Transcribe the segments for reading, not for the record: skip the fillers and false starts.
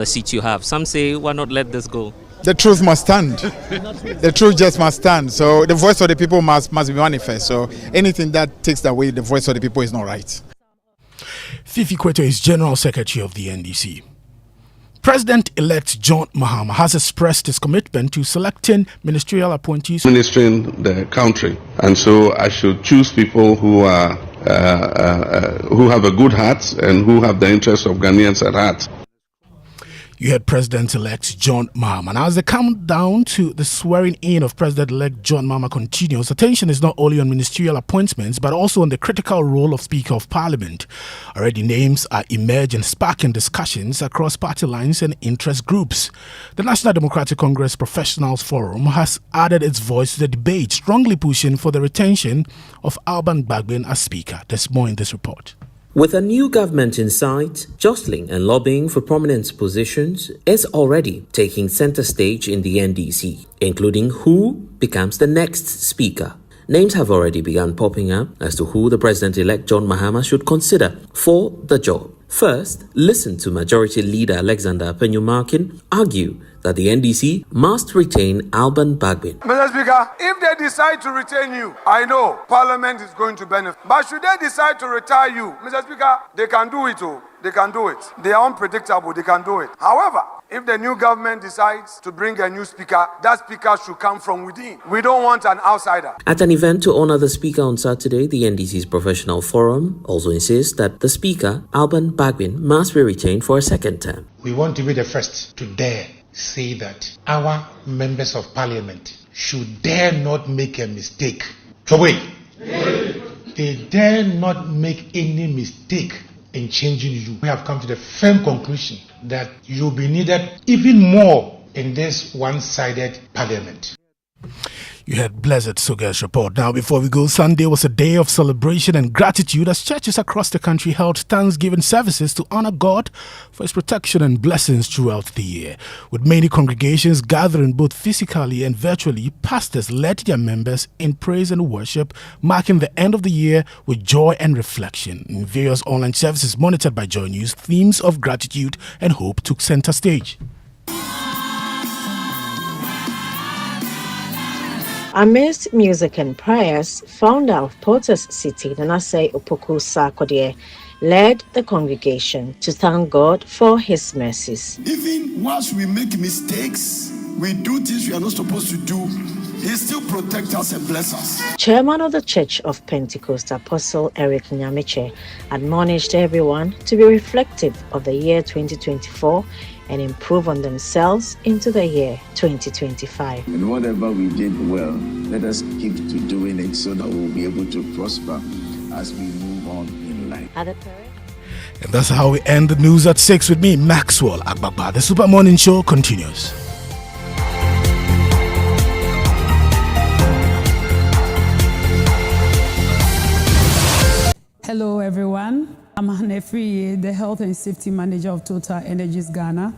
the seat you have. Some say, why not let this go? The truth must stand. The truth just must stand. So the voice of the people must be manifest. So anything that takes away the voice of the people is not right. Fifi Kweto is General Secretary of the NDC. President-elect John Mahama has expressed his commitment to selecting ministerial appointees administering the country, and so I should choose people who are who have a good heart and who have the interests of Ghanaians at heart. You heard President-elect John Mahama. Now, as the countdown to the swearing-in of President-elect John Mahama continues, attention is not only on ministerial appointments, but also on the critical role of Speaker of Parliament. Already names are emerging, sparking discussions across party lines and interest groups. The National Democratic Congress Professionals Forum has added its voice to the debate, strongly pushing for the retention of Alban Bagbin as Speaker. There's more in this report. With a new government in sight, jostling and lobbying for prominent positions is already taking center stage in the NDC, including who becomes the next speaker. Names have already begun popping up as to who the President-elect John Mahama should consider for the job. First, listen to Majority Leader Alexander Penyumarkin argue that the NDC must retain Alban Bagbin. Mr. Speaker, if they decide to retain you, I know Parliament is going to benefit. But should they decide to retire you, Mr. Speaker, they can do it. They can do it. They are unpredictable. They can do it. However, if the new government decides to bring a new speaker, that speaker should come from within. We don't want an outsider. At an event to honor the speaker on Saturday, the NDC's Professional Forum also insists that the speaker, Alban Bagbin, must be retained for a second term. We want to be the first to dare say that our members of parliament should dare not make a mistake. They dare not make any mistake in changing you. We have come to the firm conclusion that you'll be needed even more in this one-sided parliament. You had Blessed Sugar's report. Now, before we go, Sunday was a day of celebration and gratitude as churches across the country held Thanksgiving services to honor God for his protection and blessings throughout the year. With many congregations gathering both physically and virtually, pastors led their members in praise and worship, marking the end of the year with joy and reflection. In various online services monitored by Joy News, themes of gratitude and hope took center stage. Amidst music and prayers, founder of Porters City, Nanase Opoku Sarkodie, led the congregation to thank God for his mercies. Even once we make mistakes, we do things we are not supposed to do, he still protects us and bless us. Chairman of the Church of Pentecost, Apostle Eric Nyamiche, admonished everyone to be reflective of the year 2024 and improve on themselves into the year 2025. And whatever we did well, let us keep to doing it so that we'll be able to prosper as we move on in life. And that's how we end the news at 6 with me, Maxwell Agbagba. The Super Morning Show continues. Hello everyone, I'm Hanefri, the Health and Safety Manager of Total Energies Ghana.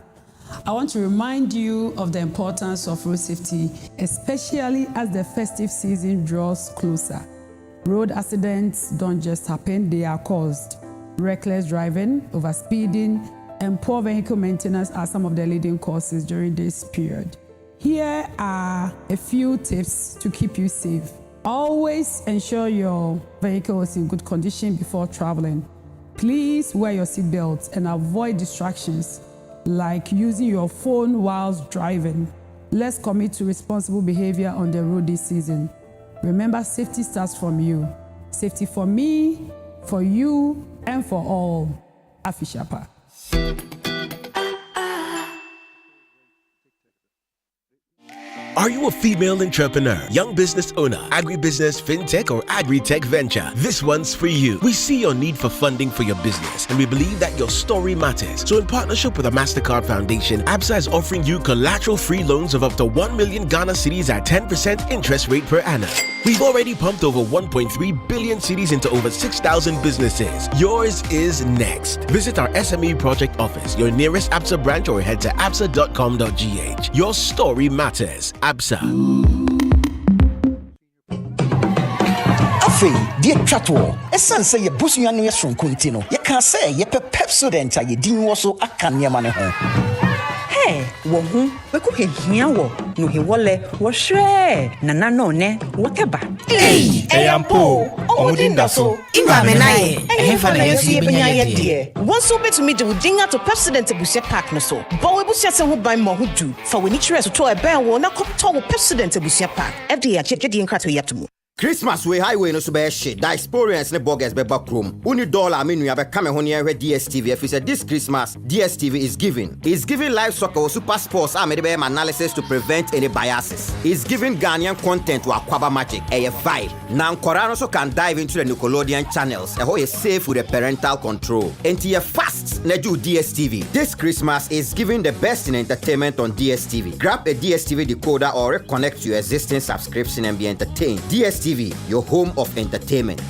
I want to remind you of the importance of road safety, especially as the festive season draws closer. Road accidents don't just happen, they are caused. Reckless driving, overspeeding, and poor vehicle maintenance are some of the leading causes during this period. Here are a few tips to keep you safe. Always ensure your vehicle is in good condition before traveling. Please wear your seatbelt and avoid distractions like using your phone whilst driving. Let's commit to responsible behavior on the road this season. Remember, safety starts from you. Safety for me, for you, and for all. Afishapa. Are you a female entrepreneur, young business owner, agribusiness, fintech, or agri-tech venture? This one's for you. We see your need for funding for your business, and we believe that your story matters. So in partnership with the MasterCard Foundation, ABSA is offering you collateral-free loans of up to 1 million Ghana cedis at 10% interest rate per annum. We've already pumped over 1.3 billion cedis into over 6,000 businesses. Yours is next. Visit our SME project office, your nearest ABSA branch, or head to absa.com.gh. Your story matters. ABSA. Afei, dear Chatwo, esan say ye busuya no yesron kontino. Ye kan say ye pe Pepsodent a ye din wo so aka niam ne ho. wohu beku hehia wo no hewole wo hwe nana no ne wokeba Eyampo omudinda so Inga menaye ehfa na yesi benya ye wonso betumi de wudinga to president ebusia park no so bo ebusia se ho ban mo ho du fa wani kire so to eben wo na kopto wo president ebusia park fda chedwede nkrato yaptumu Christmas we highway no so be shit. That experience ne bogus be back room. Uni dollar menu ya be come hon here DStv. If you say this Christmas DStv is giving. It's giving live soccer or super sports made be analysis to prevent any biases. It's giving Ghanaian content to Aquaba Magic. A vibe. Now Korano so can dive into the Nickelodeon channels. A is safe with the parental control. And you fast ne do DStv. This Christmas is giving the best in entertainment on DStv. Grab a DStv decoder or connect to your existing subscription and be entertained. DStv, your home of entertainment.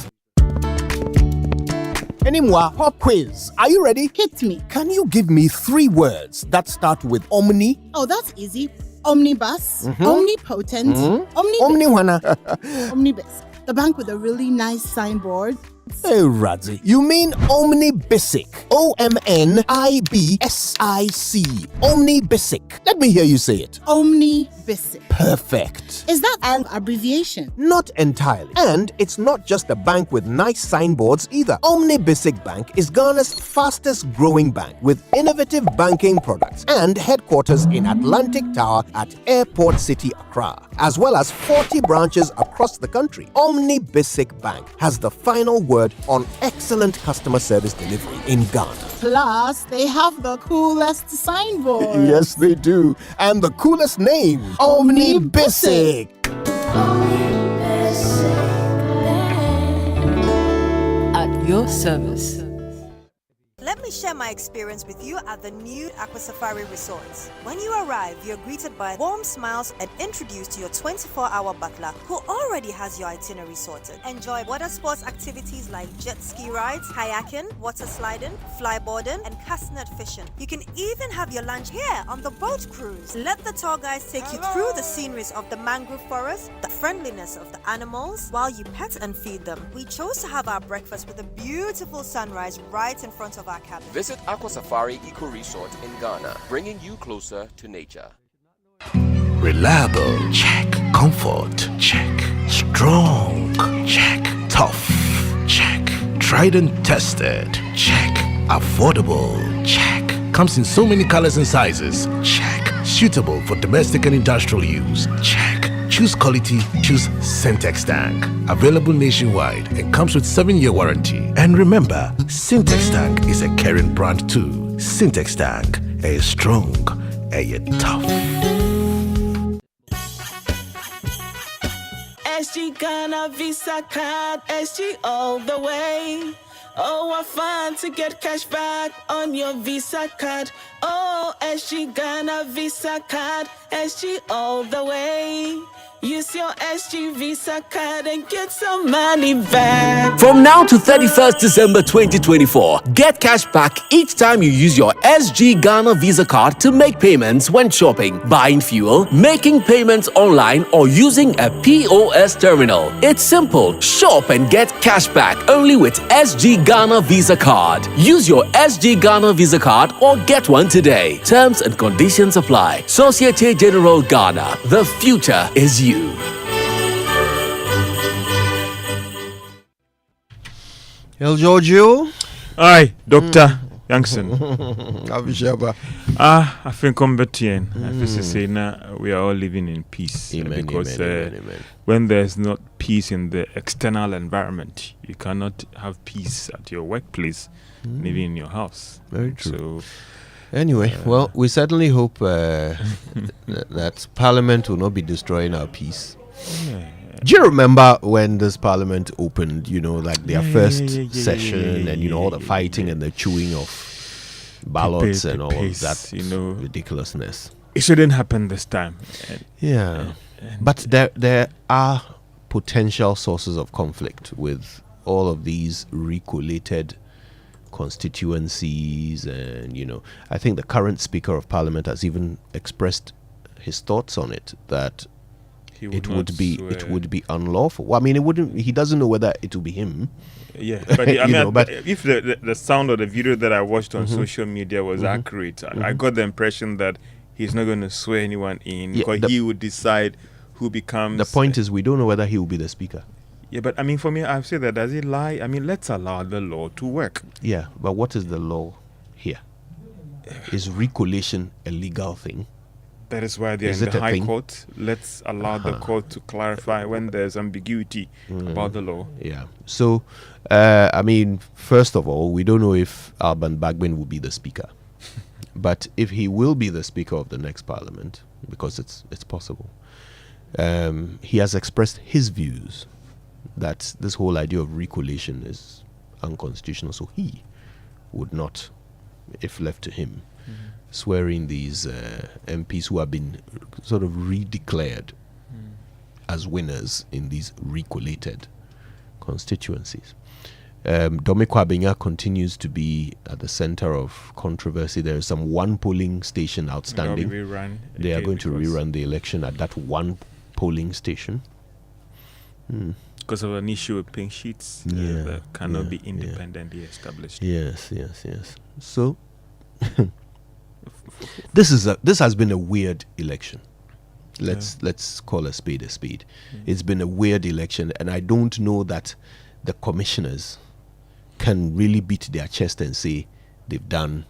Anymore, pop quiz. Are you ready? Hit me. Can you give me 3 words that start with omni? Oh, that's easy. Omnibus, omnipotent, omnibus. The bank with a really nice signboard. Hey, Radzi, you mean omnibisic. OMNIBSIC. Omnibisic. Let me hear you say it. Omnibisic. Perfect. Is that an abbreviation? Not entirely. And it's not just a bank with nice signboards either. Omnibisic Bank is Ghana's fastest growing bank with innovative banking products and headquarters in Atlantic Tower at Airport City, Accra, as well as 40 branches across the country. Omnibisic Bank has the final word on excellent customer service delivery in Ghana. Plus, they have the coolest signboard. Yes, they do. And the coolest name, Omnibisic. At your service. Let me share my experience with you at the new Aqua Safari Resorts. When you arrive, you're greeted by warm smiles and introduced to your 24-hour butler who already has your itinerary sorted. Enjoy water sports activities like jet ski rides, kayaking, water sliding, flyboarding, and castnet fishing. You can even have your lunch here on the boat cruise. Let the tour guides take you through the sceneries of the mangrove forest, the friendliness of the animals, while you pet and feed them. We chose to have our breakfast with a beautiful sunrise right in front of our cabin. Visit Aqua Safari Eco Resort in Ghana, bringing you closer to nature. Reliable, check. Comfort, check. Strong, check. Tough, check. Tried and tested, check. Affordable, check. Comes in so many colors and sizes, check. Suitable for domestic and industrial use, check. Choose quality, choose Syntex Tank. Available nationwide and comes with 7-year warranty. And remember, Syntex Tank is a caring brand too. Syntex Tank, a strong, a tough. SG Ghana Visa card, SG all the way. Oh, what fun to get cash back on your Visa card. Oh, SG Ghana Visa card, SG all the way. Use your SG Visa card and get some money back. From now to 31st December 2024, get cash back each time you use your SG Ghana Visa card to make payments when shopping, buying fuel, making payments online, or using a POS terminal. It's simple. Shop and get cash back only with SG Ghana Visa card. Use your SG Ghana Visa card or get one today. Terms and conditions apply. Societe Generale Ghana. The future is you. El Giorgio. Aye, Dr. Youngson. I think we are all living in peace. Amen, because amen. When there's not peace in the external environment, you cannot have peace at your workplace, even in your house. Very true. So, anyway, well, we certainly hope that Parliament will not be destroying our peace. Yeah. Do you remember when this Parliament opened, like their first session and, all the fighting and the chewing of ballots and all of that ridiculousness? It shouldn't happen this time. But there are potential sources of conflict with all of these recollated constituencies, and I think the current Speaker of Parliament has even expressed his thoughts on it, that it would be unlawful. Well, I mean, he doesn't know whether it will be him. Yeah, but but if the sound of the video that I watched on social media was accurate, I got the impression that he's not going to swear anyone in because he would decide who becomes. The point is, we don't know whether he will be the speaker. Yeah, but I mean, for me, I've said that does he lie? I mean, let's allow the law to work. Yeah, but what is the law here? Is recollation a legal thing? That is why they're in the High Court. Let's allow the court to clarify when there's ambiguity about the law. Yeah. So, I mean, first of all, we don't know if Alban Bagbin will be the speaker. But if he will be the speaker of the next parliament, because it's possible, he has expressed his views that this whole idea of recollation is unconstitutional. So he would not, if left to him, swear in these MPs who have been sort of redeclared as winners in these recollated constituencies. Domiko Abenya continues to be at the center of controversy. There is some one polling station outstanding. They are going to rerun the election at that one polling station. Because of an issue with pink sheets that cannot be independently established. Yes. So this has been a weird election. Let's call a spade a spade. It's been a weird election, and I don't know that the commissioners can really beat their chest and say they've done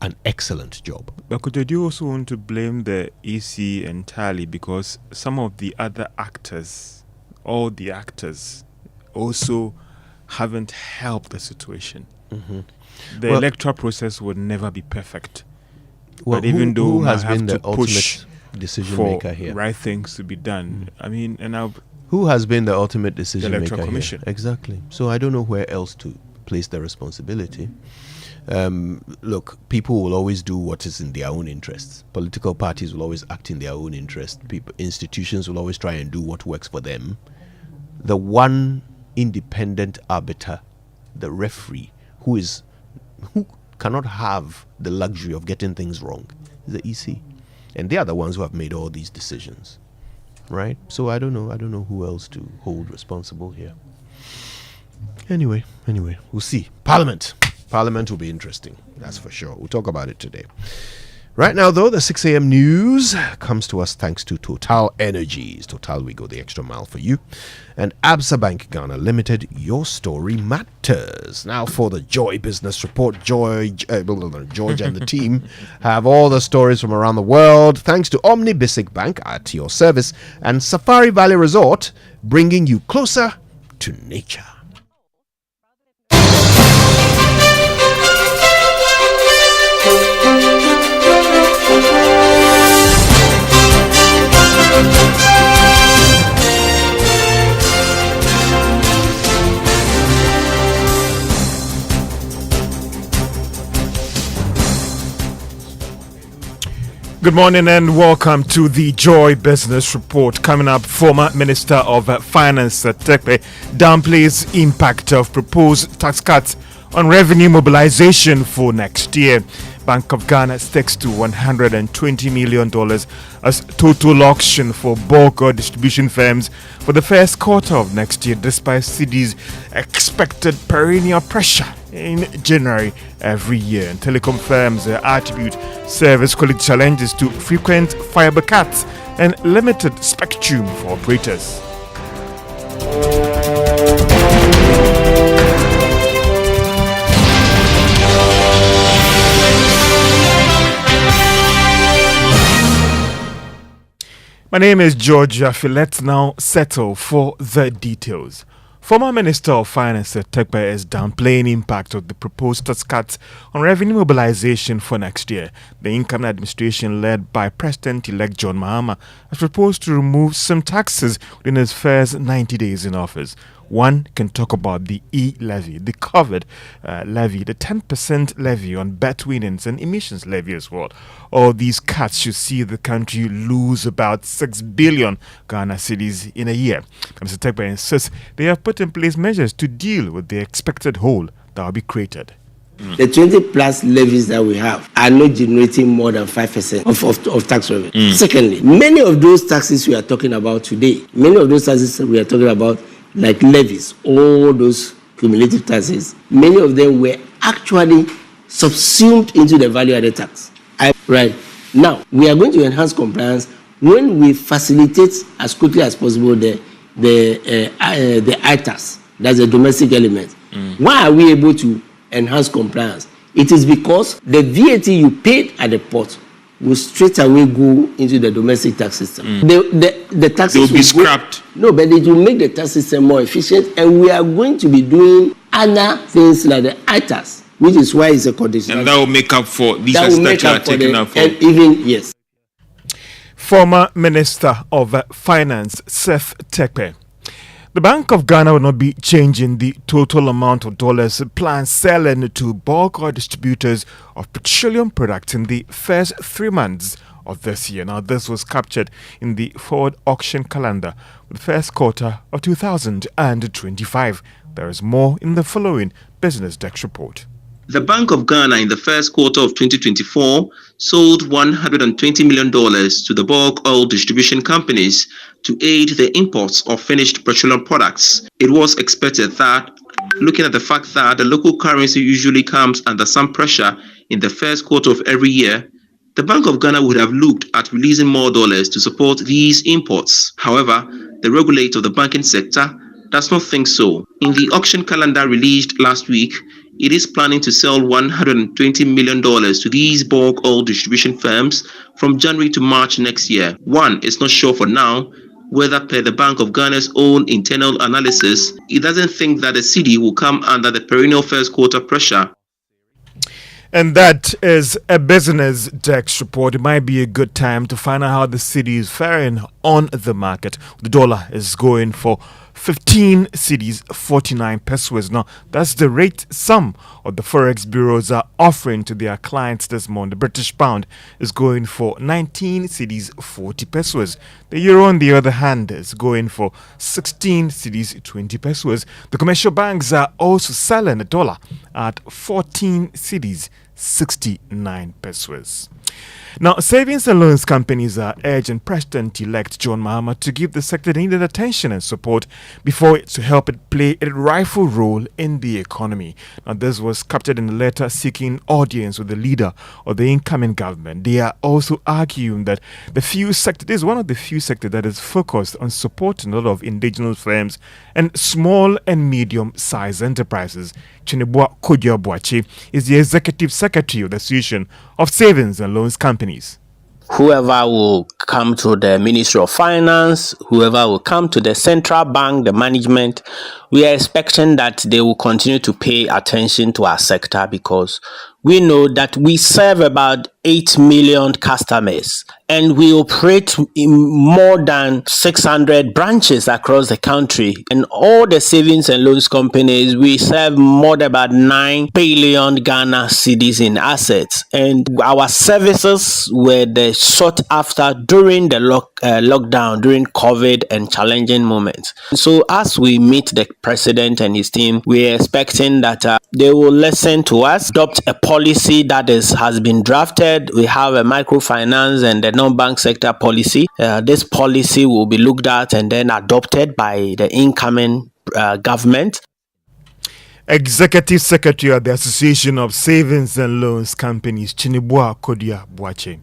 an excellent job. But could you also want to blame the EC entirely because some of the other actors, all the actors, also haven't helped the situation? The electoral process would never be perfect. Well, but even though who we has have been to the push ultimate decision for maker here? right things to be done. I mean, and now who has been the ultimate decision the maker Electoral Commission. here? Exactly. So I don't know where else to place the responsibility. Look, people will always do what is in their own interests. Political parties will always act in their own interest. Institutions will always try and do what works for them. The one independent arbiter, the referee, who cannot have the luxury of getting things wrong, is the EC. And they are the ones who have made all these decisions. Right? So I don't know who else to hold responsible here. Anyway, we'll see. Parliament will be interesting. That's for sure. We'll talk about it today. Right now, though, the 6 a.m. news comes to us thanks to Total Energies. Total, we go the extra mile for you. And Absa Bank Ghana Limited, your story matters. Now for the Joy Business Report. George and the team have all the stories from around the world. Thanks to Omni Basic Bank at your service and Safari Valley Resort, bringing you closer to nature. Good morning and welcome to the Joy Business Report. Coming up, former Minister of Finance Tekpe downplays impact of proposed tax cuts on revenue mobilization for next year. Bank of Ghana sticks to $120 million as total auction for bulk or distribution firms for the first quarter of next year, despite Citi's expected perennial pressure in January every year. And telecom firms attribute service quality challenges to frequent fiber cuts and limited spectrum for operators. My name is George Jaffe. Let's now settle for the details. Former Minister of Finance Tekpe is downplaying impact of the proposed tax cuts on revenue mobilization for next year. The incoming administration, led by President-elect John Mahama, has proposed to remove some taxes within his first 90 days in office. One can talk about the E-levy, the covered levy, the 10% levy on bet winnings and emissions levy as well. All these cuts should see the country lose about 6 billion Ghana cedis in a year. Mr. Tekpe insists they have put in place measures to deal with the expected hole that will be created. The 20 plus levies that we have are not generating more than 5% of tax revenue. Secondly, many of those taxes we are talking about today, like levies, all those cumulative taxes, many of them were actually subsumed into the value-added tax. Right. Now, we are going to enhance compliance when we facilitate as quickly as possible the ITAS, that's the domestic element. Why are we able to enhance compliance? It is because the VAT you paid at the port will straight away go into the domestic tax system. The taxes will be scrapped. No, but it will make the tax system more efficient, and we are going to be doing other things like the ITAS, which is why it's a condition. And that will make up for these assets that you are taking up for. And even, yes. Former Minister of Finance, Seth Tekpe. The Bank of Ghana will not be changing the total amount of dollars planned selling to bulk or distributors of petroleum products in the first 3 months of this year. Now, this was captured in the forward auction calendar for the first quarter of 2025. There is more in the following Business Desk report. The Bank of Ghana in the first quarter of 2024 sold $120 million to the bulk oil distribution companies to aid the imports of finished petroleum products. It was expected that, looking at the fact that the local currency usually comes under some pressure in the first quarter of every year, the Bank of Ghana would have looked at releasing more dollars to support these imports. However, the regulator of the banking sector does not think so. In the auction calendar released last week, it is planning to sell $120 million to these bulk oil distribution firms from January to March next year. One is not sure for now whether, per the Bank of Ghana's own internal analysis, it doesn't think that the cedi will come under the perennial first quarter pressure. And that is a Business Desk report. It might be a good time to find out how the cedi is faring on the market. The dollar is going for 15 cedis, 49 pesos. Now, that's the rate some of the forex bureaus are offering to their clients this month. The British pound is going for 19 cedis, 40 pesos. The euro, on the other hand, is going for 16 cedis, 20 pesos. The commercial banks are also selling the dollar at 14 cedis, 69 pesos. Now, savings and loans companies are urging President-elect John Mahama to give the sector the needed attention and support before it to help it play a rightful role in the economy. Now, this was captured in a letter seeking audience with the leader of the incoming government. They are also arguing that this is one of the few sectors that is focused on supporting a lot of indigenous firms and small and medium-sized enterprises. Chinebua Kodja Boachi is the executive secretary of the Association of Savings and Loans Companies. Whoever will come to the Ministry of Finance, whoever will come to the central bank, the management, we are expecting that they will continue to pay attention to our sector, because we know that we serve about 8 million customers and we operate in more than 600 branches across the country. And all the savings and loans companies, we serve more than about 9 billion Ghana cedis in assets. And our services were the sought after during the lockdown, during COVID and challenging moments. So as we meet the president and his team, we are expecting that they will listen to us, adopt a policy that has been drafted. We have a microfinance and the non-bank sector policy. This policy will be looked at and then adopted by the incoming government. Executive Secretary of the Association of Savings and Loans Companies, Chinebua Kodja Boachi.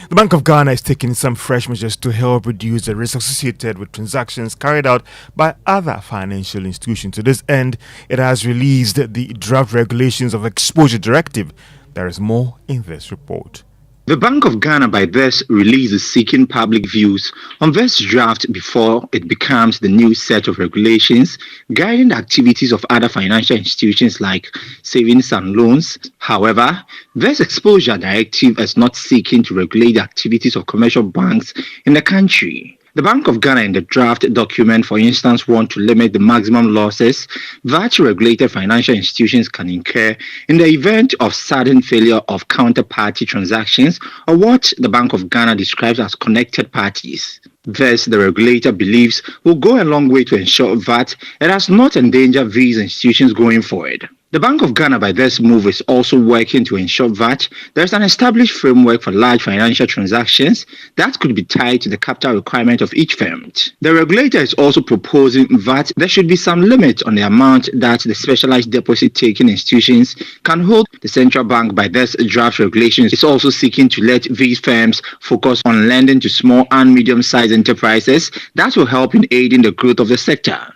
The Bank of Ghana is taking some fresh measures to help reduce the risk associated with transactions carried out by other financial institutions. To this end, it has released the draft regulations of exposure directive. There is more in this report. The Bank of Ghana by this release is seeking public views on this draft before it becomes the new set of regulations guiding the activities of other financial institutions like savings and loans. However, this exposure directive is not seeking to regulate the activities of commercial banks in the country. The Bank of Ghana in the draft document, for instance, want to limit the maximum losses that regulated financial institutions can incur in the event of sudden failure of counterparty transactions, or what the Bank of Ghana describes as connected parties. This, the regulator believes, will go a long way to ensure that it does not endanger these institutions going forward. The Bank of Ghana, by this move, is also working to ensure that there is an established framework for large financial transactions that could be tied to the capital requirement of each firm. The regulator is also proposing that there should be some limit on the amount that the specialized deposit-taking institutions can hold. The central bank, by this draft regulation, is also seeking to let these firms focus on lending to small and medium-sized enterprises that will help in aiding the growth of the sector.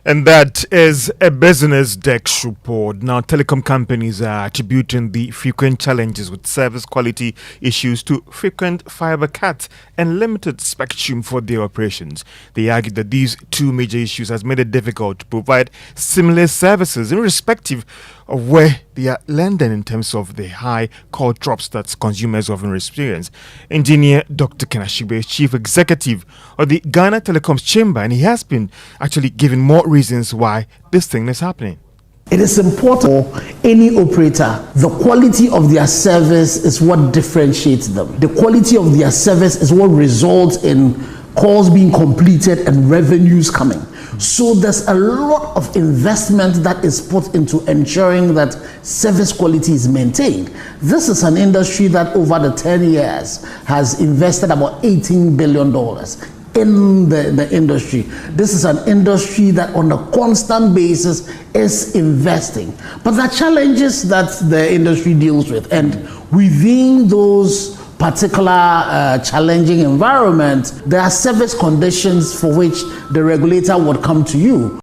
And that is a business desk report. Now, telecom companies are attributing the frequent challenges with service quality issues to frequent fiber cuts and limited spectrum for their operations. They argue that these two major issues has made it difficult to provide similar services irrespective of where they are landing in terms of the high call drops that consumers often experience. Engineer Dr. Kenashibe is Chief Executive of the Ghana Telecoms Chamber, and he has been actually giving more reasons why this thing is happening. It is important for any operator. The quality of their service is what differentiates them. The quality of their service is what results in calls being completed and revenues coming. So there's a lot of investment that is put into ensuring that service quality is maintained. This is an industry that over the 10 years has invested about $18 billion in the industry. This is an industry that on a constant basis is investing. But there are challenges that the industry deals with, and within those particular challenging environment, there are service conditions for which the regulator would come to you.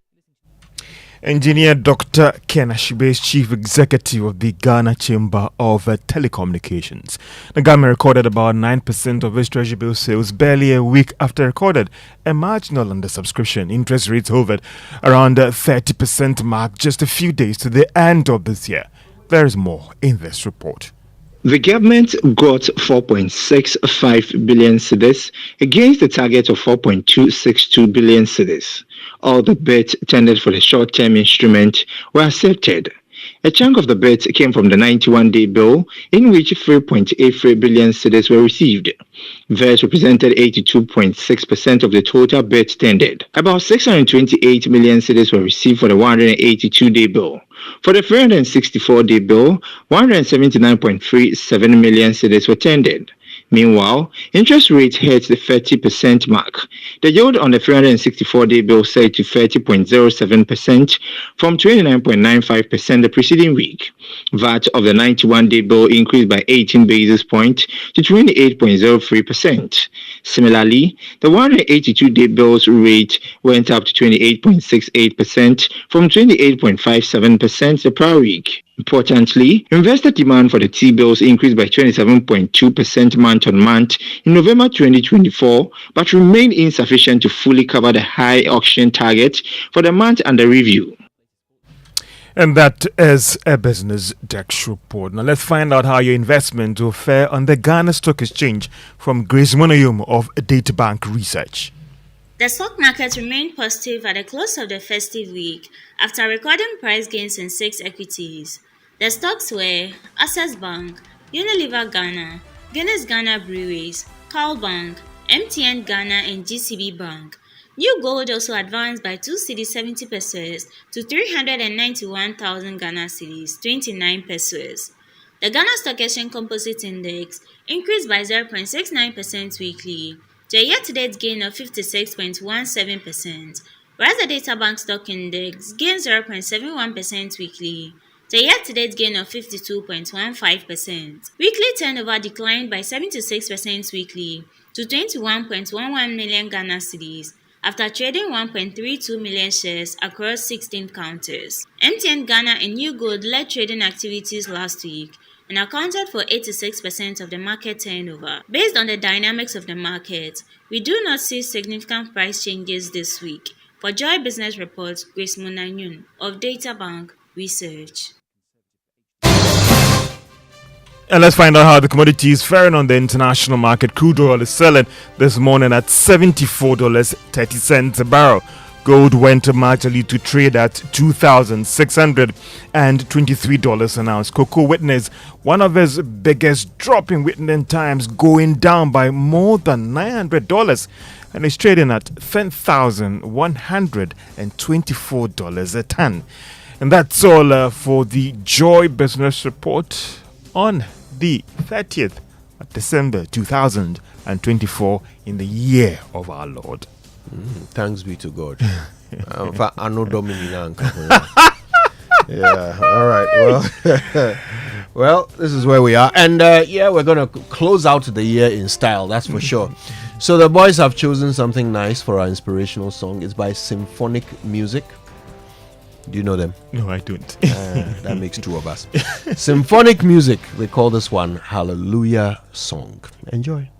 Engineer Dr. Kenashibe is Chief Executive of the Ghana Chamber of Telecommunications. The government recorded about 9% of its Treasury bill sales barely a week after recorded a marginal undersubscription. Interest rates hovered around the 30% mark just a few days to the end of this year. There is more in this report. The government got 4.65 billion cedis against the target of 4.262 billion cedis. All the bids tendered for the short-term instrument were accepted. A chunk of the bids came from the 91-day bill, in which 3.83 billion cedis were received. This represented 82.6% of the total bids tendered. About 628 million cedis were received for the 182-day bill. For the 364-day bill, 179.37 million cedis were tendered. Meanwhile, interest rates hit the 30% mark. The yield on the 364-day bill sailed to 30.07% from 29.95% the preceding week. VAT of the 91-day bill increased by 18 basis points to 28.03%. Similarly, the 182-day bill's rate went up to 28.68% from 28.57% the prior week. Importantly, investor demand for the T-bills increased by 27.2% month-on-month in November 2024, but remained insufficient to fully cover the high auction target for the month under review. And that is a business desk report. Now let's find out how your investment will fare on the Ghana Stock Exchange from Grace Monoyum of Databank Research. The stock market remained positive at the close of the festive week after recording price gains in 6 equities. The stocks were Access Bank, Unilever Ghana, Guinness Ghana Breweries, Carl Bank, MTN Ghana and GCB Bank. New gold also advanced by 2 cedis 70 pesos to 391,000 Ghana cedis 29 pesos. The Ghana Stock Exchange Composite Index increased by 0.69% weekly to a year-to-date gain of 56.17%, whereas the Data Bank Stock Index gained 0.71% weekly to a year-to-date gain of 52.15%. Weekly turnover declined by 76% weekly to 21.11 million Ghana cedis after trading 1.32 million shares across 16 counters. MTN Ghana and New Gold led trading activities last week and accounted for 86% of the market turnover. Based on the dynamics of the market, we do not see significant price changes this week. For Joy Business Reports, Grace Monanyun of Databank Research. And let's find out how the commodity is faring on the international market. Crude oil is selling this morning at $74.30 a barrel. Gold went marginally to trade at $2,623 an ounce. Cocoa witnessed one of its biggest drop in recent times, going down by more than $900 and is trading at $10,124 a ton. And that's all for the Joy Business Report on the 30th of December 2024 in the year of our Lord. Thanks be to God. Yeah, all right. Well, well, this is where we are. And we're going to close out the year in style, that's for sure. So the boys have chosen something nice for our inspirational song. It's by Symphonic Music. Do you know them? No, I don't. That makes two of us. Symphonic Music. They call this one Hallelujah Song. Enjoy.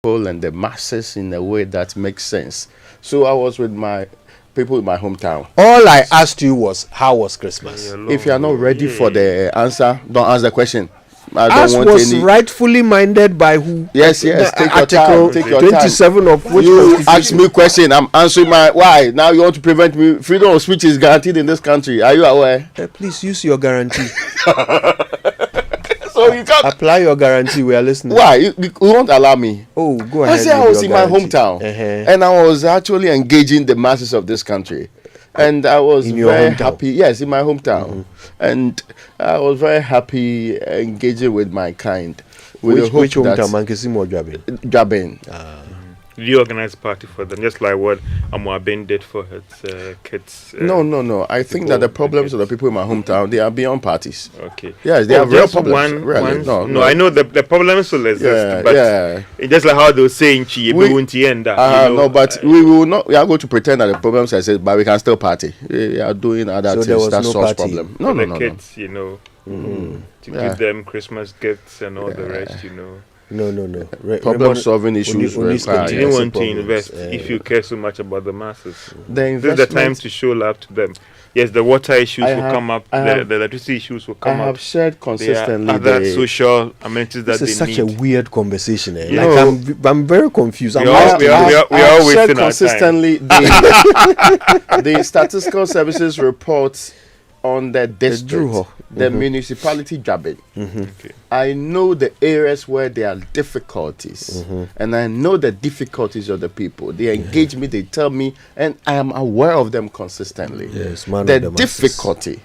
And the masses in a way that makes sense. So I was with my people in my hometown. All I asked you was, how was Christmas? If you are not ready for the answer, don't ask the question. I As don't want was any. rightfully minded by who? Yes. Take your time. Take your 27 time. of which You ask me question. I'm answering my why. Now you want to prevent me. Freedom of speech is guaranteed in this country. Are you aware? Please use your guarantee. So you can't apply your guarantee. We are listening. Why? You won't allow me. Oh, go ahead. I say I was in my guarantee. hometown, and I was actually engaging the masses of this country, and I was very happy. Yes, in my hometown, and I was very happy engaging with my kind. With Which hometown? Mankessim or Jabin? Jabin. You organize a party for them, just like what Amuabin did for his kids. No. I think that the problems of the people in my hometown, they are beyond parties. Okay. Yes, they have real problems. No, I know the problems will exist, but it's just like how they were saying, no, but we will not. We are going to pretend that the problems exist, but we can still party. We are doing other things that solves problem. No. The kids, to give them Christmas gifts and all the rest, No. Problem solving issues. You didn't want to invest if you care so much about the masses. This is the time to show love to them. Yes, the water issues will come up. The electricity issues will come up. I have said consistently. Other social amenities that they need. This is such a weird conversation. I'm very confused. We are wasting consistently the statistical services reports on the district, the municipality Jabin. I know the areas where there are difficulties, and I know the difficulties of the people. They engage me, they tell me, and I am aware of them consistently. The difficulty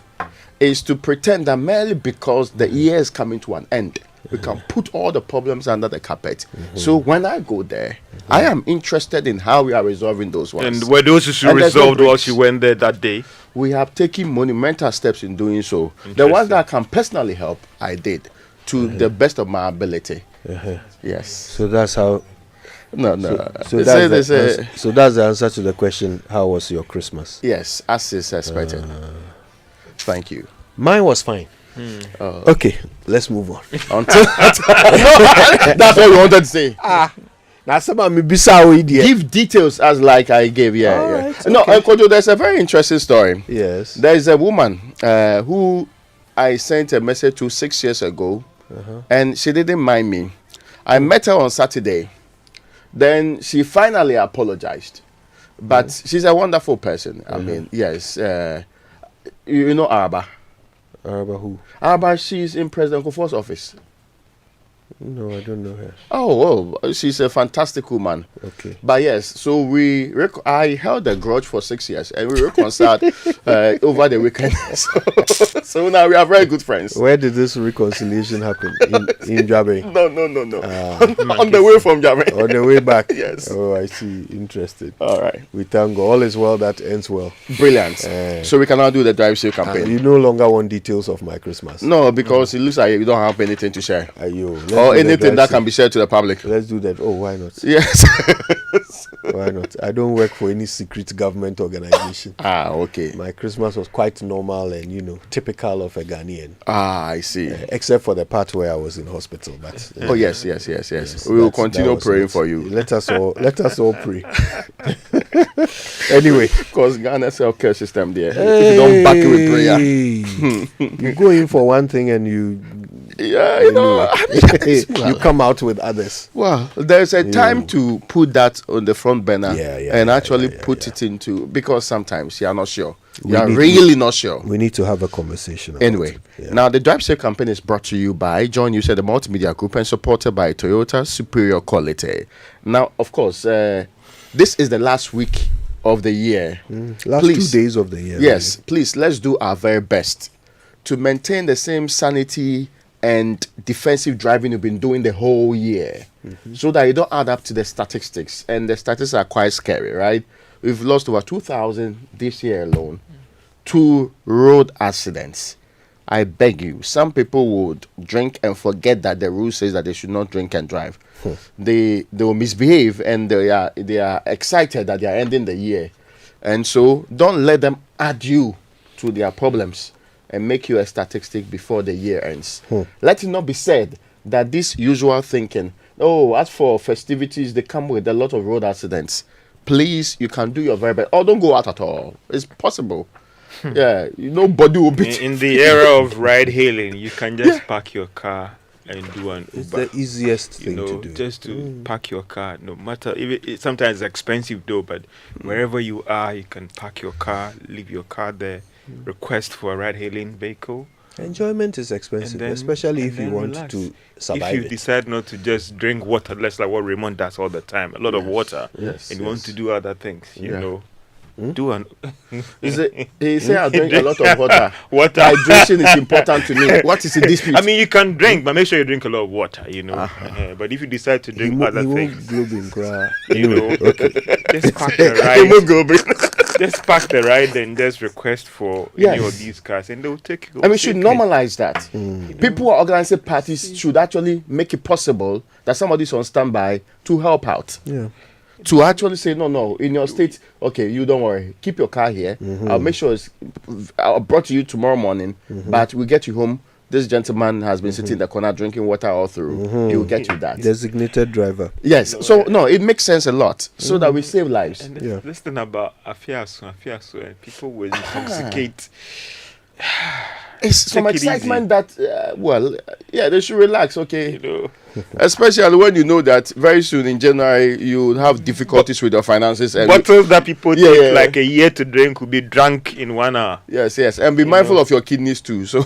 is to pretend that merely because the year is coming to an end, we can put all the problems under the carpet. So when I go there, I am interested in how we are resolving those ones. And were those issues resolved while you went there that day? We have taken monumental steps in doing so. The ones that I can personally help, I did to the best of my ability. Yes. So that's how. No. So that's the answer to the question. How was your Christmas? Yes, as is expected. Thank you. Mine was fine. Okay, let's move on. That's what you wanted to say. Give details as like I gave. Right, no, Kojo, there's a very interesting story. Yes. There is a woman who I sent a message to 6 years ago, and she didn't mind me. I met her on Saturday. Then she finally apologized. But she's a wonderful person. I mean, yes. You know Araba? Araba who? Araba, she's in President Kufuor's office. No, I don't know her. Oh, she's a fantastic woman. Okay. But yes, so I held a grudge for 6 years, and we reconciled over the weekend. So now we are very good friends. Where did this reconciliation happen? In Jabe? No. On the way from Jabe. On the way back? Yes. Oh, I see. Interested. All right. We thank God. All is well that ends well. Brilliant. So we can now do the drive safe campaign. You no longer want details of my Christmas? No, because it looks like you don't have anything to share. Or anything that can be shared to the public. Let's do that. Oh, why not? Yes. Why not? I don't work for any secret government organization. Okay. My Christmas was quite normal and, typical of a Ghanaian. I see. Except for the part where I was in hospital. But oh, yes. We will continue praying for you. Let us all pray. Anyway. Because Ghana's healthcare system there. If you don't back it with prayer. You go in for one thing and you... Yeah, you come out with others. Well, there's a time to put that on the front burner and actually put it into, because sometimes you are not sure. You are really not sure. We need to have a conversation about anyway, now the Drive Safe campaign is brought to you by John You Said, the multimedia group, and supported by Toyota Superior Quality. Now, of course, this is the last week of the year. Last 2 days of the year. Yes, please, let's do our very best to maintain the same sanity and defensive driving you've been doing the whole year, so that you don't add up to the statistics, and the statistics are quite scary, right? We've lost over 2,000 this year alone to road accidents. I beg you, some people would drink and forget that the rule says that they should not drink and drive. They will misbehave, and they are excited that they are ending the year, and so don't let them add you to their problems and make you a statistic before the year ends. Let it not be said that this usual thinking, as for festivities, they come with a lot of road accidents. please, you can do your very best. Or don't go out at all. It's possible. Yeah, nobody will be. In the era of ride hailing, you can just park your car and do an Uber. It's the easiest thing to do. Just to park your car, no matter if it sometimes it's expensive though, but wherever you are, you can park your car, leave your car there, request for a ride-hailing vehicle. Enjoyment is expensive, especially if you want to survive. If you decide not to just drink water, less like what Raymond does all the time, a lot of water, and you want to do other things, you know. Do an. He say I drink a lot of water. Hydration is important to me. What is the dispute? I mean, you can drink, but make sure you drink a lot of water. You know. But if you decide to drink other things, you know, just pack the ride. Just pack the ride and just request for any of these cars, and they'll take you. And we should normalize that. People who are organizing parties should actually make it possible that somebody's on standby to help out. Yeah. To actually say, no, in your state, okay, you don't worry, keep your car here. I'll make sure I'll brought to you tomorrow morning, but we'll get you home. This gentleman has been sitting in the corner drinking water all through. He will get you that. Designated driver. Yes. So, no, it makes sense a lot so that we save lives. And this thing about afiaso, and people will intoxicate. It's some excitement that, they should relax, okay? You know. Especially when you know that very soon in January you'll have difficulties with your finances. And bottles that people take like a year to drink will be drunk in 1 hour. Yes. And be mindful of your kidneys too. So,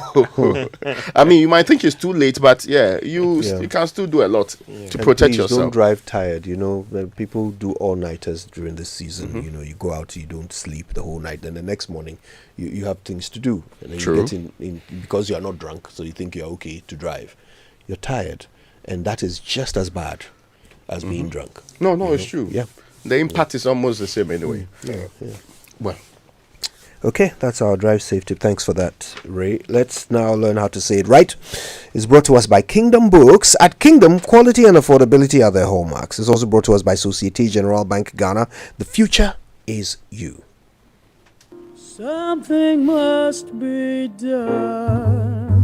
I mean, you might think it's too late, but you can still do a lot to protect yourself. Don't drive tired. You know, when people do all-nighters during the season. You know, you go out, you don't sleep the whole night. Then the next morning, you have things to do. And then you get in because you are not drunk, so you think you're okay to drive. You're tired. And that is just as bad as being drunk. No, it's true. Yeah. The impact is almost the same anyway. Yeah. Well. Okay, that's our drive safe tip. Thanks for that, Ray. Let's now learn how to say it right. It's brought to us by Kingdom Books. At Kingdom, quality and affordability are their hallmarks. It's also brought to us by Societe Generale Bank Ghana. The future is you. Something must be done.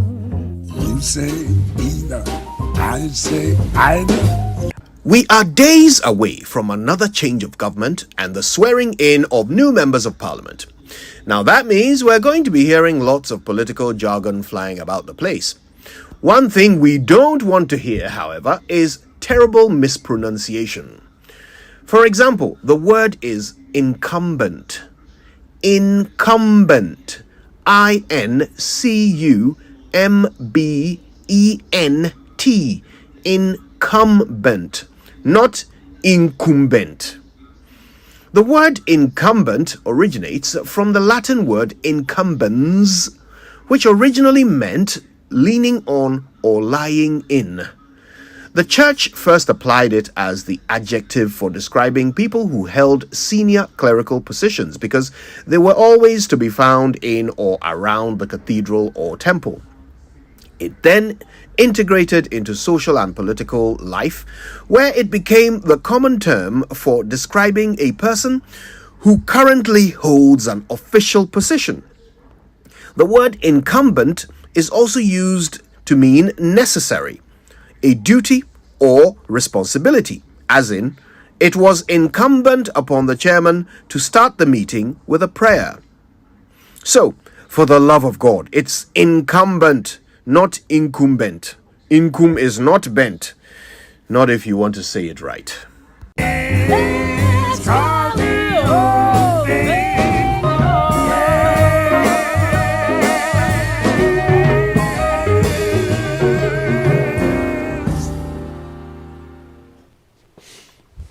You say either. I say either. We are days away from another change of government and the swearing in of new members of parliament. Now that means we're going to be hearing lots of political jargon flying about the place. One thing we don't want to hear, however, is terrible mispronunciation. For example, the word is incumbent. Incumbent. INCUMBENT. Incumbent, not incumbent. The word incumbent originates from the Latin word incumbens, which originally meant leaning on or lying in. The church first applied it as the adjective for describing people who held senior clerical positions because they were always to be found in or around the cathedral or temple. It then integrated into social and political life, where it became the common term for describing a person who currently holds an official position. The word incumbent is also used to mean necessary, a duty or responsibility, as in, it was incumbent upon the chairman to start the meeting with a prayer. So, for the love of God, it's incumbent, not incumbent. Incum is not bent. Not if you want to say it right.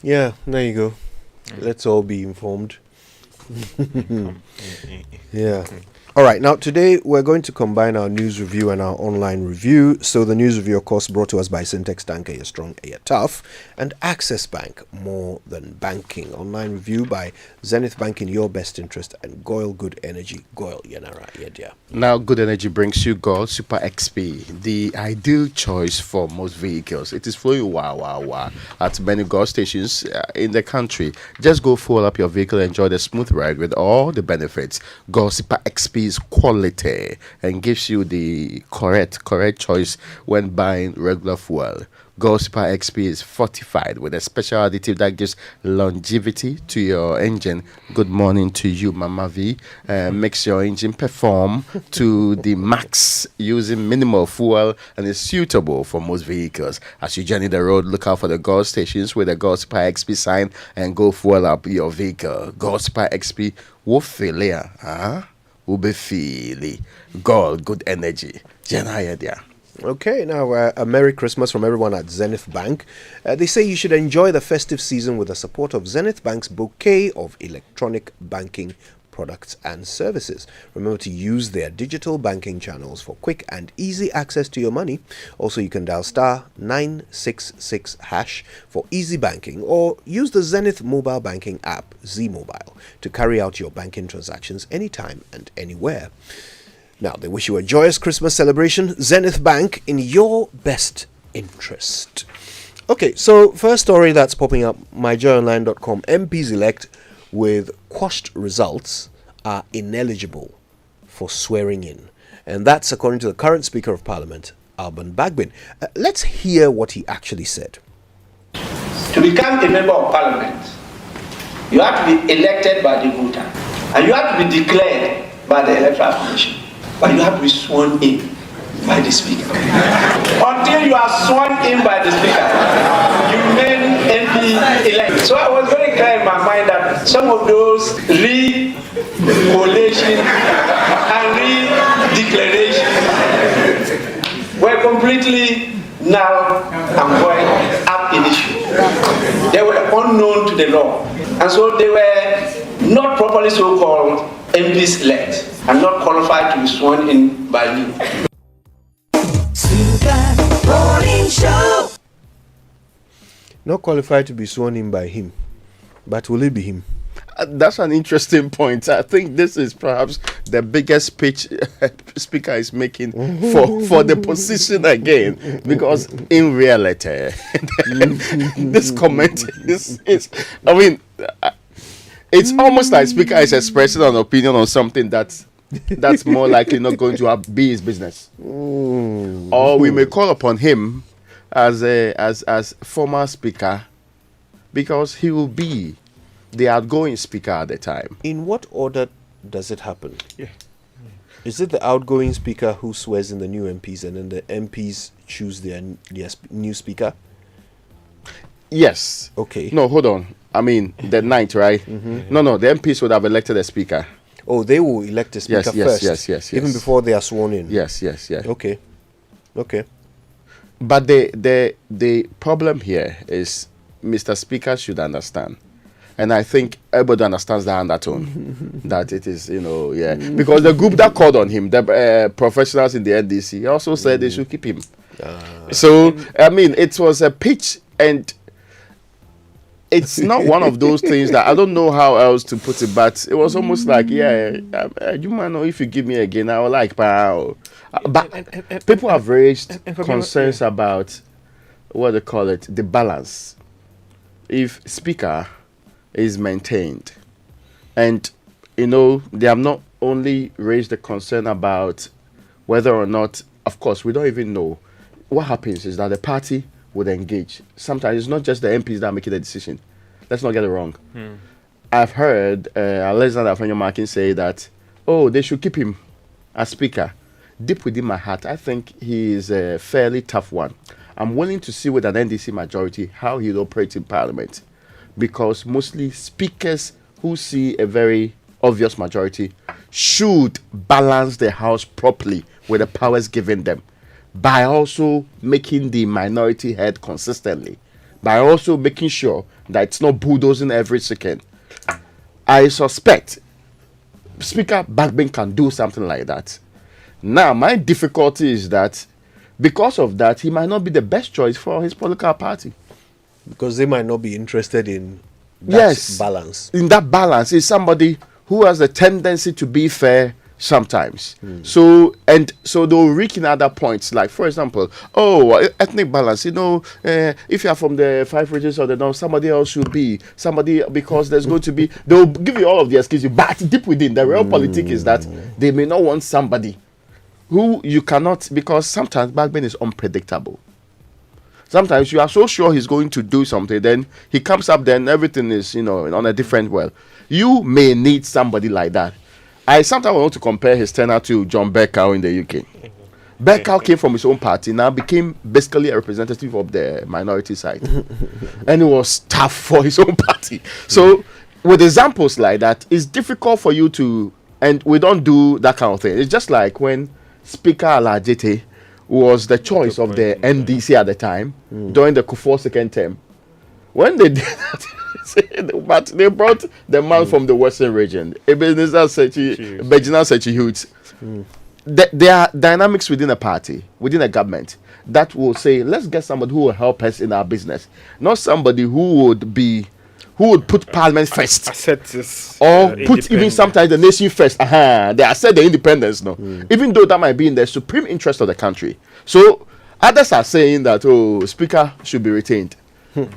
Yeah, there you go. Let's all be informed. Yeah. All right, now today we're going to combine our news review and our online review. So the news review, of course, brought to us by Syntex Tank, a strong, a tough, and Access Bank, more than banking. Online review by Zenith Bank in your best interest and Goil Good Energy. Goil Yanara Yedia. Now, Good Energy brings you Goil Super XP, the ideal choice for most vehicles. It is flowing wow at many Goil stations in the country. Just go fuel up your vehicle and enjoy the smooth ride with all the benefits. Goil Super XP is quality and gives you the correct choice when buying regular fuel. Gold Super XP is fortified with a special additive that gives longevity to your engine. Good morning to you, Mama V. Makes your engine perform to the max using minimal fuel and is suitable for most vehicles. As you journey the road, look out for the Gold stations with the Gold Super XP sign and go fuel up your vehicle. Gold Super XP will feel it, will be feely. Gold, good energy. Jenna, there. Okay, now a Merry Christmas from everyone at Zenith Bank. They say you should enjoy the festive season with the support of Zenith Bank's bouquet of electronic banking products and services. Remember to use their digital banking channels for quick and easy access to your money. Also, you can dial *966# for easy banking or use the Zenith mobile banking app, Z Mobile, to carry out your banking transactions anytime and anywhere. Now, they wish you a joyous Christmas celebration. Zenith Bank, in your best interest. Okay, so first story that's popping up, myjoyonline.com. MPs elect with quashed results are ineligible for swearing in. And that's according to the current Speaker of Parliament, Alban Bagbin. Let's hear what he actually said. To become a member of Parliament, you have to be elected by the voter. And you have to be declared by the Electoral Commission. But you have to be sworn in by the Speaker. Until you are sworn in by the Speaker, you remain MP elect. So I was very clear in my mind that some of those re-collations and re-declarations were completely now and going up in issue. They were unknown to the law. And so they were not properly so-called MPs elect and not qualified to be sworn in by me. Not qualified to be sworn in by him, but will it be him? That's an interesting point. I think this is perhaps the biggest speech Speaker is making for the position again, because in reality, this comment is I mean, it's almost like Speaker is expressing an opinion on something that's more likely not going to be his business. Or we may call upon him as former Speaker, because he will be the outgoing Speaker at the time. In what order does it happen? Is it the outgoing Speaker who swears in the new MPs and then the MPs choose their new Speaker? Yes. Okay. No, hold on. I mean, the ninth, right? No, the MPs would have elected a Speaker. Oh, they will elect a Speaker first? Yes. Even before they are sworn in? Yes. Okay. But the problem here is Mr. Speaker should understand. And I think everybody understands the undertone that it is, because the group that called on him, the professionals in the NDC, also said they should keep him. So, I mean, it was a pitch, and it's not one of those things that I don't know how else to put it, but it was almost like, you might know if you give me again, I will like, but people have raised concerns about what they call it, the balance. If Speaker is maintained, and they have not only raised the concern about whether or not, of course, we don't even know. What happens is that the party would engage. Sometimes it's not just the MPs that are making the decision. Let's not get it wrong. I've heard Alexander Afenyo-Markin say that, they should keep him as Speaker. Deep within my heart, I think he is a fairly tough one. I'm willing to see with an NDC majority how he'll operate in Parliament, because mostly speakers who see a very obvious majority should balance the House properly with the powers given them, by also making the minority heard consistently, by also making sure that it's not bulldozing every second. I suspect Speaker Bagbin can do something like that. Now, my difficulty is that because of that, he might not be the best choice for his political party. Because they might not be interested in that balance. In that balance is somebody who has a tendency to be fair, sometimes. So they'll reach in other points, like for example, ethnic balance. If you are from the 5 regions of the north, somebody else should be somebody, because there's going to be, they'll give you all of the excuses, but deep within the real politics is that they may not want somebody who you cannot, because sometimes Bagman is unpredictable. Sometimes you are so sure he's going to do something, then he comes up, then everything is on a different well. You may need somebody like that. I sometimes want to compare his tenure to John Bercow in the UK. Bercow came from his own party, now became basically a representative of the minority side. And it was tough for his own party. So with examples like that, it's difficult for you to, and we don't do that kind of thing. It's just like when Speaker Alajete was the choice of the NDC at the time, during the Kufuor second term. When they did that, but they brought the man from the Western region, Ebenezer Sechi. There are dynamics within a party, within a government, that will say, let's get somebody who will help us in our business, not somebody who would put Parliament first, or put even sometimes the nation first. They accept the independence, even though that might be in the supreme interest of the country. So others are saying that Speaker should be retained,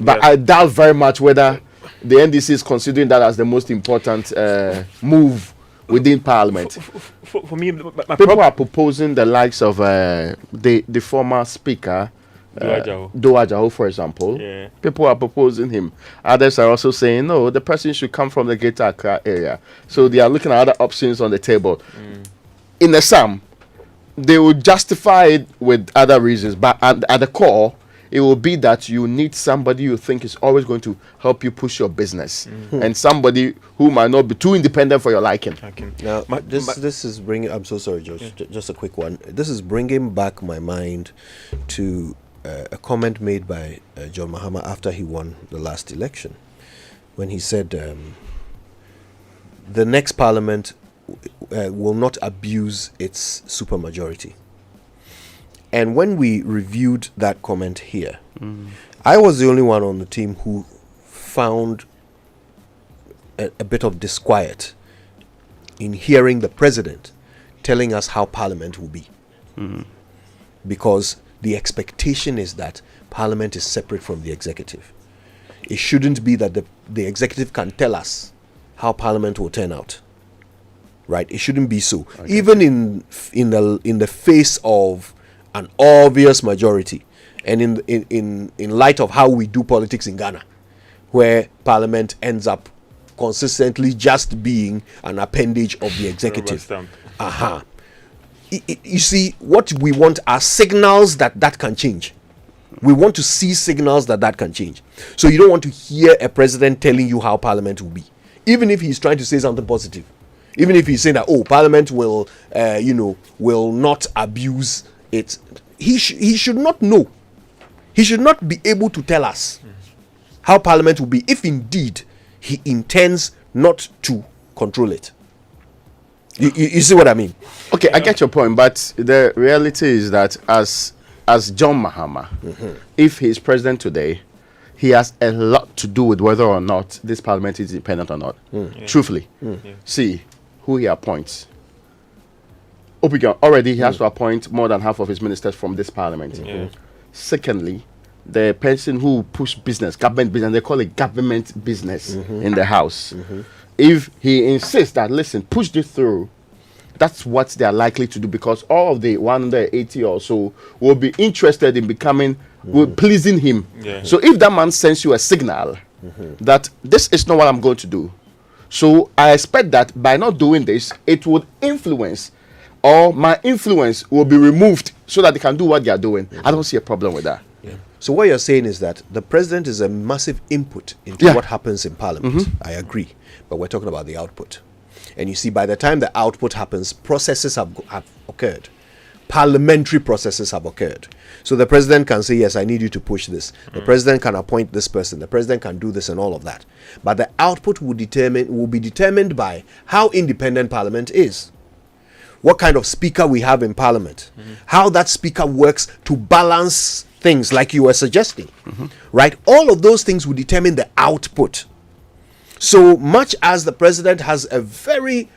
but I doubt very much whether the NDC is considering that as the most important move within Parliament. For me, people are proposing the likes of the former Speaker, Doajaho, for example. People are proposing him. Others are also saying, no, the person should come from the Greater Accra area. So they are looking at other options on the table. In the sum, they will justify it with other reasons, but at the core, it will be that you need somebody you think is always going to help you push your business, and somebody who might not be too independent for your liking. Now, this is bringing. I'm so sorry, George. Just a quick one. This is bringing back my mind to a comment made by John Mahama after he won the last election, when he said the next Parliament will not abuse its supermajority. And when we reviewed that comment here, I was the only one on the team who found a bit of disquiet in hearing the president telling us how Parliament will be. Because the expectation is that Parliament is separate from the executive. It shouldn't be that the executive can tell us how Parliament will turn out. Right? It shouldn't be so. Okay. Even in the face of an obvious majority, and in light of how we do politics in Ghana, where Parliament ends up consistently just being an appendage of the executive. You see, what we want are signals that can change. We want to see signals that can change. So you don't want to hear a president telling you how Parliament will be, even if he's trying to say something positive, even if he's saying that Parliament will not abuse it. He should not know. He should not be able to tell us how Parliament will be if indeed he intends not to control it. You see what I mean? Okay, I get your point, but the reality is that as John Mahama, if he is president today, he has a lot to do with whether or not this Parliament is independent or not. Truthfully, see who he appoints. Already he has to appoint more than half of his ministers from this Parliament. Secondly, the person who push government business, they call it government business in the House. If he insists that, listen, push this through, that's what they are likely to do, because all of the 180 or so will be interested in becoming, pleasing him. So if that man sends you a signal that this is not what I'm going to do, so I expect that by not doing this, it would influence, or my influence will be removed so that they can do what they are doing. I don't see a problem with that. So what you're saying is that the president is a massive input into what happens in Parliament. I agree. But we're talking about the output. And you see, by the time the output happens, processes have occurred. Parliamentary processes have occurred. So the president can say, yes, I need you to push this. The president can appoint this person. The president can do this and all of that. But the output will be determined by how independent Parliament is. What kind of speaker we have in Parliament. How that speaker works to balance things like you were suggesting. Right? All of those things will determine the output. So much as the president has a very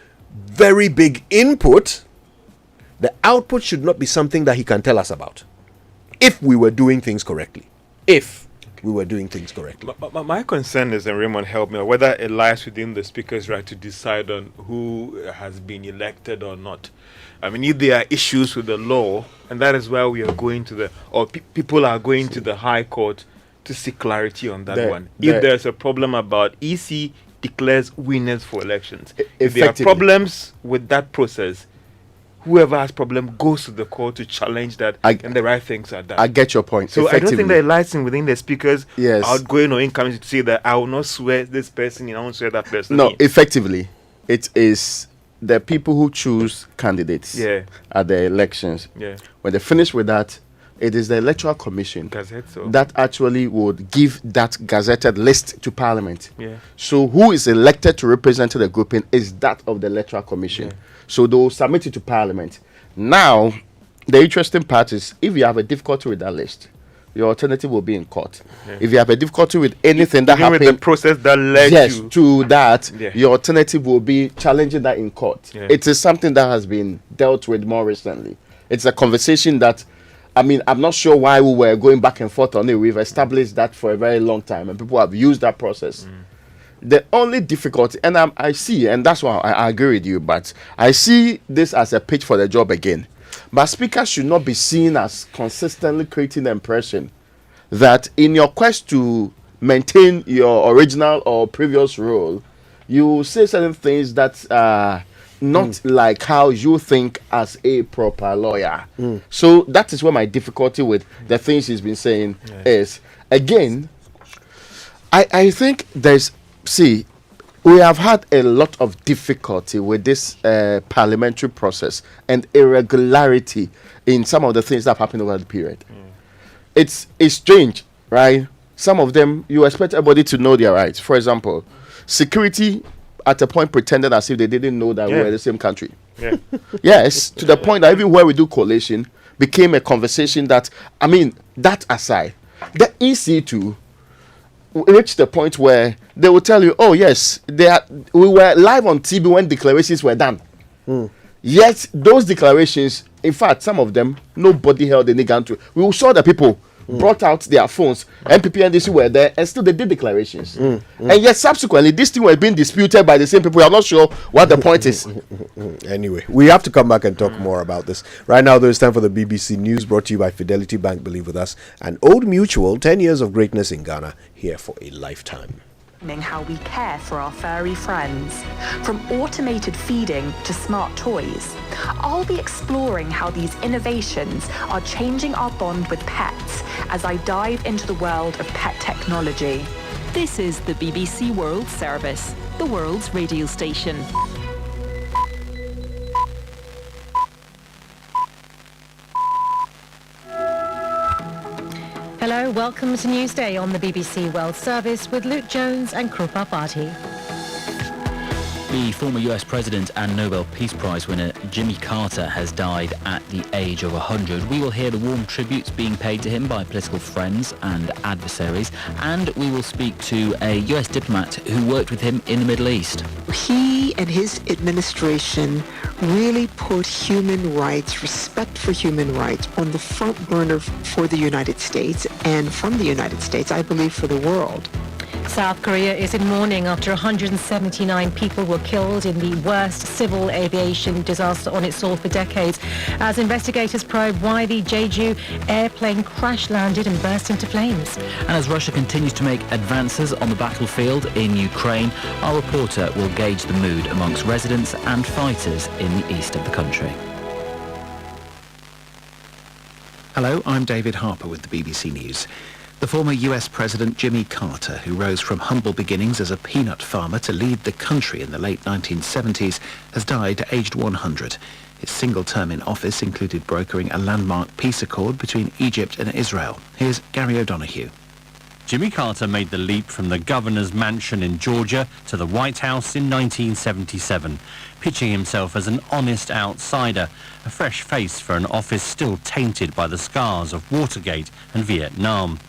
very big input, the output should not be something that he can tell us about. If we were doing things correctly. My concern is, and Raymond help me, whether it lies within the speaker's right to decide on who has been elected or not. I mean, if there are issues with the law, and that is why we are going to people are going to the High Court to seek clarity on that one. If there's a problem about EC declares winners for elections, if there are problems with that process, whoever has problem goes to the court to challenge that, and the right things are done. I get your point. So I don't think that it lies within the speaker's outgoing or incoming to say that I will not swear this person in, I won't swear that person in. Effectively, it is the people who choose candidates at the elections. When they finish with that, it is the Electoral Commission that actually would give that gazetted list to Parliament. So who is elected to represent the grouping is that of the Electoral Commission. So they will submit it to Parliament. Now, the interesting part is if you have a difficulty with that list, your alternative will be in court. If you have a difficulty with anything that happened, with the process that led you to that, your alternative will be challenging that in court. It is something that has been dealt with more recently. It's a conversation that, I mean, I'm not sure why we were going back and forth on it. We've established that for a very long time, and people have used that process. The only difficulty, and I see, and that's why I agree with you, but I see this as a pitch for the job again. But speakers should not be seen as consistently creating the impression that in your quest to maintain your original or previous role, you say certain things that are not like how you think as a proper lawyer. So that is where my difficulty with the things he's been saying is. Again, I think we have had a lot of difficulty with this parliamentary process and irregularity in some of the things that have happened over the period. It's strange, right? Some of them, you expect everybody to know their rights. For example, security at a point pretended as if they didn't know that we were the same country. Yes, to the point that even where we do collation became a conversation that, I mean, that aside, the EC2 reached the point where they will tell you, oh yes, we were live on TV when declarations were done. Yet those declarations, in fact, some of them, nobody held any gun to. We saw the people brought out their phones, MPP and DC were there, and still they did declarations. And yet subsequently, this thing was being disputed by the same people. I'm not sure what the point is. Anyway, we have to come back and talk more about this. Right now, though, it's time for the BBC News, brought to you by Fidelity Bank, Believe With Us, and Old Mutual, 10 years of greatness in Ghana, here for a lifetime. How we care for our furry friends. From automated feeding to smart toys, I'll be exploring how these innovations are changing our bond with pets as I dive into the world of pet technology. This is the BBC World Service, the world's radio station. Hello, welcome to Newsday on the BBC World Service with Luke Jones and Krupa Bhatti. The former US President and Nobel Peace Prize winner Jimmy Carter has died at the age of 100. We will hear the warm tributes being paid to him by political friends and adversaries, and we will speak to a US diplomat who worked with him in the Middle East. He and his administration really put human rights, respect for human rights, on the front burner for the United States, and from the United States, I believe, for the world. South Korea is in mourning after 179 people were killed in the worst civil aviation disaster on its soil for decades, as investigators probe why the Jeju airplane crash landed and burst into flames. And as Russia continues to make advances on the battlefield in Ukraine, our reporter will gauge the mood amongst residents and fighters in the east of the country. Hello, I'm David Harper with the BBC News. The former US President Jimmy Carter, who rose from humble beginnings as a peanut farmer to lead the country in the late 1970s, has died aged 100. His single term in office included brokering a landmark peace accord between Egypt and Israel. Here's Gary O'Donoghue. Jimmy Carter made the leap from the governor's mansion in Georgia to the White House in 1977, pitching himself as an honest outsider, a fresh face for an office still tainted by the scars of Watergate and Vietnam.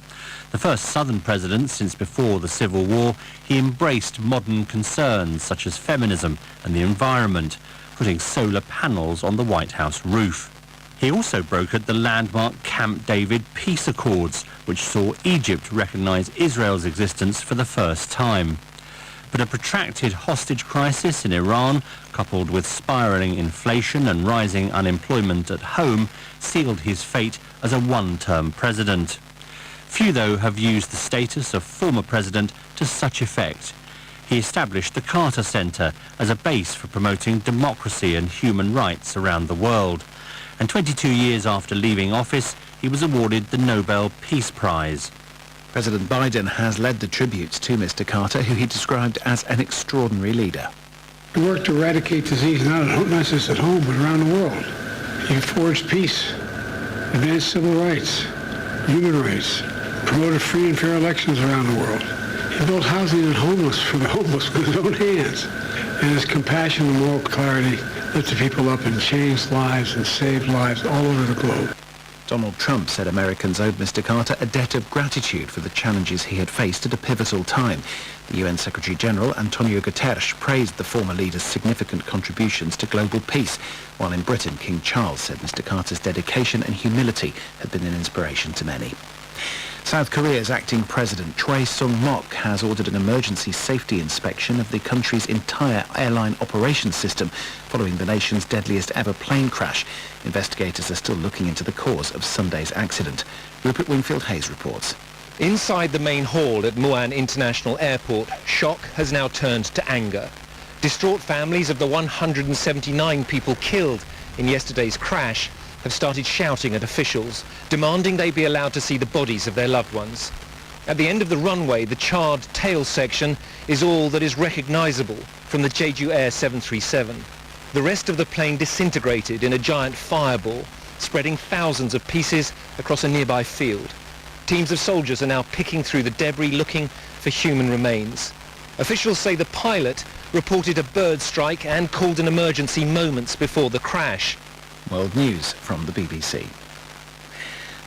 The first Southern president since before the Civil War, he embraced modern concerns such as feminism and the environment, putting solar panels on the White House roof. He also brokered the landmark Camp David peace accords, which saw Egypt recognize Israel's existence for the first time. But a protracted hostage crisis in Iran, coupled with spiraling inflation and rising unemployment at home, sealed his fate as a one-term president. Few, though, have used the status of former president to such effect. He established the Carter Center as a base for promoting democracy and human rights around the world. And 22 years after leaving office, he was awarded the Nobel Peace Prize. President Biden has led the tributes to Mr. Carter, who he described as an extraordinary leader. He worked to eradicate disease not just at home, but around the world. He forged peace, advanced civil rights, human rights, promoted free and fair elections around the world. He built housing for the homeless with his own hands. And his compassion and moral clarity lifted people up and changed lives and saved lives all over the globe. Donald Trump said Americans owed Mr. Carter a debt of gratitude for the challenges he had faced at a pivotal time. The UN Secretary-General Antonio Guterres praised the former leader's significant contributions to global peace, while in Britain, King Charles said Mr. Carter's dedication and humility had been an inspiration to many. South Korea's acting president, Choi Sung-mok, has ordered an emergency safety inspection of the country's entire airline operations system following the nation's deadliest ever plane crash. Investigators are still looking into the cause of Sunday's accident. Rupert Wingfield-Hayes reports. Inside the main hall at Muan International Airport, shock has now turned to anger. Distraught families of the 179 people killed in yesterday's crash have started shouting at officials, demanding they be allowed to see the bodies of their loved ones. At the end of the runway, the charred tail section is all that is recognizable from the Jeju Air 737. The rest of the plane disintegrated in a giant fireball, spreading thousands of pieces across a nearby field. Teams of soldiers are now picking through the debris looking for human remains. Officials say the pilot reported a bird strike and called an emergency moments before the crash. World News from the BBC.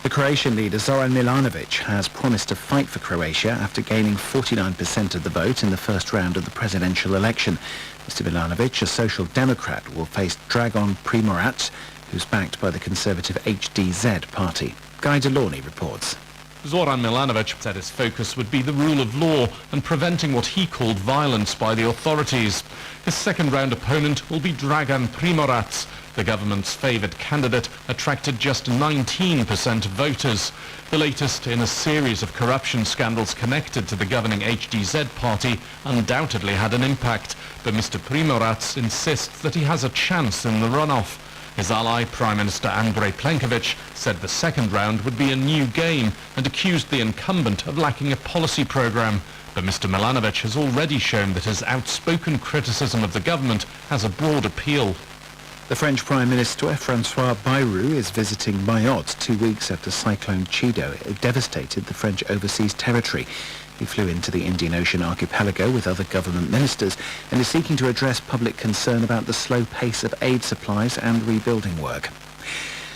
The Croatian leader Zoran Milanovic has promised to fight for Croatia after gaining 49% of the vote in the first round of the presidential election. Mr. Milanovic, a social democrat, will face Dragan Primorac, who's backed by the conservative HDZ party. Guy Delorney reports. Zoran Milanovic said his focus would be the rule of law and preventing what he called violence by the authorities. His second-round opponent will be Dragan Primorac. The government's favoured candidate attracted just 19% of voters, the latest in a series of corruption scandals connected to the governing HDZ party undoubtedly had an impact, but Mr. Primorac insists that he has a chance in the runoff. His ally, Prime Minister Andrej Plenković, said the second round would be a new game and accused the incumbent of lacking a policy programme. But Mr. Milanovic has already shown that his outspoken criticism of the government has a broad appeal. The French Prime Minister, François Bayrou, is visiting Mayotte 2 weeks after Cyclone Chido devastated the French overseas territory. He flew into the Indian Ocean archipelago with other government ministers and is seeking to address public concern about the slow pace of aid supplies and rebuilding work.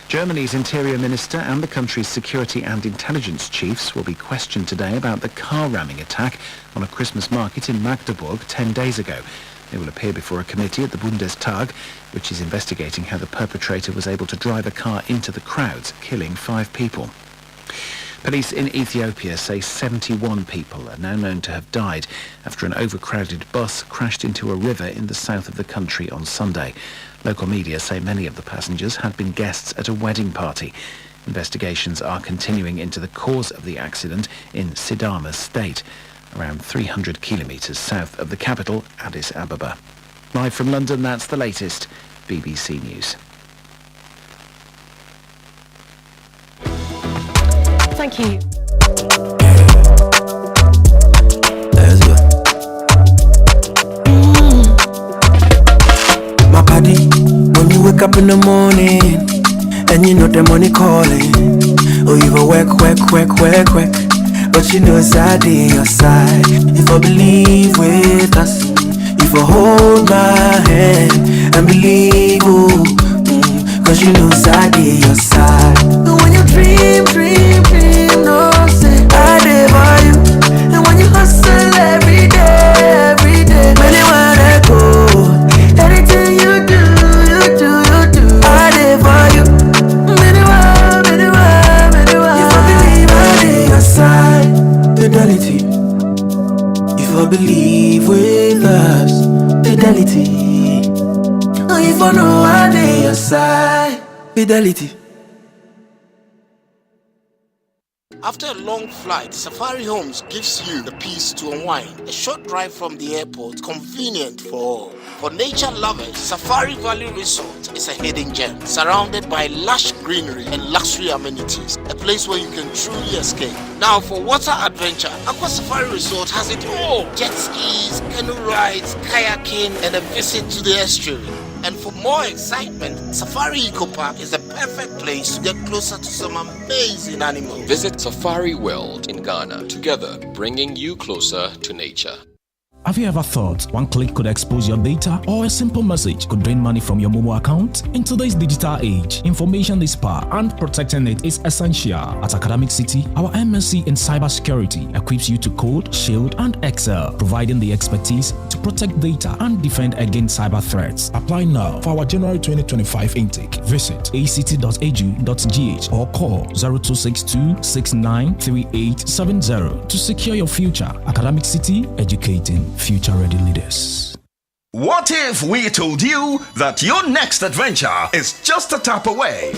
Germany's Interior Minister and the country's security and intelligence chiefs will be questioned today about the car ramming attack on a Christmas market in Magdeburg 10 days ago. They will appear before a committee at the Bundestag, which is investigating how the perpetrator was able to drive a car into the crowds, killing 5 people. Police in Ethiopia say 71 people are now known to have died after an overcrowded bus crashed into a river in the south of the country on Sunday. Local media say many of the passengers had been guests at a wedding party. Investigations are continuing into the cause of the accident in Sidama State, around 300 kilometres south of the capital, Addis Ababa. Live from London, that's the latest BBC News. Thank you. My body, when you wake up in the morning and you know the money calling, or you go work. but she knows I dey your side. If I believe with us, if I hold my hand and believe, oh, cause you knows I dey your side. And when you dream, no say I dey for you. And when you hustle every day, when you wanna go, anything you do, I dey for you. If I believe I dey your side, fidelity. If I believe with us, fidelity. If I know I dey your side, fidelity. After a long flight, Safari Homes gives you the peace to unwind. A short drive from the airport, convenient for all. For nature lovers, Safari Valley Resort is a hidden gem, surrounded by lush greenery and luxury amenities. A place where you can truly escape. Now for water adventure, Aqua Safari Resort has it all. Jet skis, canoe rides, kayaking, and a visit to the estuary. And for more excitement, Safari Eco Park is the perfect place to get closer to some amazing animals. Visit Safari World in Ghana, together bringing you closer to nature. Have you ever thought one click could expose your data, or a simple message could drain money from your Momo account? In today's digital age, information is power, and protecting it is essential. At Academic City, our MSc in cybersecurity equips you to code, shield, and excel, providing the expertise to protect data and defend against cyber threats. Apply now for our January 2025 intake. Visit act.edu.gh or call 0262 693870 to secure your future. Academic City, educating future-ready leaders. What if we told you that your next adventure is just a tap away?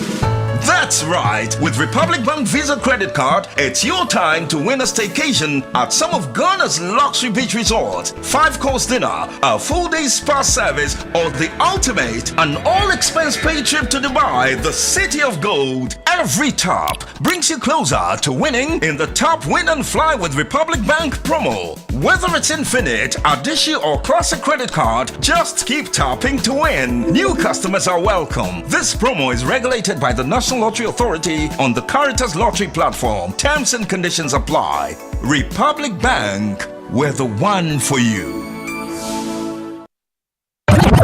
That's right. With Republic Bank Visa Credit Card, it's your time to win a staycation at some of Ghana's luxury beach resorts, 5-course dinner, a full-day spa service, or the ultimate, an all-expense-paid trip to Dubai, the city of gold. Every tap brings you closer to winning in the Tap Win and Fly with Republic Bank promo. Whether it's Infinite, Adishi, or Classic Credit Card, just keep tapping to win. New customers are welcome. This promo is regulated by the National Lottery Authority on the Caritas Lottery platform. Terms and conditions apply. Republic Bank, we're the one for you.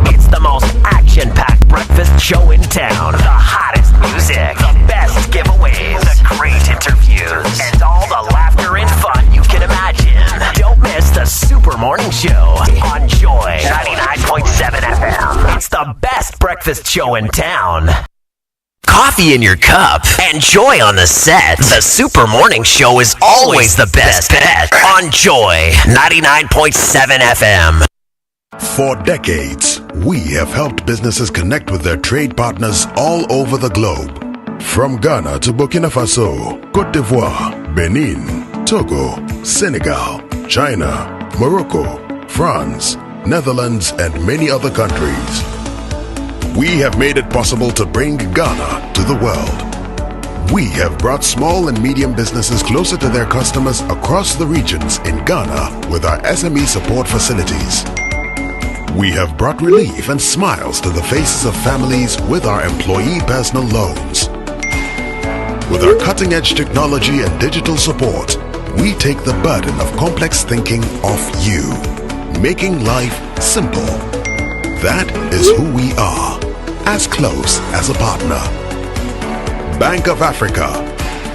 It's the most action-packed breakfast show in town. The hottest music, the best giveaways, the great interviews, and all the laughter and fun you can imagine. Don't miss the Super Morning Show on Joy 99.7 FM. It's the best breakfast show in town. Coffee in your cup and Joy on the set. The Super Morning Show is always the best bet on Joy 99.7 FM. For decades, we have helped businesses connect with their trade partners all over the globe. From Ghana to Burkina Faso, Côte d'Ivoire, Benin, Togo, Senegal, China, Morocco, France, Netherlands, and many other countries. We have made it possible to bring Ghana to the world. We have brought small and medium businesses closer to their customers across the regions in Ghana with our SME support facilities. We have brought relief and smiles to the faces of families with our employee personal loans. With our cutting-edge technology and digital support, we take the burden of complex thinking off you, making life simple. That is who we are, as close as a partner. Bank of Africa.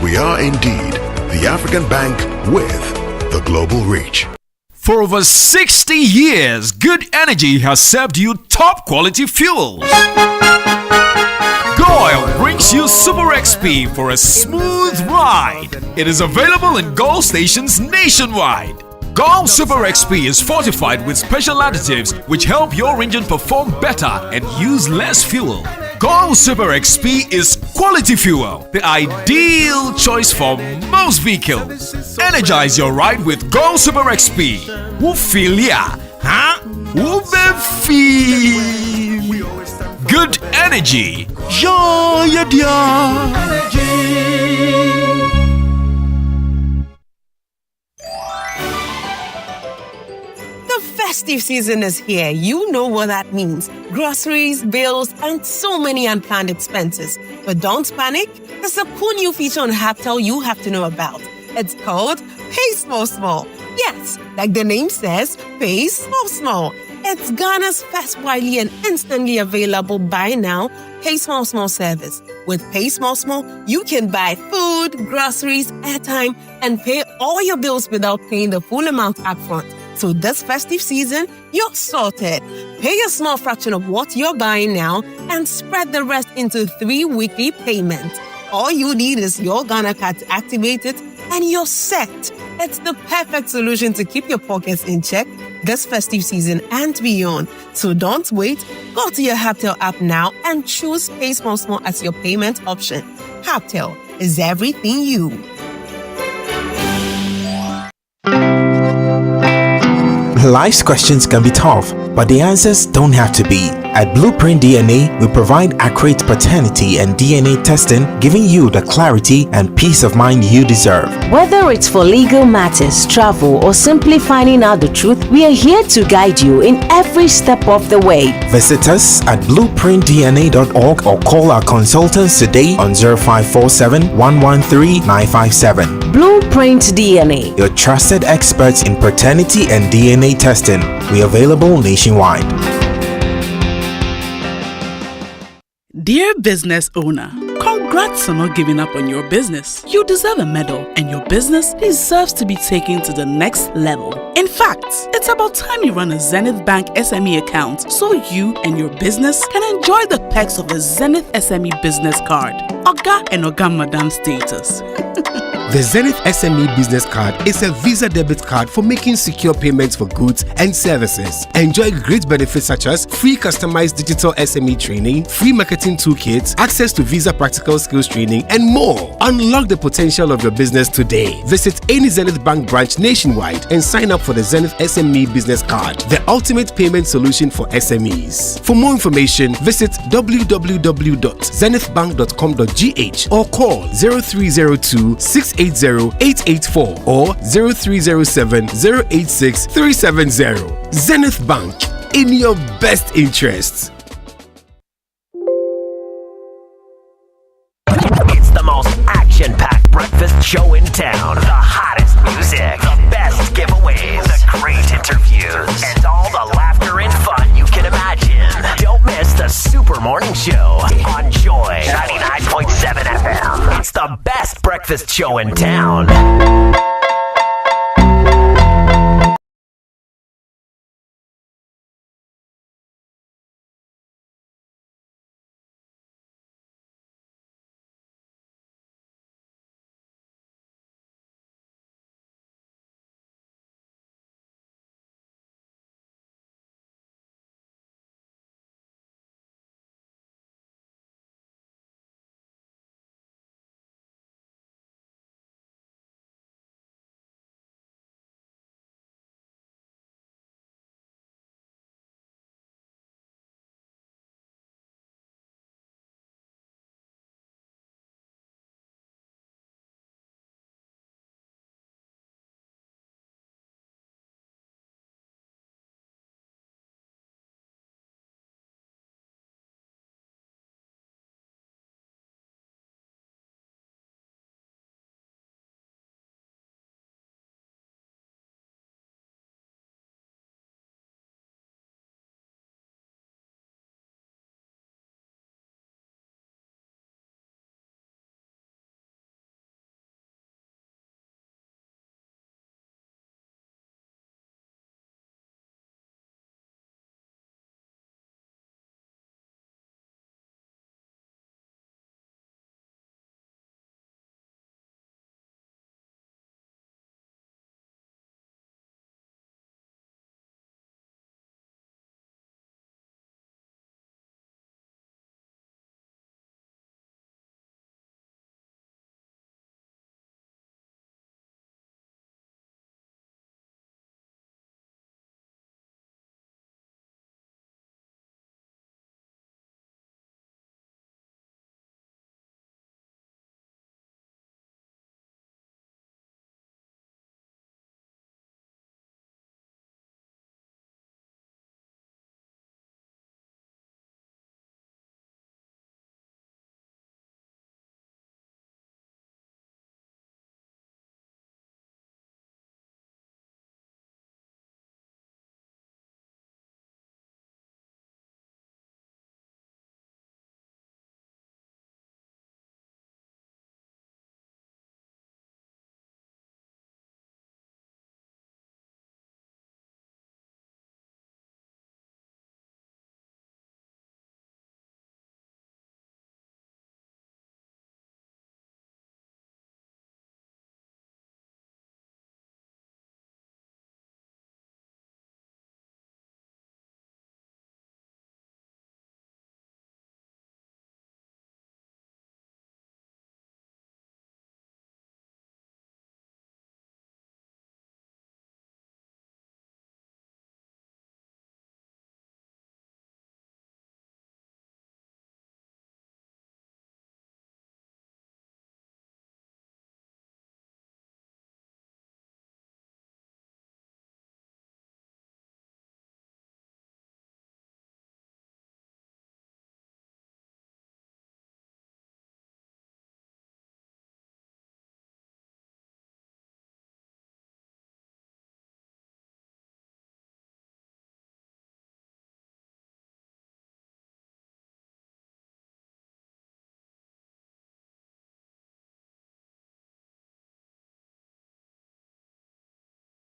We are indeed the African bank with the global reach. For over 60 years, Good Energy has served you top quality fuels. GOIL brings you Super XP for a smooth ride. It is available in GOIL stations nationwide. GOIL Super XP is fortified with special additives which help your engine perform better and use less fuel. GOIL Super XP is quality fuel, the ideal choice for most vehicles. Energize your ride with GOIL Super XP. Who feel ya? Huh? Who be feel? Good energy. Joy energy. Festive season is here. You know what that means. Groceries, bills, and so many unplanned expenses. But don't panic. There's a cool new feature on Haptel you have to know about. It's called Pay small, small. Yes, like the name says, pay small, small. It's Ghana's first widely and instantly available buy now, pay small, small service. With Pay Small Small, you can buy food, groceries, airtime, and pay all your bills without paying the full amount upfront. So this festive season, you're sorted. Pay a small fraction of what you're buying now and spread the rest into 3 weekly payments. All you need is your Ghana card to activate it and you're set. It's the perfect solution to keep your pockets in check this festive season and beyond. So don't wait. Go to your Haptel app now and choose Pay Small Small as your payment option. Haptel is everything you. Life's questions can be tough, but the answers don't have to be. At Blueprint DNA, we provide accurate paternity and DNA testing, giving you the clarity and peace of mind you deserve. Whether it's for legal matters, travel, or simply finding out the truth, we are here to guide you in every step of the way. Visit us at blueprintdna.org or call our consultants today on 0547 113 957. Blueprint DNA, your trusted experts in paternity and DNA testing. We are available nationwide. Dear business owner, congrats on not giving up on your business. You deserve a medal, and your business deserves to be taken to the next level. In fact, it's about time you run a Zenith Bank SME account so you and your business can enjoy the perks of a Zenith SME business card. Oga and Oga Madam status. The Zenith SME Business Card is a Visa debit card for making secure payments for goods and services. Enjoy great benefits such as free customized digital SME training, free marketing toolkits, access to Visa practical skills training, and more. Unlock the potential of your business today. Visit any Zenith Bank branch nationwide and sign up for the Zenith SME Business Card, the ultimate payment solution for SMEs. For more information, visit www.zenithbank.com.gh or call 0302 680-884 or 0307-086-370. Zenith Bank, in your best interests. It's the most action-packed breakfast show in town. The hottest music, the best giveaways, the great interviews, and all the laughter and fun you can imagine. Don't miss the Super Morning Show on Joy 99.7 FM. It's the best breakfast show in town.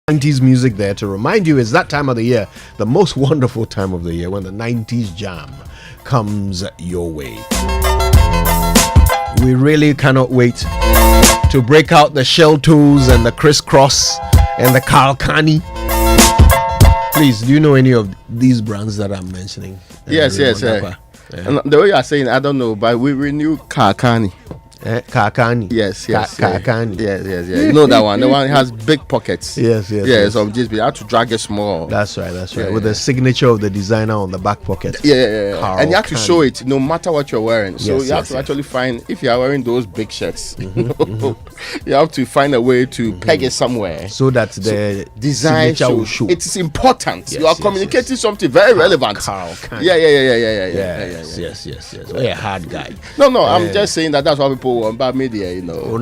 90s music there to remind you it's that time of the year, the most wonderful time of the year, when the 90s jam comes your way. We really cannot wait to break out the shell toes and the crisscross and the Kalkani. Please, do you know any of these brands that I'm mentioning? Yes. Yeah. And the way you are saying, I don't know, but we renew Kalkani. Kakani. Yes. Kakani. Yes. You know that one. The one has big pockets. Yes. So just be have to drag it small. That's right. With the signature of the designer on the back pocket. Yeah. And you have to show it no matter what you're wearing. So you have to actually find, if you are wearing those big shirts, you have to find a way to peg it somewhere. So that the design will show. It is important. You are communicating something very relevant. Yeah. Yes. You're a hard guy. No, I'm just saying that's what people want about media, you know.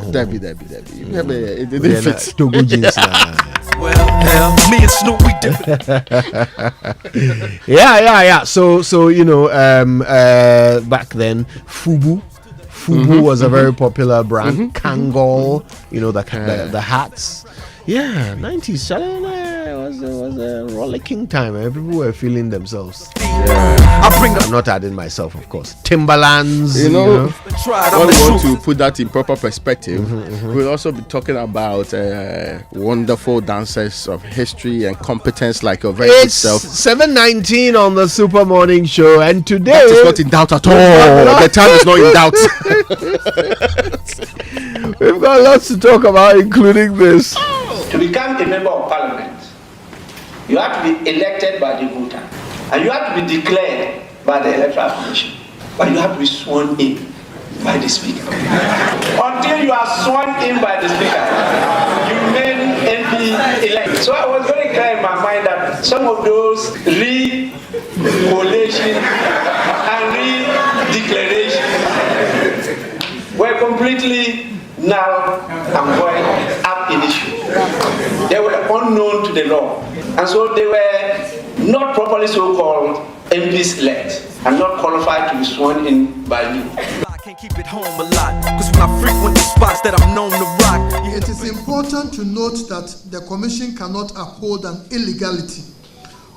Debbie. It didn't fit. Togo jeans. Well, hell, me and Snoop, we different. Yeah. So you know, back then, Fubu was a very popular brand. Kangol, you know, the hats. Yeah, 90s. Was a rollicking time. People were feeling themselves. I'm not adding myself, of course. Timberlands, you know. When we want to put that in proper perspective, we'll also be talking about wonderful dancers of history and competence, like your very good self. 7:19 on the Super Morning Show, and today that is not in doubt at all. The time is not in doubt. We've got lots to talk about, including this. To become a member of Parliament, you have to be elected by the voter, and you have to be declared by the Electoral Commission, but you have to be sworn in by the Speaker. Until you are sworn in by the Speaker, you remain MP elected. So I was very clear in my mind that some of those re-collations and re-declarations were completely now and going up in issue. They were unknown to the law, and so they were not properly so-called MPs elect and not qualified to be sworn in by me. I can't keep it home a lot, because when I frequent the spots that I'm known to rock. It is important to note that the Commission cannot uphold an illegality.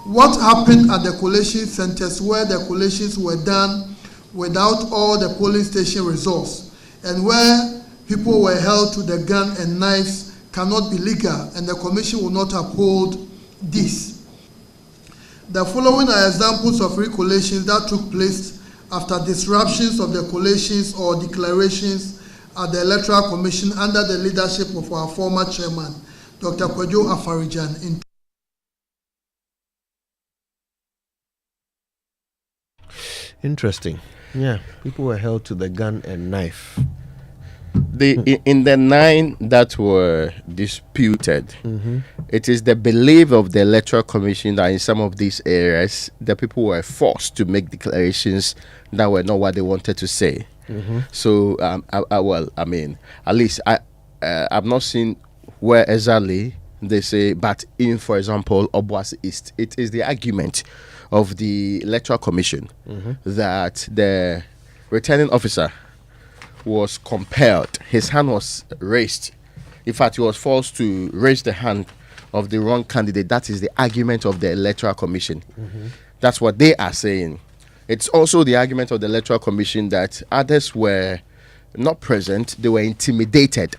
What happened at the collation centers, where the collations were done without all the polling station results, and where people were held to the gun and knives, cannot be legal, and the Commission will not uphold this. The following are examples of recollations that took place after disruptions of the collations or declarations at the Electoral Commission under the leadership of our former chairman, Dr. Kwadwo Afarijan. Interesting. Yeah, people were held to the gun and knife. In the 9 that were disputed, it is the belief of the Electoral Commission that in some of these areas, the people were forced to make declarations that were not what they wanted to say. So, at least I've not seen where exactly they say, but in, for example, Obuasi East, it is the argument of the Electoral Commission that the returning officer was compelled, his hand was raised. In fact, he was forced to raise the hand of the wrong candidate. That is the argument of the Electoral Commission. That's what they are saying. It's also the argument of the Electoral Commission that others were not present, they were intimidated.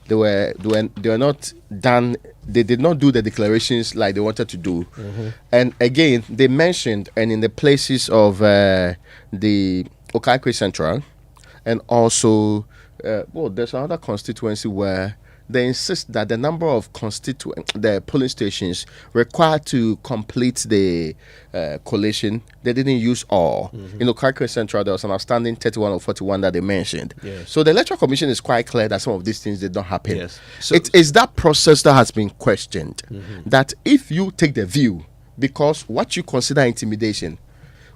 They were not done, they did not do the declarations like they wanted to do. And again, they mentioned, and in the places of the Okaikwe Central, and also, there's another constituency where they insist that the number of the polling stations required to complete the collation, they didn't use all. In Okaikwe Central, there was an outstanding 31 or 41 that they mentioned. So the Electoral Commission is quite clear that some of these things did not happen. So it is that process that has been questioned. That if you take the view, because what you consider intimidation,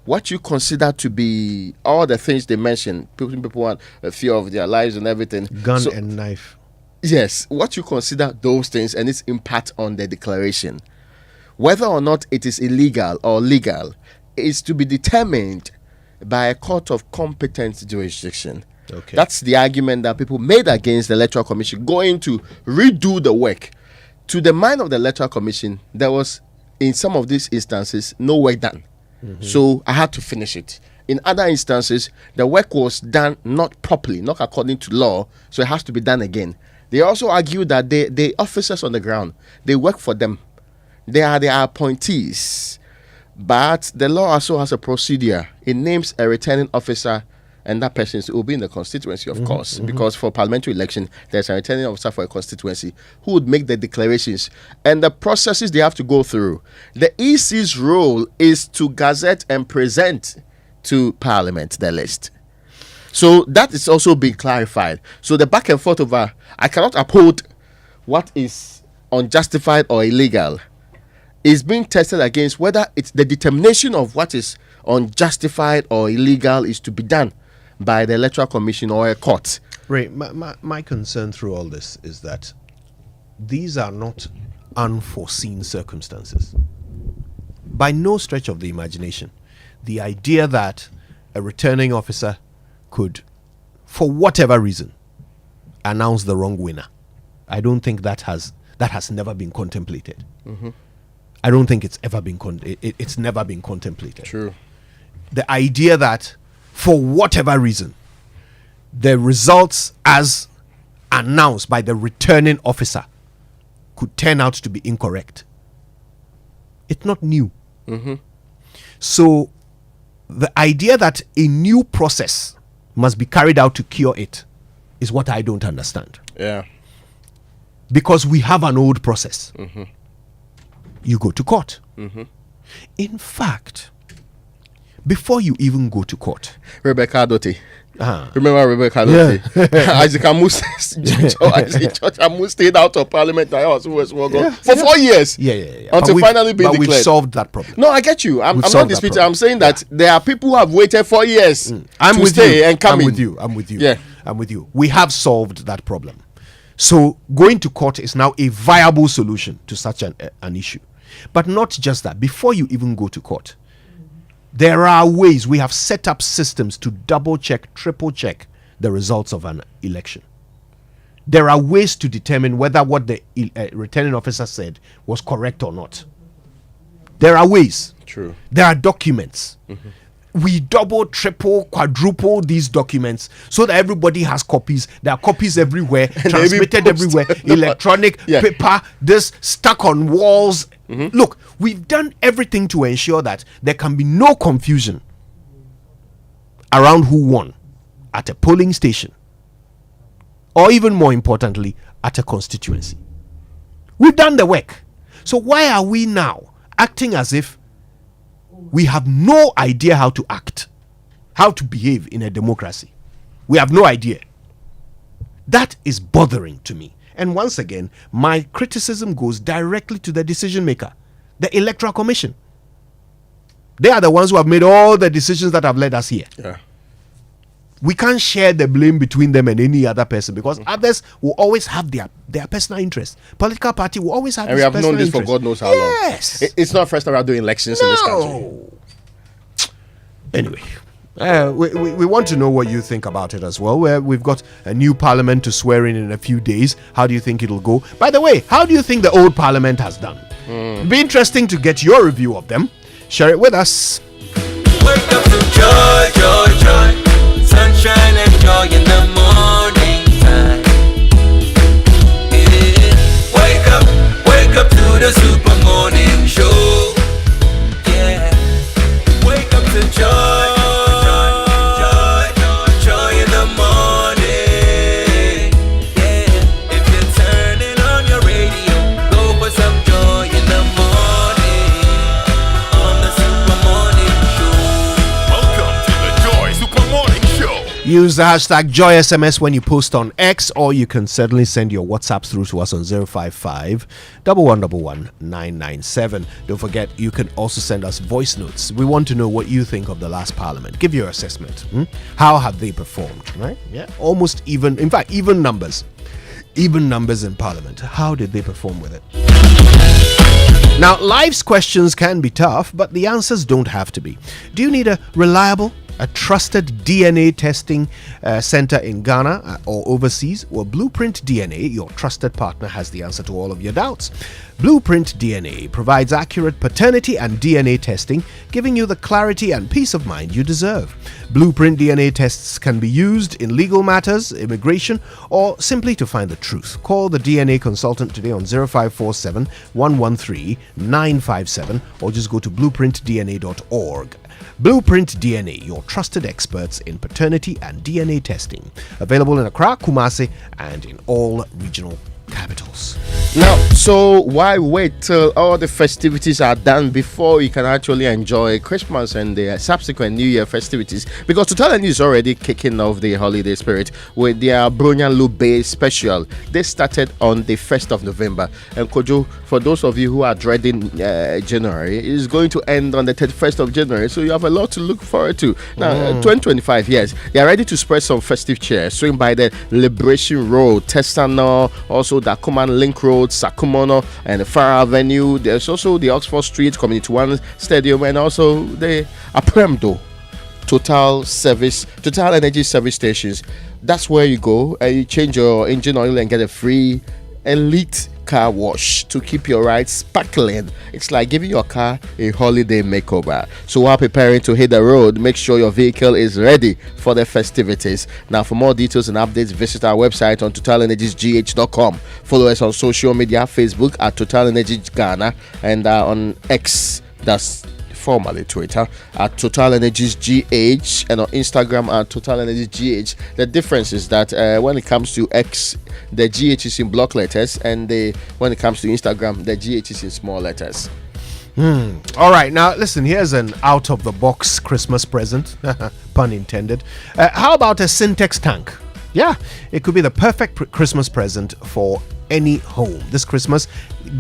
what you consider to be all the things they mentioned, people want a fear of their lives and everything. Gun and knife. Yes, what you consider those things and its impact on the declaration, whether or not it is illegal or legal, is to be determined by a court of competent jurisdiction. That's the argument that people made against the Electoral Commission going to redo the work to the mind of the Electoral Commission, there was, in some of these instances, no work done. So I had to finish it. In other instances, the work was done not properly, not according to law, so it has to be done again. They also argue that the officers on the ground, they work for them. They are their appointees. But the law also has a procedure. It names a returning officer, and that person will be in the constituency, of course, because for parliamentary election, there's a returning officer for a constituency who would make the declarations and the processes they have to go through. The EC's role is to gazette and present to Parliament the list. So that is also being clarified. So the back and forth over, I cannot uphold what is unjustified or illegal, is being tested against whether it's the determination of what is unjustified or illegal is to be done by the Electoral Commission or a court. Ray, my concern through all this is that these are not unforeseen circumstances. By no stretch of the imagination, the idea that a returning officer could, for whatever reason, announce the wrong winner, I don't think that has never been contemplated. I don't think it's ever been it's never been contemplated. True. The idea that for whatever reason the results as announced by the returning officer could turn out to be incorrect, it's not new. So the idea that a new process must be carried out to cure it is what I don't understand. Yeah. Because we have an old process. You go to court. In fact, before you even go to court, Rebecca Doty. Remember Rebecca Doty? Isaac Amu stayed out of Parliament for 4 years. Until finally being declared. We've solved that problem. No, I get you. I'm not disputing. I'm saying that there are people who have waited 4 years I'm to with stay you. and come I'm in. with you. I'm with you. Yeah. I'm with you. We have solved that problem. So going to court is now a viable solution to such an issue. But not just that. Before you even go to court, there are ways. We have set up systems to double check, triple check the results of an election. There are ways to determine whether what the returning officer said was correct or not. There are ways. True. There are documents. We double, triple, quadruple these documents so that everybody has copies. There are copies everywhere, transmitted everywhere, electronic, paper, this stuck on walls. Look, we've done everything to ensure that there can be no confusion around who won at a polling station, or even more importantly, at a constituency. We've done the work. So why are we now acting as if we have no idea how to act, how to behave in a democracy? We have no idea. That is bothering to me. And once again, my criticism goes directly to the decision maker, the Electoral Commission. They are the ones who have made all the decisions that have led us here. We can't share the blame between them and any other person, because others will always have their personal interest. Political party will always have. And we have known this for God knows how long. Yes. It's not first time we're doing elections in this country. Anyway, we want to know what you think about it as well. We've got a new parliament to swear in a few days. How do you think it'll go? By the way, how do you think the old parliament has done? It'll be interesting to get your review of them. Share it with us. Wake up to joy, joy, joy. Sunshine and joy in the morning time. Yeah. Wake up to the super morning show. Yeah. Wake up to joy, joy, joy in the morning. Yeah. If you're turning on your radio, go for some joy in the morning. On the super morning show. Welcome to the Joy Super Morning Show. Use the hashtag JoySMS when you post on X, or you can certainly send your WhatsApp through to us on 055 1111 997. Don't forget, you can also send us voice notes. We want to know what you think of the last parliament. Give your assessment. How have they performed? Right? Yeah. Almost even, in fact, even numbers. Even numbers in parliament. How did they perform with it? Now, life's questions can be tough, but the answers don't have to be. Do you need a reliable, a trusted DNA testing center in Ghana or overseas? Well, Blueprint DNA, your trusted partner, has the answer to all of your doubts. Blueprint DNA provides accurate paternity and DNA testing, giving you the clarity and peace of mind you deserve. Blueprint DNA tests can be used in legal matters, immigration, or simply to find the truth. Call the DNA consultant today on 0547 113 957 or just go to blueprintdna.org. Blueprint DNA, your trusted experts in paternity and DNA testing. Available in Accra, Kumasi, and in all regional capitals. Now, so why wait till all the festivities are done before you can actually enjoy Christmas and the subsequent New Year festivities? Because Total Energy is already kicking off the holiday spirit with their Brunyan Lube special. They started on the 1st of November. And Kojo, for those of you who are dreading January, it is going to end on the 31st of January. So you have a lot to look forward to. Now, 2025, yes, they are ready to spread some festive cheer. Swing by the Liberation Road, Testano, also the Akuman Link Road, Sakumono, and the Farah Avenue. There's also the Oxford Street Community One Stadium, and also the Apremdo Total Energy service stations. That's where you go and you change your engine oil and get a free elite car wash to keep your ride sparkling. It's like giving your car a holiday makeover. So while preparing to hit the road, make sure your vehicle is ready for the festivities. Now, for more details and updates, visit our website on totalenergiesgh.com. Follow us on social media, Facebook at Total Energy Ghana, and on X, that's formerly Twitter, at Total Energies GH, and on Instagram at Total Energies GH. The difference is that when it comes to X, the GH is in block letters, and when it comes to Instagram, the GH is in small letters. All right, now listen, here's an out-of-the-box Christmas present, pun intended. How about a Syntex tank? Yeah, it could be the perfect Christmas present for any home. This Christmas,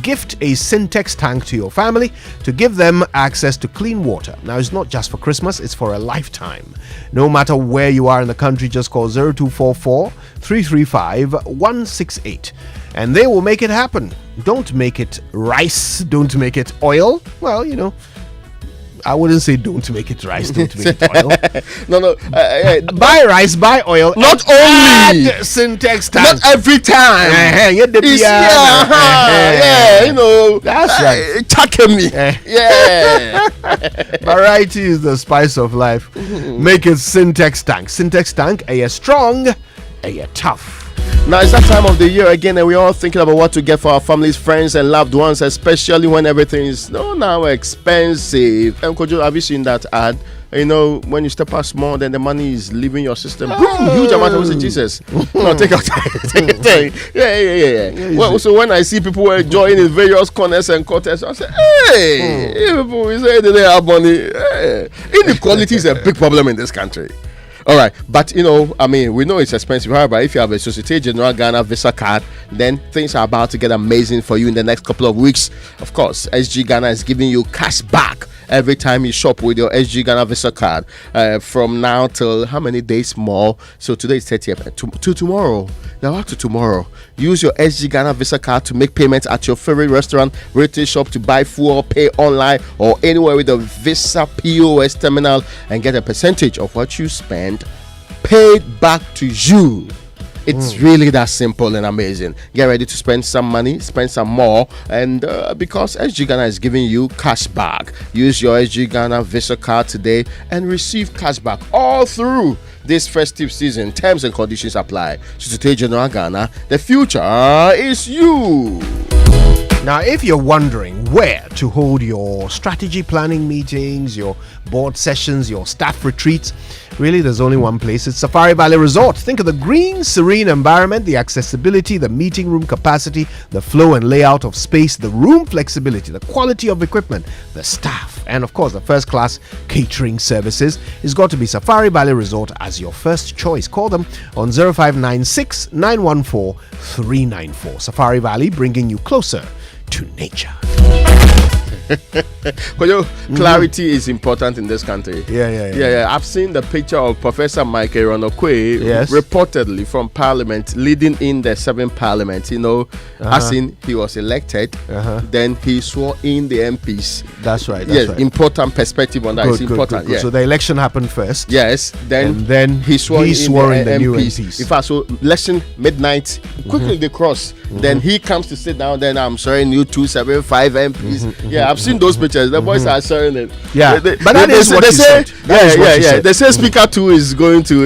gift a Syntex tank to your family to give them access to clean water. Now, it's not just for Christmas, it's for a lifetime. No matter where you are in the country, just call 0244 335 168 and they will make it happen. Don't make it rice, don't make it oil. Well, you know, I wouldn't say don't make it rice, don't make it oil. No. Buy rice, buy oil. Not only Syntex tank. Not every time. Yeah, you know. That's right. Takemi. Yeah. Variety is the spice of life. Make it Syntex tank. Syntex tank, a strong, a tough. Now it's that time of the year again, and we're all thinking about what to get for our families, friends, and loved ones, especially when everything is now expensive. And Kojo, have you seen that ad? You know, when you step out small, then the money is leaving your system. Boom, huge amount of Jesus. No, take your time. Yeah. Well, so when I see people enjoying in various corners and quarters, I say, hey, people, we say they have money. Hey. Inequality is a big problem in this country. All right, but you know, I mean, we know it's expensive. However, if you have a Societe Generale Ghana Visa card, then things are about to get amazing for you in the next couple of weeks. Of course, SG Ghana is giving you cash back every time you shop with your SG Ghana Visa card. From now till how many days more? So today is 30th. To tomorrow. Now up to tomorrow. Use your SG Ghana Visa card to make payments at your favorite restaurant, retail shop, to buy food or pay online or anywhere with a Visa POS terminal, and get a percentage of what you spend paid back to you. It's really that simple and amazing. Get ready to spend some money, spend some more, and because SG Ghana is giving you cash back, use your SG Ghana Visa card today and receive cash back all through this festive season. Terms and conditions apply. Societe Generale Ghana, the future is you. Now, if you're wondering where to hold your strategy planning meetings, your board sessions, your staff retreats, really there's only one place. It's Safari Valley Resort. Think of the green, serene environment, the accessibility, the meeting room capacity, the flow and layout of space, the room flexibility, the quality of equipment, the staff, and of course the first-class catering services. It's got to be Safari Valley Resort as your first choice. Call them on 0596 914 394. Safari Valley, bringing you closer to nature. Clarity is important in this country. Yeah. I've seen the picture of Professor Mike Eronokwe, reportedly from Parliament, leading in the 7th Parliament. As in he was elected, then he swore in the MPs. That's right. Important perspective on that. It's important. Good. Yeah. So the election happened first. Yes. Then he swore in the new MPs. In fact, so election midnight, quickly they cross. Then he comes to sit down. Then I'm swearing you 275 MPs. Yeah, I've seen those pictures. The boys are swearing it. Yeah, but that is what he said. Yeah. They say Speaker 2 is going to,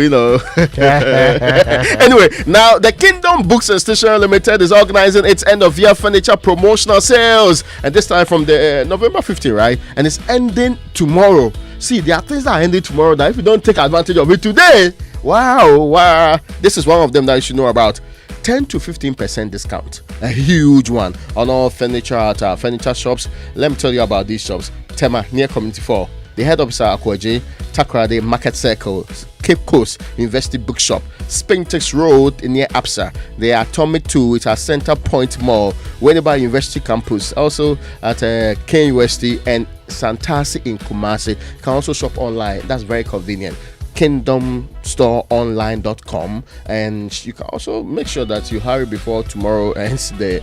Anyway, now the Kingdom Books and Stationery Limited is organizing its end of year furniture promotional sales, and this time from the November 15, right? And it's ending tomorrow. See, there are things that are ending tomorrow that if you don't take advantage of it today, wow, this is one of them that you should know about. 10 to 15% discount, a huge one on all furniture at our furniture shops. Let me tell you about these shops. Tema near Community 4, the head officer Akwaji, Takrade Market Circle, Cape Coast University Bookshop, Spintex Road near Absa, the Atomic 2 which are Center Point Mall, Winneba University Campus, also at Kane University and Santasi in Kumasi. You can also shop online. That's very convenient. KingdomStoreOnline.com, and you can also make sure that you hurry before tomorrow ends the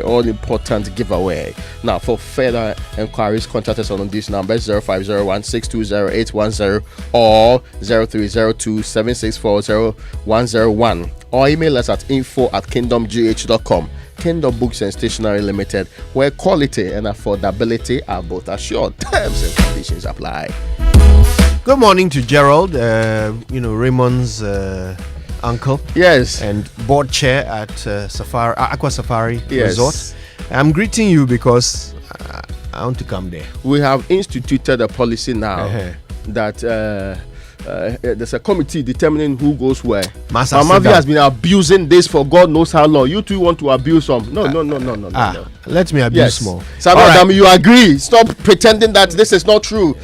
all-important giveaway. Now, for further inquiries, contact us on these numbers: 0501-620-810 or 0302-7640101, or email us at info@kingdomgh.com. Kingdom Books and Stationery Limited, where quality and affordability are both assured. Terms and conditions apply. Good morning to Gerald, Raymond's uncle. Yes. And board chair at Aqua Safari Resort. I'm greeting you because I want to come there. We have instituted a policy now that there's a committee determining who goes where. Mamavi has been abusing this for God knows how long. You two want to abuse some? No. Let me abuse more. Right. You agree? Stop pretending that this is not true.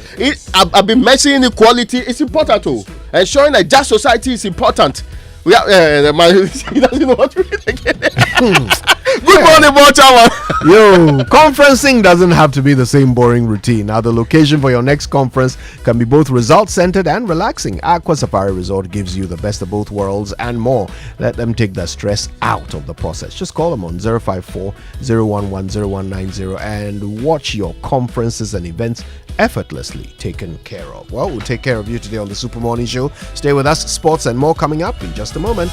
I've been mentioning equality. It's important too. Ensuring a just society is important. He doesn't know what to read again. Good morning, Bochawa. Conferencing doesn't have to be the same boring routine. Now, the location for your next conference can be both result-centered and relaxing. Aqua Safari Resort gives you the best of both worlds and more. Let them take the stress out of the process. Just call them on 054-011-0190 and watch your conferences and events effortlessly taken care of. Well, we'll take care of you today on the Super Morning Show. Stay with us. Sports and more coming up in just a moment.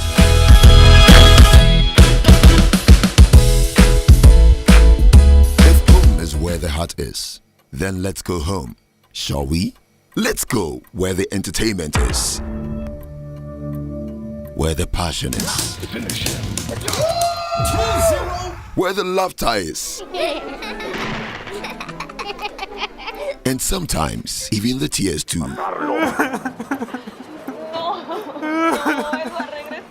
If home is where the heart is, then let's go home, shall we? Let's go where the entertainment is, where the passion is, where the laughter is, and sometimes even the tears too.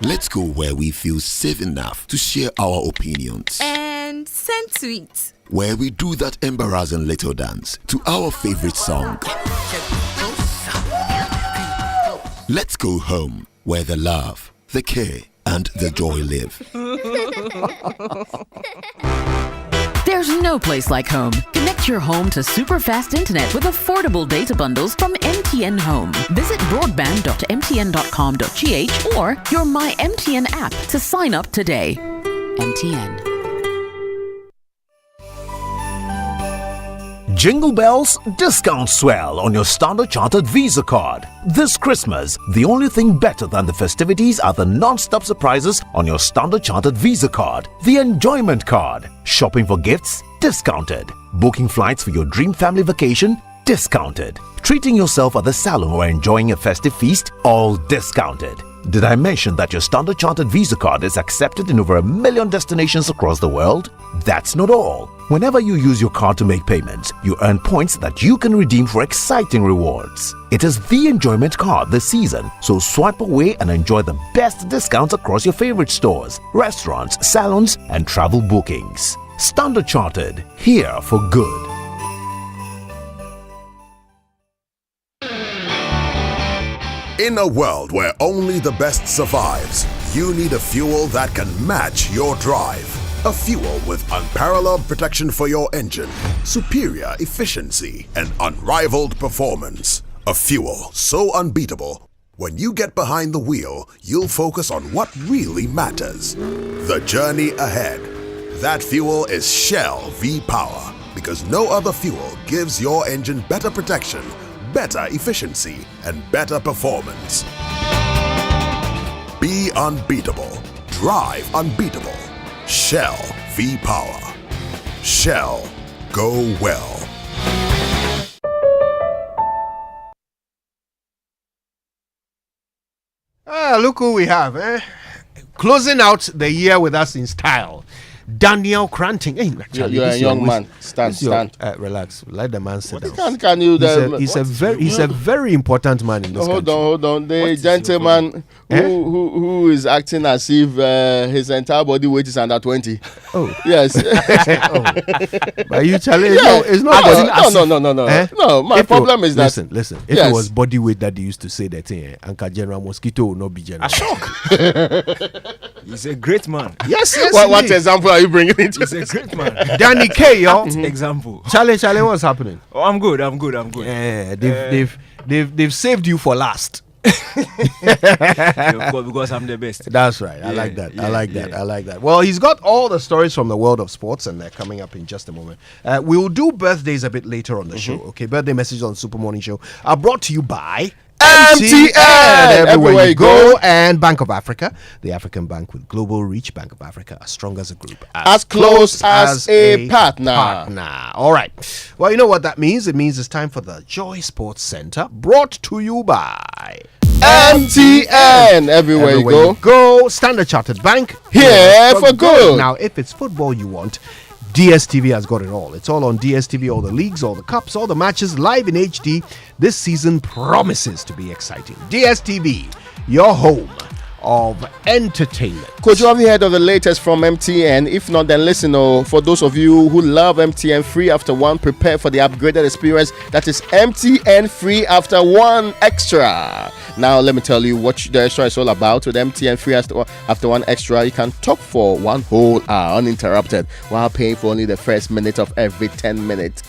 Let's go where we feel safe enough to share our opinions and send tweets, where we do that embarrassing little dance to our favorite song. Let's go home where the love, the care, and the joy live. There's no place like home. Connect your home to super fast internet with affordable data bundles from MTN Home. Visit broadband.mtn.com.gh or your My MTN app to sign up today. MTN. Jingle bells, discount swell on your Standard Chartered Visa card. This Christmas, the only thing better than the festivities are the non-stop surprises on your Standard Chartered Visa card. The enjoyment card. Shopping for gifts, discounted. Booking flights for your dream family vacation, discounted. Treating yourself at the salon or enjoying a festive feast, all discounted. Did I mention that your Standard Chartered Visa card is accepted in over 1 million destinations across the world? That's not all. Whenever you use your card to make payments, you earn points that you can redeem for exciting rewards. It is the enjoyment card this season, so swipe away and enjoy the best discounts across your favorite stores, restaurants, salons, and travel bookings. Standard Chartered, here for good. In a world where only the best survives, you need a fuel that can match your drive. A fuel with unparalleled protection for your engine, superior efficiency, and unrivaled performance. A fuel so unbeatable, when you get behind the wheel, you'll focus on what really matters. The journey ahead. That fuel is Shell V-Power, because no other fuel gives your engine better protection, better efficiency, and better performance. Be unbeatable. Drive unbeatable. Shell V-Power. Shell. Go well. Look who we have, eh? Closing out the year with us in style. Daniel Cranting. Hey, actually, you're a young man. Stand. Relax. Let the man sit down. Can you? He's a very important man in this country. Hold on. The gentleman who is acting as if his entire body weight is under 20. Oh yes. But you challenge? Yeah. No, it's not. No. Eh? No, my problem is that. Listen. If it was body weight that they used to say that thing, Anka General Mosquito will not be general. A shock. He's a great man. Yes. What example are you bringing into? He's a great man. Danny K, yo. Example. Charlie, what's happening? Oh, I'm good. Yeah, they've saved you for last. Because I'm the best. That's right. I like that. I like that. Well, he's got all the stories from the world of sports, and they're coming up in just a moment. We will do birthdays a bit later on the show. Okay, birthday messages on Super Morning Show are brought to you by MTN. Everywhere you go. And Bank of Africa, the African bank with global reach. Bank of Africa, as strong as a group, as close as a partner. All right. Well, you know what that means? It means it's time for the Joy Sports Center, brought to you by MTN. Everywhere you go. Standard Chartered Bank, here for good. Now, if it's football you want, DStv has got it all. It's all on DStv, all the leagues, all the cups, all the matches, live in HD. This season promises to be exciting. DStv, your home of entertainment. Could you have heard of the latest from MTN? If not, then listen. For those of you who love MTN Free After One, prepare for the upgraded experience that is MTN Free After One Extra. Now, let me tell you what the extra is all about. With MTN Free After One Extra, you can talk for 1 whole hour uninterrupted while paying for only the first minute of every 10 minutes.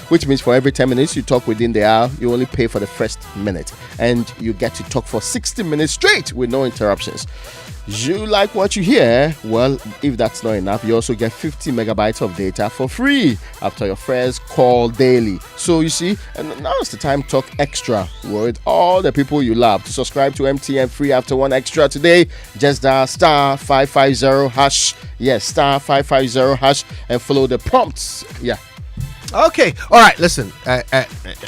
Which means for every 10 minutes you talk within the hour, you only pay for the first minute, and you get to talk for 60 minutes straight with no interruptions. You like what you hear? Well, if that's not enough, you also get 50 megabytes of data for free after your first call daily. So you see, and now it's the time to talk extra with all the people you love. To subscribe to MTN Free After One Extra today, just dial star 550 hash. Yes, star 550 hash, and follow the prompts. Yeah. Okay, all right. Listen,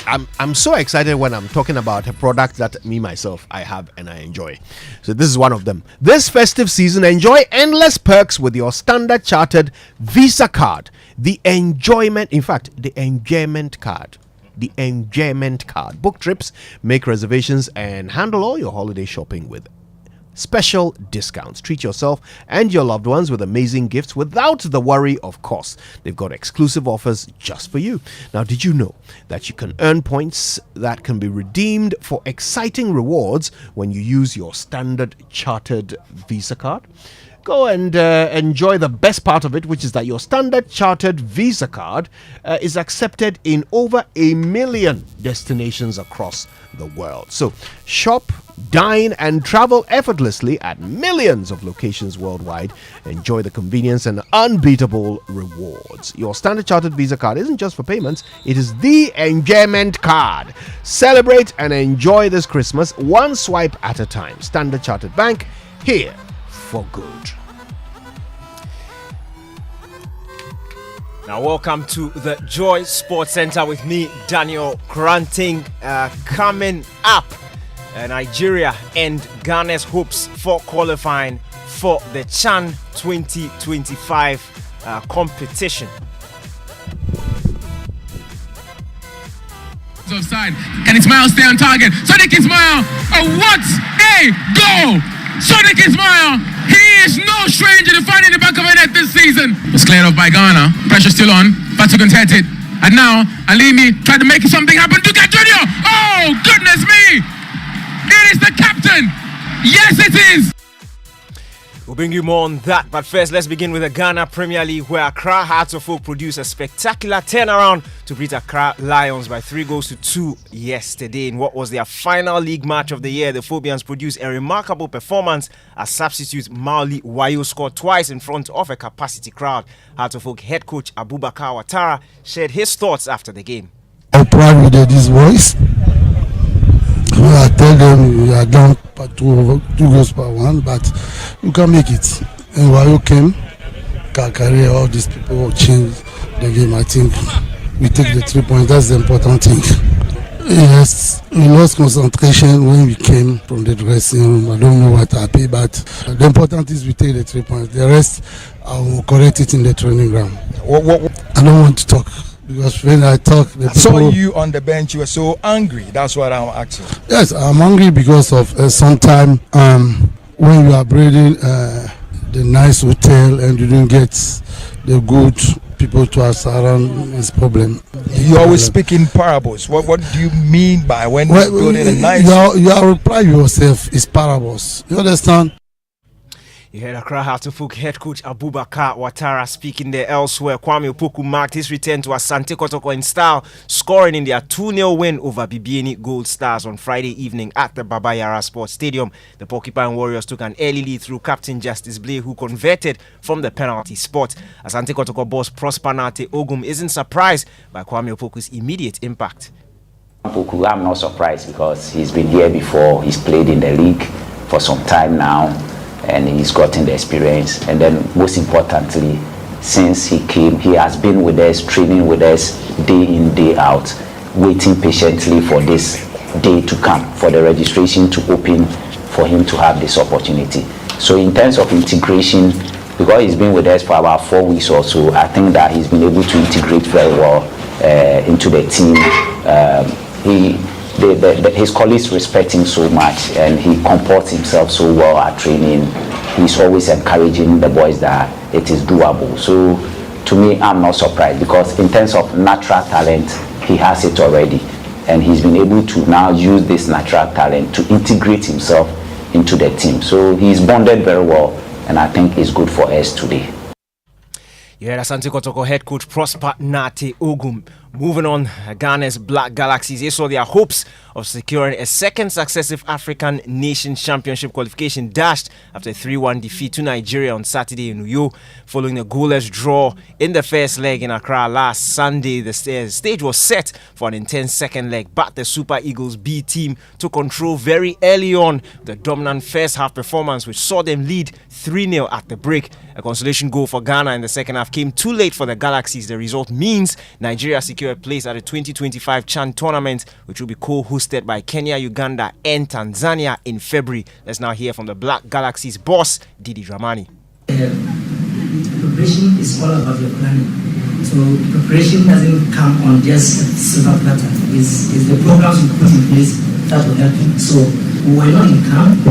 I'm so excited when I'm talking about a product that me myself I have and I enjoy. So this is one of them. This festive season, enjoy endless perks with your Standard Chartered Visa card. The enjoyment card. The enjoyment card. Book trips, make reservations, and handle all your holiday shopping with special discounts. Treat yourself and your loved ones with amazing gifts without the worry of cost. They've got exclusive offers just for you. Now, did you know that you can earn points that can be redeemed for exciting rewards when you use your Standard Chartered Visa card? Go and enjoy the best part of it, which is that your Standard Chartered Visa card is accepted in over 1 million destinations across the world. So shop, dine, and travel effortlessly at millions of locations worldwide. Enjoy the convenience and unbeatable rewards. Your Standard Chartered Visa card isn't just for payments, it is the enjoyment card. Celebrate and enjoy this Christmas one swipe at a time. Standard Chartered Bank, here for good. Now, welcome to the Joy Sports Center with me, Daniel Cranting. Coming up, Nigeria and Ghana's hopes for qualifying for the CHAN 2025 competition. Offside. Can Ismail stay on target? Sadiq Ismail, what a goal! Sadiq Ismail, he is no stranger to finding the back of a net this season. Was cleared off by Ghana. Pressure still on. Fatu contested. And now, Alimi tried to make something happen. Duka Junior! Oh, goodness me! It is the captain! Yes, it is! We'll bring you more on that, but first let's begin with the Ghana Premier League, where Accra Hearts of Oak produced a spectacular turnaround to beat Accra Lions by 3-2 yesterday in what was their final league match of the year. The Phobians produced a remarkable performance as substitute Mauli Wayo scored twice in front of a capacity crowd. Hearts of Oak head coach Abubakar Ouattara shared his thoughts after the game. I'm proud with this voice. I tell them we are down 2 goals per 1, but you can make it. And while you came, Kakari, all these people changed the game. I think we take the 3 points. That's the important thing. Yes, we lost concentration when we came from the dressing room. I don't know what happened, but the important is we take the 3 points. The rest, I will correct it in the training ground. I don't want to talk. Because when I talk, I saw you on the bench. You were so angry. That's what I'm asking. Yes, I'm angry because of sometimes when you are breathing the nice hotel and you don't get the good people to us around, is problem. You always speak in parables. What do you mean by when you're building a nice? Your reply yourself is parables. You understand? You heard Accra Hearts of Oak head coach Abubakar Ouattara speaking there. Elsewhere, Kwame Opoku marked his return to Asante Kotoko in style, scoring in their 2-0 win over Bibiani Gold Stars on Friday evening at the Baba Yara Sports Stadium. The Porcupine Warriors took an early lead through Captain Justice Blay, who converted from the penalty spot. Asante Kotoko boss Prosper Nate Ogum isn't surprised by Kwame Opoku's immediate impact. Opoku, I'm not surprised because he's been here before. He's played in the league for some time now, and he's gotten the experience. And then most importantly, since he came, he has been with us, training with us day in, day out, waiting patiently for this day to come, for the registration to open, for him to have this opportunity. So in terms of integration, because he's been with us for about 4 weeks or so, I think that he's been able to integrate very well into the team. His colleagues respect him so much, and he comports himself so well at training. He's always encouraging the boys that it is doable. So to me, I'm not surprised, because in terms of natural talent, he has it already, and he's been able to now use this natural talent to integrate himself into the team. So he's bonded very well, and I think it's good for us today. You heard Asante Kotoko head coach Prosper Nate Ogum. Moving on, Ghana's Black Galaxies, they saw their hopes of securing a second successive African Nation Championship qualification dashed after a 3-1 defeat to Nigeria on Saturday in Uyo. Following a goalless draw in the first leg in Accra last Sunday, the stage was set for an intense second leg, but the Super Eagles B team took control very early on, the dominant first half performance which saw them lead 3-0 at the break. A consolation goal for Ghana in the second half came too late for the Galaxies. The result means Nigeria secured a place at the 2025 CHAN tournament, which will be co-hosted by Kenya, Uganda and Tanzania in February. Let's now hear from the Black Galaxies boss, Didi Dramani. Preparation is all about your planning. So preparation doesn't come on just a silver platter. It's the programs we put in place that will help you. So we were not in camp.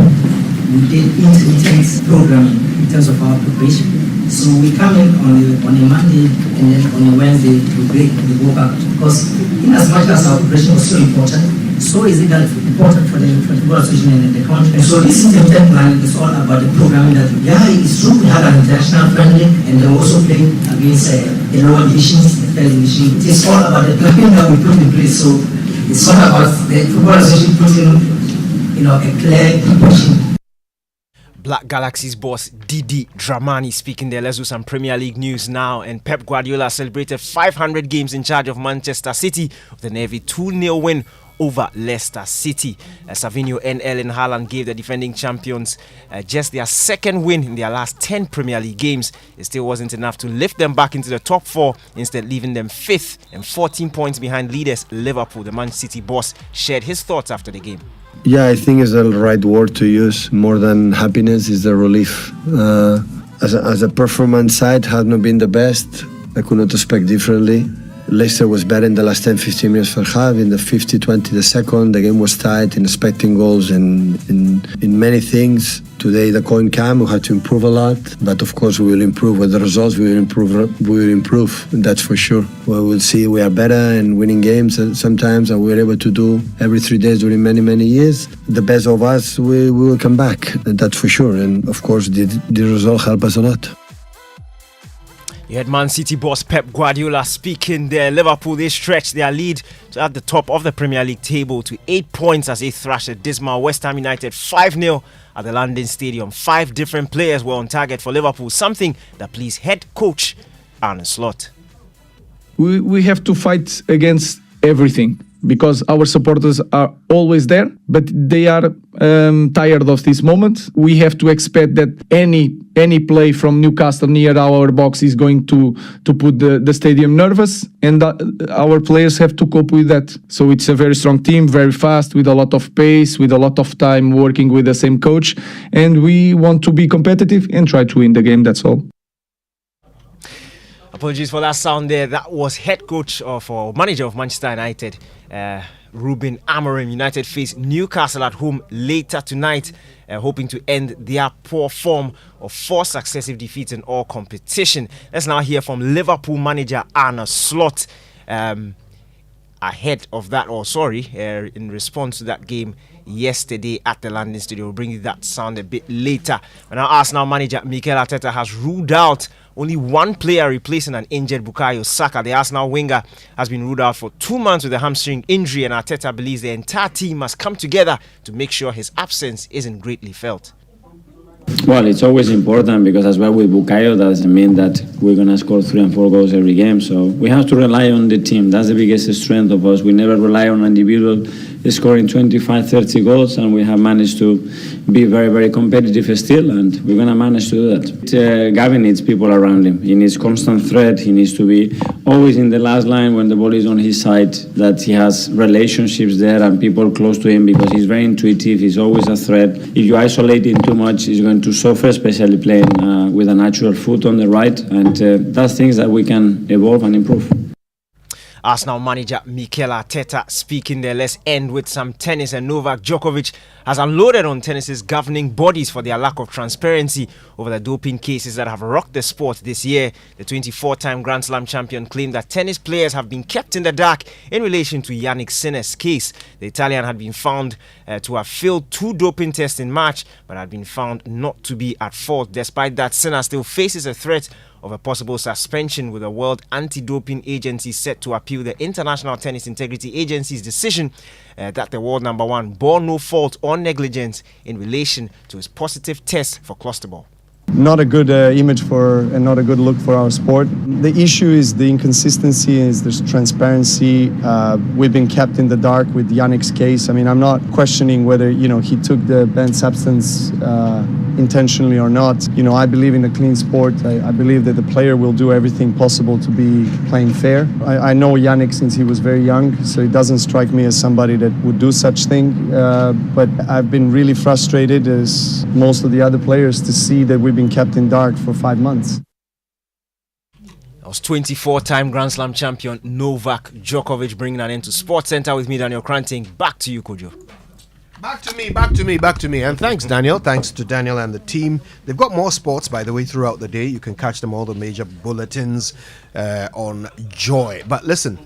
We did intermittent programming in terms of our preparation. So we come in on a Monday, and then on a Wednesday we break, we go back. Because in as much as our preparation was so important, so is it that important for the Football Association and the country. And so this intermittent planning is all about the programming that it's true we had an international friendly, and they're also playing against the lower divisions, the third division. It's all about the planning that we put in place. So it's all about the Football Association putting a clear preparation. Black Galaxies boss Didi Dramani speaking there. Let's do some Premier League news now. And Pep Guardiola celebrated 500 games in charge of Manchester City with a nervy 2-0 win over Leicester City. Savinho and Erling Haaland gave the defending champions just their second win in their last 10 Premier League games. It still wasn't enough to lift them back into the top 4, instead leaving them 5th and 14 points behind leaders Liverpool. The Man City boss shared his thoughts after the game. Yeah, I think it's the right word to use. More than happiness is the relief. As a performance side, has not been the best. I could not expect differently. Leicester was better in the last 10-15 minutes for half. In the 50-20 the second, the game was tight in expecting goals and in many things. Today the coin cam, we had to improve a lot, but of course we will improve with the results. We will improve. That's for sure. We will see we are better and winning games sometimes, and we're able to do every 3 days during many years. The best of us, we will come back. That's for sure. And of course the result help us a lot. You had Man City boss Pep Guardiola speaking there. Liverpool, they stretched their lead to at the top of the Premier League table to 8 points as they thrashed a dismal West Ham United 5-0 at the London Stadium. 5 different players were on target for Liverpool, something that pleased head coach Arne Slot. We have to fight against everything, because our supporters are always there, but they are tired of this moment. We have to expect that any play from Newcastle near our box is going to put the stadium nervous, and our players have to cope with that. So it's a very strong team, very fast, with a lot of pace, with a lot of time working with the same coach, and we want to be competitive and try to win the game, that's all. Apologies for that sound there. That was head coach or manager of Manchester United, Ruben Amorim. United face Newcastle at home later tonight, hoping to end their poor form of 4 successive defeats in all competition. Let's now hear from Liverpool manager Arne Slot ahead of that, in response to that game yesterday at the London Stadium. We'll bring you that sound a bit later. When our Arsenal manager Mikel Arteta has ruled out only one player replacing an injured Bukayo Saka. The Arsenal winger has been ruled out for 2 months with a hamstring injury, and Arteta believes the entire team must come together to make sure his absence isn't greatly felt. Well, it's always important, because as well with Bukayo, that doesn't mean that we're going to score 3 and 4 goals every game. So we have to rely on the team. That's the biggest strength of us. We never rely on individual scoring 25, 30 goals, and we have managed to be very, very competitive still, and we're going to manage to do that. Gavin needs people around him. He needs constant threat. He needs to be always in the last line when the ball is on his side, that he has relationships there and people close to him, because he's very intuitive. He's always a threat. If you isolate him too much, he's going to suffer, especially playing with a natural foot on the right, and that's things that we can evolve and improve. Arsenal manager Mikel Arteta speaking there. Let's end with some tennis, and Novak Djokovic has unloaded on tennis's governing bodies for their lack of transparency over the doping cases that have rocked the sport this year. The 24-time Grand Slam champion claimed that tennis players have been kept in the dark in relation to Yannick Sinner's case. The Italian had been found to have failed 2 doping tests in March, but had been found not to be at fault. Despite that, Sinner still faces a threat of a possible suspension, with the World Anti-Doping Agency set to appeal the International Tennis Integrity Agency's decision that the world number 1 bore no fault or negligence in relation to his positive test for closterball. Not a good image and not a good look for our sport. The issue is the inconsistency, there's transparency. We've been kept in the dark with Yannick's case. I mean, I'm not questioning whether, he took the banned substance intentionally or not. I believe in a clean sport. I believe that the player will do everything possible to be playing fair. I know Yannick since he was very young, so it doesn't strike me as somebody that would do such thing. But I've been really frustrated, as most of the other players, to see that we've been kept in dark for 5 months. That was 24-time Grand Slam champion Novak Djokovic, bringing an end to Sports Center with me, Daniel Cranting. Back to you, Kojo. Back to me. And thanks, Daniel. Thanks to Daniel and the team. They've got more sports, by the way, throughout the day. You can catch them all the major bulletins on Joy. But listen,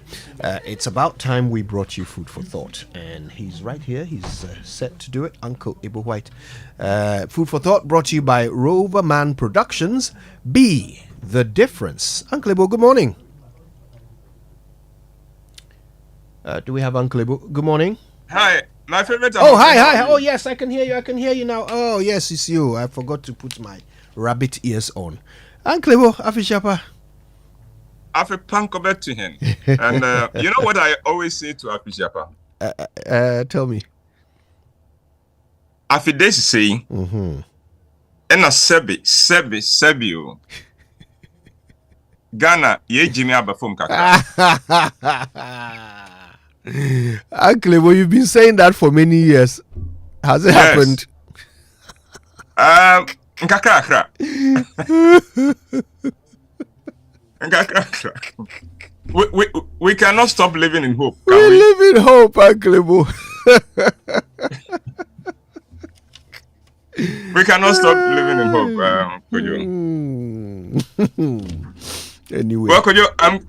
it's about time we brought you food for thought. And he's right here. He's set to do it. Uncle Ibu White. Food for thought brought to you by Roverman Productions. Be the difference. Uncle Ibu, good morning. Do we have Uncle Ibu? Good morning. Hi. My favorite. Hi. Oh, yes, I can hear you now. Oh, yes, it's you. I forgot to put my rabbit ears on. Uncle Ibu, Afishapa. Afi Panko to him. And you know what I always say to Afishapa? Tell me. Afi Desi say, Ena Sebi o. Ghana, ye Jimmy Abafum Kaka. Uncle, well, you've been saying that for many years. Has it happened? we cannot stop living in hope. We live in hope, Uncle. We cannot stop living in hope, Kojo. Anyway. Well, Kojo,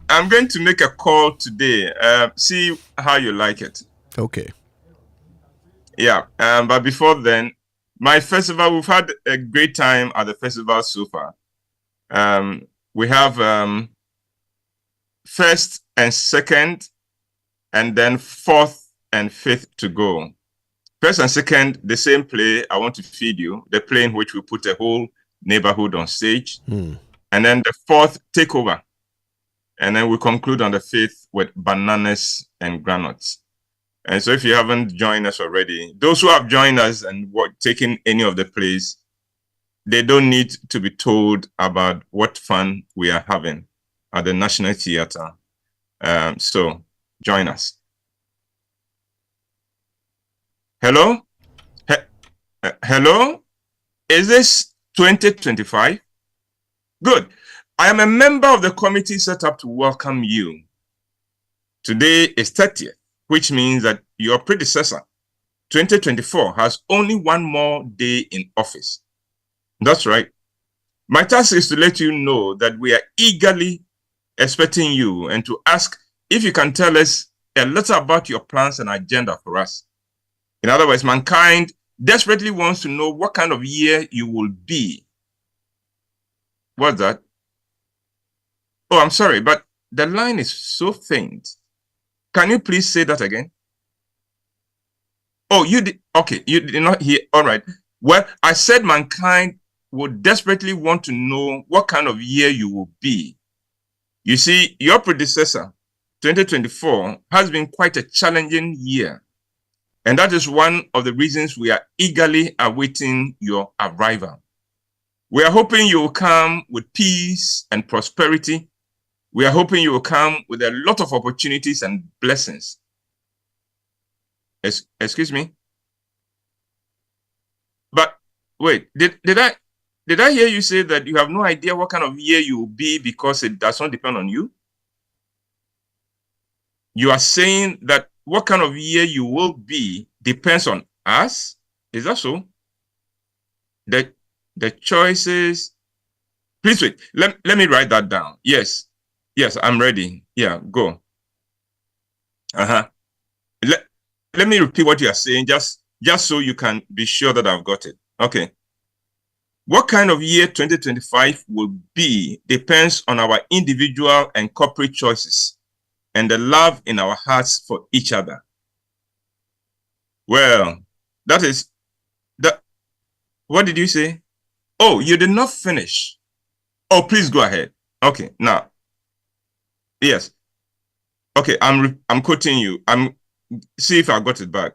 I'm going to make a call today. See how you like it. Okay. Yeah. But before then, my festival, we've had a great time at the festival so far. We have first and second, and then fourth and fifth to go. First and second, the same play, I Want to Feed You, the play in which we put a whole neighborhood on stage. And then the fourth, Takeover. And then we conclude on the fifth with Bananas and Granuts. And so if you haven't joined us already, those who have joined us and taken any of the plays, they don't need to be told about what fun we are having at the National Theatre. So join us. Hello? Hello? Is this 2025? Good. I am a member of the committee set up to welcome you. Today is 30th, which means that your predecessor, 2024, has only one more day in office. That's right. My task is to let you know that we are eagerly expecting you and to ask if you can tell us a little about your plans and agenda for us. In other words, mankind desperately wants to know what kind of year you will be. What's that? Oh, I'm sorry, but the line is so faint. Can you please say that again? Oh, you did. Okay, you did not hear. All right. Well, I said mankind would desperately want to know what kind of year you will be. You see, your predecessor, 2024, has been quite a challenging year. And that is one of the reasons we are eagerly awaiting your arrival. We are hoping you will come with peace and prosperity. We are hoping you will come with a lot of opportunities and blessings. Excuse me? But wait, did I hear you say that you have no idea what kind of year you will be because it does not depend on you? You are saying that what kind of year you will be depends on us? Is that so? The choices. Please wait. Let me write that down. Yes, I'm ready. Yeah, go. Let me repeat what you are saying, just so you can be sure that I've got it. Okay. What kind of year 2025 will be depends on our individual and corporate choices and the love in our hearts for each other. Well, that is that. What did you say? Oh, you did not finish. Oh, please go ahead. Okay, now. Yes. Okay, I'm quoting you. See if I got it back.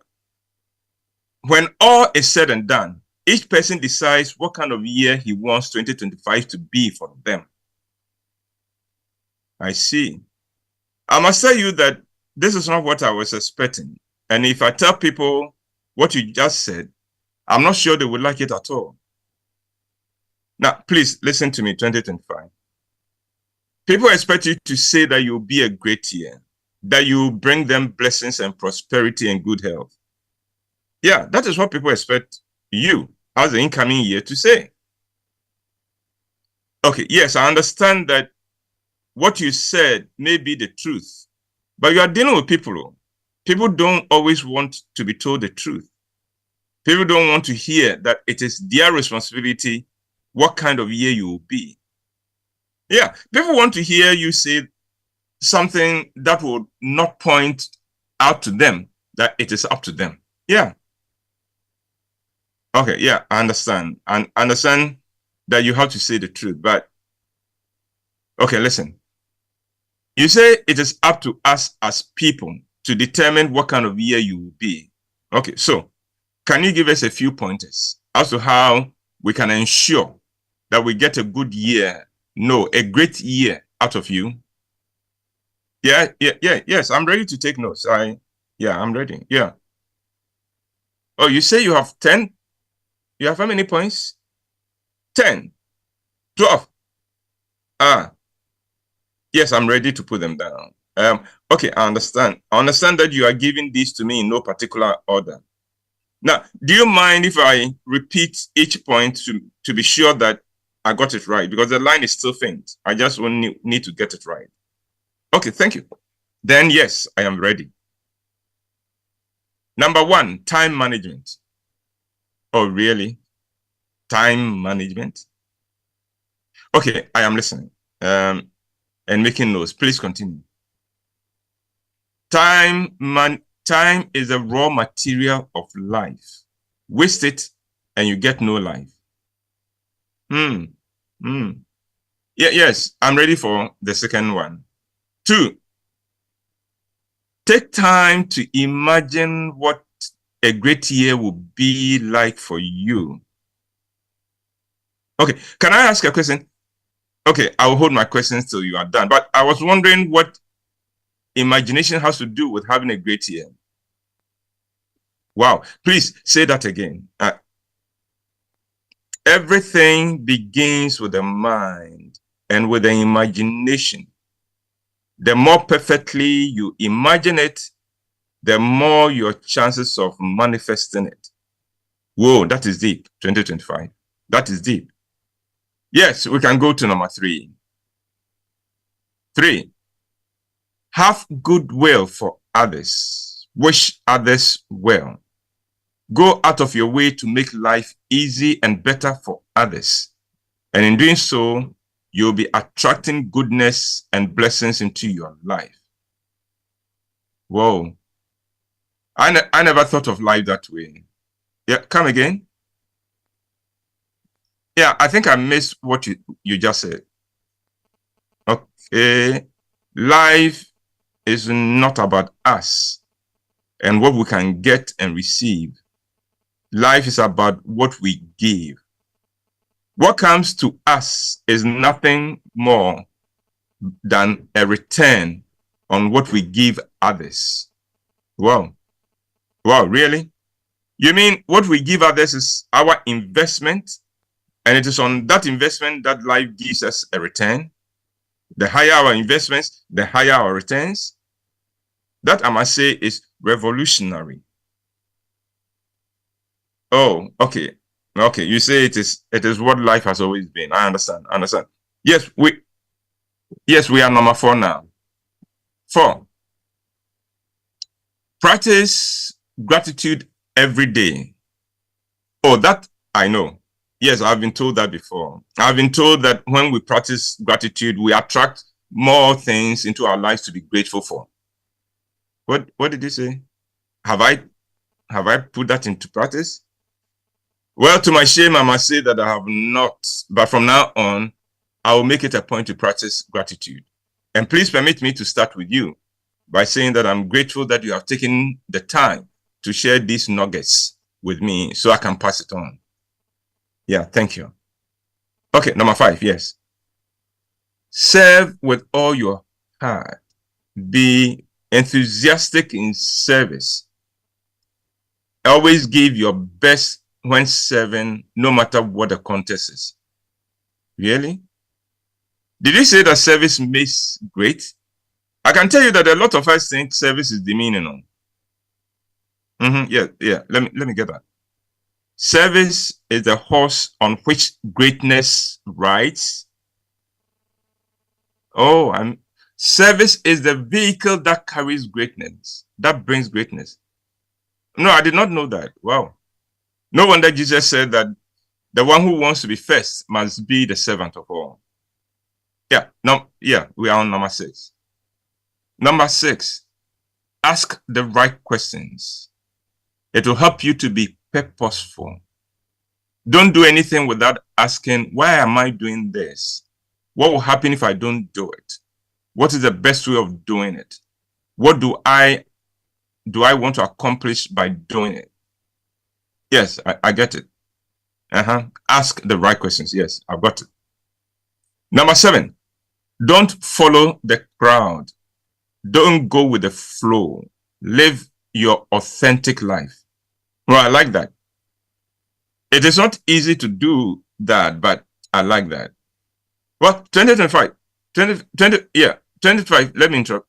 When all is said and done, each person decides what kind of year he wants 2025 to be for them. I see. I must tell you that this is not what I was expecting. And if I tell people what you just said, I'm not sure they would like it at all. Now, please listen to me, 2025. People expect you to say that you'll be a great year, that you bring them blessings and prosperity and good health. Yeah, that is what people expect you as the incoming year to say. Okay, yes, I understand that what you said may be the truth, but you are dealing with people. People don't always want to be told the truth. People don't want to hear that it is their responsibility what kind of year you will be. Yeah, people want to hear you say something that will not point out to them that it is up to them. Yeah. Okay, yeah, I understand. I understand that you have to say the truth, but okay, listen. You say it is up to us as people to determine what kind of year you will be. Okay, so can you give us a few pointers as to how we can ensure that we get a good year, a great year out of you? Yes, I'm ready to take notes. I'm ready. Yeah. Oh, you say you have 10? You have how many points? 10, 12. Yes, I'm ready to put them down. Okay, I understand. I understand that you are giving these to me in no particular order. Now, do you mind if I repeat each point to be sure that I got it right? Because the line is still faint. I just need to get it right. Okay, thank you. Then yes, I am ready. Number 1, time management. Oh, really? Time management? Okay, I am listening and making notes. Please continue. Time is a raw material of life. Waste it and you get no life. Yes, I'm ready for the second one. 2, take time to imagine what a great year will be like for you. Okay, can I ask a question? Okay, I will hold my questions till you are done. But I was wondering what imagination has to do with having a great year. Wow, please say that again. Everything begins with the mind and with the imagination. The more perfectly you imagine it, the more your chances of manifesting it. Whoa, that is deep. 2025. That is deep. Yes, we can go to number 3. 3, have goodwill for others. Wish others well. Go out of your way to make life easy and better for others. And in doing so, you'll be attracting goodness and blessings into your life. Whoa. I never thought of life that way. Yeah, come again. Yeah, I think I missed what you just said. Okay. Life is not about us and what we can get and receive. Life is about what we give. What comes to us is nothing more than a return on what we give others. Wow. Wow, really? You mean what we give others is our investment, and it is on that investment that life gives us a return? The higher our investments, the higher our returns. That, I must say, is revolutionary. Oh, okay. Okay, you say it is what life has always been. I understand. Yes, we are number 4 now. 4, practice gratitude every day. Oh, that I know. Yes, I've been told that before. I've been told that when we practice gratitude, we attract more things into our lives to be grateful for. What did you say? Have I put that into practice? Well, to my shame, I must say that I have not. But from now on, I will make it a point to practice gratitude. And please permit me to start with you by saying that I'm grateful that you have taken the time to share these nuggets with me so I can pass it on. Yeah, thank you. Okay, number 5, yes. Serve with all your heart. Be enthusiastic in service. Always give your best when serving, no matter what the context is. Really? Did you say that service makes great? I can tell you that a lot of us think service is demeaning. Yeah. Let me get that. Service is the horse on which greatness rides. Oh, service is the vehicle that carries greatness, that brings greatness. No, I did not know that. Wow. No wonder Jesus said that the one who wants to be first must be the servant of all. We are on number 6. Number 6, ask the right questions. It will help you to be purposeful. Don't do anything without asking, why am I doing this? What will happen if I don't do it? What is the best way of doing it? What do I want to accomplish by doing it? Yes, I get it. Ask the right questions. Yes, I've got it. Number 7, don't follow the crowd. Don't go with the flow. Live your authentic life. Well, I like that. It is not easy to do that, but I like that. Well, 2025. 25. Let me interrupt.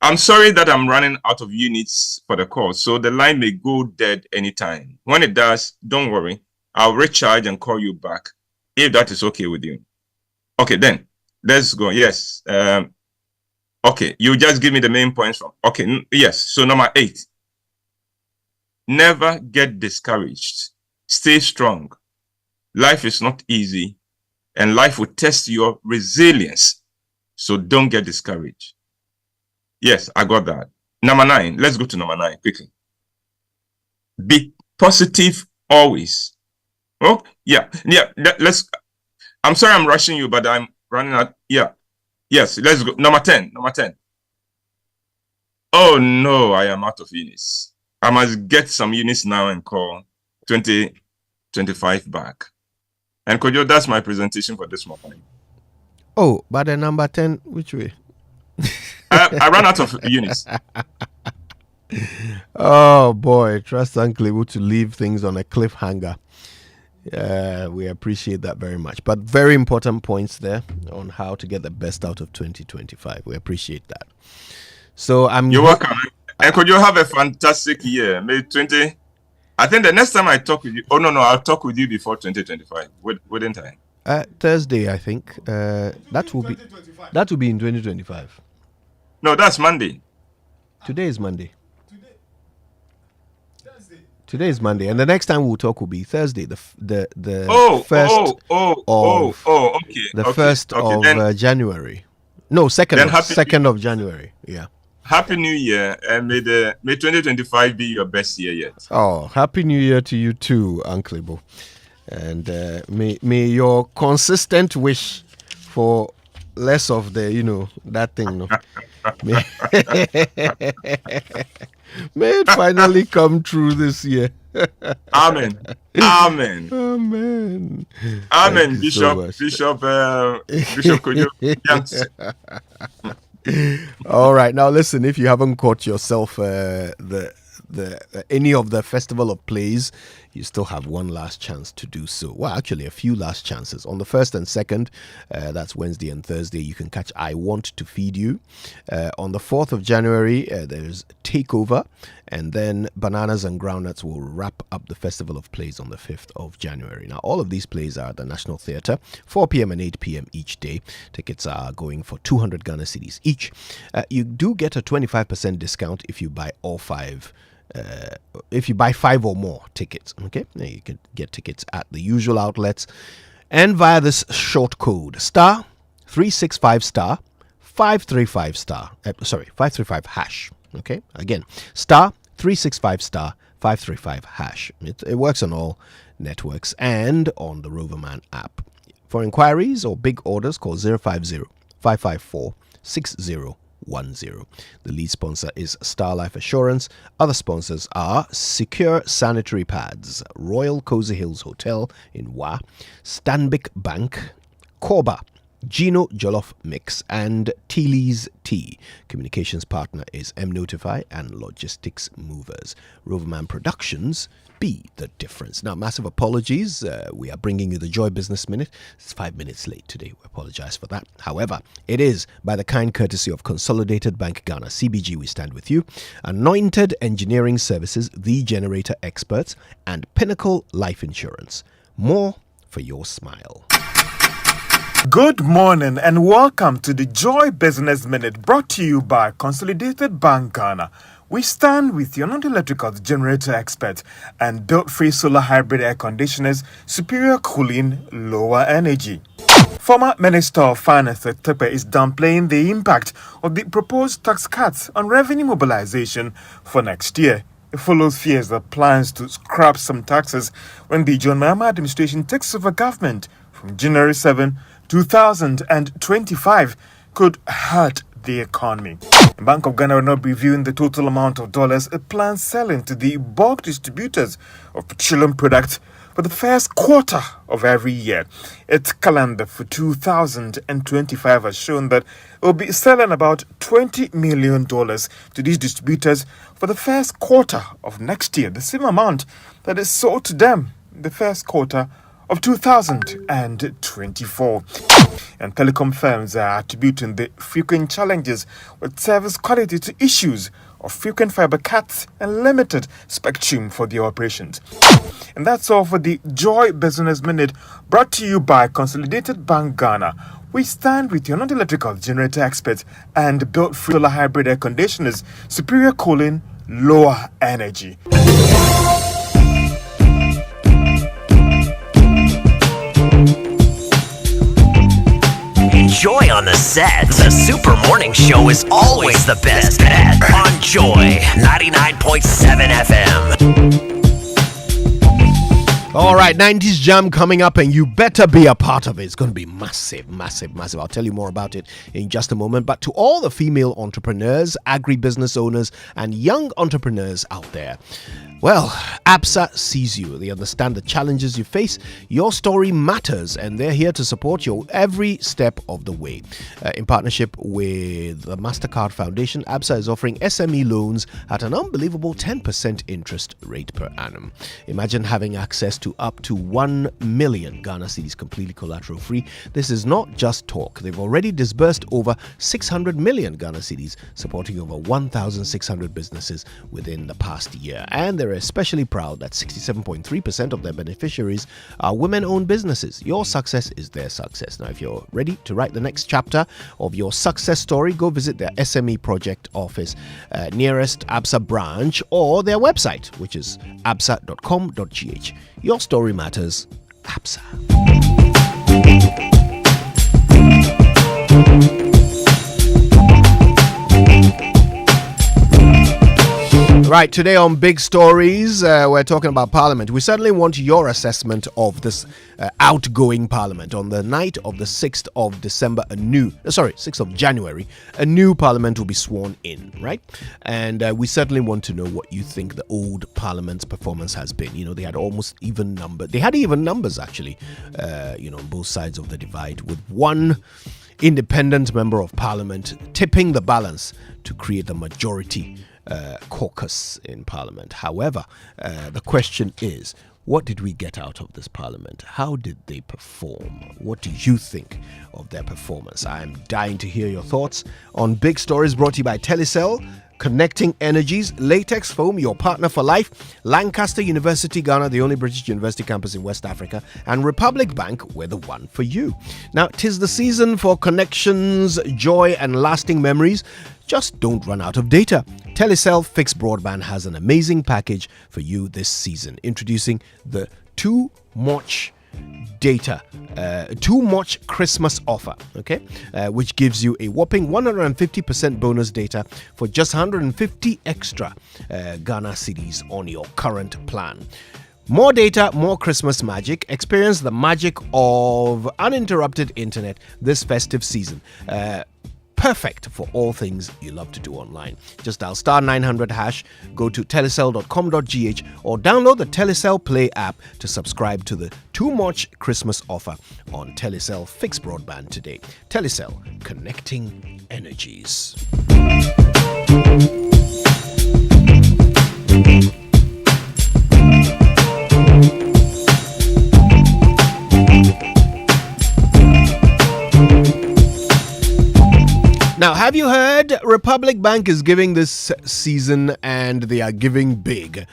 I'm sorry that I'm running out of units for the call, so the line may go dead anytime. When it does, don't worry. I'll recharge and call you back if that is okay with you. Okay, then let's go. Yes. Okay, you just give me the main points from. Okay, yes. So number 8. Never get discouraged. Stay strong. Life is not easy, and life will test your resilience. So don't get discouraged. Yes, I got that. Number 9. Let's go to number 9 quickly. Be positive always. Oh, yeah. Let's. I'm sorry I'm rushing you, but I'm running out. Yeah. Yes, let's go. Number 10. Oh no, I am out of units. I must get some units now and call 2025 back. And Kojo, that's my presentation for this morning. Oh, but the number 10, which way? I ran out of units. Oh boy, trust Uncle Ibu to leave things on a cliffhanger. We appreciate that very much. But very important points there on how to get the best out of 2025. We appreciate that. So You're welcome. And could you have a fantastic year? May 20. I think the next time I talk with you. Oh no, I'll talk with you before 2025. Wouldn't I? Thursday, I think. That will be in 2025. No, that's Monday. Today is Monday. Today is Monday, and the next time we'll talk will be Thursday. The first of January. No, second of January. Yeah. Happy New Year, and may 2025 be your best year yet. Oh, Happy New Year to you too, Uncle Ibu. And may your consistent wish for less of the that thing, no. May it finally come true this year. Amen. Bishop Kojo. All right, now listen, if you haven't caught yourself any of the Festival of Plays, you still have one last chance to do so. Well, actually, a few last chances. On the 1st and 2nd, that's Wednesday and Thursday, you can catch I Want to Feed You. On the 4th of January, there's Takeover. And then Bananas and Groundnuts will wrap up the Festival of Plays on the 5th of January. Now, all of these plays are at the National Theatre, 4 p.m. and 8 p.m. each day. Tickets are going for 200 Ghana cedis each. You do get a 25% discount if you buy all 5. If you buy 5 or more tickets, okay? Now you can get tickets at the usual outlets and via this short code *365* 535 hash. Okay, again *365* 535 hash. It works on all networks and on the Roverman app. For inquiries or big orders, call 050-554-6010. The lead sponsor is Star Life Assurance. Other sponsors are Secure Sanitary Pads, Royal Cozy Hills Hotel in Wa, Stanbic Bank, Korba, Gino Jollof Mix, and Teely's Tea. Communications partner is M-Notify and Logistics Movers. Roverman Productions, be the difference. Now, massive apologies. We are bringing you the Joy Business Minute. It's 5 minutes late today. We apologize for that. However, it is by the kind courtesy of Consolidated Bank Ghana, CBG, we stand with you, Anointed Engineering Services, The Generator Experts, and Pinnacle Life Insurance. More for your smile. Good morning and welcome to the Joy Business Minute, brought to you by Consolidated Bank Ghana. We stand with your non-electrical generator expert and built-free solar hybrid air conditioners, superior cooling, lower energy. Former Minister of Finance Tepe is downplaying the impact of the proposed tax cuts on revenue mobilization for next year. It follows fears that plans to scrap some taxes when the John Mahama administration takes over government from January 7, 2025 could hurt the economy. The Bank of Ghana will not be reviewing the total amount of dollars it plans selling to the bulk distributors of petroleum products for the first quarter of every year. Its calendar for 2025 has shown that it will be selling about $20 million to these distributors for the first quarter of next year, the same amount that is sold to them in the first quarter of 2024. And telecom firms are attributing the frequent challenges with service quality to issues of frequent fiber cuts and limited spectrum for their operations. And that's all for the Joy Business Minute, brought to you by Consolidated Bank Ghana. We stand with your non-electrical generator experts and built free solar hybrid air conditioners, superior cooling, lower energy. Joy on the set. The Super Morning Show is always the best bet on Joy 99.7 FM. All right, 90s Jam coming up, and you better be a part of it. It's going to be massive, massive, massive. I'll tell you more about it in just a moment. But to all the female entrepreneurs, agribusiness owners, and young entrepreneurs out there, well, ABSA sees you. They understand the challenges you face. Your story matters, and they're here to support you every step of the way. In partnership with the MasterCard Foundation, ABSA is offering SME loans at an unbelievable 10% interest rate per annum. Imagine having access to up to 1 million Ghana cedis completely collateral free. This is not just talk. They've already disbursed over 600 million Ghana cedis, supporting over 1,600 businesses within the past year. And they're especially proud that 67.3% of their beneficiaries are women-owned businesses. Your success is their success. Now, if you're ready to write the next chapter of your success story, go visit their SME project office, nearest ABSA branch, or their website, which is absa.com.gh. Your story matters, ABSA. Right, today on Big Stories, we're talking about Parliament. We certainly want your assessment of this outgoing Parliament. On the night of the 6th of December, 6th of January, a new Parliament will be sworn in, right? And we certainly want to know what you think the old Parliament's performance has been. You know, they had almost even numbers. They had even numbers, actually, on both sides of the divide, with one independent member of Parliament tipping the balance to create the majority caucus in Parliament. However, the question is, what did we get out of this Parliament? How did they perform? What do you think of their performance? I'm dying to hear your thoughts on Big Stories, brought to you by Telecel, Connecting Energies, Latex Foam, your partner for life, Lancaster University, Ghana, the only British university campus in West Africa, and Republic Bank, we're the one for you. Now, 'tis the season for connections, joy, and lasting memories. Just don't run out of data. Telecel Fixed Broadband has an amazing package for you this season. Introducing the Too Much Christmas offer, okay, which gives you a whopping 150% bonus data for just 150 extra Ghana cedis on your current plan. More data, more Christmas magic. Experience the magic of uninterrupted internet this festive season. Perfect for all things you love to do online. Just dial *900#, go to telecel.com.gh, or download the Telecel Play app to subscribe to the Too Much Christmas offer on Telecel Fixed Broadband today. Telecel, Connecting Energies. Now, have you heard Republic Bank is giving this season, and they are giving big?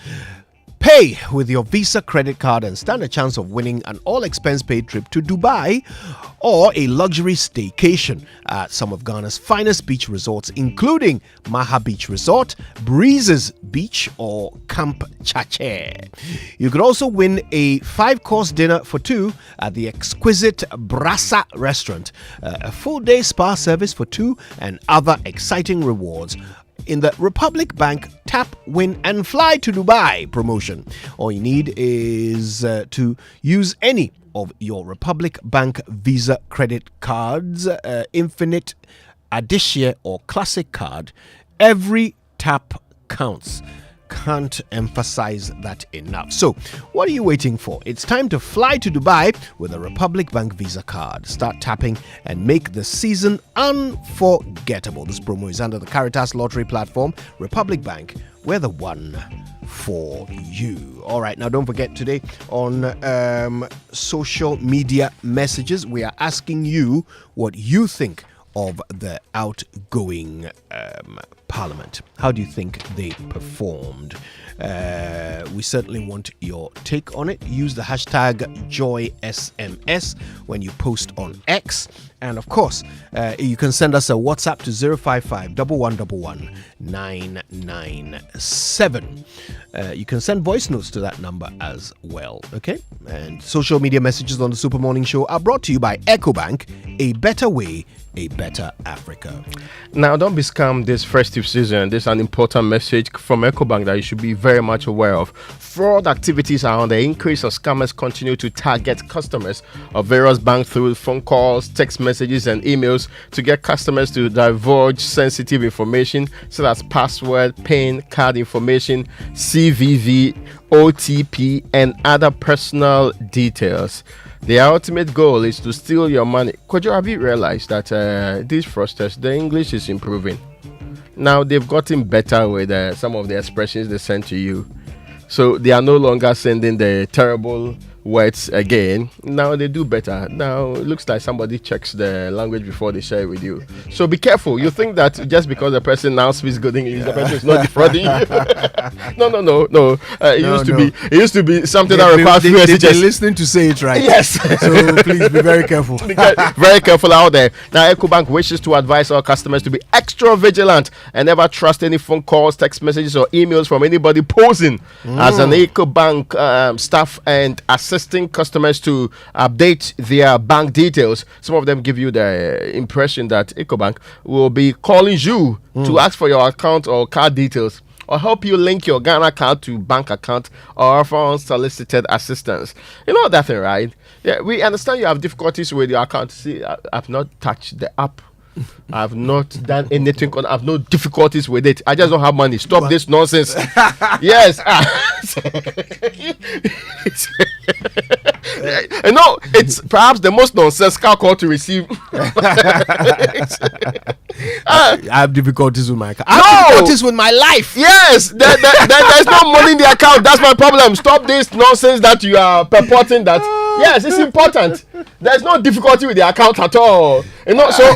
Pay with your Visa credit card and stand a chance of winning an all-expense-paid trip to Dubai or a luxury staycation at some of Ghana's finest beach resorts, including Maha Beach Resort, Breezes Beach, or Camp Chache. You could also win a 5-course dinner for two at the exquisite Brasa restaurant, a full-day spa service for two, and other exciting rewards in the Republic Bank Tap, Win and Fly to Dubai promotion. All you need is to use any of your Republic Bank Visa credit cards, Infinite, Addition or Classic card. Every tap counts. Can't emphasize that enough. So, what are you waiting for? It's time to fly to Dubai with a Republic Bank Visa card. Start tapping and make the season unforgettable. This promo is under the Caritas Lottery platform. Republic Bank, we're the one for you. All right, now don't forget today on social media messages, we are asking you what you think of the outgoing Parliament. How do you think they performed? We certainly want your take on it. Use the hashtag JoySMS when you post on X. And of course, you can send us a WhatsApp to 055 1111 997. You can send voice notes to that number as well. Okay? And social media messages on the Super Morning Show are brought to you by EcoBank, a better way, a better Africa. Now, don't be scammed this festive season. This is an important message from EcoBank that you should be very much aware of. Fraud activities are on the increase as scammers continue to target customers of various banks through phone calls, text messages, and emails to get customers to divulge sensitive information such as password, PIN, card information, CVV, OTP, and other personal details. Their ultimate goal is to steal your money. Kojo, have you realized that these fraudsters, the English is improving? Now they've gotten better with some of the expressions they send to you. So they are no longer sending the terrible words again. Now they do better. Now it looks like somebody checks the language before they share it with you. So be careful. You think that just because the person now speaks good English, the person is not defrauding you. No. It used to be something that requires few they're listening to say it right. Yes. So please be very careful. Be very careful out there. Now EcoBank wishes to advise our customers to be extra vigilant and never trust any phone calls, text messages, or emails from anybody posing as an EcoBank staff and assisting customers to update their bank details. Some of them give you the impression that EcoBank will be calling you to ask for your account or card details, or help you link your Ghana account to bank account, or offer unsolicited assistance. You know that thing, right? Yeah, we understand you have difficulties with your account. See, I've not touched the app. I've not done anything. I've no difficulties with it. I just don't have money. Stop this nonsense. Yes. No, it's perhaps the most nonsensical call to receive. I have difficulties with my account. I have difficulties with my life. Yes, there's no money in the account. That's my problem. Stop this nonsense that you are purporting that. Yes, it's important. There's no difficulty with the account at all. You know, so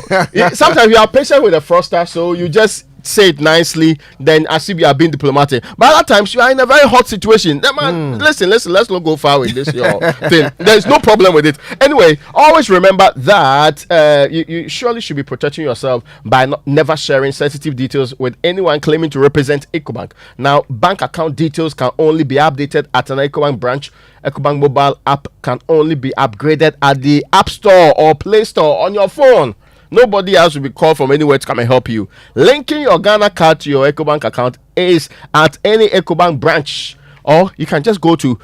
sometimes you are patient with a fraudster, so you just say it nicely, then as if you are being diplomatic. But other times you are in a very hot situation. Man, listen, let's not go far with this your thing. There's no problem with it. Anyway, always remember that you surely should be protecting yourself by never sharing sensitive details with anyone claiming to represent EcoBank. Now, bank account details can only be updated at an EcoBank branch. EcoBank mobile app can only be upgraded at the App Store or Play Store on your phone. Nobody else will be called from anywhere to come and help you. Linking your Ghana card to your EcoBank account is at any EcoBank branch, or you can just go to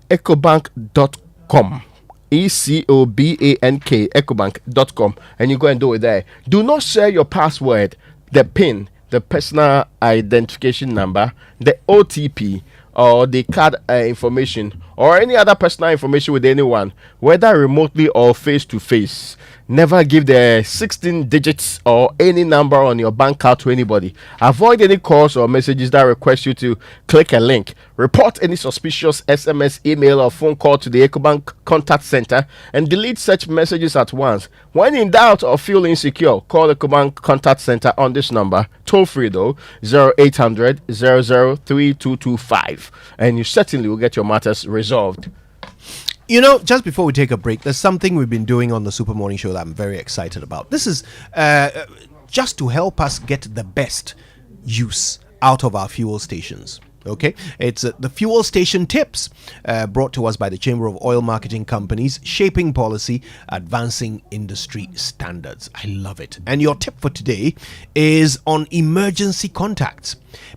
ecobank.com. ECOBANK, ecobank.com, and you go and do it there. Do not share your password, the PIN, the personal identification number, the OTP, or the card information, or any other personal information with anyone, whether remotely or face to face. Never give the 16 digits or any number on your bank card to anybody. Avoid any calls or messages that request you to click a link. Report any suspicious SMS, email, or phone call to the EcoBank contact center and delete such messages at once. When in doubt or feel insecure, call the EcoBank contact center on this number, toll free though, 0800 003225, and you certainly will get your matters resolved. You know, just before we take a break, there's something we've been doing on the Super Morning Show that I'm very excited about. This is just to help us get the best use out of our fuel stations. Okay, it's the fuel station tips brought to us by the Chamber of Oil Marketing Companies, shaping policy, advancing industry standards. I love it. And your tip for today is on emergency contacts.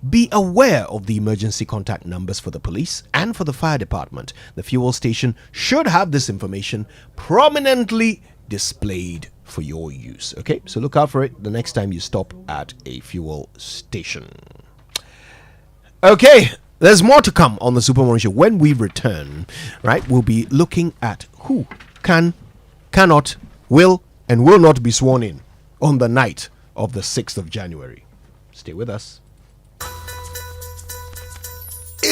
Be aware of the emergency contact numbers for the police and for the fire department. The fuel station should have this information prominently displayed for your use. Okay, so look out for it the next time you stop at a fuel station. Okay, there's more to come on the Super Morning Show. When we return, right, we'll be looking at who can, cannot, will, and will not be sworn in on the night of the 6th of January. Stay with us.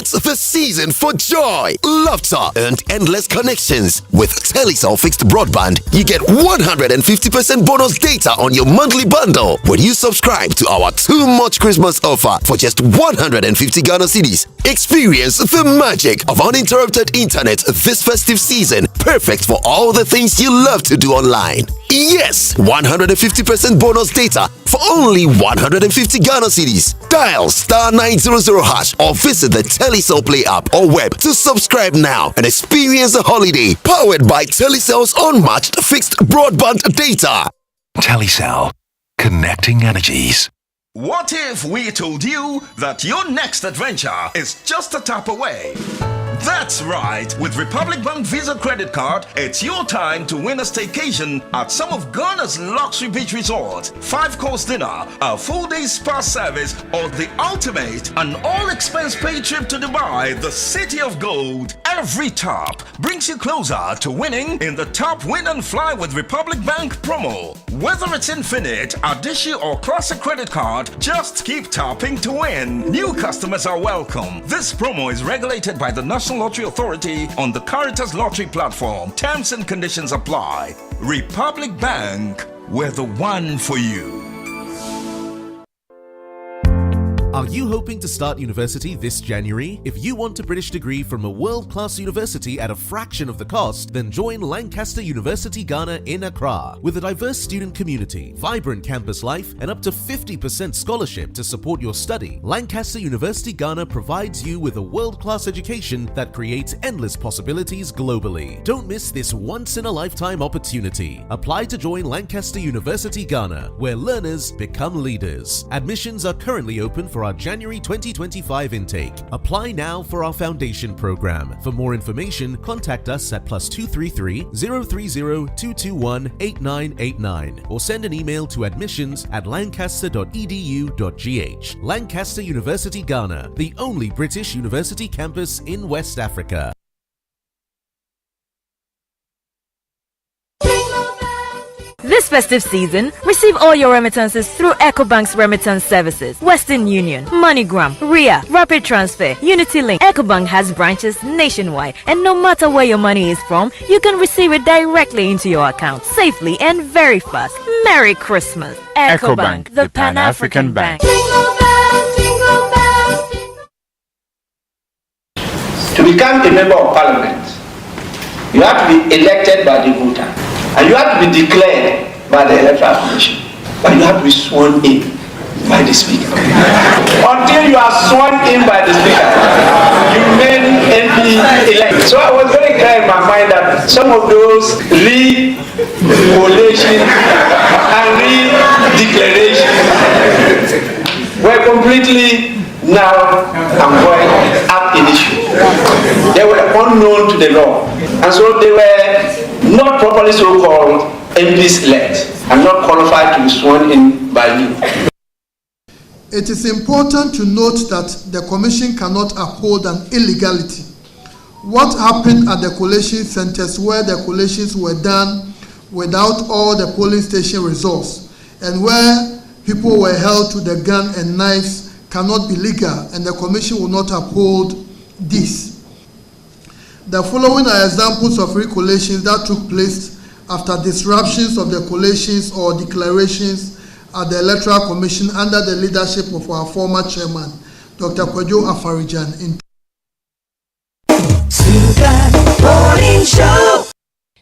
It's the season for joy, laughter, and endless connections. With Telecom fixed broadband, you get 150% bonus data on your monthly bundle when you subscribe to our Too Much Christmas offer for just 150 Ghana cedis. Experience the magic of uninterrupted internet this festive season, perfect for all the things you love to do online. Yes, 150% bonus data for only 150 Ghana cedis. Dial *900# or visit the Telecom Play app or web to subscribe now and experience a holiday powered by Telecom's unmatched fixed broadband data. Telecom, connecting energies. What if we told you that your next adventure is just a tap away? That's right. With Republic Bank Visa Credit Card, it's your time to win a staycation at some of Ghana's luxury beach resorts, 5-course dinner, a full-day spa service, or the ultimate, an all-expense-paid trip to Dubai, the city of gold. Every tap brings you closer to winning in the Tap Win and Fly with Republic Bank promo. Whether it's Infinite, Adishi, or Classic Credit Card, just keep tapping to win. New customers are welcome. This promo is regulated by the National Lottery Authority on the Caritas Lottery platform. Terms and conditions apply. Republic Bank, we're the one for you. Are you hoping to start university this January? If you want a British degree from a world-class university at a fraction of the cost, then join Lancaster University Ghana in Accra. With a diverse student community, vibrant campus life, and up to 50% scholarship to support your study, Lancaster University Ghana provides you with a world-class education that creates endless possibilities globally. Don't miss this once-in-a-lifetime opportunity. Apply to join Lancaster University Ghana, where learners become leaders. Admissions are currently open for our January 2025 intake. Apply now for our foundation program. For more information, contact us at +233 030 221 8989 or send an email to admissions@lancaster.edu.gh. Lancaster University Ghana, the only British university campus in West Africa. This festive season, receive all your remittances through EcoBank's remittance services. Western Union, MoneyGram, RIA, Rapid Transfer, UnityLink. EcoBank has branches nationwide, and no matter where your money is from, you can receive it directly into your account, safely and very fast. Merry Christmas. EcoBank, the Pan-African Bank. To become a member of parliament, you have to be elected by the voter. And you have to be declared by the Electoral Commission. But you have to be sworn in by the Speaker. Until you are sworn in by the Speaker, you remain MP elected. So I was very clear in my mind that some of those re-collations and re-declarations were completely now and going up in issue. They were unknown to the law. And so they were not properly so-called MPs elect and not qualified to be sworn in by you. It is important to note that the Commission cannot uphold an illegality. What happened at the collation centers where the collations were done without all the polling station results and where people were held to the gun and knives cannot be legal, and the Commission will not uphold this. The following are examples of recollations that took place after disruptions of the collations or declarations at the Electoral Commission under the leadership of our former chairman, Dr. Kwadwo Afarijan.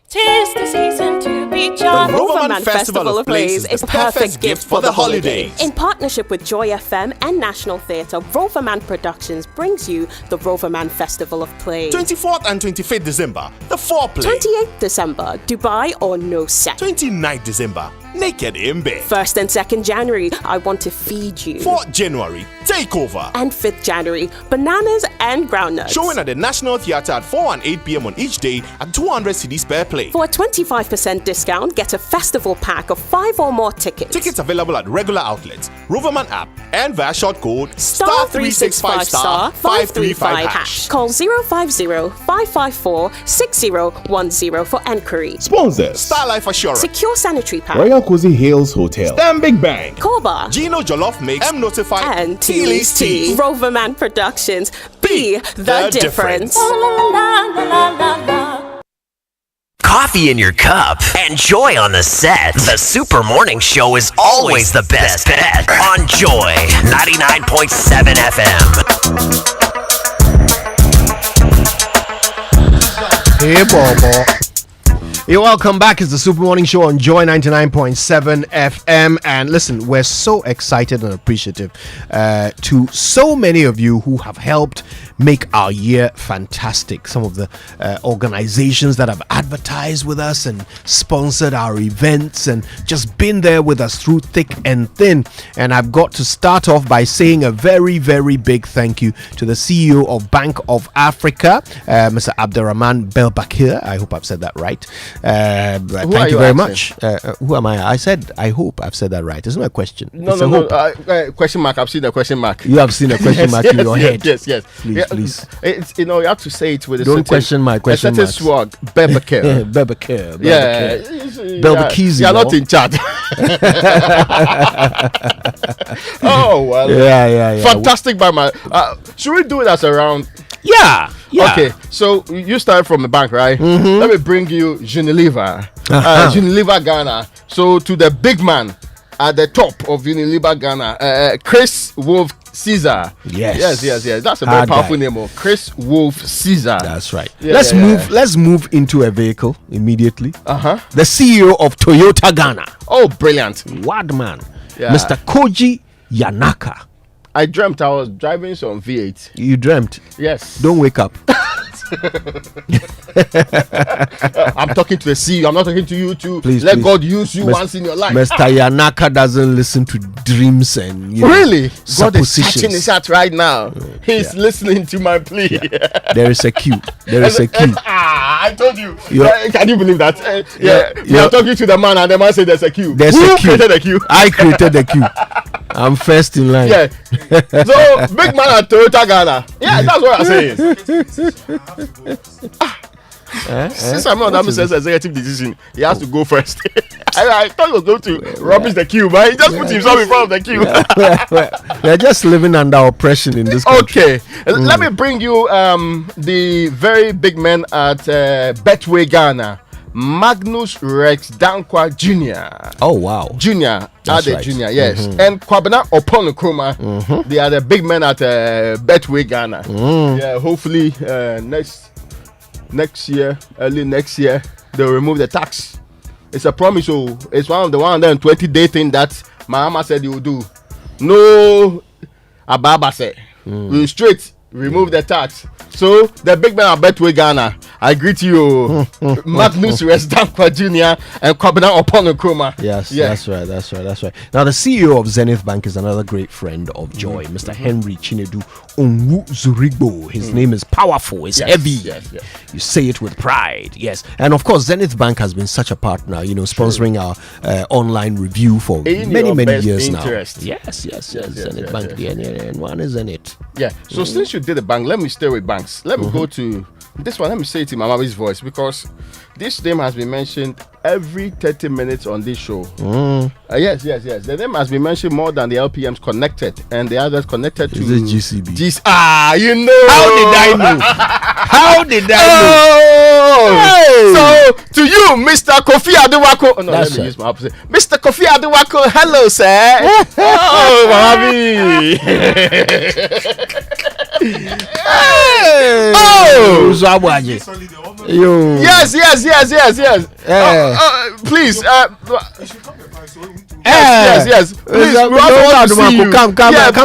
Tis the season to be jolly. The Roverman Festival of Plays is the perfect gift for the holidays. In partnership with Joy FM and National Theatre, Roverman Productions brings you the Roverman Festival of Plays. 24th and 25th December, the Foreplay. 28th December, Dubai or No Set. 29th December, Naked in Bed. 1st and 2nd January, I Want to Feed You. 4th January, Takeover. And 5th January, Bananas and Groundnuts. Showing at the National Theatre at 4 and 8 p.m. on each day at 200 cedis per play. For a 25% discount discount, get a festival pack of 5 or more tickets. Tickets available at regular outlets, Roverman app, and via short code *365*535#. Call 050-554-6010 for enquiry. Sponsors: Star Life Assurance, Secure Sanitary Pack, Royal Cozy Hills Hotel, Stanbic Bank, Koba, Gino Jollof Mix, M Notified, and Teely's Tea. Roverman Productions. Be the difference. Coffee in your cup and joy on the set. The Super Morning Show is always the best bet on Joy 99.7 FM. Hey, Bobo. Hey, welcome back. It's the Super Morning Show on Joy 99.7 FM. And listen, we're so excited and appreciative to so many of you who have helped make our year fantastic. Some of the organizations that have advertised with us and sponsored our events and just been there with us through thick and thin. And I've got to start off by saying a very, very big thank you to the CEO of Bank of Africa, Mr. Abdurrahman Belbakir. I hope I've said that right. Thank you very much. Who am I? I said, I hope I've said that right. It's not a question. No. Question mark. I've seen the question mark. You have seen a question mark in your head. Yes. Please. It's you have to say it with a don't question my question mark. Swag. Belbakir. Belbakir. Yeah. Belbakir. You're not in charge. Oh well. Yeah. Fantastic by my. Should we do it as a round? Yeah. Okay, so you started from the bank, right? Mm-hmm. Let me bring you Unilever. Unilever Ghana. So to the big man at the top of Unilever Ghana, Chris Wolf Caesar. Yes. That's a very powerful name. Chris Wolf Caesar. That's right. Let's move into a vehicle immediately. The CEO of Toyota Ghana. Oh, brilliant. Wad man. Mr. Koji Yanaka. I dreamt I was driving some V8. You dreamt? Yes. Don't wake up. I'm talking to the CEO. I'm not talking to you too. Please, God use you once in your life. Mr. Yanaka doesn't listen to dreams and really. God is suppositions. touching his heart right now. He's listening to my plea. There is a queue. I told you. Can you believe that? You're talking to the man and the man said there's a queue. Who created the queue? I created the queue. I'm first in line. Yeah. So big man at Toyota Ghana. Yeah, that's what I'm saying. Since I'm not that makes executive decision, he has to go first. I thought he was going to rubbish the queue, but he just put himself in front of the queue. We're just living under oppression in this country. Okay, let me bring you the very big man at Betway Ghana. Magnus Rex Dankwa Jr. Oh wow, Jr. That's Ade right. Jr. Yes, and Kwabena Oponukroma. They are the big men at Betway Ghana. Yeah, hopefully next year, early next year, they'll remove the tax. It's a promise. So it's one of the 120-day thing that Mahama said he will do. No, Ababa said we'll straight remove the tax. So the big man at Betway Ghana, I greet you, Magnus Resdankwa Jr. and Kwabena Oponukroma. Yes, that's right. Now the CEO of Zenith Bank is another great friend of Joy, Mr. Henry Chinedu Onwu Zurigbo. His name is powerful. It's heavy. Yes. You say it with pride. Yes, and of course Zenith Bank has been such a partner. Sponsoring our online review for many years now. Yes. Zenith Bank, and one is in it. Yeah. So since you did the bank, let me stay with banks. Let me go to this one. Let me say it in my mommy's voice because this name has been mentioned every 30 minutes on this show. Yes. The name has been mentioned more than the LPMs connected and the others connected to GCB. You know. How did I know? Hey. So to you, Mr. Kofi Adewako. Let me use my opposite. Mr. Kofi Adewako, hello, sir. Oh, Mami. Yes. Please. Yes. Please, we want to see you. Come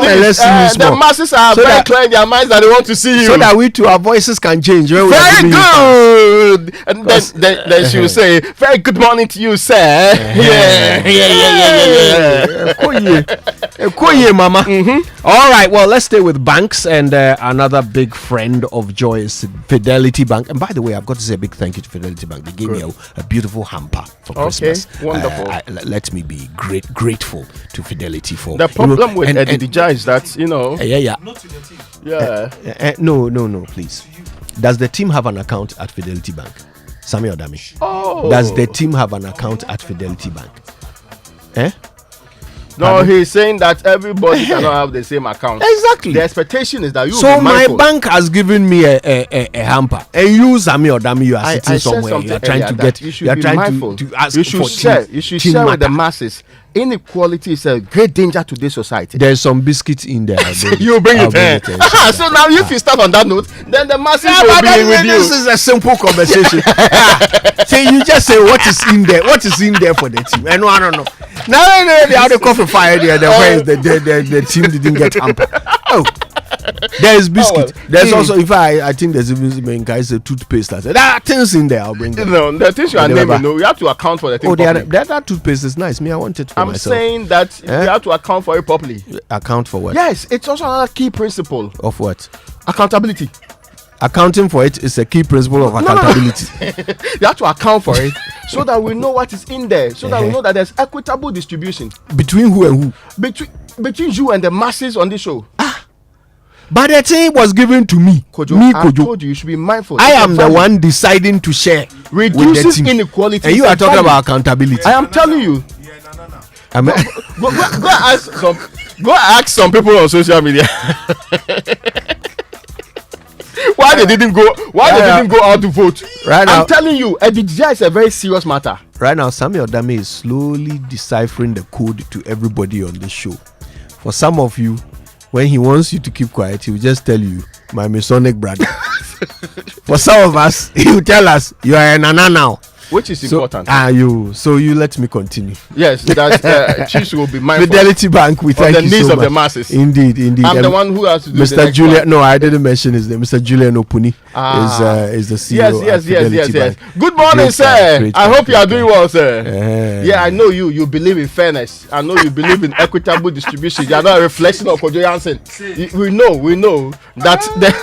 and let's see you. The masses are very clear in their minds that they want to see you. So that we too, our voices can change. Very good. And then she will say, very good morning to you, sir. Yeah. Mama. All right, well, let's stay with banks, and another big friend of Joy is Fidelity Bank. And by the way, I've got to say a big thank you to Fidelity Bank. They gave me a beautiful hamper for Christmas. Wonderful. Let me be grateful to Fidelity for the problem with Edidija is that not to the team. No, please. Does the team have an account at Fidelity Bank? Sami Odami. Oh. Does the team have an account at Fidelity Bank? No, he's saying that everybody cannot have the same account. Exactly. The expectation is that you. So my bank has given me a hamper, and you, Sami Odami, you are sitting somewhere. You are trying to get. You are trying to ask you should for share. You should share with the masses. Inequality is a great danger to this society. There's some biscuits in there. You bring it in. So now, if you start on that note, then the masses will be with you. This is a simple conversation. So you just say what is in there. What is in there for the team? I don't know. Now they have the coffee fire there. The team didn't get hampered. Oh. There is biscuit. There's also, if I think there's even guys a toothpaste. I said, there are things in there. I'll bring them. No, the things you are naming, you have to account for the thing. That toothpaste is nice. Me, I want it for myself. I'm saying that you have to account for it properly. Account for what? Yes, it's also another key principle of what? Accountability. Accounting for it is a key principle of accountability. You have to account for it so that we know what is in there, so that we know that there's equitable distribution. Between who and who? Between you and the masses on this show. But the thing was given to me. I told you should be mindful. I am the one deciding to share. Reduces inequality. And you are talking about accountability. I am telling you. Go ask some people on social media. Why they didn't go out to vote. Right now, I'm telling you, Edidija is a very serious matter. Right now, Sami Odame is slowly deciphering the code to everybody on the show. For some of you, when he wants you to keep quiet, he will just tell you, my Masonic brother. For some of us, he will tell us, you are a nana now. Which is important. So you let me continue. Yes, that chiefs will be mindful. Fidelity Bank, we thank you so much. The needs of the masses. Indeed. I'm the one who has to do Mr. Julian. No, I didn't mention his name. Mr. Julian Opuni is the CEO. Yes. Good morning, sir. I hope you are doing well, sir. Yeah, I know you. You believe in fairness. I know you believe in equitable distribution. You are not a reflection of Kojo Jansen. We know that the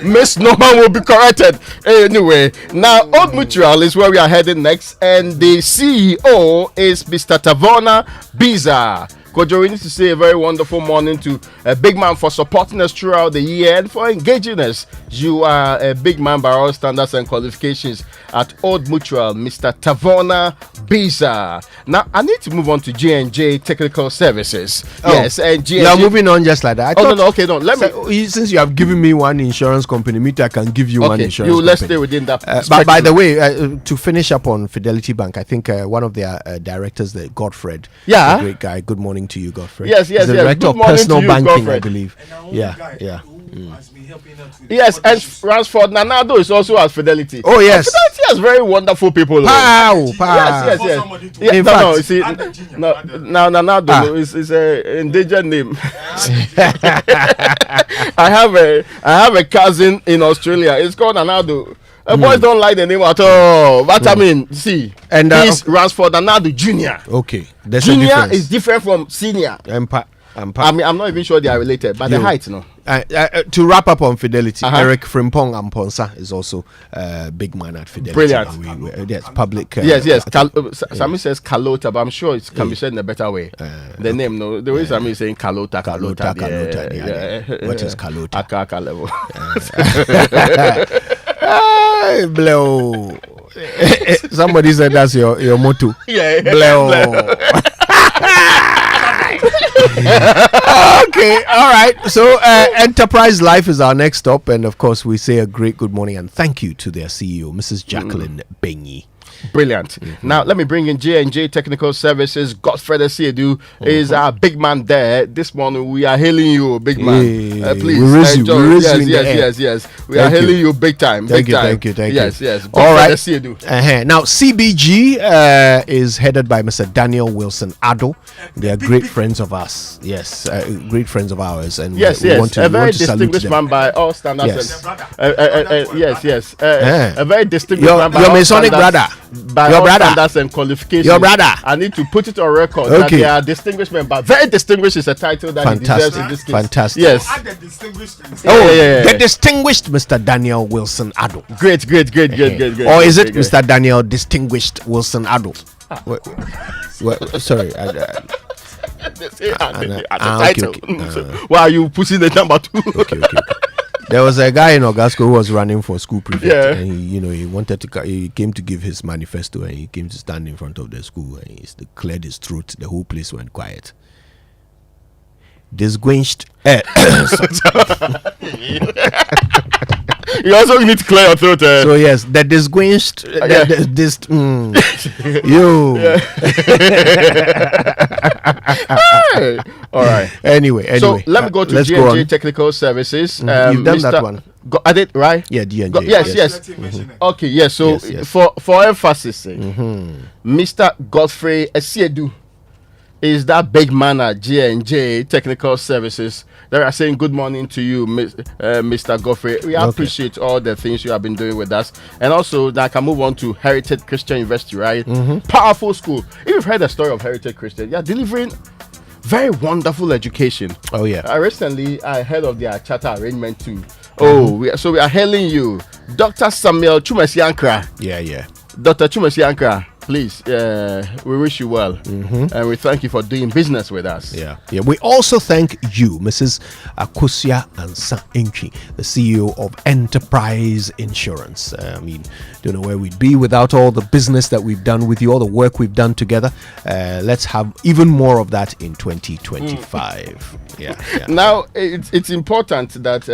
misnomer will be corrected. Anyway, now Old Mutual is where we are heading next, and the CEO is Mr. Tavona Biza. Kojo, we need to say a very wonderful morning to a big man for supporting us throughout the year and for engaging us. You are a big man by all standards and qualifications at Old Mutual, Mr. Tavona Biza. Now, I need to move on to J&J Technical Services. Yes, and J&J. You are moving on just like that. No. Let me. Since you have given me one insurance company, I can give you one insurance company. Let's stay within that. But by the way, to finish up on Fidelity Bank, I think one of their directors, Godfred, a great guy. Good morning to you, Godfred. Yes. The director of personal banking, Godfred. I believe. Yeah. Yes, and Ransford Nanado is also at Fidelity. Oh yes, Fidelity has very wonderful people. Pow. Yes. In fact, no, see, now Nanado is a endangered name. I have a cousin in Australia. It's called Nanado. Boys don't like the name at all. But I mean, see, and he's Ransford Nanado Junior. Okay, Junior is different from senior. I mean, I'm not even sure they are related, but the height, no. To wrap up on Fidelity, Eric Frimpong Amponsa is also a big man at Fidelity. Brilliant. Yes, public. Yes. Sami says Kalota, but I'm sure it can be said in a better way. The name, no. The way Sami is saying Kalota. Yeah. What is Kalota? Aka level. Blow. Somebody said that's your motto. Yeah. Blow. Okay, all right. So Enterprise Life is our next stop, and of course we say a great good morning and thank you to their CEO, Mrs. Jacqueline Benyi. Brilliant. Now let me bring in J&J Technical Services. Godfred Siedu is our big man there. This morning we are hailing you, big man. Please we raise you. Yes. We are hailing you big time. Thank you. Yes. Godfred all right. Now CBG is headed by Mr. Daniel Wilson Addo. They are great friends of us. Yes, great friends of ours, and yes. A very distinguished man by all standards. Yes. Yes. A very distinguished man by your all Masonic standards. brother. by Your all brother. standards and qualifications. Your brother. I need to put it on record that they are distinguished member. Very distinguished is a title that he deserves in this case. Fantastic. Yes. The distinguished Mr. Daniel Wilson Addo. Great. Or is it Mr. Daniel Distinguished Wilson Addo? Sorry. Why are you pushing the number 2? Okay. There was a guy in Ogasco who was running for school prefect, Yeah. and he wanted to. He came to give his manifesto, and he came to stand in front of the school, and he cleared his throat. The whole place went quiet. Distinguished. You also need to clear your throat. So yes, the distinguished. All right. Anyway. So let me go to G&J Technical Services. You've done that one. I did, right? Yeah, G&J. Yes. Okay, yes. So for emphasis sake, Mr. Godfrey Esiedu is that big man at G&J Technical Services. They are saying good morning to you, Mr. Godfrey. We appreciate all the things you have been doing with us. And also, now I can move on to Heritage Christian University, right? Powerful school. If you've heard the story of Heritage Christian, you're delivering very wonderful education. Oh, yeah. Recently, I heard of their charter arrangement too. So we are hailing you. Dr. Samuel Chumesiankra. Yeah. Dr. Chumesiankra, please, we wish you well. And we thank you for doing business with us. Yeah. We also thank you, Mrs. Akusia Ansa Enchi, the CEO of Enterprise Insurance. Don't know where we'd be without all the business that we've done with you, all the work we've done together. Let's have even more of that in 2025. Yeah. Now, it's important that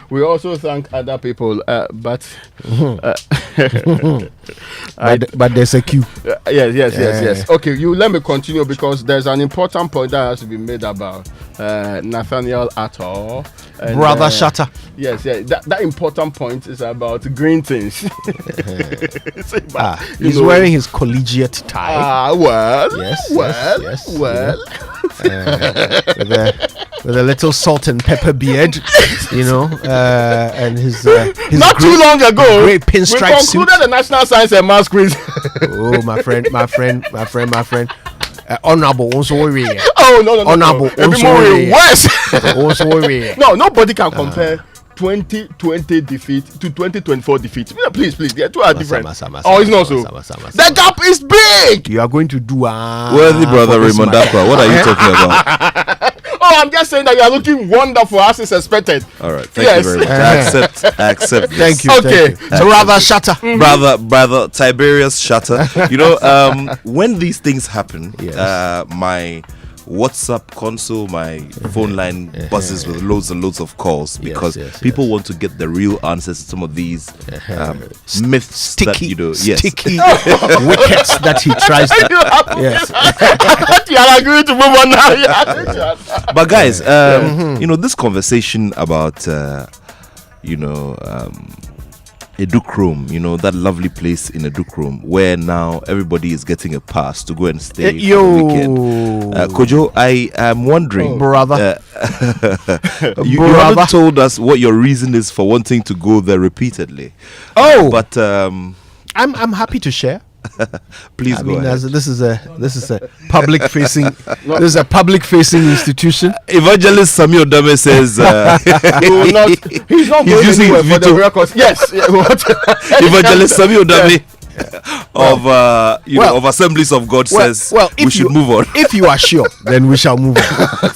we also thank other people, but there's a queue. Yes. Okay, you let me continue because there's an important point that has to be made about Nathaniel Attor. Brother Shatter. Yes. That important point is about green things. He's wearing his collegiate tie. Yes. With a little salt and pepper beard, and his not too long ago, great pinstripe we concluded the National Science and Maths quiz. Oh, my friend. Honorable also worry. Oh no. Honorable also worry. Also worry. No, nobody can compare 2020 defeat to 2024 defeat. Please, the two are different. It's not so. The gap is big. You are going to do worthy brother Raymond Dakwa. What are you talking about? I'm just saying that you are looking wonderful as is expected. All right, thank you very much. I accept. Thank you. Okay, so brother Shatter, brother Tiberius Shatter. When these things happen, my WhatsApp console, my phone line buzzes with loads and loads of calls because people want to get the real answers to some of these myths sticky wickets that he tries to. Yes. You are agreeing to move on now. But guys, this conversation about Edukrom, that lovely place in Edukrom where now everybody is getting a pass to go and stay for the weekend. Kojo, I am wondering, brother, you haven't told us what your reason is for wanting to go there repeatedly. But I'm happy to share. Please go ahead. This is a public facing institution. Evangelist Samuel Dame says he's not going anywhere for the records. Yes. Evangelist Samuel Dame of Assemblies of God says we should move on. If you are sure, then we shall move on.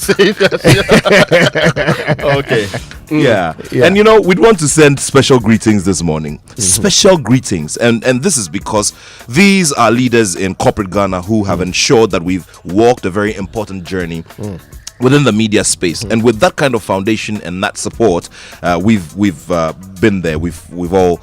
Okay. Yeah. And we'd want to send special greetings this morning. Special greetings. And this is because these are leaders in corporate Ghana who have ensured that we've walked a very important journey within the media space. And with that kind of foundation and that support, we've been there. We've all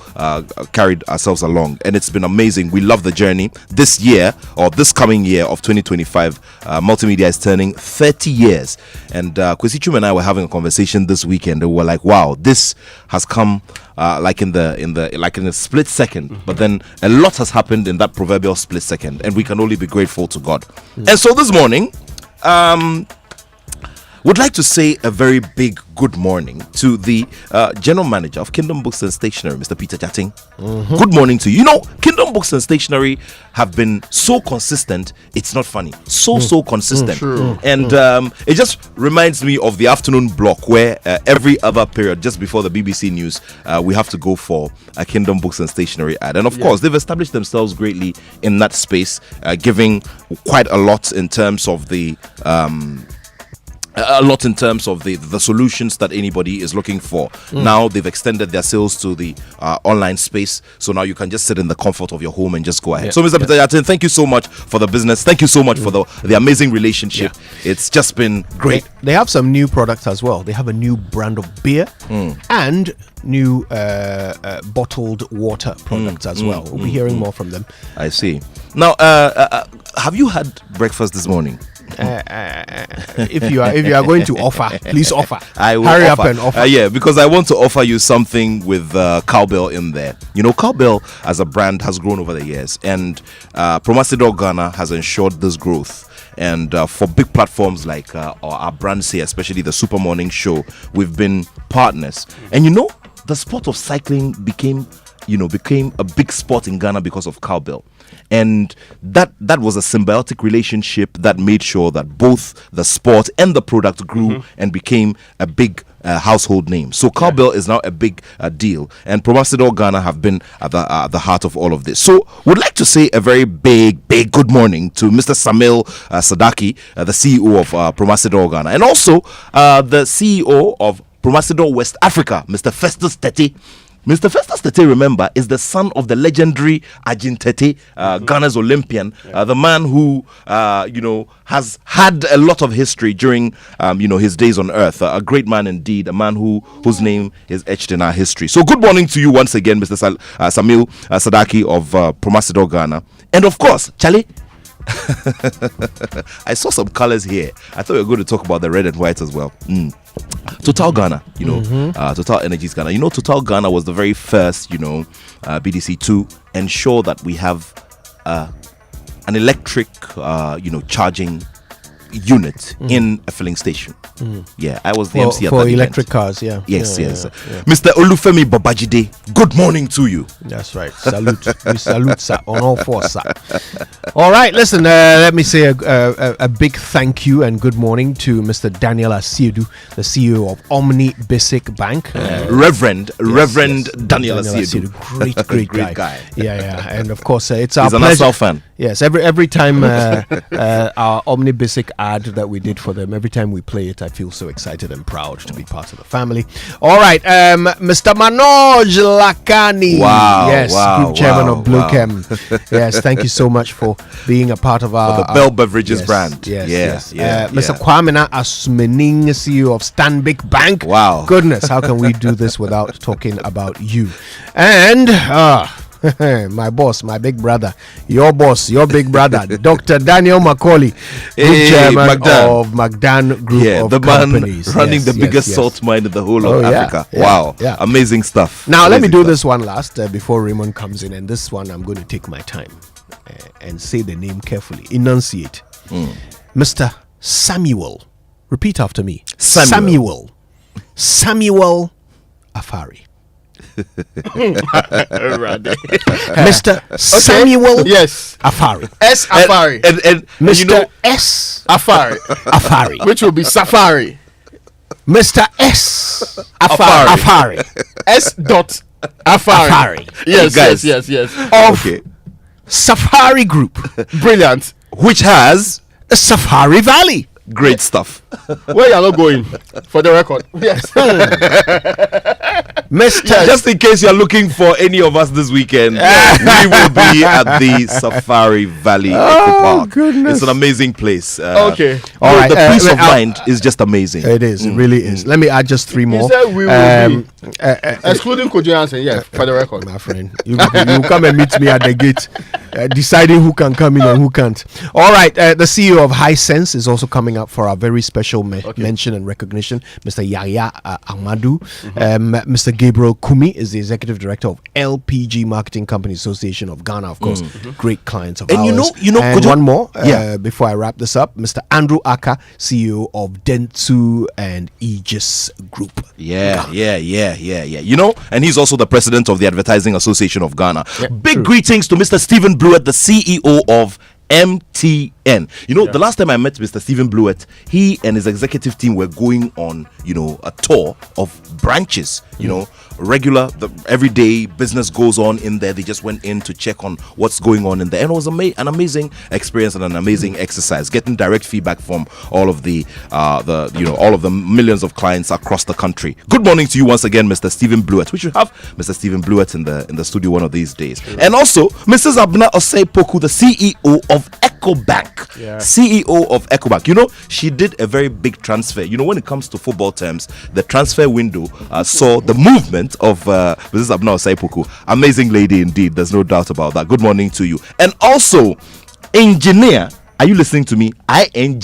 carried ourselves along, and it's been amazing. We love the journey. This year, or this coming year of 2025, multimedia is turning 30 years. And Kwesi Chum and I were having a conversation this weekend, and we were like, wow, this has come like in a split second. But then a lot has happened in that proverbial split second, and we can only be grateful to God. And so this morning, would like to say a very big good morning to the General Manager of Kingdom Books and Stationery, Mr. Peter Chatting. Good morning to you. Kingdom Kingdom Books and Stationery have been so consistent, it's not funny. So consistent. And it just reminds me of the afternoon block where every other period, just before the BBC News, we have to go for a Kingdom Books and Stationery ad. And of course, they've established themselves greatly in that space, giving quite a lot in terms of the the solutions that anybody is looking for. Now they've extended their sales to the online space, so now you can just sit in the comfort of your home and just go ahead. So Mr. Peter Yatin, thank you so much for the business. Thank you so much for the amazing relationship. It's just been great. They have some new products as well. They have a new brand of beer and new bottled water products as well. We'll be hearing more from them. I see. Now, have you had breakfast this morning? If you are going to offer, please offer. I will hurry offer. up and offer. Because I want to offer you something with Cowbell in there. You know, Cowbell as a brand has grown over the years, and Promotional Ghana has ensured this growth. And for big platforms like our brands here, especially the Super Morning Show, we've been partners. And you know, the sport of cycling became a big sport in Ghana because of Cowbell. And that was a symbiotic relationship that made sure that both the sport and the product grew and became a big household name. So Cowbell is now a big deal, and Promotional Ghana have been at the heart of all of this. So would like to say a very big good morning to Mr. Samil Sadaki, the CEO of Promotional Ghana, and also the CEO of Promotional West Africa, Mr. Festus Tete. Mr. Festus Tete, remember, is the son of the legendary Ajin Tete, Ghana's Olympian, the man who, has had a lot of history during, his days on earth. A great man indeed, a man whose name is etched in our history. So good morning to you once again, Mr. Samil Sadaki of Promotional Ghana. And of course, Charlie, I saw some colors here. I thought we were going to talk about the red and white as well. Total Ghana, Total Energies Ghana. Total Ghana was the very first, BDC to ensure that we have an electric, charging unit in a filling station. I was the MC at for that electric event. cars. Yes. Mr. Olufemi Babajide, good morning to you. That's right. Salute. We salute, sir, on all fours, sir. All right, listen, let me say a big thank you and good morning to Mr. Daniel Asiedu, the CEO of Omni Basic Bank. Reverend Daniel Asiedu. Great guy. Yeah. And of course, it's our He's an pleasure. Arsenal fan. Yes, every time our Omni Basic ad that we did for them, every time we play it, I feel so excited and proud to be part of the family. All right, Mr. Manoj Lakani. Group chairman of Blue Chem. Yes, thank you so much for being a part of our the Bell Beverages brand. Yes. Mr. Kwamina Asmening, CEO of Stanbic Bank. Wow. Goodness, how can we do this without talking about you? And my boss, my big brother, your boss, your big brother, Dr. Daniel Macaulay, Group Chairman of Magdan Group of the Companies. Man running the biggest salt mine in the whole of Africa. Wow. Amazing stuff. Now, let me do this one last before Raymond comes in. And this one, I'm going to take my time and say the name carefully. Enunciate. Mr. Samuel. Repeat after me. Samuel Afari. Mr. Samuel Afari. S. Afari. And Mr. S. Afari. Which will be Safari. Mr. S. Afari. S. Dot Afari. Yes. Of Safari Group. Brilliant. Which has Safari Valley. Great stuff. Where you are not going, for the record. Yes. Mr. Just in case you're looking for any of us this weekend, we will be at the Safari Valley Eco Park. Goodness. It's an amazing place. Okay. All right. The peace of mind is just amazing. It is. It really is. Let me add just three more. You said we will be, excluding Kojo Hansen, for the record. My friend, you come and meet me at the gate, deciding who can come in and who can't. All right. The CEO of High Sense is also coming up for our very special special mention and recognition, Mr. Yaya Amadou. Mr. Gabriel Kumi is the executive director of LPG Marketing Company Association of Ghana, of course. Great clients of and ours. You know, and one more before I wrap this up, Mr. Andrew Aka, CEO of Dentsu and Aegis Group. Yeah. You know, and he's also the president of the Advertising Association of Ghana. Big greetings to Mr. Stephen Blewett, the CEO of MTN. You know, the last time I met Mr. Stephen Blewett, he and his executive team were going on, you know, a tour of branches, you know, everyday business goes on in there. They just went in to check on what's going on in there, and it was an amazing experience and an amazing exercise, getting direct feedback from all of the all of the millions of clients across the country. Good morning to you once again, Mr. Stephen Blewett. We should have Mr. Stephen Blewett in the studio one of these days. And also Mrs. Abna Osei-Poku, the CEO of EcoBank. CEO of EcoBank. You know, she did a very big transfer. You know, when it comes to football terms, the transfer window saw the movement of Mrs. Abna Osei-Poku. Amazing lady indeed. There's no doubt about that. Good morning to you. And also, engineer. Are you listening to me? ING.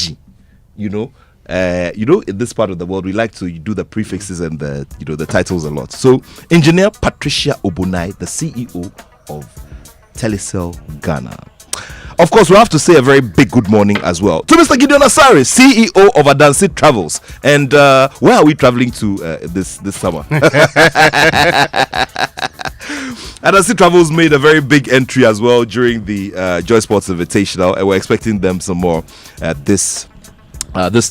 You know, in this part of the world, we like to do the prefixes and the titles a lot. So, engineer Patricia Obunai, the CEO of Telecom Ghana. Of course, we have to say a very big good morning as well to Mr. Gideon Asare, CEO of Adansi Travels. And where are we traveling to this summer? Adansi Travels made a very big entry as well during the Joy Sports Invitational, and we're expecting them some more this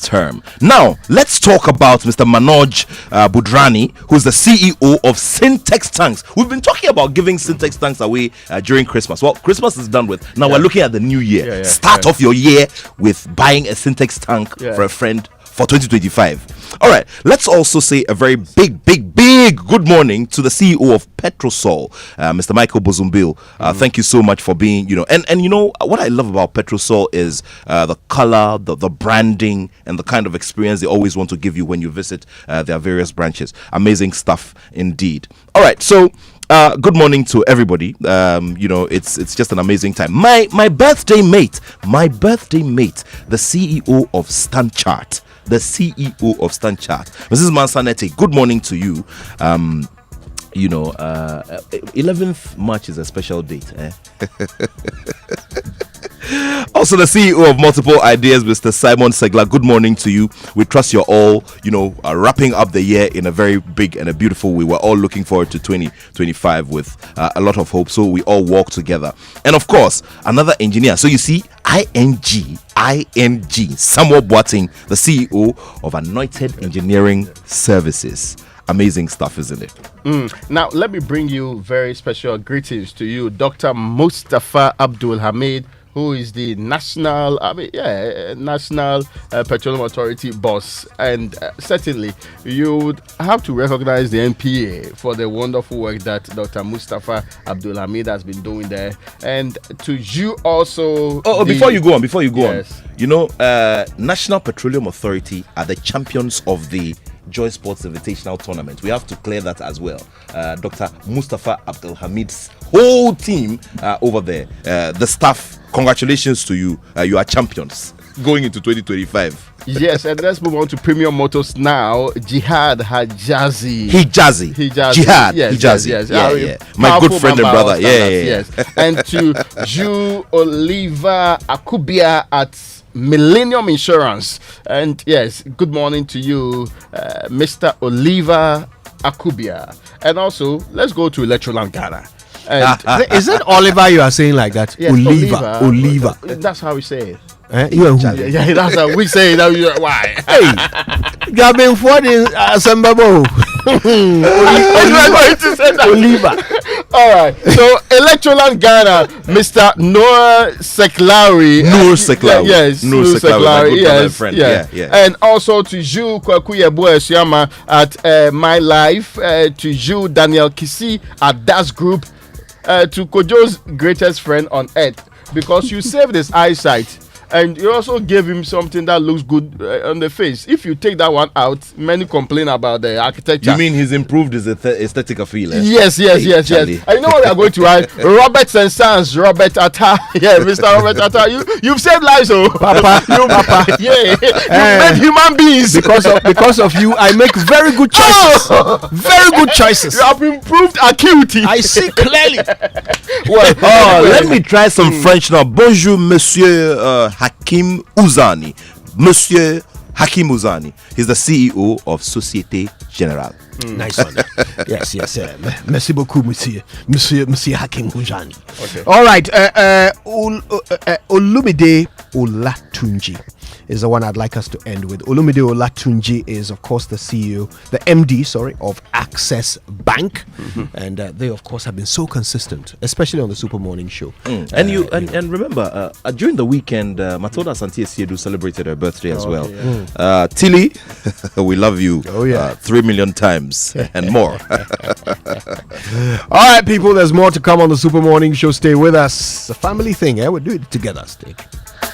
term. Now, let's talk about Mr. Manoj Budrani, who's the CEO of Syntex Tanks. We've been talking about giving Syntex Tanks away during Christmas. Well, Christmas is done with. Now we're looking at the new year. Start off your year with buying a Syntex tank for a friend for 2025. All right, let's also say a very big good morning to the CEO of Petrosol, Mr. Michael Bozumbil. Thank you so much for being, and you know what I love about Petrosol is the color, the branding, and the kind of experience they always want to give you when you visit their various branches. Amazing stuff indeed. All right, so good morning to everybody. It's just an amazing time. My birthday mate, the CEO of StanChart. The CEO of StanChart, Mrs. Mansanetti. Good morning to you. 11th March is a special date. Also, the CEO of Multiple Ideas, Mr. Simon Segla. Good morning to you. We trust you're all, wrapping up the year in a very big and a beautiful way. We're all looking forward to 2025 with a lot of hope. So we all walk together. And of course, another engineer. So you see, ING, Samuel Boateng, the CEO of Anointed Engineering Services. Amazing stuff, isn't it? Now, let me bring you very special greetings to you, Dr. Mustafa Abdul Hamid, who is the National Petroleum Authority boss. And certainly, you would have to recognize the NPA for the wonderful work that Dr. Mustafa Abdul Hamid has been doing there. And to you also... before you go on, National Petroleum Authority are the champions of the Joy Sports Invitational Tournament. We have to clear that as well. Dr. Mustafa Abdul Hamid's whole team over there, the staff, congratulations to you. You are champions going into 2025. Yes, and let's move on to Premium Motors now. Jihad Hijazi. Jihad Hijazi. Yeah. My good friend and brother. Yes. And to you, Oliver Akubia at Millennium Insurance. And yes, good morning to you, Mr. Oliver Akubia. And also, let's go to Electroland Ghana. And is it Oliver you are saying like that? Yes, Oliver. That's how we say it. Yeah, that's how we say it. Why? Hey, you have been fighting Sembabo. Oliver. All right. So Electroland Ghana, Mr. Noor Seklari. Yes, Noor Seklari. Yes, friend. Yeah. And also to you, Kwakuye Boesiama at My Life. To you, Daniel Kisi at Das Group. To Kojo's greatest friend on earth, because you saved his eyesight. and you also gave him something that looks good on the face. If you take that one out, many complain about the architecture. You mean he's improved his aesthetic appeal? Eh? Yes. I know what we are going to write. Roberts and Sons, Robert Atta. Yeah, Mr. Robert Atta. You've saved lives, Papa. Papa. Yeah, you made human beings. Because of you, I make very good choices. Very good choices. You have improved acuity. I see clearly. Let me try some French now. Bonjour, Monsieur Hakim Ouzani. Monsieur Hakim Ouzani. He's the CEO of Société Générale. Nice one. Yes. Merci beaucoup, Monsieur Hakim Ouzani. Okay. All right. Olumide Olatunji is the one I'd like us to end with. Olumide Olatunji is, of course, the MD of Access Bank, and they, of course, have been so consistent, especially on the Super Morning Show. And remember, during the weekend, Matilda Santie-Siedu celebrated her birthday as well. Yeah. Tilly, we love you. 3 million times and more. All right, people, there's more to come on the Super Morning Show. Stay with us. It's a family thing, We'll do it together.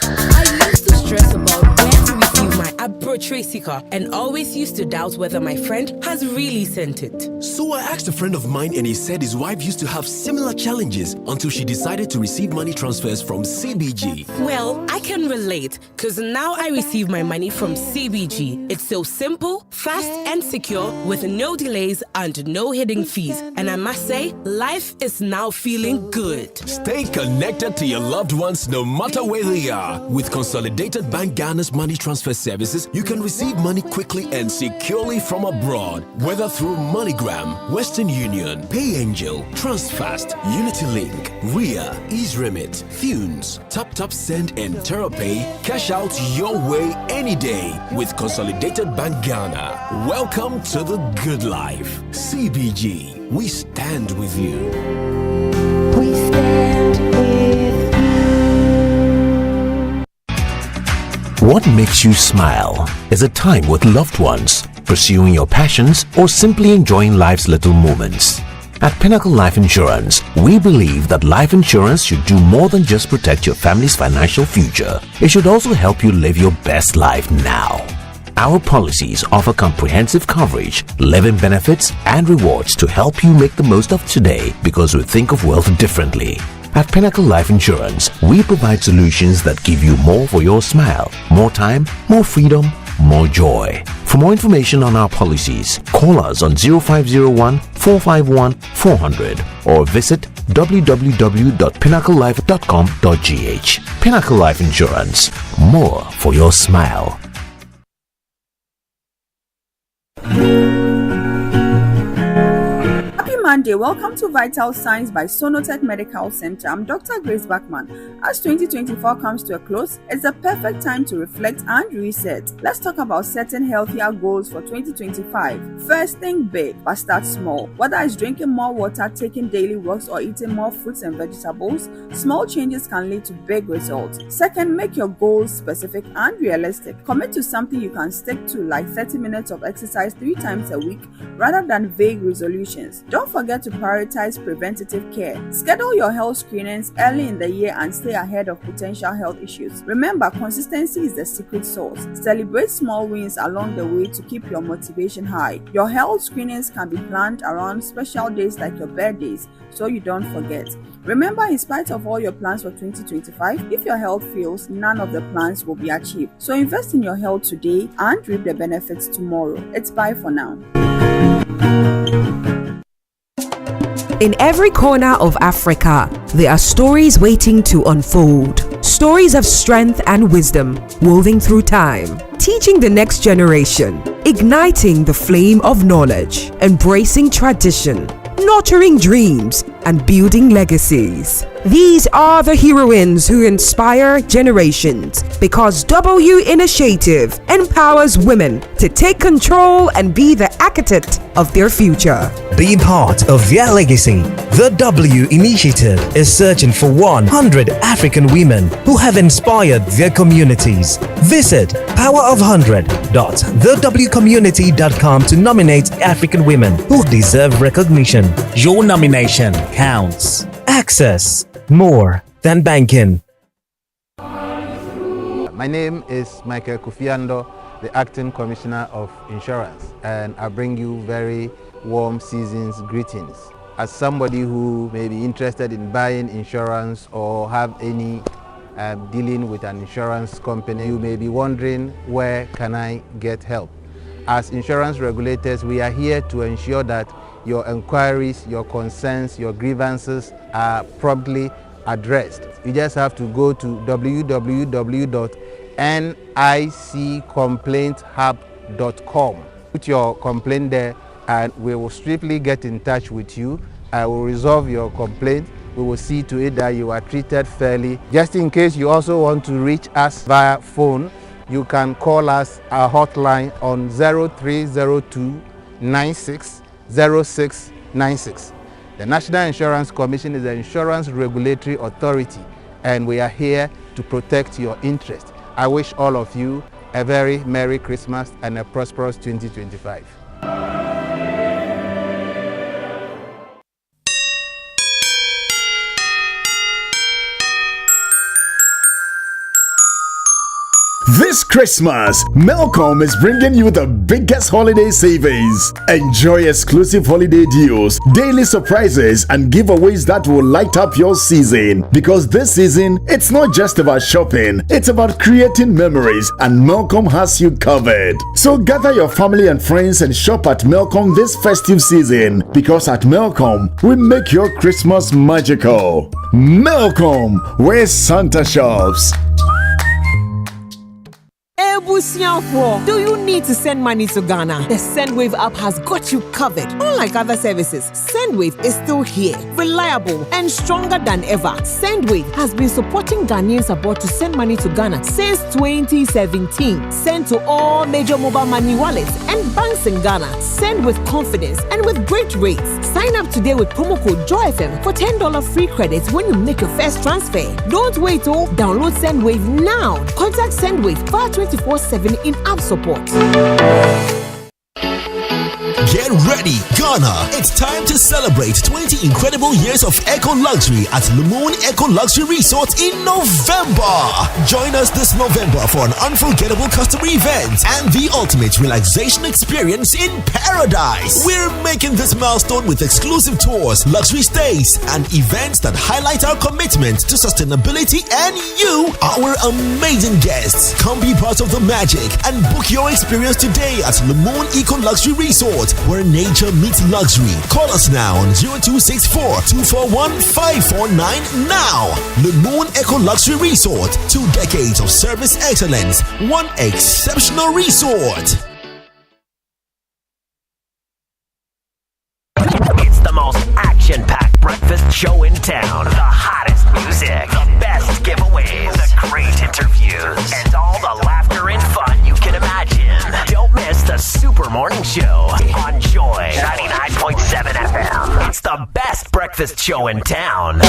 I used to stress about where to receive my approach Tracy car and always used to doubt whether my friend has really sent it. So I asked a friend of mine and he said his wife used to have similar challenges until she decided to receive money transfers from CBG. Well, I can relate because now I receive my money from CBG. It's so simple, fast and secure with no delays and no hidden fees. And I must say, life is now feeling good. Stay connected to your loved ones no matter where they are. With Consolidated Bank Ghana's money transfer services, you can receive money quickly and securely from abroad, whether through MoneyGram, Western Union, PayAngel, Transfast, UnityLink, Ria, EaseRemit, Thunes, TapTap Send, and TerraPay. Cash out your way any day with Consolidated Bank Ghana. Welcome to the good life. CBG, we stand with you. We stand with you. What makes you smile is a time with loved ones, pursuing your passions, or simply enjoying life's little moments. At Pinnacle Life Insurance, we believe that life insurance should do more than just protect your family's financial future. It should also help you live your best life now. Our policies offer comprehensive coverage, living benefits, and rewards to help you make the most of today because we think of wealth differently. At Pinnacle Life Insurance, we provide solutions that give you more for your smile, more time, more freedom, more joy. For more information on our policies, call us on 0501 451 400 or visit www.pinnaclelife.com.gh. Pinnacle Life Insurance, more for your smile. Monday, welcome to Vital Signs by Sonotech Medical Center. I'm Dr. Grace Bachman. As 2024 comes to a close, it's the perfect time to reflect and reset. Let's talk about setting healthier goals for 2025. First, think big, but start small. Whether it's drinking more water, taking daily walks, or eating more fruits and vegetables, small changes can lead to big results. Second, make your goals specific and realistic. Commit to something you can stick to, like 30 minutes of exercise 3 times a week, rather than vague resolutions. Don't forget to prioritize preventative care. Schedule your health screenings early in the year and stay ahead of potential health issues. Remember, consistency is the secret sauce. Celebrate small wins along the way to keep your motivation high. Your health screenings can be planned around special days like your birthdays, so you don't forget. Remember, in spite of all your plans for 2025, if your health fails, none of the plans will be achieved. So invest in your health today and reap the benefits tomorrow. It's bye for now. In every corner of Africa, there are stories waiting to unfold. Stories of strength and wisdom woven through time, teaching the next generation, igniting the flame of knowledge, embracing tradition, nurturing dreams, and building legacies. These are the heroines who inspire generations, because W Initiative empowers women to take control and be the architect of their future. Be part of their legacy. The W Initiative is searching for 100 African women who have inspired their communities. Visit powerofhundred.thewcommunity.com to nominate African women who deserve recognition. Your nomination counts. Access, more than banking. My name is Michael Kofiando, the Acting Commissioner of Insurance, and I bring you very warm season's greetings. As somebody who may be interested in buying insurance or have any dealing with an insurance company, you may be wondering, where can I get help? As insurance regulators, we are here to ensure that your inquiries, your concerns, your grievances are promptly addressed. You just have to go to www.niccomplainthub.com. Put your complaint there and we will strictly get in touch with you. I will resolve your complaint. We will see to it that you are treated fairly. Just in case you also want to reach us via phone, you can call us, our hotline on 0302 960696. The National Insurance Commission is the insurance regulatory authority, and we are here to protect your interest. I wish all of you a very Merry Christmas and a prosperous 2025. This Christmas, Melcom is bringing you the biggest holiday savings. Enjoy exclusive holiday deals, daily surprises, and giveaways that will light up your season. Because this season, it's not just about shopping, it's about creating memories, and Melcom has you covered. So gather your family and friends and shop at Melcom this festive season. Because at Melcom, we make your Christmas magical. Melcom, where Santa shops. Do you need to send money to Ghana? The SendWave app has got you covered. Unlike other services, SendWave is still here, reliable and stronger than ever. SendWave has been supporting Ghanaians abroad to send money to Ghana since 2017. Send to all major mobile money wallets and banks in Ghana. Send with confidence and with great rates. Sign up today with promo code JOYFM for $10 free credits when you make your first transfer. Don't wait, download SendWave now. Contact SendWave via 24/7 in app support. Get ready, Ghana! It's time to celebrate 20 incredible years of Eco Luxury at Lumoon Eco Luxury Resort in November. Join us this November for an unforgettable customer event and the ultimate relaxation experience in paradise. We're making this milestone with exclusive tours, luxury stays, and events that highlight our commitment to sustainability and you, our amazing guests. Come be part of the magic and book your experience today at Lumoon Eco Luxury Resort, where nature meets luxury. Call us now on 0264-241-549 now. The Moon Eco Luxury Resort. 2 decades of service excellence. One exceptional resort. It's the most action-packed breakfast show in town. The hottest music, the best giveaways, the great interviews, and all the laughter and fun you can imagine. Don't miss the Super Morning Show on Joy 99.7 FM. It's the best breakfast show in town.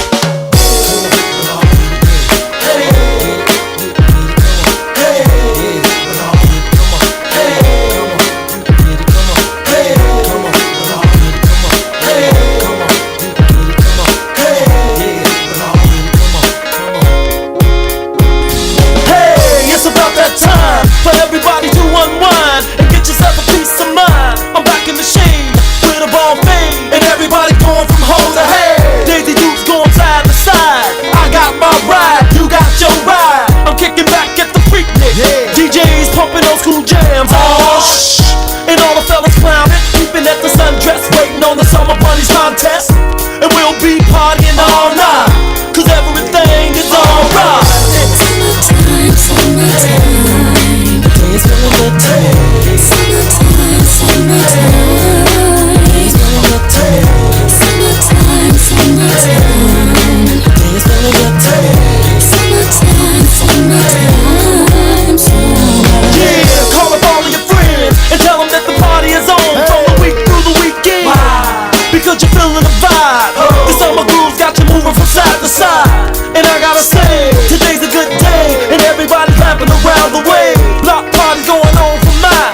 Time for everybody to unwind and get yourself a piece of mind. I'm back in the shade with a ball fade, and everybody going from home to head. Daisy Dukes going side to side. I got my ride, you got your ride. I'm kicking back at the Freaknik. DJs pumping old school jams. Oh shh, and all the fellas clowning, peeping at the sundress, waiting on the Summer Bunnies contest. And we'll be partying all night, 'cause everything is alright. Summertime, summertime, days full of good times. Summertime, summertime, days full of good times. Summertime, summertime, days full of good times. Summertime, summertime, summertime. Yeah, call up all of your friends and tell them that the party is on from the week through the weekend. Why? Because you're feeling the vibe. The summer groove's got you moving from side to side. And I gotta say, today's a good day, and everybody's laughing around the way. Block parties going on for mine.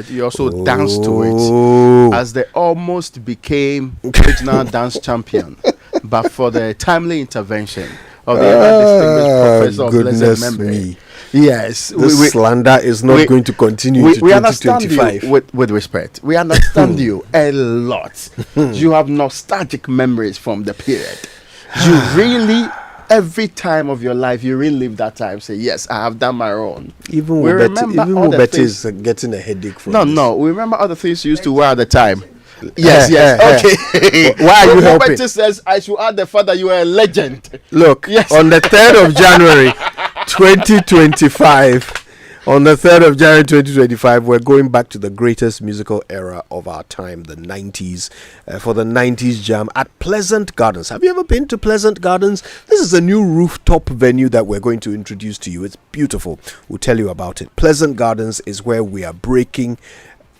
You also danced to it as they almost became regional dance champion, but for the timely intervention of the distinguished professor of blessed memory. Yes, this slander is not going to continue to 2025. We understand you with respect. We understand you a lot. You have nostalgic memories from the period. You really, every time of your life, you relive that time. Say, yes, I have done my own. Even Betty is getting a headache from this. No. We remember other things you used to wear at the time. Yes. Okay. Why are you helping? Betty says, I should add the fact that you are a legend. Look, on the 3rd of January, 2025. On the 3rd of January 2025, we're going back to the greatest musical era of our time, the 90s, for the 90s Jam at Pleasant Gardens. Have you ever been to Pleasant Gardens? This is a new rooftop venue that we're going to introduce to you. It's beautiful. We'll tell you about it. Pleasant Gardens is where we are breaking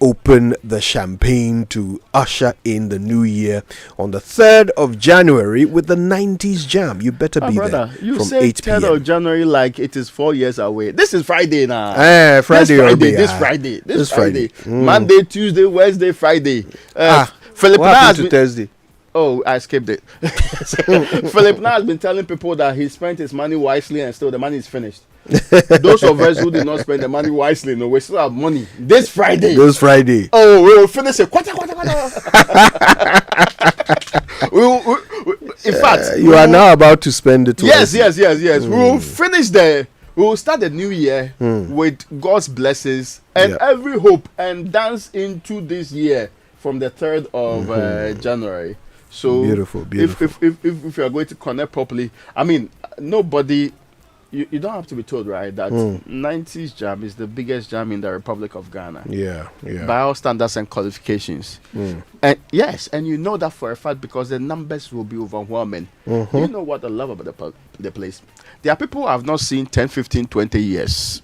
open the champagne to usher in the new year on the 3rd of January with the 90s Jam. You better be there you from say 8 p.m. 3rd of January like it is 4 years away. This is Friday now. This Friday. Mm. Monday, Tuesday, Wednesday, Friday. Philip Nas to Thursday. Oh, I skipped it. Philip Nas has been telling people that he spent his money wisely and still the money is finished. Those of us who did not spend the money wisely, no, we still have money. This Friday. Oh, we will finish it. In fact, you are now about to spend it. Yes. We will finish we will start the new year with God's blessings and every hope and dance into this year from the 3rd of January. So beautiful. If you are going to connect properly, I mean, nobody. You don't have to be told, right, that 90s Jam is the biggest jam in the Republic of Ghana. Yeah. By all standards and qualifications. And yes, and you know that for a fact because the numbers will be overwhelming. You know what I love about the place? There are people who have not seen 10, 15, 20 years.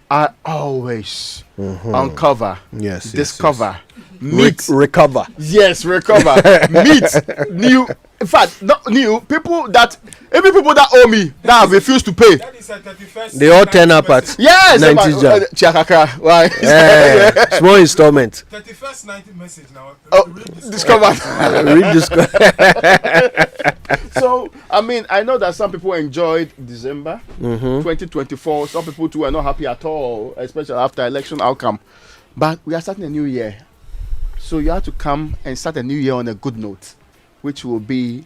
I always uncover, discover, meet, recover. Yes, recover, meet new. In fact, not new people that even people that owe me that have refused to pay. They all turn up at yes, 90s Jam. Chakaka, why? Small installment. 31st 90 message now. Discover. Rediscover. So I mean, I know that some people enjoyed December 2024. Some people too are not happy at all, especially after election outcome. But we are starting a new year, so you have to come and start a new year on a good note, which will be,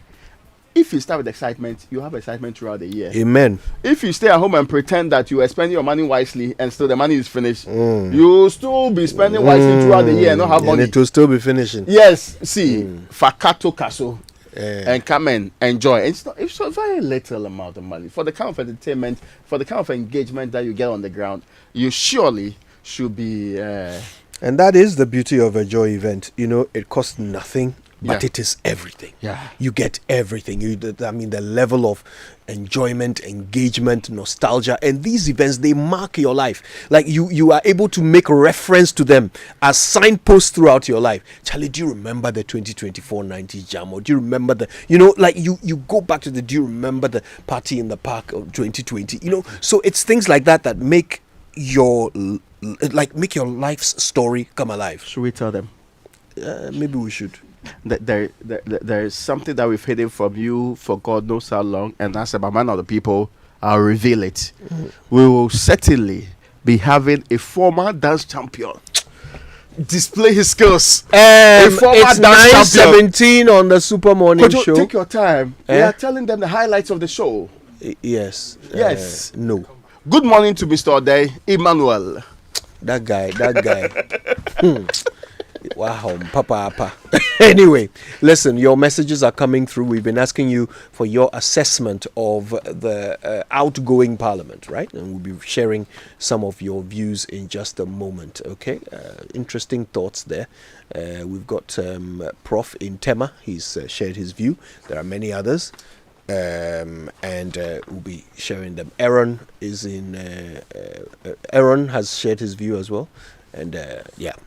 if you start with excitement, you have excitement throughout the year. Amen. If you stay at home and pretend that you are spending your money wisely and still the money is finished, you'll still be spending wisely throughout the year and not have money. And it will still be finishing. Yes. See, Fakato Kaso. And come and enjoy. It's a very little amount of money. For the kind of entertainment, for the kind of engagement that you get on the ground, you surely should be... and that is the beauty of a joy event. You know, it costs nothing. But it is everything. You get everything. The level of enjoyment, engagement, nostalgia, and these events, they mark your life. Like you are able to make reference to them as signposts throughout your life. Charlie, do you remember the 2024 90s Jam? Or do you remember you go back to do you remember the party in the park of 2020? So it's things like that that make your life's story come alive. Should we tell them? Maybe we should. There is something that we've hidden from you for God knows how long, and as a man of the people, I'll reveal it. We will certainly be having a former dance champion display his skills. It's 9:17 on the Super Morning Show. Take your time. We are telling them the highlights of the show. Yes. No. Good morning to Mr. Ode Emmanuel. That guy. Wow, papa. Anyway, listen, your messages are coming through. We've been asking you for your assessment of the outgoing parliament, right? And we'll be sharing some of your views in just a moment, okay? Interesting thoughts there. We've got Prof in Tema. He's shared his view. There are many others. And we'll be sharing them. Aaron has shared his view as well. And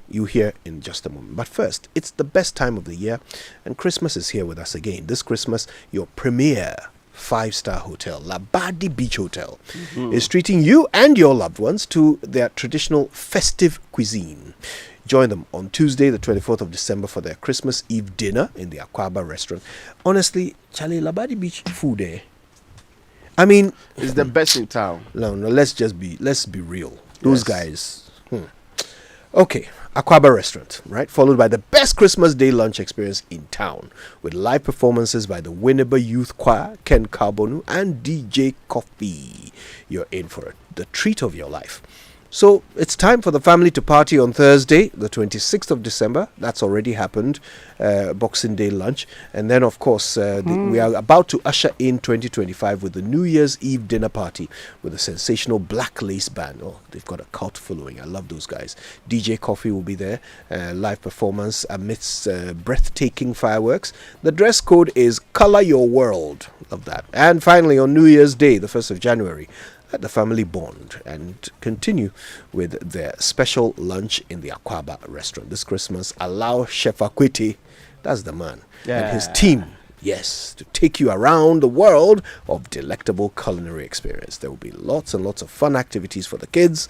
you hear in just a moment. But first, it's the best time of the year, and Christmas is here with us again. This Christmas, your premier 5-star hotel, Labadi Beach Hotel, is treating you and your loved ones to their traditional festive cuisine. Join them on Tuesday, the 24th of December, for their Christmas Eve dinner in the Aquaba restaurant. Honestly, Charlie, Labadi Beach food I mean, it's the best in town. No, let's be real. Those guys. Okay, Aquaba restaurant, right? Followed by the best Christmas Day lunch experience in town, with live performances by the Winneba Youth Choir, Ken Carbonu, and DJ Coffee. You're in for the treat of your life. So it's time for the family to party on Thursday, the 26th of December. That's already happened, Boxing Day lunch. And then, of course, we are about to usher in 2025 with the New Year's Eve dinner party with a sensational Black Lace band. Oh, they've got a cult following. I love those guys. DJ Coffee will be there, live performance amidst breathtaking fireworks. The dress code is Color Your World. Love that. And finally, on New Year's Day, the 1st of January, the family bond and continue with their special lunch in the Aquaba restaurant. This Christmas, allow Chef Akwete, that's the man, and his team, to take you around the world of delectable culinary experience. There will be lots and lots of fun activities for the kids.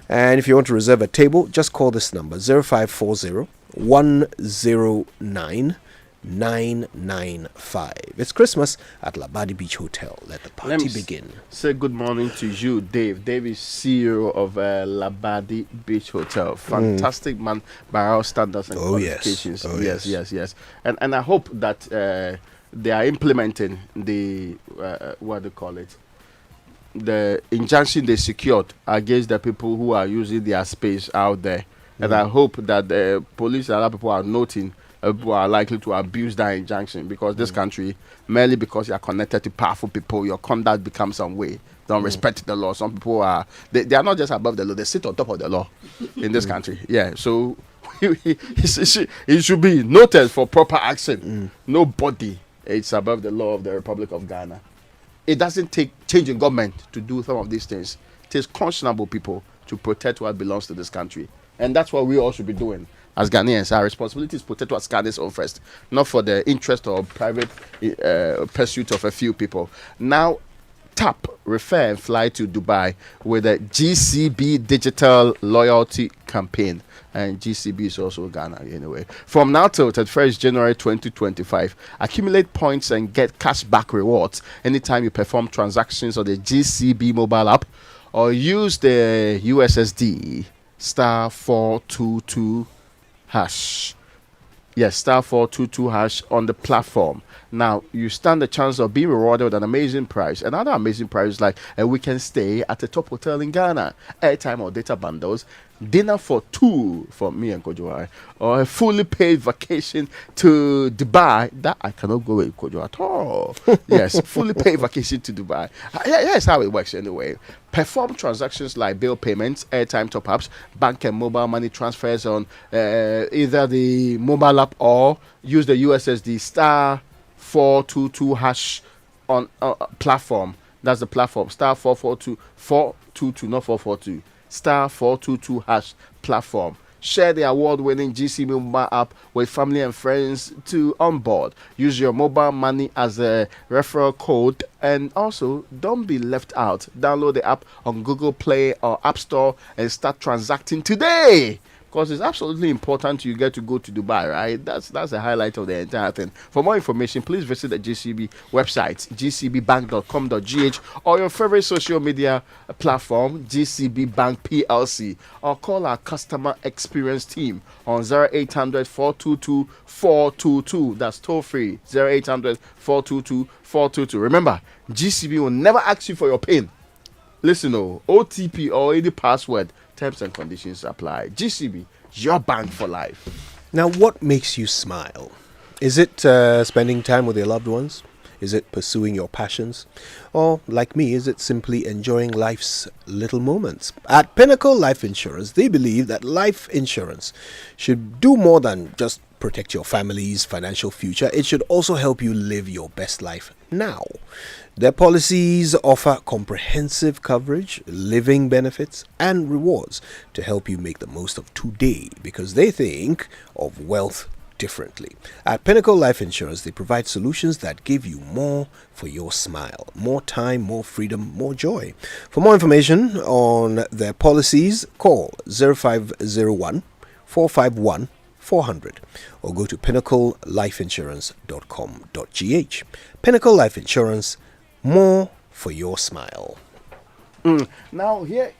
And if you want to reserve a table, just call this number, 0540 109 995. It's Christmas at Labadi Beach Hotel. Let the party begin. Say good morning to you, Dave. Dave is CEO of Labadi Beach Hotel. Fantastic man by our standards and qualifications. Yes. And I hope that they are implementing the what do you call it? The injunction they secured against the people who are using their space out there. And I hope that the police and other people are noting people are likely to abuse that injunction, because this country, merely because you are connected to powerful people, your conduct becomes some way. Don't respect the law. Some people are, they are not just above the law, they sit on top of the law in this country. So it should be noted for proper action. Nobody is above the law of the Republic of Ghana. It doesn't take change in government to do some of these things. It takes conscionable people to protect what belongs to this country. And that's what we all should be doing. As Ghanaians, our responsibility is to protect what's Ghana's own first, not for the interest or private pursuit of a few people. Now, tap, refer, and fly to Dubai with a GCB digital loyalty campaign. And GCB is also Ghana anyway. From now till 31st January 2025, accumulate points and get cashback rewards anytime you perform transactions on the GCB mobile app or use the USSD *422# Yes, *422# on the platform. Now, you stand the chance of being rewarded with an amazing prize. Another amazing prize like a weekend stay at a top hotel in Ghana, airtime or data bundles, dinner for two for me and Kojo, or a fully paid vacation to Dubai. That I cannot go with Kojo at all. Yes, fully paid vacation to Dubai. Here's how it works anyway. Perform transactions like bill payments, airtime top-ups, bank and mobile money transfers on either the mobile app or use the USSD *422# on platform. That's the platform. *422, not 442. *422# platform. Share the award-winning GC mobile app with family and friends to onboard. Use your mobile money as a referral code, and also don't be left out. Download the app on Google Play or App Store and start transacting today. Because it's absolutely important you get to go to Dubai, right? That's the highlight of the entire thing. For more information, please visit the GCB website, gcbbank.com.gh, or your favorite social media platform, GCB Bank PLC, or call our customer experience team on 0800 422 422. That's toll free, 0800 422 422. Remember, GCB will never ask you for your PIN. Listen, OTP or any password. Terms and conditions apply. GCB, your bank for life. Now, what makes you smile? Is it spending time with your loved ones? Is it pursuing your passions? Or, like me, is it simply enjoying life's little moments? At Pinnacle Life Insurance, they believe that life insurance should do more than just protect your family's financial future. It should also help you live your best life now. Their policies offer comprehensive coverage, living benefits, and rewards to help you make the most of today, because they think of wealth differently. At Pinnacle Life Insurance, they provide solutions that give you more for your smile. More time, more freedom, more joy. For more information on their policies, call 0501 451 400 or go to pinnaclelifeinsurance.com.gh. Pinnacle Life Insurance, more for your smile. Now, here,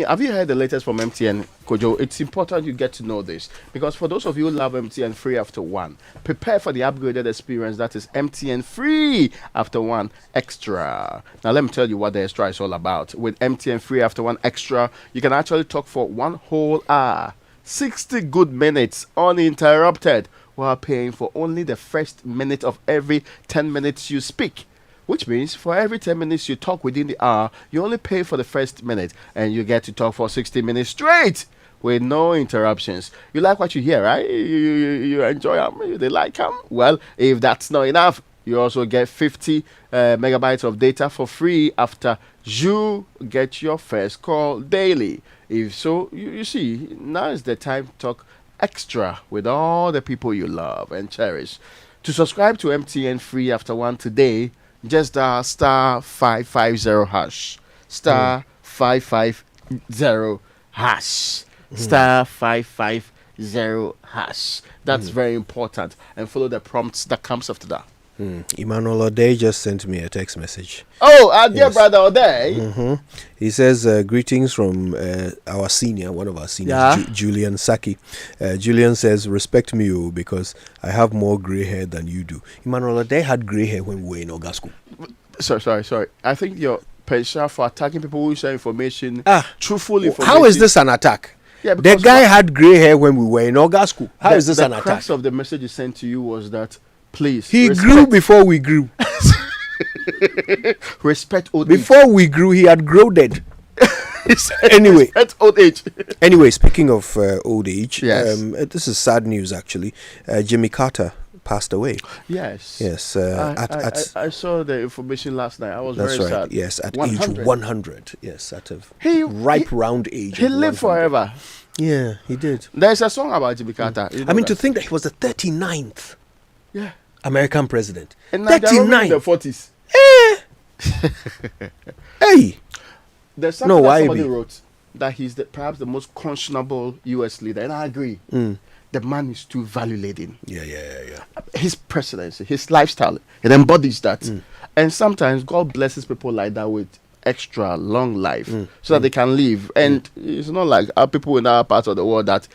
have you heard the latest from MTN, Kojo? It's important you get to know this because for those of you who love MTN Free After One, prepare for the upgraded experience that is MTN Free After One Extra. Now, let me tell you what the extra is all about. With MTN Free After One Extra, you can actually talk for 1 whole hour, 60 good minutes uninterrupted, while paying for only the first minute of every 10 minutes you speak. Which means for every 10 minutes you talk within the hour, you only pay for the first minute and you get to talk for 60 minutes straight with no interruptions. You like what you hear, right? You enjoy them, they like them. Well, if that's not enough, you also get 50 megabytes of data for free after you get your first call daily. If so, you see, now is the time to talk extra with all the people you love and cherish. To subscribe to MTN Free After One today, just star 550 hash. Star 550 hash. Star 550 hash. That's very important. And follow the prompts that comes after that. Emmanuel O'Day just sent me a text message. Oh, our dear brother O'Day. He says, greetings from our senior, one of our seniors, Julian Saki. Julian says, respect me because I have more grey hair than you do. Emmanuel O'Day had grey hair when we were in Ogasco. Sorry. I think your pension for attacking people who share information, truthful information. How is this an attack? Yeah, the guy had grey hair when we were in Ogasco. How is this an attack? The crux of the message he sent to you was that, please. He grew before we grew. Respect old age. Before we grew, he had grown dead. Anyway. Respect old age. Anyway, speaking of old age, yes. This is sad news actually. Jimmy Carter passed away. Yes. Yes. I saw the information last night. I was very sad. Yes, at 100. age 100. Yes, at a ripe round age. He lived forever. Yeah, he did. There's a song about Jimmy Carter. To think that he was the 39th. Yeah. American president. And 39 in the 40s. Hey. There's something that somebody wrote that he's perhaps the most conscionable US leader, and I agree. The man is too value laden. Yeah. His presidency, his lifestyle, it embodies that. And sometimes God blesses people like that with extra long life so that they can live. And it's not like people in other parts of the world that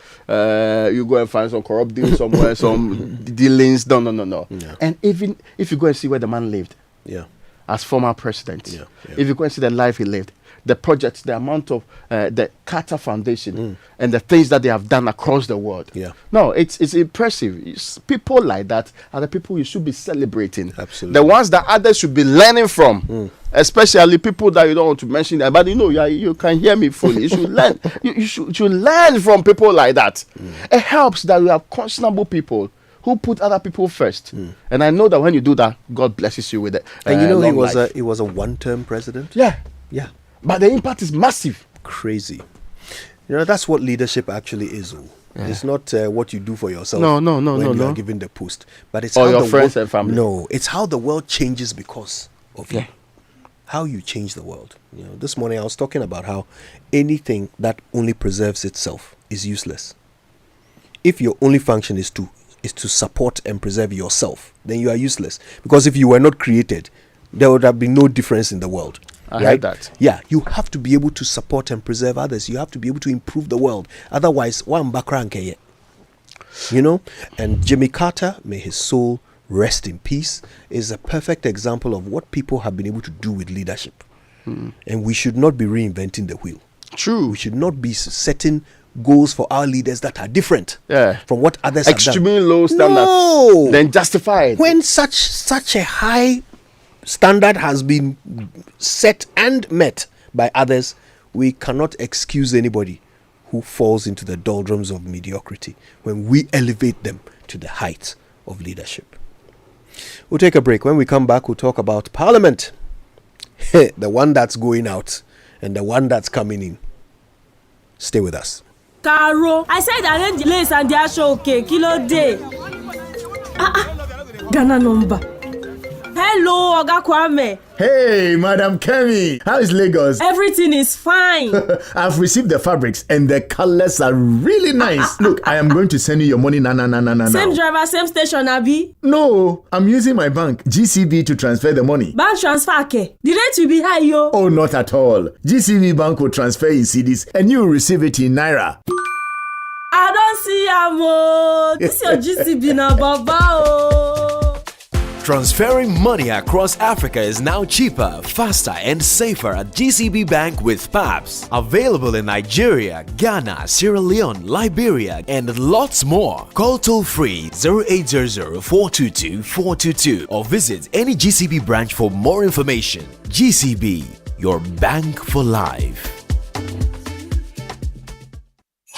you go and find some corrupt deal somewhere, some dealings. No. Yeah. And even if you go and see where the man lived, as former president, if you go and see the life he lived, the projects, the amount of the Carter Foundation and the things that they have done across the world. No, it's impressive. People like that are the people you should be celebrating. Absolutely. The ones that others should be learning from. Especially people that you don't want to mention, but you can hear me fully. You should learn. You should learn from people like that. It helps that we have conscionable people who put other people first. And I know that when you do that, God blesses you with it. And he was a one-term president. Yeah. But the impact is massive. Crazy. That's what leadership actually is. It's not what you do for yourself. No. When you are given the post, but it's or how your the friends world, and family. No, it's how the world changes because of you. How you change the world. This morning I was talking about how anything that only preserves itself is useless. If your only function is to support and preserve yourself, then you are useless. Because if you were not created, there would have been no difference in the world. I heard that. Yeah, you have to be able to support and preserve others. You have to be able to improve the world. Otherwise, and Jimmy Carter, may his soul rest in peace, is a perfect example of what people have been able to do with leadership. And we should not be reinventing the wheel. True. We should not be setting goals for our leaders that are different from what others have done. Extremely low standards. No. Then justified. When such a high standard has been set and met by others, we cannot excuse anybody who falls into the doldrums of mediocrity when we elevate them to the heights of leadership. We'll take a break. When we come back, we'll talk about Parliament. The one that's going out and the one that's coming in. Stay with us. Caro, I said arrange the lace and the show, okay, kilo day. Ghana number. Hello, Oga Kwame. Hey, Madam Kemi, how is Lagos? Everything is fine. I've received the fabrics and the colors are really nice. Look, I am going to send you your money now. Same driver, same station, Abi? No, I'm using my bank, GCB, to transfer the money. Bank transfer, okay. The rate will be high, yo. Oh, not at all. GCB Bank will transfer in cedis and you will receive it in Naira. I don't see Amo. This is your GCB now, Baba. Transferring money across Africa is now cheaper, faster, and safer at GCB Bank with PAPS. Available in Nigeria, Ghana, Sierra Leone, Liberia, and lots more. Call toll-free 0800-422-422 or visit any GCB branch for more information. GCB, your bank for life.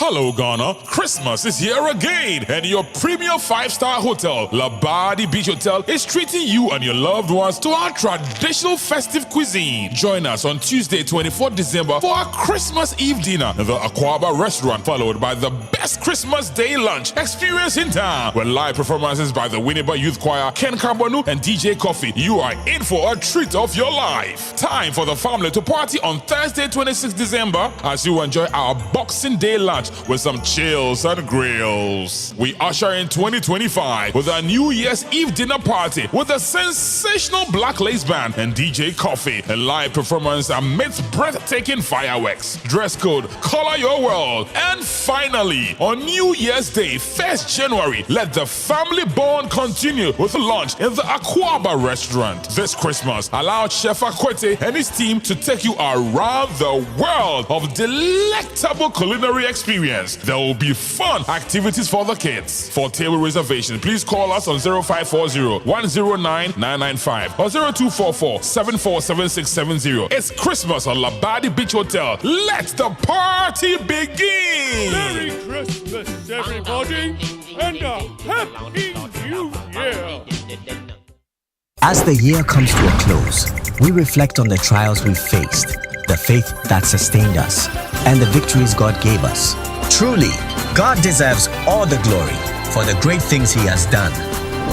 Hello Ghana, Christmas is here again and your premier 5-star hotel, Labadi Beach Hotel, is treating you and your loved ones to our traditional festive cuisine. Join us on Tuesday 24th December for our Christmas Eve dinner in the Aquaba restaurant, followed by the best Christmas Day lunch experience in town with live performances by the Winneba Youth Choir, Ken Karbonu and DJ Coffee. You are in for a treat of your life. Time for the family to party on Thursday 26th December as you enjoy our Boxing Day lunch with some chills and grills. We usher in 2025 with our New Year's Eve dinner party with a sensational Black Lace Band and DJ Coffee, a live performance amidst breathtaking fireworks. Dress code, color your world. And finally, on New Year's Day, 1st January, let the family bond continue with lunch in the Aquaba restaurant. This Christmas, allow Chef Akwete and his team to take you around the world of delectable culinary experience. There will be fun activities for the kids. For table reservation, please call us on 0540-109-995 or 0244-747670. It's Christmas on Labadi Beach Hotel. Let the party begin! Merry Christmas, everybody, and a Happy New Year! As the year comes to a close, we reflect on the trials we faced, the faith that sustained us, and the victories God gave us. Truly, God deserves all the glory for the great things He has done.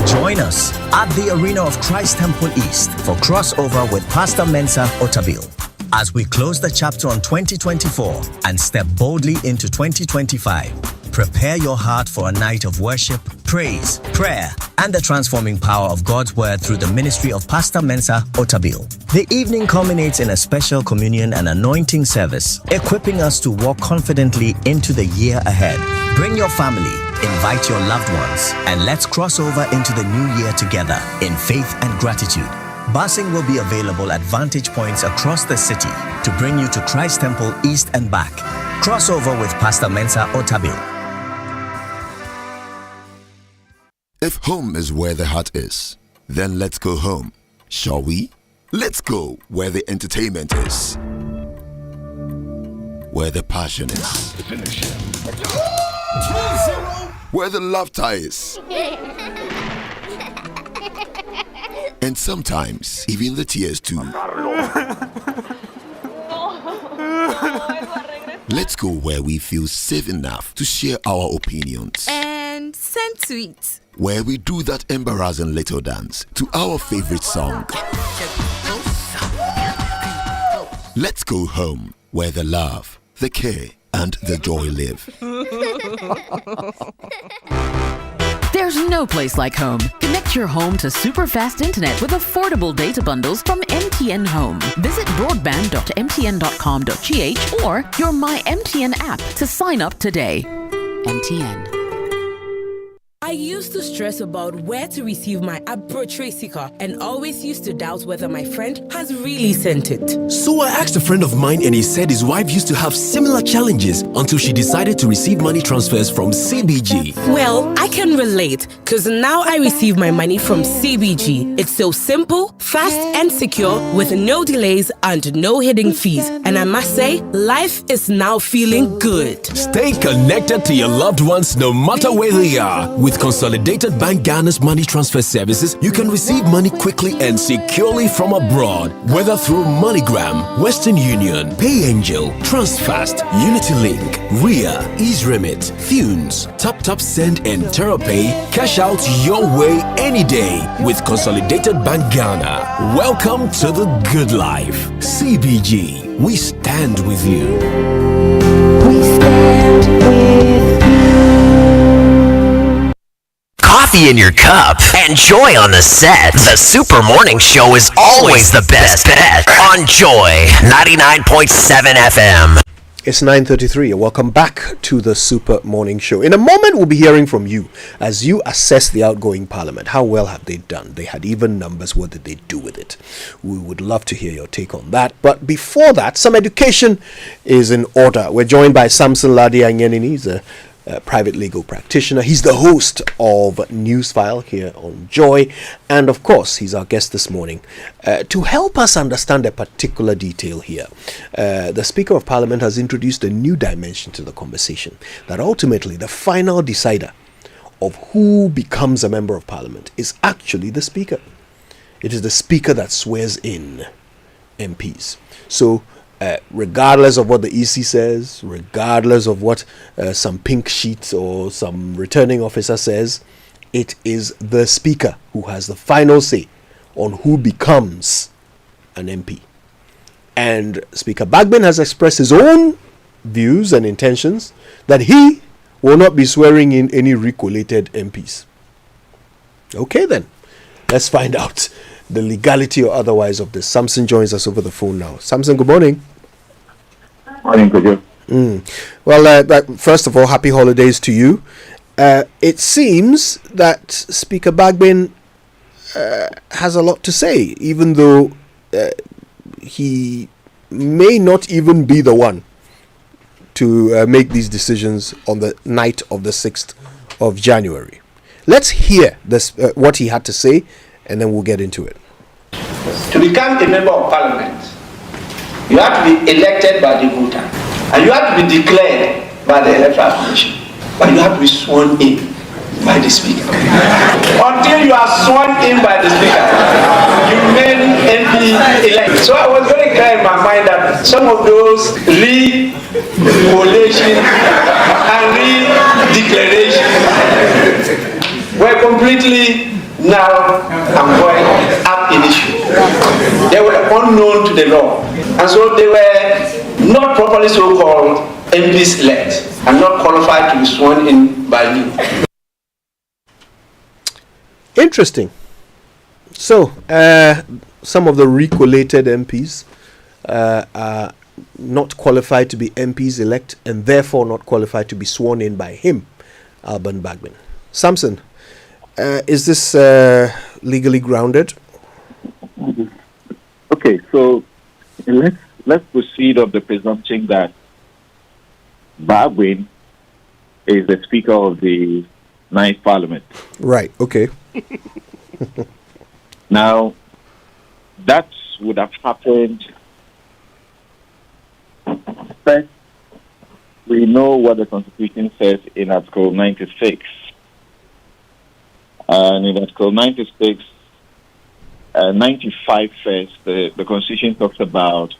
Join us at the Arena of Christ Temple East for crossover with Pastor Mensa Otabil as we close the chapter on 2024 and step boldly into 2025. Prepare your heart for a night of worship, praise, prayer, and the transforming power of God's word through the ministry of Pastor Mensa Otabil. The evening culminates in a special communion and anointing service, equipping us to walk confidently into the year ahead. Bring your family, invite your loved ones, and let's cross over into the new year together in faith and gratitude. Busing will be available at vantage points across the city to bring you to Christ Temple East and back. Crossover with Pastor Mensa Otabil. If home is where the heart is, then let's go home, shall we? Let's go where the entertainment is, where the passion is, where the laughter is, and sometimes even the tears too. Let's go where we feel safe enough to share our opinions and send tweets, where we do that embarrassing little dance to our favorite song. Let's go home where the love, the care, and the joy live. There's no place like home. Connect your home to super fast internet with affordable data bundles from MTN Home. Visit broadband.mtn.com.gh or your My MTN app to sign up today. MTN. I used to stress about where to receive my approach sticker and always used to doubt whether my friend has really sent it. So I asked a friend of mine and he said his wife used to have similar challenges until she decided to receive money transfers from CBG. Well, I can relate because now I receive my money from CBG. It's so simple, fast and secure with no delays and no hidden fees. And I must say, life is now feeling good. Stay connected to your loved ones no matter where they are With Consolidated Bank Ghana's money transfer services, you can receive money quickly and securely from abroad, whether through MoneyGram, Western Union, PayAngel, TransFast, UnityLink, RIA, EaseRemit, Thunes, TapTap Send, and TerraPay. Cash out your way any day with Consolidated Bank Ghana. Welcome to the good life. CBG, we stand with you. We stand with you. Coffee in your cup and Joy on the set. The Super Morning Show is always the best bet on Joy 99.7 FM. It's 9:33. Welcome back to the Super Morning Show. In a moment, we'll be hearing from you as you assess the outgoing Parliament. How well have they done? They had even numbers. What did they do with it? We would love to hear your take on that. But before that, some education is in order. We're joined by Samson Ladi Anyenini. He's a private legal practitioner. He's the host of Newsfile here on Joy, and of course he's our guest this morning to help us understand a particular detail here. The Speaker of Parliament has introduced a new dimension to the conversation, that ultimately the final decider of who becomes a member of Parliament is actually the Speaker. It is the Speaker that swears in MPs. So regardless of what the EC says, regardless of what some pink sheet or some returning officer says, it is the Speaker who has the final say on who becomes an MP. And Speaker Bagban has expressed his own views and intentions that he will not be swearing in any recollated MPs. Okay then, let's find out the legality or otherwise of this. Samson joins us over the phone now. Samson, good morning. Morning, could you? Well, first of all, happy holidays to you. It seems that Speaker Bagban has a lot to say, even though he may not even be the one to make these decisions on the night of the 6th of January. Let's hear this, what he had to say, and then we'll get into it. To become a member of Parliament, you have to be elected by the voter, and you have to be declared by the Electoral Commission, but you have to be sworn in by the Speaker. Until you are sworn in by the Speaker, you remain MP elect. So I was very clear in my mind that some of those re-collations and re-declarations were completely now I'm going up in issue. They were unknown to the law, and so they were not properly so-called MPs elect and not qualified to be sworn in by me. Interesting. So, some of the recollated MPs are not qualified to be MPs elect and therefore not qualified to be sworn in by him, Alban Bagban. Samson, is this legally grounded? Okay, so let's proceed of the presumption that Bagban is the Speaker of the 9th Parliament. Right, okay. Now, that would have happened. First, we know what the Constitution says in Article 96. And in Article 96, 95 first, the Constitution talks about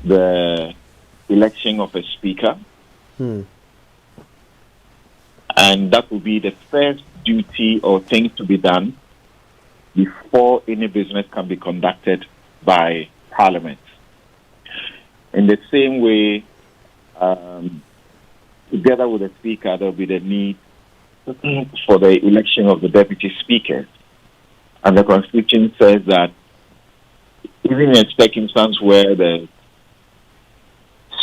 the election of a Speaker. And that will be the first duty or thing to be done before any business can be conducted by Parliament. In the same way, together with the Speaker, there will be the need for the election of the Deputy Speaker. And the Constitution says that even in a circumstance where the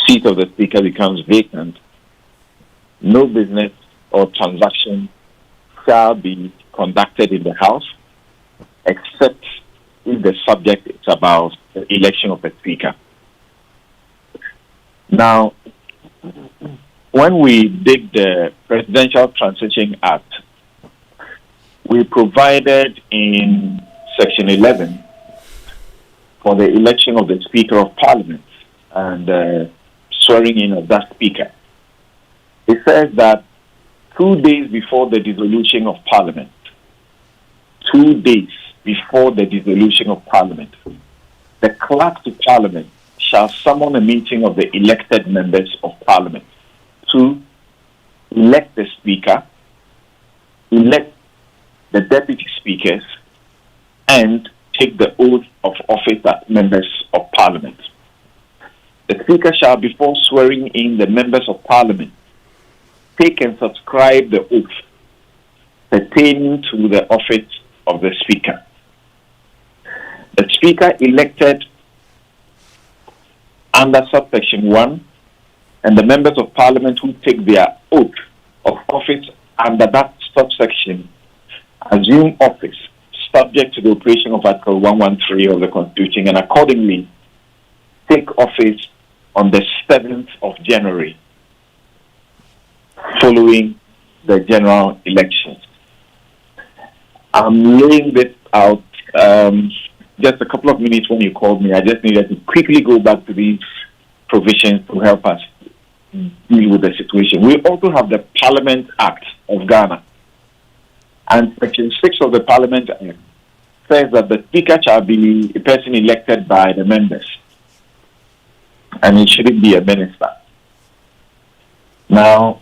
seat of the Speaker becomes vacant, no business or transaction shall be conducted in the House except if the subject is about the election of a Speaker. Now, when we did the Presidential Transition Act, we provided in Section 11 for the election of the Speaker of Parliament and swearing in of that Speaker. It says that 2 days before the dissolution of Parliament. 2 days before the dissolution of Parliament, the clerk to Parliament shall summon a meeting of the elected members of Parliament to elect the Speaker, elect the Deputy Speakers, and take the oath of office as members of Parliament. The Speaker shall, before swearing in the members of Parliament, take and subscribe the oath pertaining to the office of the Speaker. The Speaker elected under subsection 1 and the members of Parliament who take their oath of office under that subsection assume office subject to the operation of Article 113 of the Constitution and accordingly take office on the 7th of January following the general elections. I'm laying this out just a couple of minutes when you called me. I just needed to quickly go back to these provisions to help us deal with the situation. We also have the Parliament Act of Ghana. And Section 6 of the Parliament Act says that the Speaker shall be a person elected by the members. And it shouldn't be a minister. Now,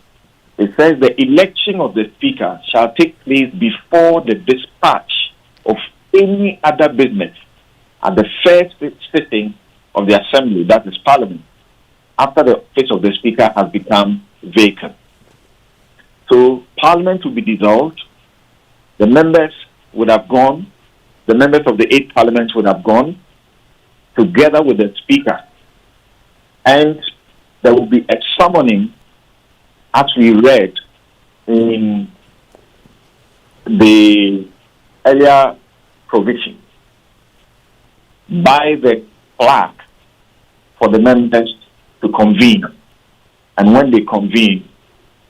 it says the election of the Speaker shall take place before the dispatch of any other business at the first sitting of the Assembly, that is Parliament, after the office of the Speaker has become vacant. So Parliament will be dissolved, the members would have gone, the members of the 8th Parliament would have gone, together with the Speaker. And there will be a summoning, as we read in the earlier provision, by the clerk for the members to convene. And when they convene,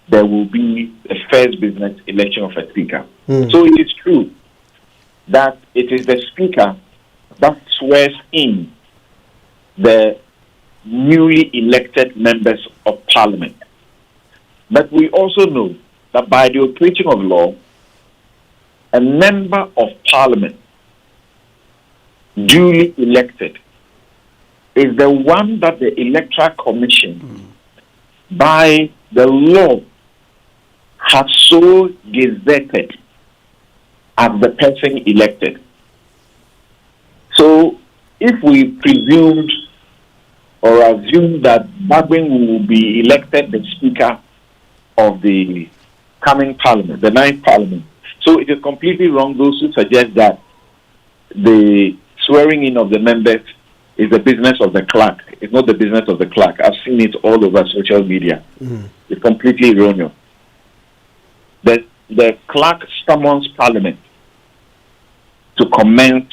there will be a first business election of a Speaker. So it is true that it is the Speaker that swears in the newly elected members of Parliament. But we also know that by the operation of law, a member of Parliament duly elected is the one that the Electoral Commission, by the law, has so gazetted as the person elected. So if we presumed or assume that Bagwin will be elected the Speaker of the coming Parliament, the 9th Parliament, so it is completely wrong those who suggest that the swearing in of the members is the business of the clerk. It's not the business of the clerk. I've seen it all over social media. It's completely erroneous. The clerk summons Parliament to commence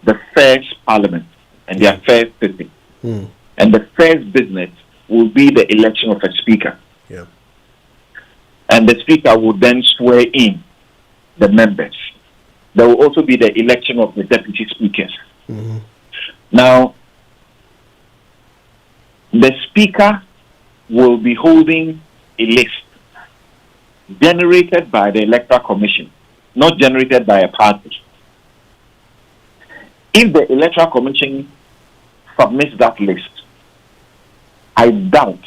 the first Parliament and their first sitting. And the first business will be the election of a Speaker. Yeah. And the Speaker will then swear in the members. There will also be the election of the Deputy Speakers. Now, the Speaker will be holding a list generated by the Electoral Commission, not generated by a party. If the Electoral Commission submits that list, I doubt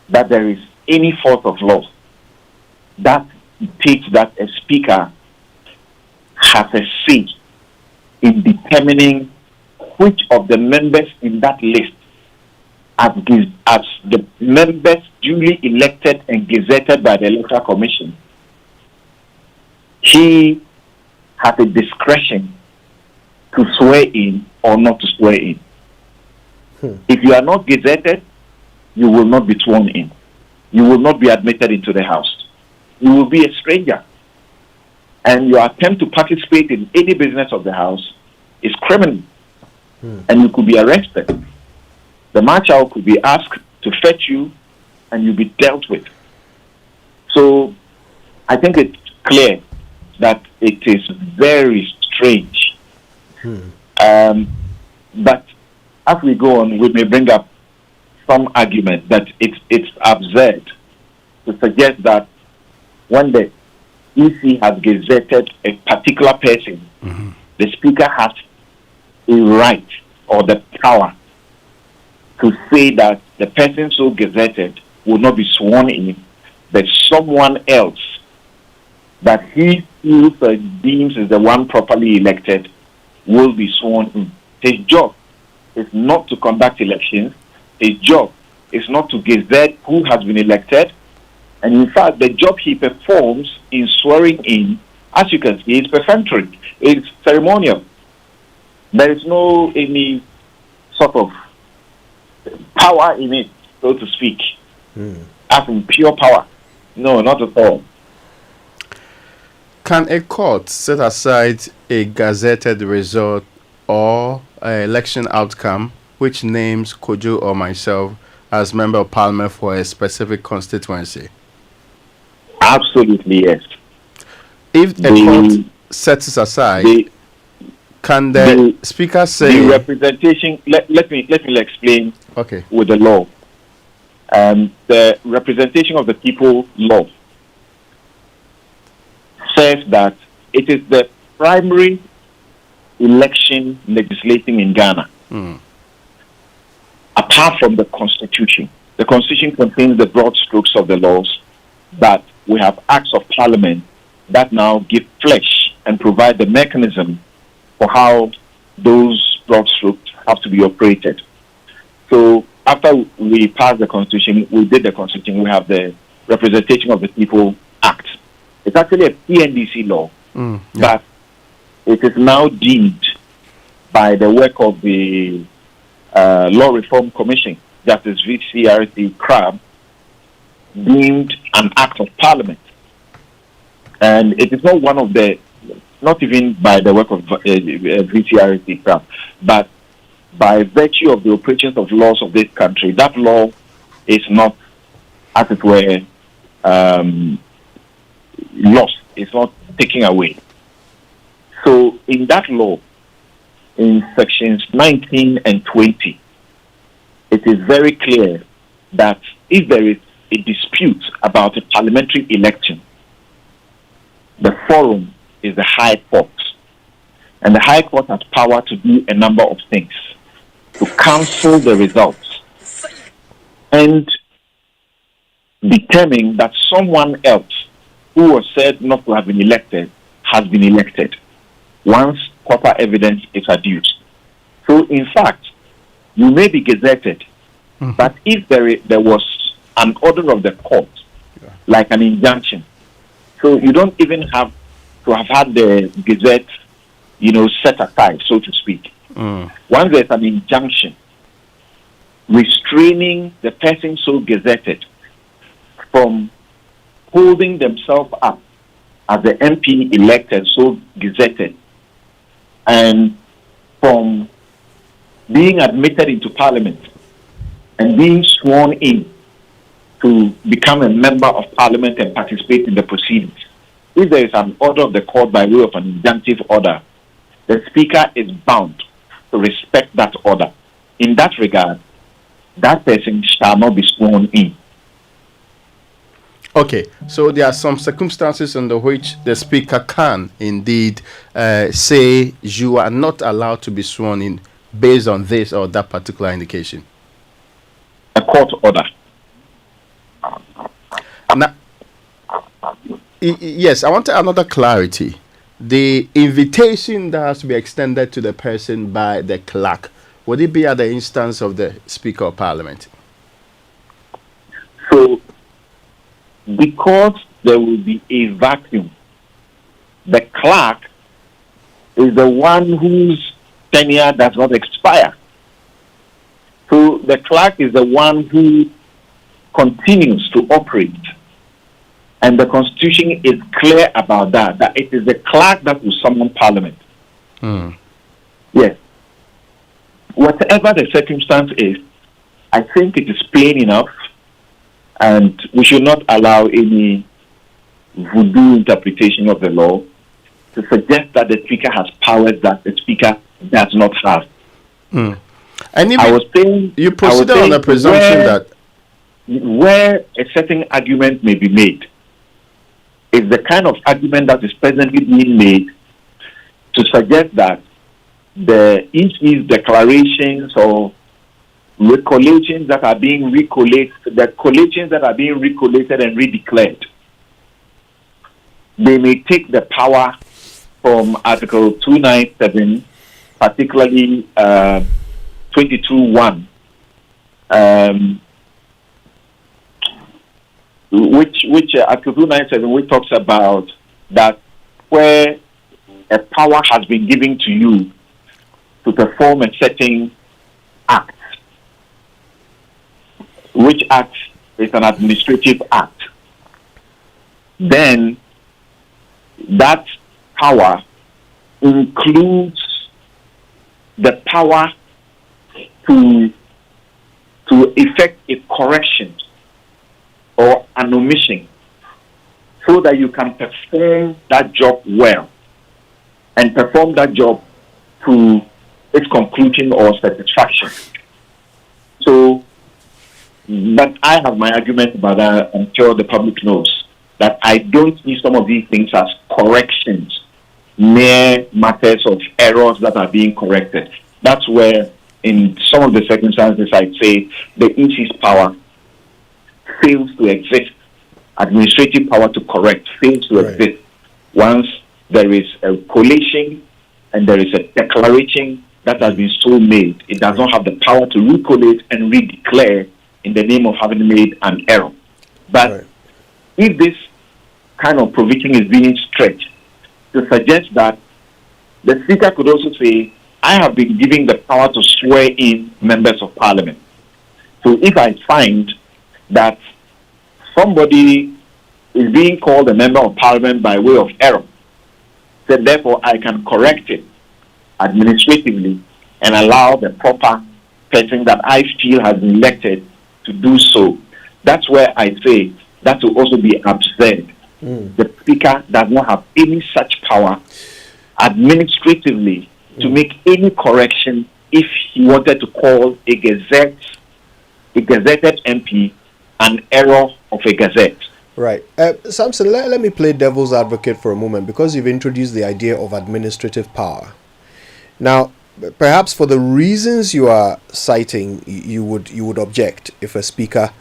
that there is any fault of law that dictates that a Speaker has a say in determining which of the members in that list, as the members duly elected and gazetted by the Electoral Commission, he has a discretion to swear in or not to swear in. If you are not gazetted, you will not be sworn in. You will not be admitted into the House. You will be a stranger. And your attempt to participate in any business of the House is criminal. And you could be arrested. The marshal could be asked to fetch you and you'll be dealt with. So I think it's clear that it is very strange. But as we go on, we may bring up some argument that it's absurd to suggest that when the EC has gazetted a particular person, the Speaker has a right or the power to say that the person so gazetted will not be sworn in, that someone else that he feels or deems is the one properly elected will be sworn in. His job is not to conduct elections. His job is not to gazette who has been elected. And in fact, the job he performs in swearing in, as you can see, is perfunctory. It's ceremonial. There is no any sort of power in it, so to speak, as in pure power. No, not at all. Can a court set aside a gazetted result or an election outcome which names Kojo or myself as Member of Parliament for a specific constituency? Absolutely, yes. If a court sets it aside, can the Speaker say... The representation... Let me explain with the law. The representation of the people law says that it is the primary election legislating in Ghana. Apart from the Constitution. The Constitution contains the broad strokes of the laws, but we have acts of Parliament that now give flesh and provide the mechanism for how those broad strokes have to be operated. So after we passed the Constitution, we did the Constitution, we have the Representation of the People Act. It's actually a PNDC law, but it is now deemed by the work of the Law Reform Commission, Justice VCRC Crab, deemed an act of Parliament. And it is not one of the, not even by the work of VCRC Crab, but by virtue of the operations of laws of this country, that law is not, as it were, lost. It's not taken away. So in that law, in sections 19 and 20, it is very clear that if there is a dispute about a parliamentary election, the forum is the High Court. And the High Court has power to do a number of things, to cancel the results and determine that someone else who was said not to have been elected has been elected once proper evidence is adduced. So, in fact, you may be gazetted, but if there was an order of the court, like an injunction, so you don't even have to have had the gazette, set aside, so to speak. Once there's an injunction restraining the person so gazetted from holding themselves up as the MP elected so gazetted and from being admitted into Parliament and being sworn in to become a member of Parliament and participate in the proceedings. If there is an order of the court by way of an injunctive order, the Speaker is bound to respect that order. In that regard, that person shall not be sworn in. Okay, so there are some circumstances under which the Speaker can indeed say you are not allowed to be sworn in based on this or that particular indication. A court order. Now, yes, I want another clarity. The invitation that has to be extended to the person by the clerk, would it be at the instance of the Speaker of Parliament? So, because there will be a vacuum, the clerk is the one whose tenure does not expire. So the clerk is the one who continues to operate. And the Constitution is clear about that it is the clerk that will summon Parliament. Yes. Whatever the circumstance is, I think it is plain enough, and we should not allow any voodoo interpretation of the law to suggest that the Speaker has powers that the Speaker does not have. And even I was saying, you proceeded on the presumption that where a certain argument may be made is the kind of argument that is presently being made to suggest that the EC's declarations or collations that are being recollated and redeclared, they may take the power from Article 297, particularly 22.1, which Article 297, which talks about that where a power has been given to you to perform a certain act, which act is an administrative act, then that power includes the power to effect a correction or an omission so that you can perform that job well and perform that job to its conclusion or satisfaction. So, but I have my argument about that. I'm sure the public knows that I don't see some of these things as corrections, mere matters of errors that are being corrected. That's where, in some of the circumstances, I'd say the EC's power fails to exist. Administrative power to correct fails to exist once there is a collation and there is a declaration that has been so made. It does not have the power to recollate and redeclare in the name of having made an error. But if this kind of provision is being stretched to suggest that the Speaker could also say, I have been given the power to swear in members of Parliament. So if I find that somebody is being called a member of Parliament by way of error, then therefore I can correct it administratively and allow the proper person that I feel has been elected to do so. That's where I say that will also be absurd. The Speaker does not have any such power administratively to make any correction if he wanted to call a gazetted MP an error of a gazette. Right. Samson, let me play devil's advocate for a moment, because you've introduced the idea of administrative power. Now, perhaps for the reasons you are citing, you would object if a speaker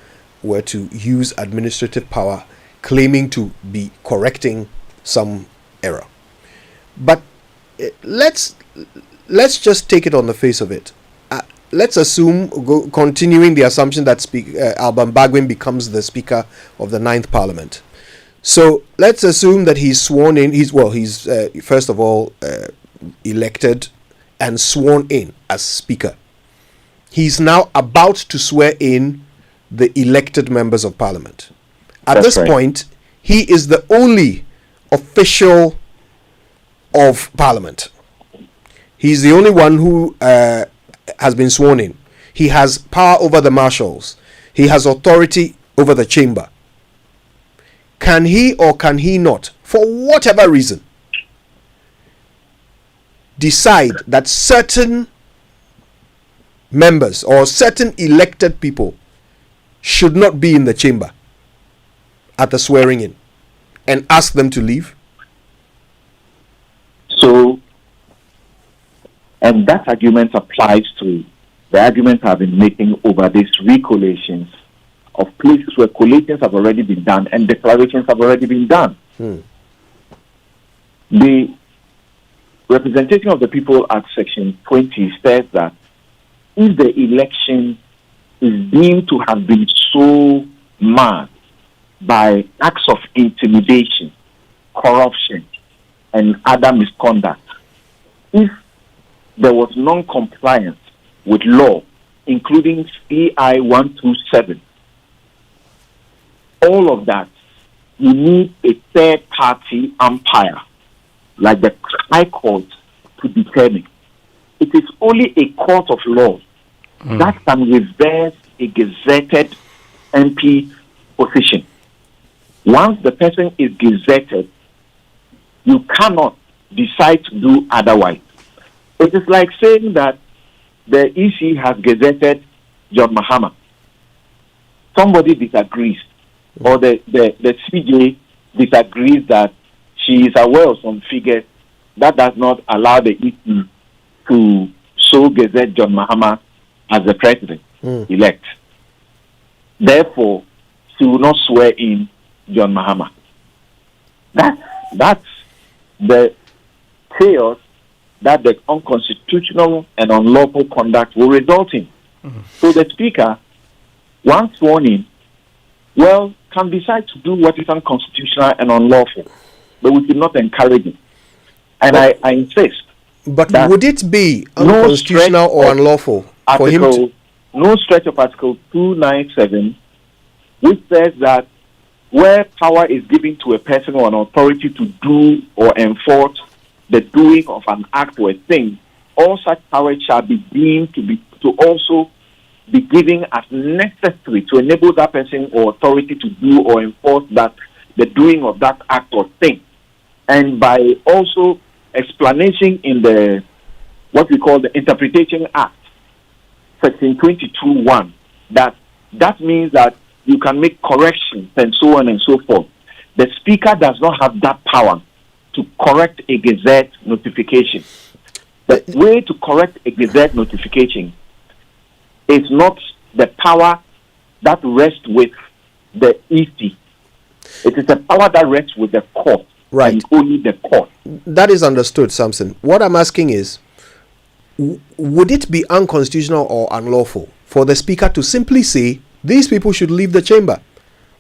were to use administrative power claiming to be correcting some error. But let's just take it on the face of it. Let's assume, continuing the assumption that Alban Bagwin becomes the Speaker of the 9th Parliament. So let's assume that he's sworn in. He's first of all elected and sworn in as Speaker. He's now about to swear in the elected members of Parliament. At this point, he is the only official of Parliament. He's the only one who has been sworn in. He has power over the marshals. He has authority over the chamber. Can he or can he not, for whatever reason, decide that certain members or certain elected people should not be in the chamber at the swearing in and ask them to leave? So, and that argument applies to the argument I've been making over these recollations of places where collations have already been done and declarations have already been done. The Representation of the People Act Section 20 says that if the election is deemed to have been so marred by acts of intimidation, corruption, and other misconduct, if there was non-compliance with law, including CI 127, all of that, you need a third-party umpire, like the High Court, to determine. It is only a court of law that can reverse a gazetted MP position. Once the person is gazetted, you cannot decide to do otherwise. It is like saying that the EC has gazetted John Mahama. Somebody disagrees, or the CJ disagrees that she is aware of some figures that does not allow the EC to so gazette John Mahama as the president-elect. Therefore, she will not swear in John Mahama. That's the chaos that the unconstitutional and unlawful conduct will result in. So the speaker, once sworn in, can decide to do what is unconstitutional and unlawful, but we should not encourage it. And I insist. But would it be unconstitutional or unlawful for him to? No stretch of Article 297, which says that where power is given to a person or an authority to do or enforce the doing of an act or a thing, all such power shall be deemed to also be given as necessary to enable that person or authority to do or enforce the doing of that act or thing. And by also explanation in the what we call the Interpretation Act, Section 22(1), that means that you can make corrections and so on and so forth. The speaker does not have that power to correct a gazette notification. The way to correct a gazette notification is not the power that rests with the EC. It is the power that rests with the court. Right. And only the court. That is understood, Samson. What I'm asking is, would it be unconstitutional or unlawful for the speaker to simply say, these people should leave the chamber,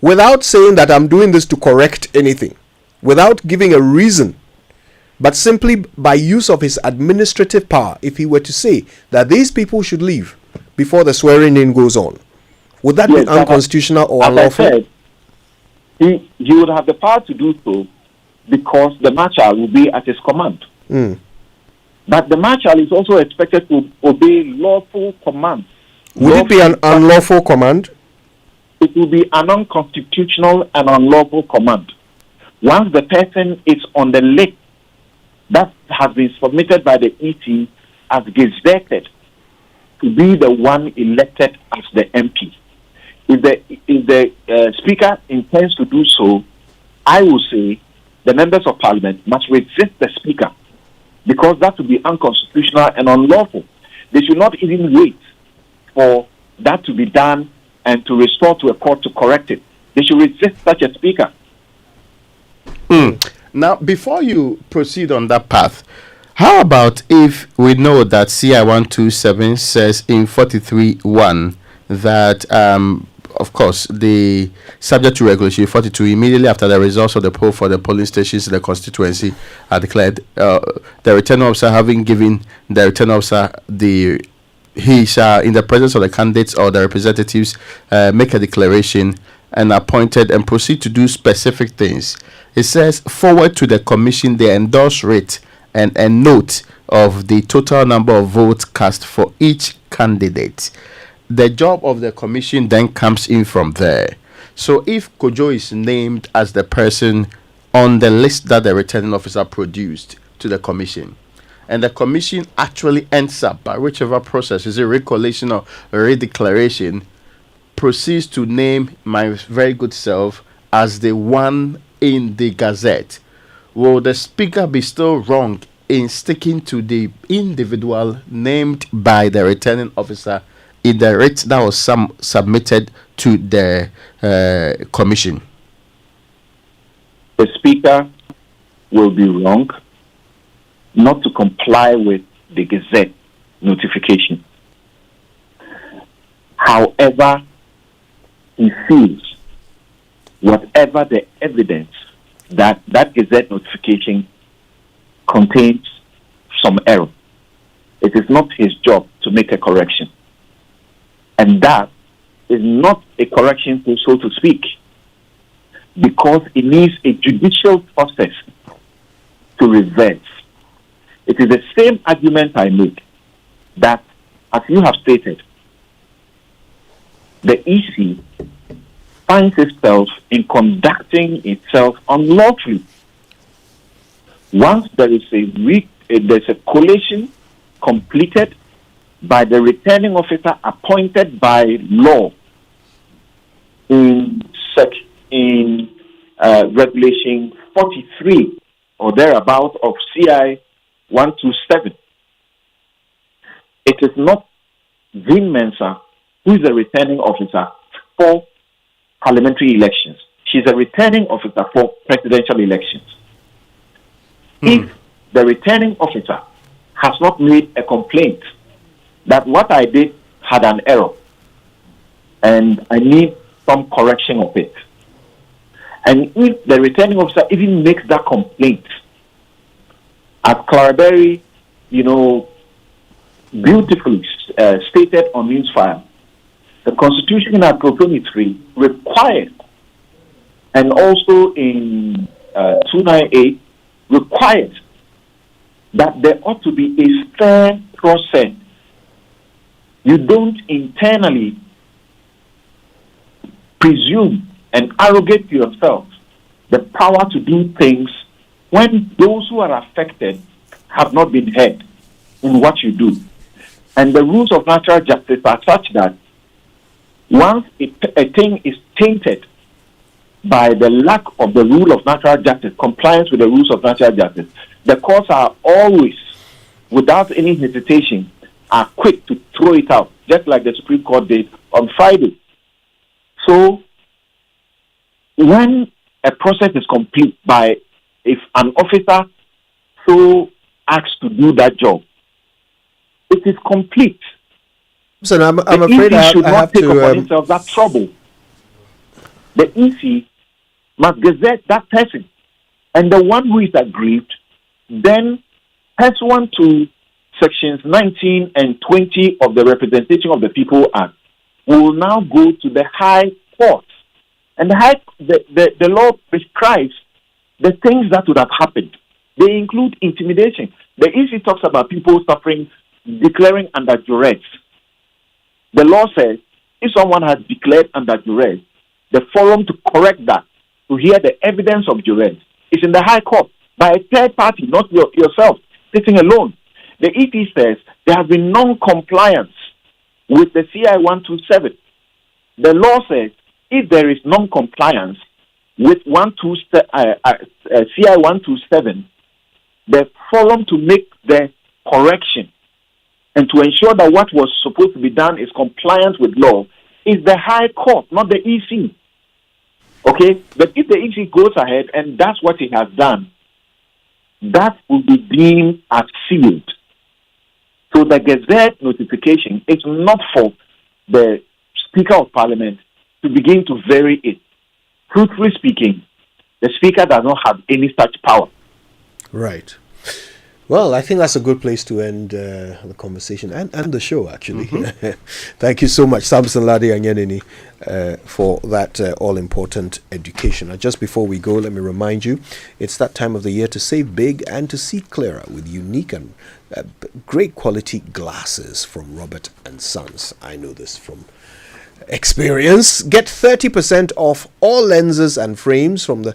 without saying that I'm doing this to correct anything, without giving a reason, but simply by use of his administrative power, if he were to say that these people should leave before the swearing in goes on, would that be unconstitutional or unlawful? As I said, he would have the power to do so because the marshal will be at his command. But the marshal is also expected to obey lawful commands. Would it be an unlawful command? It will be an unconstitutional and unlawful command. Once the person is on the list that has been submitted by the EC as gazetted to be the one elected as the MP. If the speaker intends to do so, I will say the members of parliament must resist the speaker, because that would be unconstitutional and unlawful. They should not even wait for that to be done and to restore to a court to correct it. They should resist such a speaker. Now, before you proceed on that path, how about if we know that CI 127 says in 43(1) that of course, the subject to regulation 42, immediately after the results of the poll for the polling stations in the constituency are declared, the returning officer having given the returning officer he shall, in the presence of the candidates or the representatives, make a declaration and appointed and proceed to do specific things. It says, forward to the commission the endorsed rate and a note of the total number of votes cast for each candidate. The job of the commission then comes in from there. So if Kojo is named as the person on the list that the returning officer produced to the commission, and the commission actually ends up, by whichever process, is it recollation or redeclaration, proceeds to name my very good self as the one in the gazette, will the speaker be still wrong in sticking to the individual named by the returning officer in the writ that was submitted to the commission? The speaker will be wrong not to comply with the gazette notification. However, he feels whatever the evidence that gazette notification contains some error, it is not his job to make a correction. And that is not a correction, so to speak, because it needs a judicial process to reverse. It is the same argument I make that, as you have stated, the EC finds itself in conducting itself unlawfully. Once there is there's a collation completed by the returning officer appointed by law in Regulation 43 or thereabout of CI 127. It is not Vin Mensah who is the returning officer for parliamentary elections. She's a returning officer for presidential elections. If the returning officer has not made a complaint that what I did had an error and I need some correction of it, and if the returning officer even makes that complaint, as Clara Berry, beautifully stated on Newsfile, the Constitution in Article 23 requires, and also in 298 requires, that there ought to be a fair process. You don't internally presume and arrogate to yourself the power to do things when those who are affected have not been heard in what you do. And the rules of natural justice are such that once a thing is tainted by the lack of the rule of natural justice, compliance with the rules of natural justice, the courts are always, without any hesitation, are quick to throw it out, just like the Supreme Court did on Friday. So, when a process is complete by if an officer so asks to do that job, it is complete. So I'm afraid EC should I not have take to. upon himself that trouble. The EC must gazette that person, and the one who is aggrieved then pursuant to sections 19 and 20 of the Representation of the People Act will now go to the High Court, and the law prescribes the things that would have happened. They include intimidation. The EC talks about people suffering, declaring under duress. The law says if someone has declared under duress, the forum to correct that, to hear the evidence of duress, is in the High Court by a third party, not yourself, sitting alone. The EC says there has been non-compliance with the CI 127. The law says if there is non-compliance with CI 127, the forum to make the correction and to ensure that what was supposed to be done is compliant with law is the High Court, not the EC. Okay? But if the EC goes ahead and that's what it has done, that will be deemed as sealed. So the Gazette notification is not for the Speaker of Parliament to begin to vary it. Truthfully speaking, the Speaker does not have any such power. Right. Well, I think that's a good place to end the conversation and the show, actually. Thank you so much, Samson Ladi Anyanini, for that all-important education. Just before we go, let me remind you, it's that time of the year to save big and to see clearer with unique and great quality glasses from Robert & Sons. I know this from experience. Get 30% off all lenses and frames from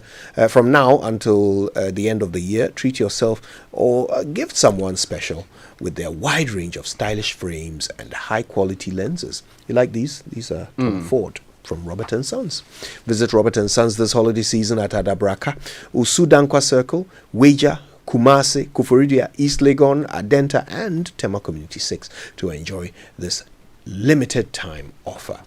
now until the end of the year. Treat yourself or gift someone special with their wide range of stylish frames and high quality lenses. You like these? These are Tom Ford from Robert & Sons. Visit Robert & Sons this holiday season at Adabraka, Usudankwa Circle, Weja, Kumasi, Kufuridia, East Legon, Adenta and Tema Community 6 to enjoy this limited time offer.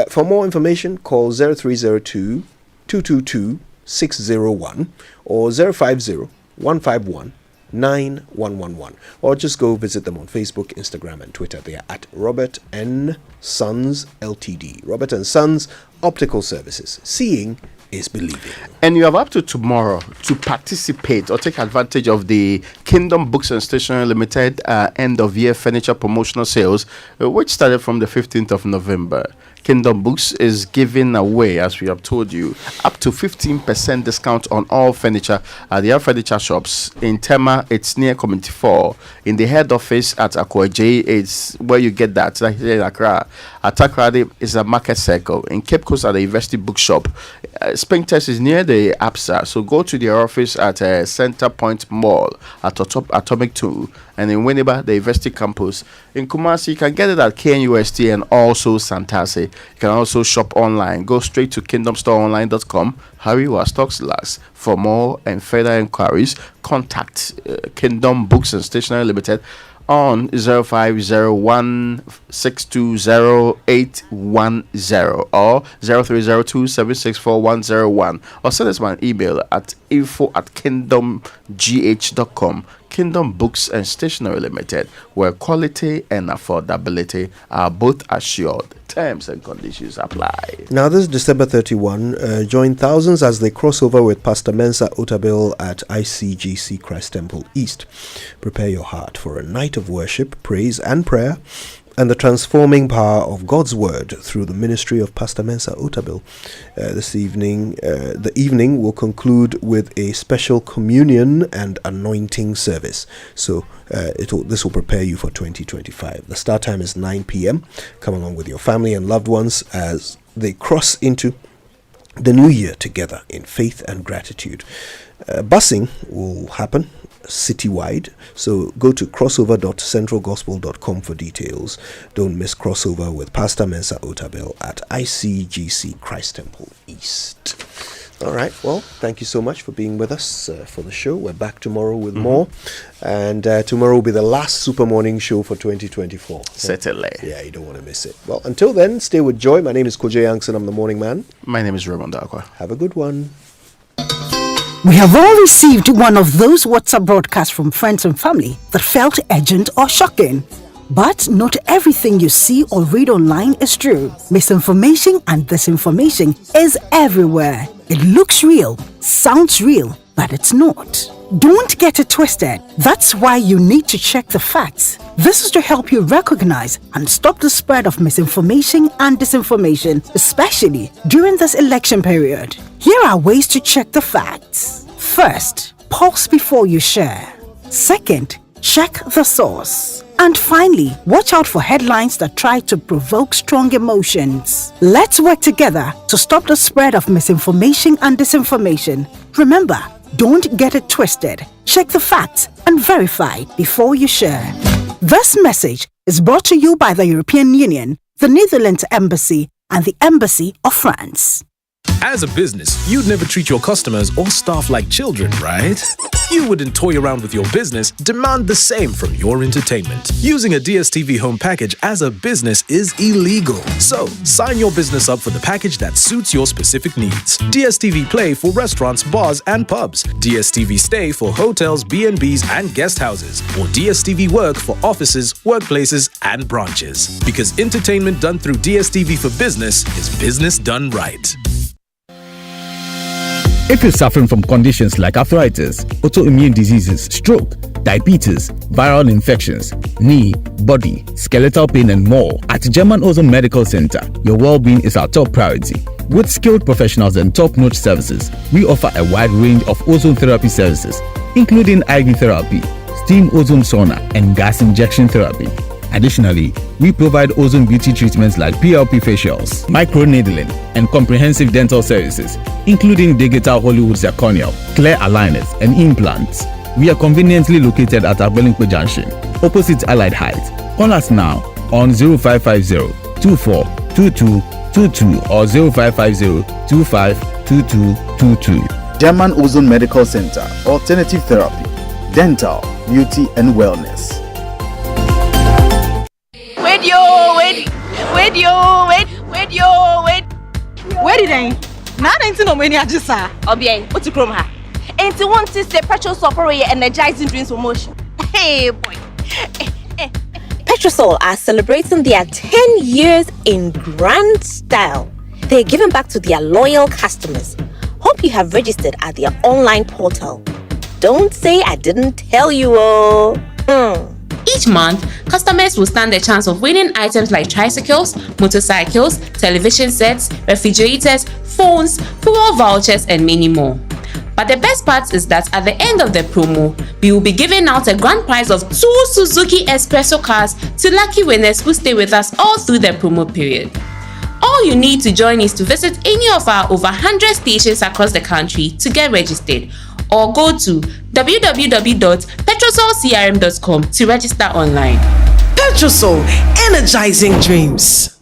For more information, call 0302 222 601 or 050 151 9111, or just go visit them on Facebook, Instagram and Twitter. They are at Robert & Sons Ltd. Robert & Sons Optical Services. Seeing is believing. And you have up to tomorrow to participate or take advantage of the Kingdom Books and Stationery Limited end of year furniture promotional sales, which started from the 15th of November. Kingdom Books is giving away, as we have told you, up to 15% discount on all furniture at their furniture shops. In Tema, it's near Community 4. In the head office at Akwaje, it's where you get that. Like in Accra, At Takrady is a market circle. In Cape Coast at the University Bookshop. Spintex is near the APSA. So go to their office at Center Point Mall at Atomic 2. And in Winneba, the University Campus. In Kumasi, you can get it at KNUST and also Santase. You can also shop online. Go straight to kingdomstoreonline.com. Hurry while stocks last. For more and further inquiries, contact Kingdom Books and Stationery Limited on 0501-620-810 or 0302-764-101 or send us an email at info@kingdomgh.com. Kingdom Books and Stationery Limited, where quality and affordability are both assured. Terms and conditions apply. Now, this December 31, join thousands as they cross over with Pastor Mensa Otabil at ICGC Christ Temple East. Prepare your heart for a night of worship, praise, and prayer, and the transforming power of God's word through the ministry of Pastor Mensa Otabil. This evening, the evening will conclude with a special communion and anointing service. So this will prepare you for 2025. The start time is 9 p.m. Come along with your family and loved ones as they cross into the new year together in faith and gratitude. Busing will happen citywide, so go to crossover.centralgospel.com for details. Don't miss crossover with Pastor Mensa Otabil at ICGC Christ Temple East. All right, well, thank you so much for being with us for the show. We're back tomorrow with more, and tomorrow will be the last Super Morning show for 2024. Certainly. Yeah, you don't want to miss it. Well, until then, stay with joy. My name is Koje Youngson. I'm the morning man. My name is Raymond Akwa. Have a good one. We have all received one of those WhatsApp broadcasts from friends and family that felt urgent or shocking. But not everything you see or read online is true. Misinformation and disinformation is everywhere. It looks real, sounds real, but it's not. Don't get it twisted. That's why you need to check the facts. This is to help you recognize and stop the spread of misinformation and disinformation, especially during this election period. Here are ways to check the facts. First, pause before you share. Second, check the source. And finally, watch out for headlines that try to provoke strong emotions. Let's work together to stop the spread of misinformation and disinformation. Remember, don't get it twisted. Check the facts and verify before you share. This message is brought to you by the European Union, the Netherlands Embassy, and the Embassy of France. As a business, you'd never treat your customers or staff like children, right? You wouldn't toy around with your business, demand the same from your entertainment. Using a DStv home package as a business is illegal. So, sign your business up for the package that suits your specific needs. DStv Play for restaurants, bars, and pubs. DStv Stay for hotels, B&Bs, and guest houses. Or DStv Work for offices, workplaces, and branches. Because entertainment done through DStv for business is business done right. If you're suffering from conditions like arthritis, autoimmune diseases, stroke, diabetes, viral infections, knee, body, skeletal pain, and more, at German Ozone Medical Center, your well-being is our top priority. With skilled professionals and top-notch services, we offer a wide range of ozone therapy services, including IV therapy, steam ozone sauna, and gas injection therapy. Additionally, we provide ozone beauty treatments like PLP facials, microneedling, and comprehensive dental services, including digital Hollywood zirconial, clear aligners, and implants. We are conveniently located at Abelinkwe Junction, opposite Allied Heights. Call us now on 0550-242222 or 0550-252222. German Ozone Medical Center, alternative therapy, dental, beauty, and wellness. Where did I? Now I don't know when I just saw. Obey, what's the chrome? And to want to say Petrosol for your energizing drinks for motion. Hey, boy. Petrosol are celebrating their 10 years in grand style. They're giving back to their loyal customers. Hope you have registered at their online portal. Don't say I didn't tell you, Each month, customers will stand a chance of winning items like tricycles, motorcycles, television sets, refrigerators, phones, fuel vouchers, and many more. But the best part is that at the end of the promo, we will be giving out a grand prize of 2 Suzuki Espresso cars to lucky winners who stay with us all through the promo period. All you need to join is to visit any of our over 100 stations across the country to get registered, or go to www.petrosolcrm.com to register online. Petrosol, energizing dreams.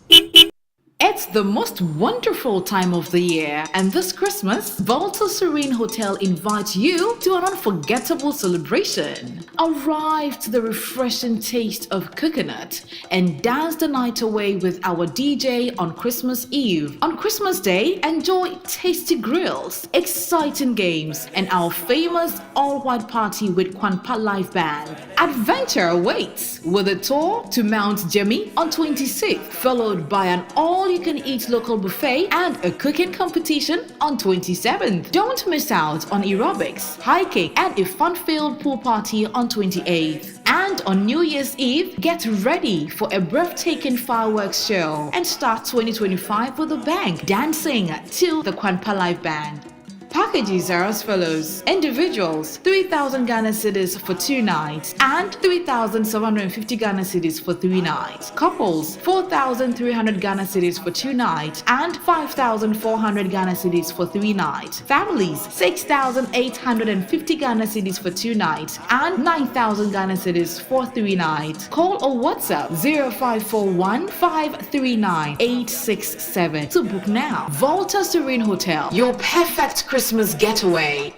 It's the most wonderful time of the year, and this Christmas, Volta Serene Hotel invites you to an unforgettable celebration. Arrive to the refreshing taste of coconut and dance the night away with our DJ on Christmas Eve. On Christmas Day, enjoy tasty grills, exciting games, and our famous all-white party with Kwanpa Live Band. Adventure awaits with a tour to Mount Jemmy on 26th, followed by an all-you-can-eat local buffet and a cooking competition on 27th. Don't miss out on aerobics, hiking, and a fun-filled pool party on 28th. And on New Year's Eve, get ready for a breathtaking fireworks show and start 2025 with a bang, dancing to the Kwanpa Live Band. Packages are as follows. Individuals, 3,000 Ghana cedis for 2 nights and 3,750 Ghana cedis for 3 nights. Couples, 4,300 Ghana cedis for 2 nights and 5,400 Ghana cedis for 3 nights. Families, 6,850 Ghana cedis for 2 nights and 9,000 Ghana cedis for 3 nights. Call or WhatsApp 0541 539 867 to book now. Volta Serene Hotel, your perfect Christmas getaway.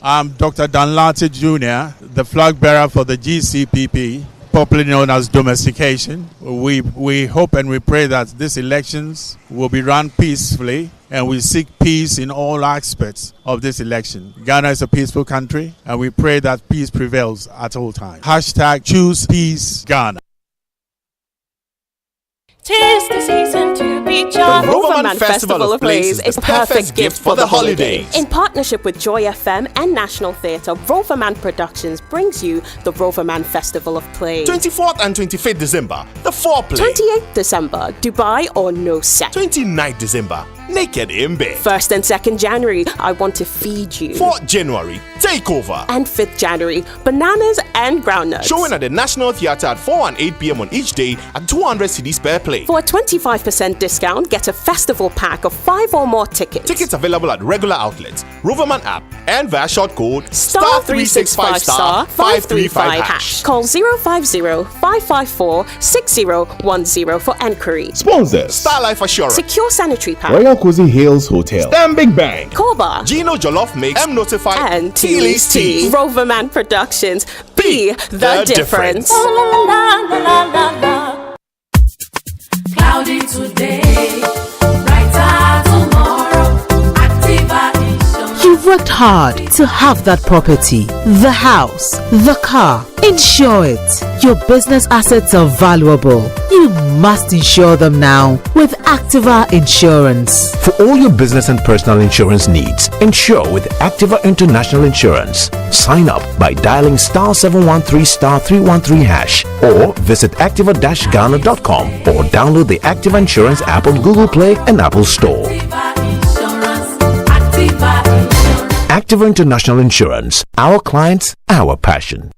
I'm Dr. Danlati Jr., the flag bearer for the GCPP, popularly known as domestication. We hope and we pray that these elections will be run peacefully, and we seek peace in all aspects of this election. Ghana is a peaceful country, and we pray that peace prevails at all times. Hashtag choose peace Ghana. 'Tis the season to be charmed. The Roverman Festival of Plays is a perfect gift for the holidays. In partnership with Joy FM and National Theatre, Roverman Productions brings you the Roverman Festival of Plays. 24th and 25th December, the Foreplay. 28th December, Dubai or No Set. 29th December, Naked in Bed. 1st and 2nd January, I Want to Feed You. 4th January, Takeover. And 5th January, Bananas and Groundnuts. Showing at the National Theatre at 4 and 8 p.m. on each day at 200 cedis per play. For a 25% discount, get a festival pack of 5 or more tickets. Tickets available at regular outlets, Roverman app, and via short code *365*535#. Call 050-554-6010 for enquiry. Sponsors: Star Life Assurance, Secure Sanitary Pack, Royal Cozy Hills Hotel, Stanbic Bank, Koba, Gino Jollof Mix, M Notify, and Teely's Tea. Roverman Productions. Be the difference. Cloudy today, brighter tomorrow. Activa Insurance. You've worked hard to have that property, the house, the car. Insure it. Your business assets are valuable. You must insure them now with Activa Insurance. For all your business and personal insurance needs, insure with Activa International Insurance. Sign up by dialing *713*313# or visit activa-ghana.com or download the Activa Insurance app on Google Play and Apple Store. Activa International Insurance. Our clients, our passion.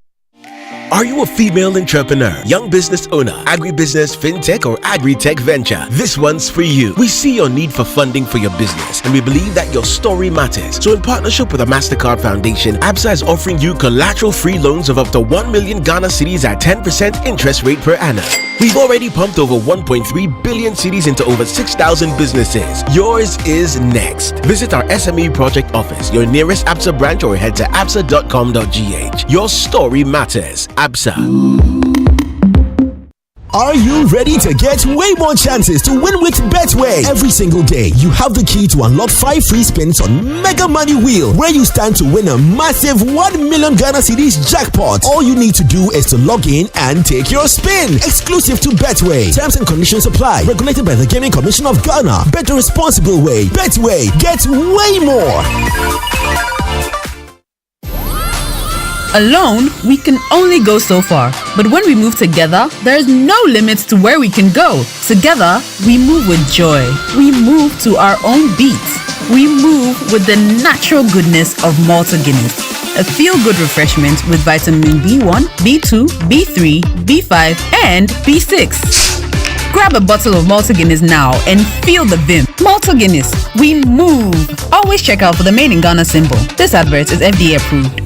Are you a female entrepreneur, young business owner, agribusiness, fintech, or agri-tech venture? This one's for you. We see your need for funding for your business, and we believe that your story matters. So in partnership with the MasterCard Foundation, ABSA is offering you collateral-free loans of up to 1 million Ghana cedis at 10% interest rate per annum. We've already pumped over 1.3 billion cedis into over 6,000 businesses. Yours is next. Visit our SME project office, your nearest ABSA branch, or head to absa.com.gh. Your story matters. ABSA. Are you ready to get way more chances to win with Betway? Every single day, you have the key to unlock 5 free spins on Mega Money Wheel, where you stand to win a massive 1 million Ghana cedis jackpot. All you need to do is to log in and take your spin. Exclusive to Betway. Terms and conditions apply. Regulated by the Gaming Commission of Ghana. Bet the responsible way. Betway. Get way more. Alone, we can only go so far. But when we move together, there is no limits to where we can go. Together, we move with joy. We move to our own beats. we move with the natural goodness of Malta Guinness. A feel-good refreshment with vitamin B1, B2, B3, B5, and B6. Grab a bottle of Malta Guinness now and feel the vim. Malta Guinness, we move. Always check out for the Made in Ghana symbol. This advert is FDA approved.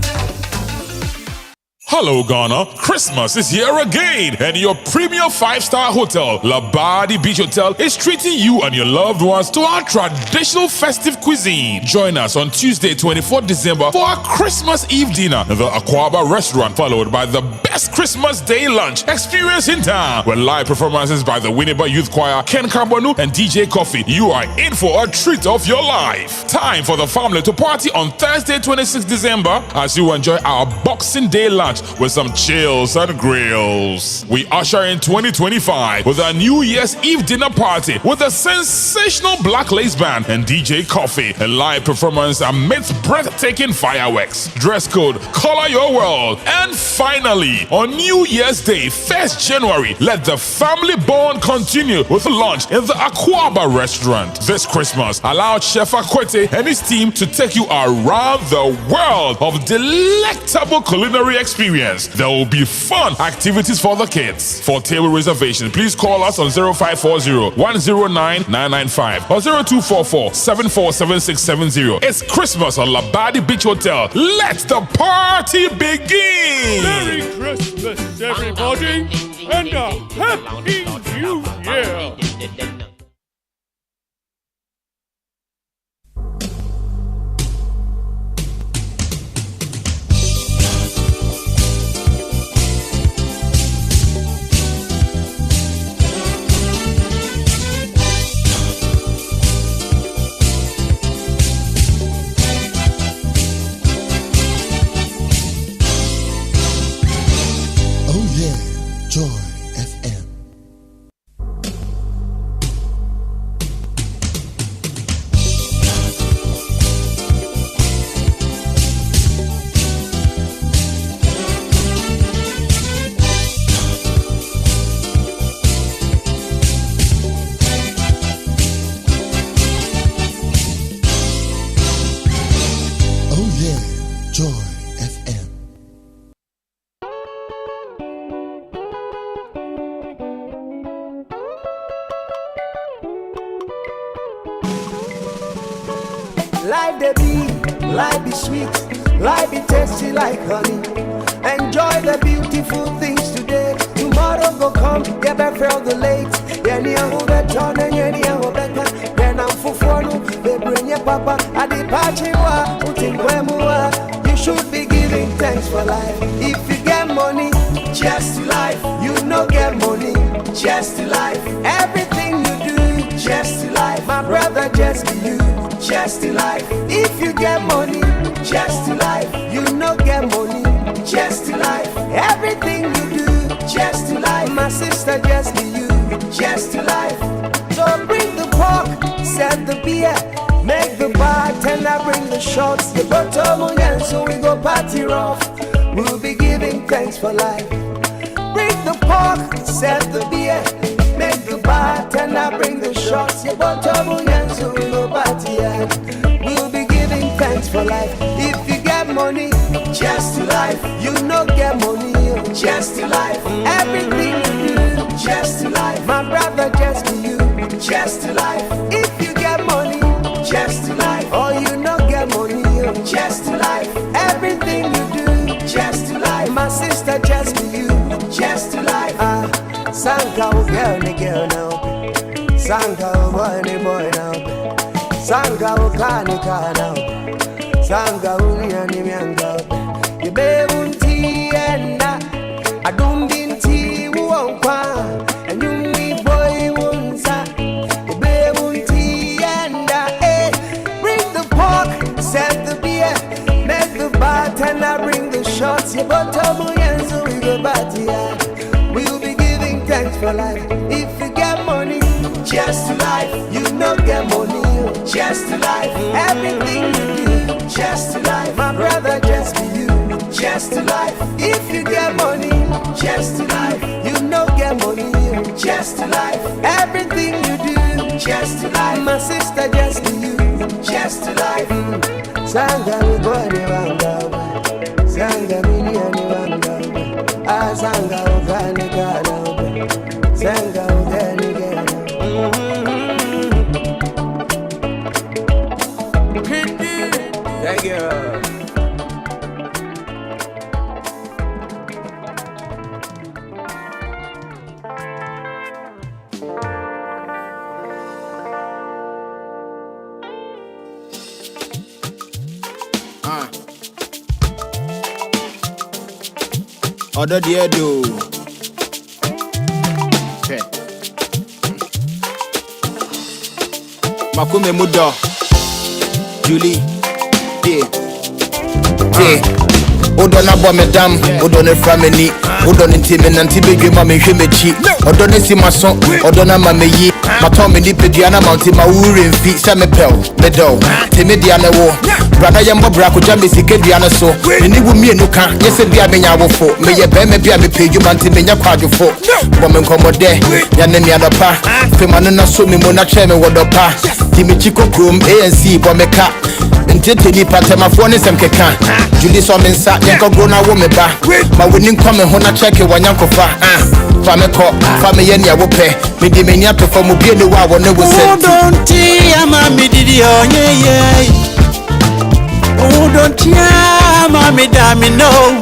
Hello Ghana, Christmas is here again and your premier 5-star hotel, Labadi Beach Hotel, is treating you and your loved ones to our traditional festive cuisine. Join us on Tuesday 24th December for our Christmas Eve dinner in the Aquaba restaurant, followed by the best Christmas Day lunch experience in town with live performances by the Winneba Youth Choir, Ken Karbonu and DJ Coffee. You are in for a treat of your life. Time for the family to party on Thursday 26th December as you enjoy our Boxing Day lunch with some chills and grills. We usher in 2025 with our New Year's Eve dinner party with a sensational Black Lace Band and DJ Coffee, a live performance amidst breathtaking fireworks. Dress code, color your world. And finally, on New Year's Day, 1st January, let the family bond continue with lunch in the Aquaba restaurant. This Christmas, allow Chef Akwete and his team to take you around the world of delectable culinary experience. There will be fun activities for the kids. For table reservation, please call us on 0540-109-995 or 0244-747670. It's Christmas on Labadi Beach Hotel. Let the party begin! Merry Christmas, everybody, and a Happy New Year! Life they be, life be sweet, life be tasty like honey. Enjoy the beautiful things today. Tomorrow go come, you better feel the late. Yeni ahu beton and yeni ahu beton. Then I'm fufonu, they bring your papa. Adi pachiwa, utingwemua. You should be giving thanks for life. If you get money, just to life. You no get money, just to life. Everything you do, just to life. My brother, just to you. Just to life. If you get money, just to life. You no get money, just to life. Everything you do, just to life. My sister, just to you, just to life. So bring the pork, set the beer, make the bartender bring the shots. The bottom again, so we go party rough. We'll be giving thanks for life. Bring the pork, set the beer, make the bartender bring the shots. Your bottom again, so we go party hard. We'll be giving thanks for life. If you get money, just to life. You no get money, just to life. Everything you do, just to life. My brother, just to you, just to life. If you get money, just to life. Or you no get money, just to life. Everything you do, just to life. My sister, just to you, just to life. Sanka girl, the girl now. Sanka boy, the boy now. Sanka kani now. Sanka uni mianga. You be unti enda. Adumbinti uonkwa. And you me boy unsa. You be unti enda. Bring the pork, set the beer, make the bartender bring the shots. You bottom again, so we go party hard. We'll be giving thanks for life. If you get money, just to life. You no get money, just to life. Everything you do, just to life. My brother, just to you, just to life. If you get money, just to life. You no get money, just to life. Everything you do, just to life. My sister, just to you, just best life. Sanga mi boni wanga, sanga mi ni wanga, sanga ogani gana, sanga ogani gana. Thank you. Other dear do. Okay. Makume Mudo. Julie. Yeah. Odona bomedam, odona family, odona intime nanti bege mama hwemechi, odona simason, odona mameyi, matom ni pediana mountain ma wure mfi sa mepel, medo, temediana wo. Brother yambo brako jambe sikediana so. Ni wu mienu ka, yese bia menya wofo, meye be me bia me peju manti menya kwadwofo. Bomen komode, ya ne mi adopa, femanu na so mi mo na cheme wodopa. Timi chiko krom ANC bomeka. Ntete ni patema fone semkeka. Julie so mensa yanko grona wo me ba. Ma woni nkome ho na check wanyanko fa. Fa me ko, fa me ye nia wo pe. Me di me nia to fa mo bie ne wa wo ne wo set. Don't ama me didi onye. Oh don't ama me da me no.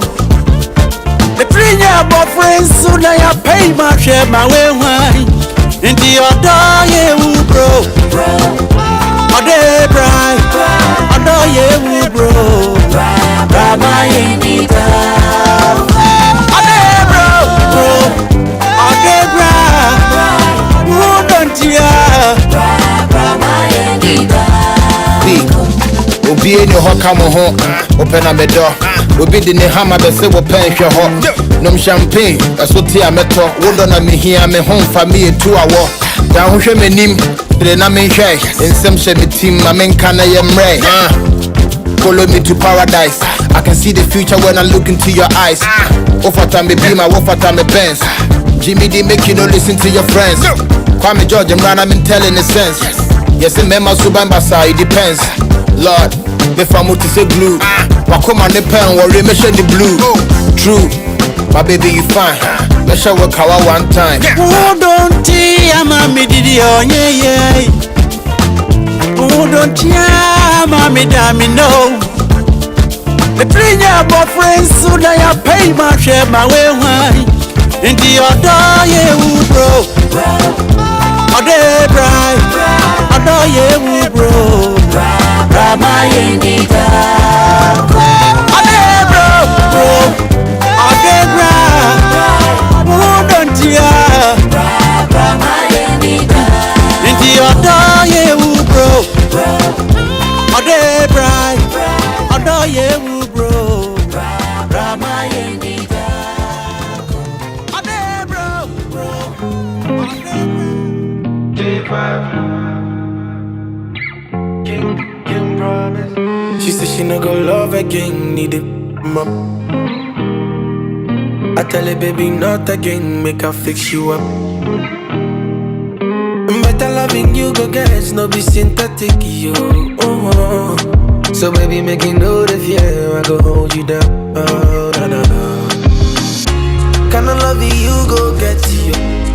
The three year boyfriend soon I pay my share my way wine. Into your door ye wu bro. Ode bright. Ode ye wu bro. Rama ye nita. Ode bro. Ode bright. Who don't ya? Rama ye nita. Obi eni ho kamo ho. Open a medo. Obi di ne hama be se wo pen hwe ho. Nom champagne. Aso ti ameto. Wo do na me hia me ho fa me etu awo. Da ho hwe menim. Tre na me hwe. Ensem hwe me team ma men kana ye mre. Follow me to paradise. I can see the future when I look into your eyes. Offer me be my offer me Benz. Jimmy D make you no listen to your friends. Kwame George and Rana I'm telling the sense. Yes, remember Subambasa, it depends. Lord, if I'm to say blue, Wakoma the pen worry me the blue. True, my baby you fine. Let's show work our one time. Oh don't ama me didi onye. Oh don't ama me da me no. The three year boyfriend soon I pay my share my way wine. Into your door ye wu bro. Ode bright. Ode ye wu bro. Rama ye nita. Ode bro. Ode bright. Who don't ya? Rama ye nita. Into your door ye wu bro. Ode bright. Ode ye wu bro. Rama ye nita. Ode bro. She said she no go love again, need it up. I tell her baby not again, make her fix you up. Better loving you go get, no be synthetic you. Oh. So baby make it know the fear, I go hold you down. Oh, no, no, no. Kinda love you go get you.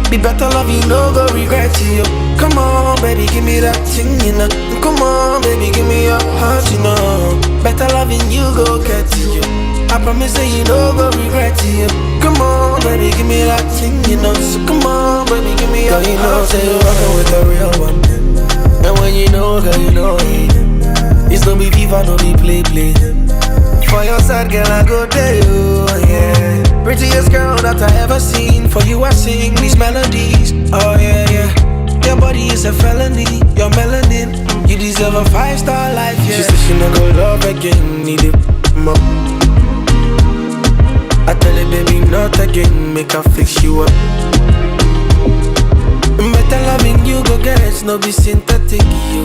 Be better love you, no go regret you. Come on, baby, give me that thing, you know. Come on, baby, give me your heart, you know. Better loving you, go get you. I promise that you no go regret you. Come on, baby, give me that thing, you know. So come on, baby, give me your heart. Girl, you know, say you're rockin' with the real one. And when you know, girl, you know it. It's no be FIFA, no be play. For your side, girl, I go there, you, yeah. Prettiest girl that I ever seen. For you I sing these melodies. Oh yeah. Your body is a felony. Your melanin. You deserve a 5-star life, yeah. She said she no go love again. Need it up. I tell her baby not again. Make her fix you up. Better loving you go get. No be synthetic you.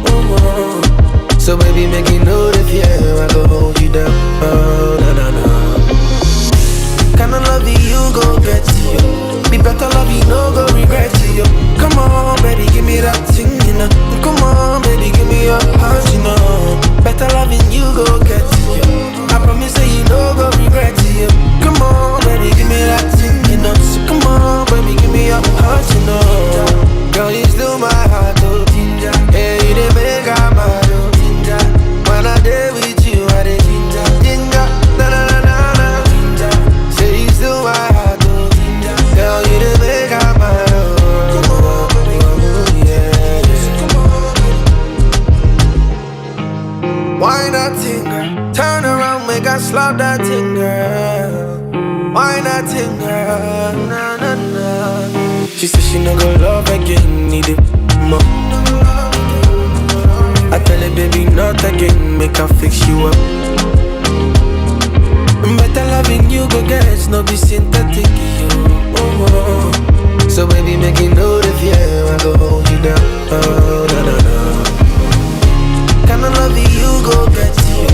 Oh. So baby make it know the fear. I go hold you down. Oh no. Kinda love you, go get you. Be better love you, no go regret you. Come on, baby, give me that thing, you know. Come on, baby, give me your heart, you know. she no go love again, need it more. I tell her, baby, not again, make her fix you up. Better loving you go get, no be synthetic, you. So baby, make it know the fear, I go hold you down. Oh, no, no, no. Can I love you, go get you.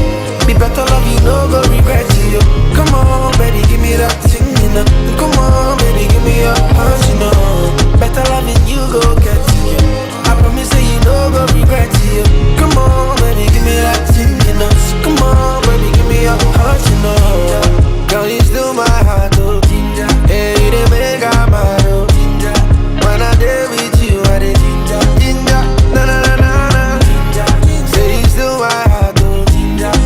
Be better love you, no go regret you. Come on, baby, give me that thing, you know. Come on, baby, give me your heart, you know. Better loving you, go get you. I promise that you no go regret you. Come on, baby, give me that thing, you know. Come on, baby, give me your heart, you know. Girl, you still my heart, oh. Hey, you didn't make a mad, oh. When I did with you, I did ginger, ginger, na na na na na. Say you still my heart, oh.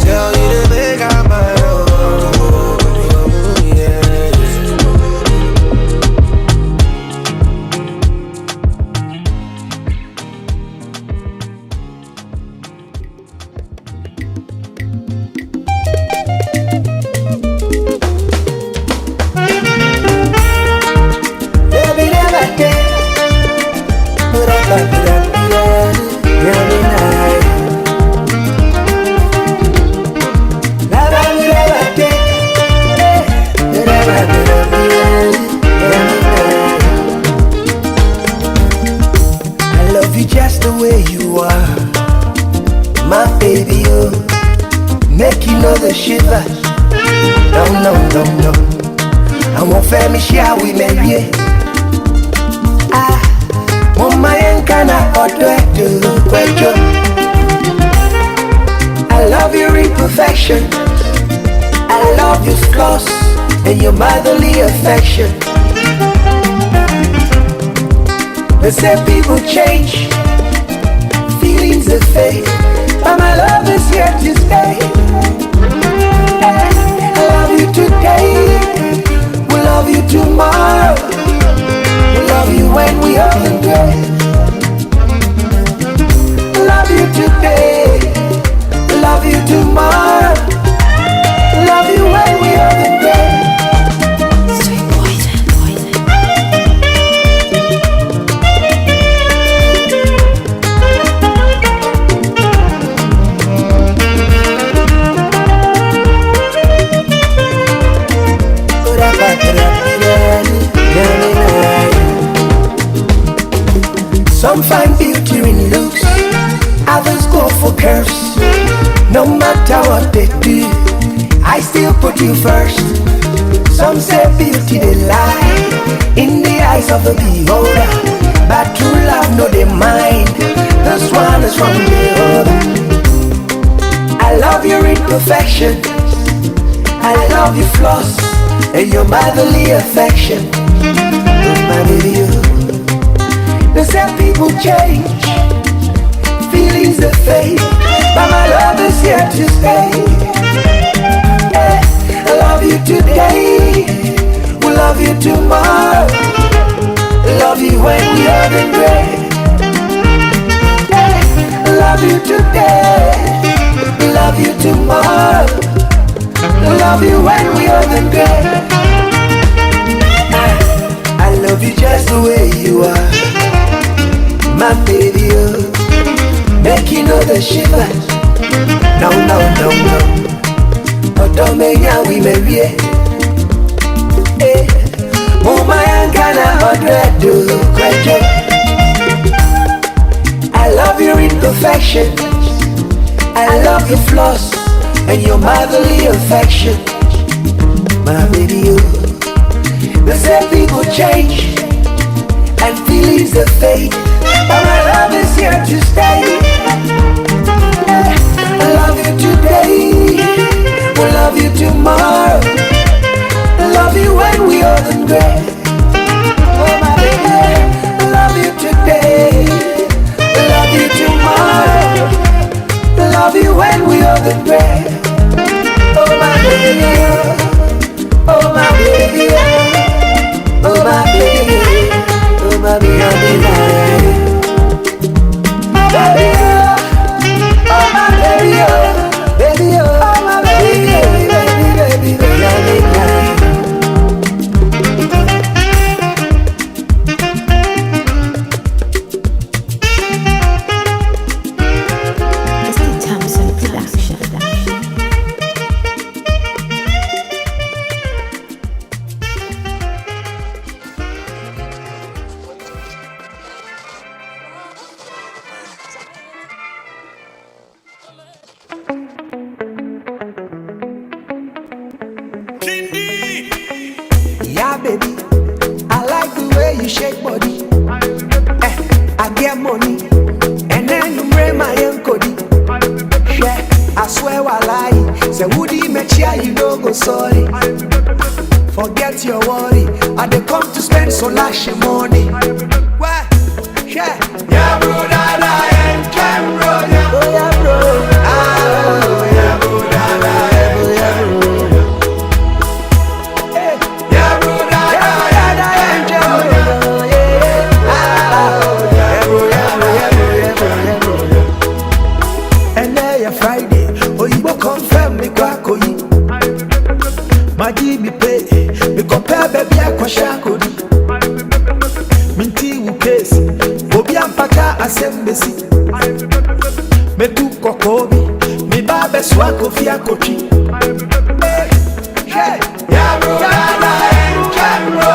Tell you to make a mad, oh. Just the way you are, my baby, oh, make you know the shiver. No, no, no, no, I won't fail me, shall we marry? Ah, mama ain't gonna order to question. I love your imperfection, I love your flaws and your motherly affection. They say people change, feelings are fade, but my love is here to stay. I love you today, we'll love you tomorrow, we'll love you when we are in bed. I love you today, we'll love you tomorrow, we'll love you when we are in bed. Some find beauty in looks, others go for curves. No matter what they do, I still put you first. Some say beauty they lie in the eyes of the beholder, but true love no they mind. This one is from the other. I love your imperfection, I love your flaws and your motherly affection. Oh, my baby, you. They say people change, feelings are fade, but my love is here to stay. Hey, I love you today, we'll love you tomorrow, love you when we are in bed. Hey, I love you today, love you tomorrow, love you when we are in bed. I love you just the way you are, my baby, oh, make you know the shiver. No, no, no, no, oh, don't make ya we marry. Eh, oh my Angana, do question. I love your imperfection, I love your flaws and your motherly affection, my baby, oh. They say people change and feelings are fade, but my love is here to stay. I love you today, we'll love you tomorrow, I love you when we are in bed. Oh my baby, I love you today, I love you tomorrow, I love you when we are in bed. Oh my baby, oh my baby, oh my baby, oh my baby, oh my baby. get money. And then you bring my Cody. Yeah, I swear I lie. Say Woody Mechia, you don't go sorry. Forget your worry. I dey come to spend so lash money. Why? Yeah, yeah, bro, dada, and can bro, yeah, oh yeah, bro, oh yeah, bro, dada, yeah, bro, hey, yeah, bro, dada, and can bro, yeah, bro, yeah, bro. And then yeah, Friday, oh you go confirm me crack oh you. My me pay, me compare baby I kwasha kodi. Minti u case, obi ampaka asembesi. Me tu kokobi, me babe swa kofi akochi. Hey, yeah bro, yeah bro.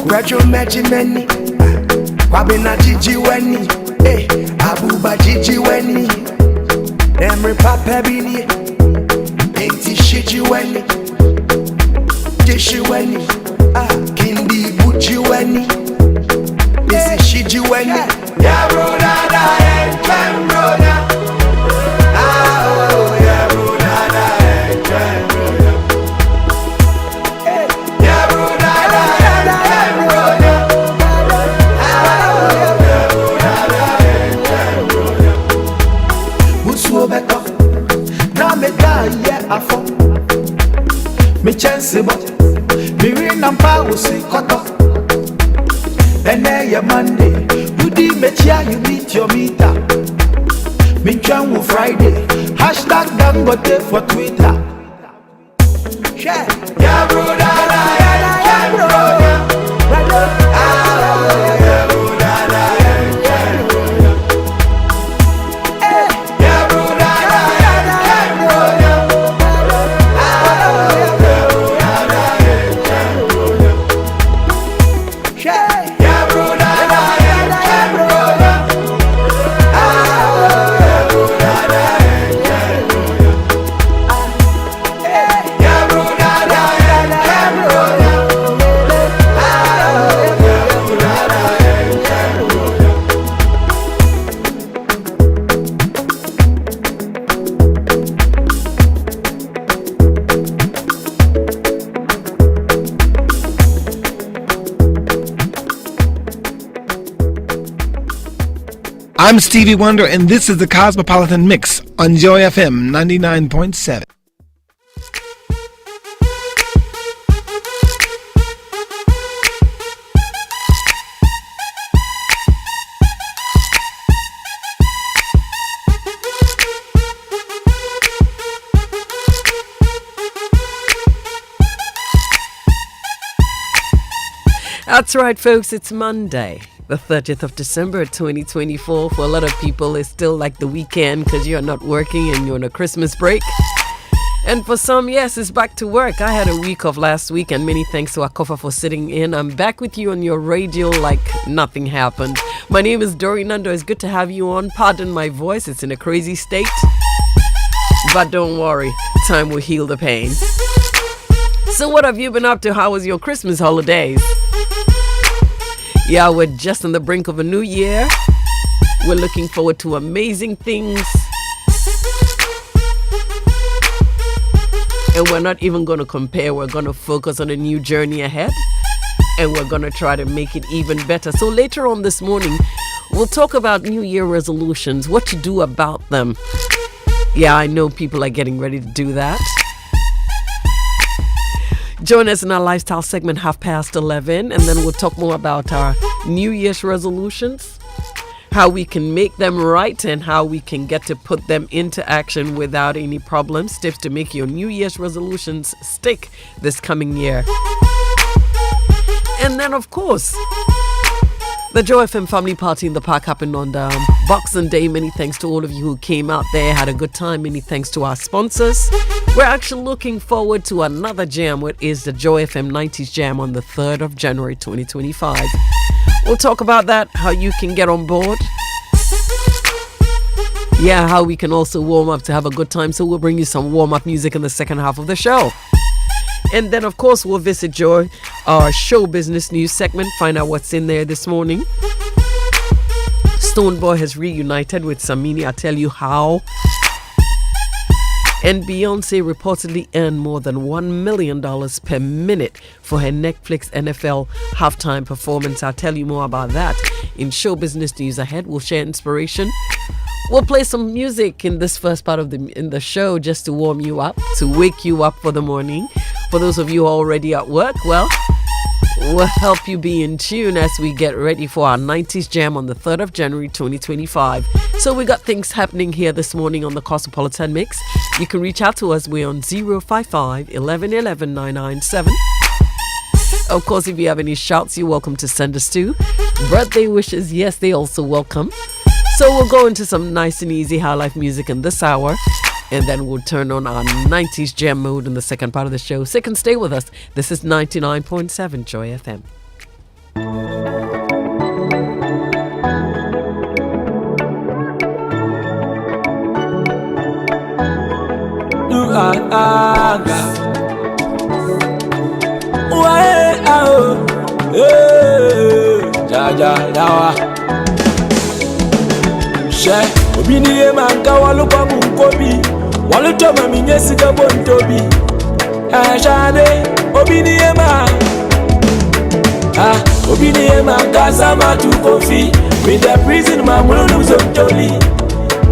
Gradual Many, Kwabena Gigi Weni, Abuba Gigi Weni, Emre Papa Bini, Ainti Shiji Weni, Dishi Weni, Kindi Buchi Weni, this is Shiji Weni, yeah, bro, dada, and can bro, yeah, bro, dada, and can bro. Afo me chance but me ring and power see cut off. And then your Monday you did me chia you beat your meter. Me channel Friday hashtag Dangote for Twitter. Share yeah bro yeah bro I'm Stevie Wonder, and this is the Cosmopolitan Mix on Joy FM 99.7. That's right, folks. It's Monday, the 30th of December 2024. For a lot of people, it's still like the weekend because you're not working and you're on a Christmas break. And for some, yes, it's back to work. I had a week off last week, and many thanks to Akofa for sitting in. I'm back with you on your radio like nothing happened. My name is Dory Nando. It's good to have you on. Pardon my voice. It's in a crazy state. But don't worry. Time will heal the pain. So what have you been up to? How was your Christmas holidays? Yeah, we're just on the brink of a new year. We're looking forward to amazing things. And we're not even going to compare. We're going to focus on a new journey ahead. And we're going to try to make it even better. So later on this morning, we'll talk about New Year resolutions, what to do about them. Yeah, I know people are getting ready to do that. Join us in our lifestyle segment 11:30, and then we'll talk more about our New Year's resolutions, how we can make them right, and how we can get to put them into action without any problems. Tips to make your New Year's resolutions stick this coming year. And then, of course, the Joy FM family party in the park happened on Boxing Day. Many thanks to all of you who came out there, had a good time. Many thanks to our sponsors. We're actually looking forward to another jam, which is the Joy FM 90s Jam on the 3rd of January 2025. We'll talk about that, how you can get on board. Yeah, how we can also warm up to have a good time. So we'll bring you some warm-up music in the second half of the show. And then, of course, we'll visit Joy, our show business news segment, find out what's in there this morning. Stonebwoy has reunited with Samini. I'll tell you how. And Beyonce reportedly earned more than $1 million per minute for her Netflix NFL halftime performance. I'll tell you more about that in show business news ahead. We'll share inspiration. We'll play some music in this first part of the show just to warm you up, to wake you up for the morning. For those of you already at work, well, we'll help you be in tune as we get ready for our 90s Jam on the 3rd of January 2025. So we got things happening here this morning on the Cosmopolitan Mix. You can reach out to us. We're on 055 11 11 997. Of course, if you have any shouts, you're welcome to send us to. Birthday wishes, yes, they also welcome. So we'll go into some nice and easy high life music in this hour, and then we'll turn on our 90s jam mode in the second part of the show. So you can stay with us. This is 99.7 Joy FM. Obini e manka walupa munkobi waluto mami nyesika bontobi shade obini e obini e manka sama tu kofi with the prison mamulu zontoli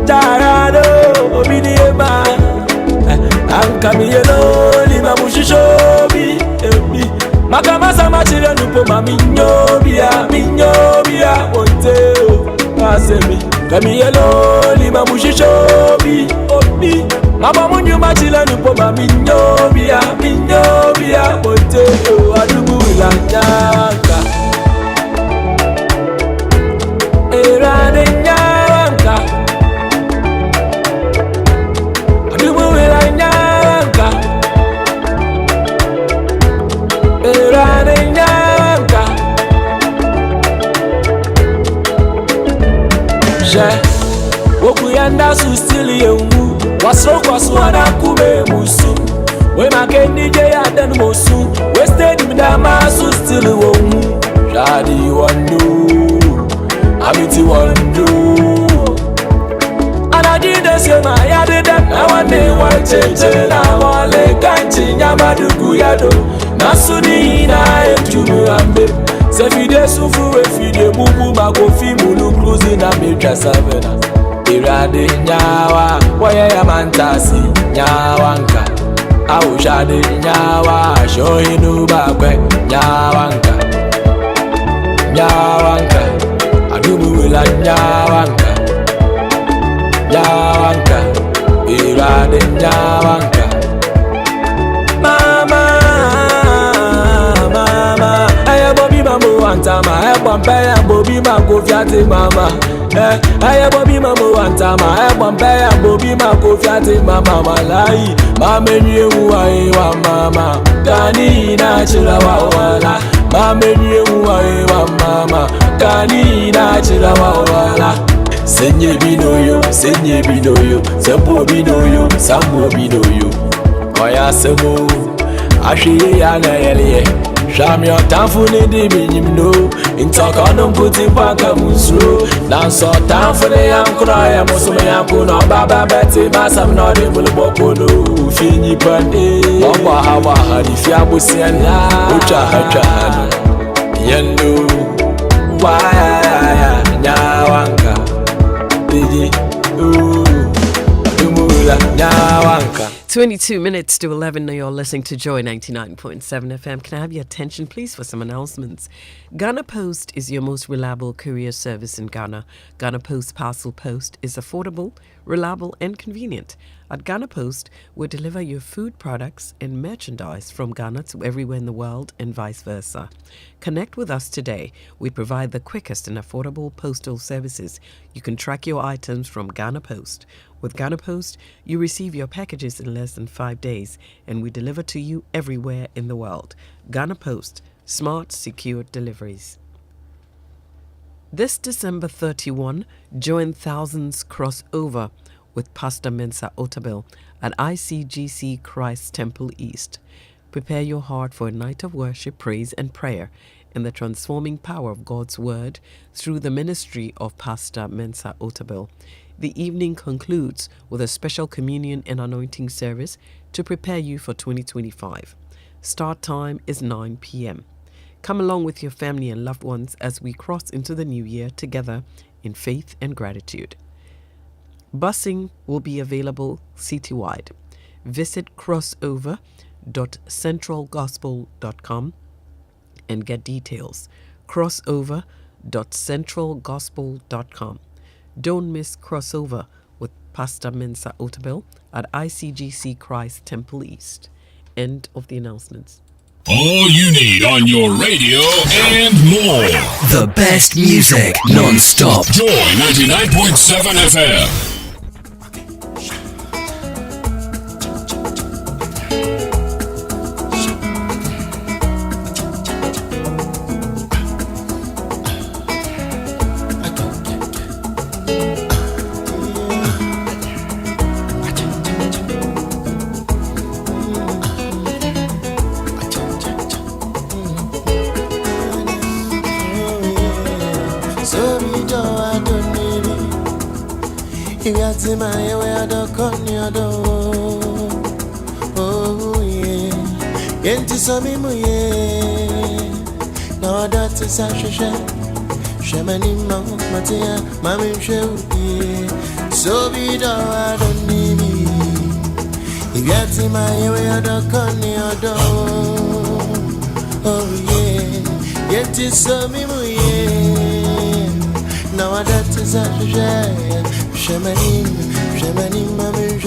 tarado obini e anka mi yelo lima mushishobi makama sama chile nupo mami nyobia monteo asemi kami yelo lima mushishobi obi mama munyu machile nupo mami nyobia monteo adugu ilanyaka erade nyanka adugu ilanyaka erade nyanka Wokuyanda su still yengu wasokoswana kube musu we makendi je ya den mosu we stay midama su still womu shadi wandu amiti wandu anadide sema ya de na wane wacheche na wale kanchi nyamadugu yado nasuni na entumu ambe se fide sufu we fide bubu magofi mulu cruising na metra savena irade nyawa waya ya mantasi nyawanka au shade nyawa shohinu bakwe nyawanka adubu wila nyawanka irade nyawanka mama bobi mamu wantama bombe bobi mago fiate mama bobi mamu wantama bombe bobi mago fiate mama malai mameni wa mama kani na chilawa wala mameni wa mama kani na chilawa wala senye binoyo sempo binoyo sambo binoyo oya semo ashiye ya na yele Jam your time for the division, no. In talk on them putting back a musro. Now, so time for the young cry. I'm also my uncle, no Baba Betty, Mass. I'm not able to walk on no Fini Pandi. Mama, how I had if you was saying, Ucha, Yendo. Why, Nyawanka, Digi, Nyawanka. 22 minutes to 11 now. You're listening to Joy 99.7 FM. Can I have your attention, please, for some announcements? Ghana Post is your most reliable courier service in Ghana. Ghana Post Parcel Post is affordable, reliable, and convenient. At Ghana Post, we deliver your food products and merchandise from Ghana to everywhere in the world and vice versa. Connect with us today. We provide the quickest and affordable postal services. You can track your items from Ghana Post. With Ghana Post, you receive your packages in less than 5 days, and we deliver to you everywhere in the world. Ghana Post, smart, secure deliveries. This December 31, join thousands crossover with Pastor Mensa Otabil at ICGC Christ Temple East. Prepare your heart for a night of worship, praise, and prayer in the transforming power of God's Word through the ministry of Pastor Mensa Otabil. The evening concludes with a special communion and anointing service to prepare you for 2025. Start time is 9 p.m. Come along with your family and loved ones as we cross into the new year together in faith and gratitude. Busing will be available citywide. Visit crossover.centralgospel.com and get details. crossover.centralgospel.com. Don't miss Crossover with Pastor Mensa Otabil at ICGC Christ Temple East. End of the announcements. All you need on your radio and more. The best music non-stop. Joy 99.7 FM. So be do I don't need me. If you have to my way, I don't come near door. Oh yeah, yet it's so me, yeah. Now I don't say such a shame. Shamanim, mammy,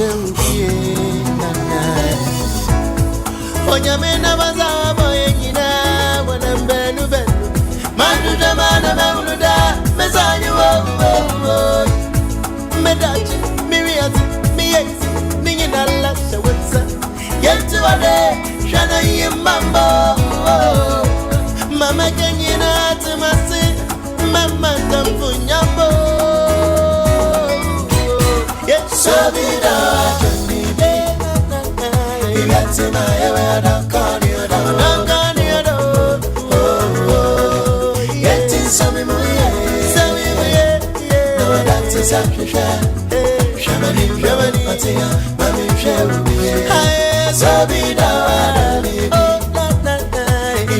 Onyamena baza boy nyina wana benu benu Manu jamana mauluda mesanyu wo Medachi, miriazi, miyezi, mingina lasha wetsa Yentu wade, shana yimambo Mama kenyina tumasi, mama tamfu nyambo Yesu vida That's in my area, don't call you, don't call you, don't. Oh, yet in some way, no, that's a sacrifice. Shamani, Matia, Mammy, Shelby, I saw me down.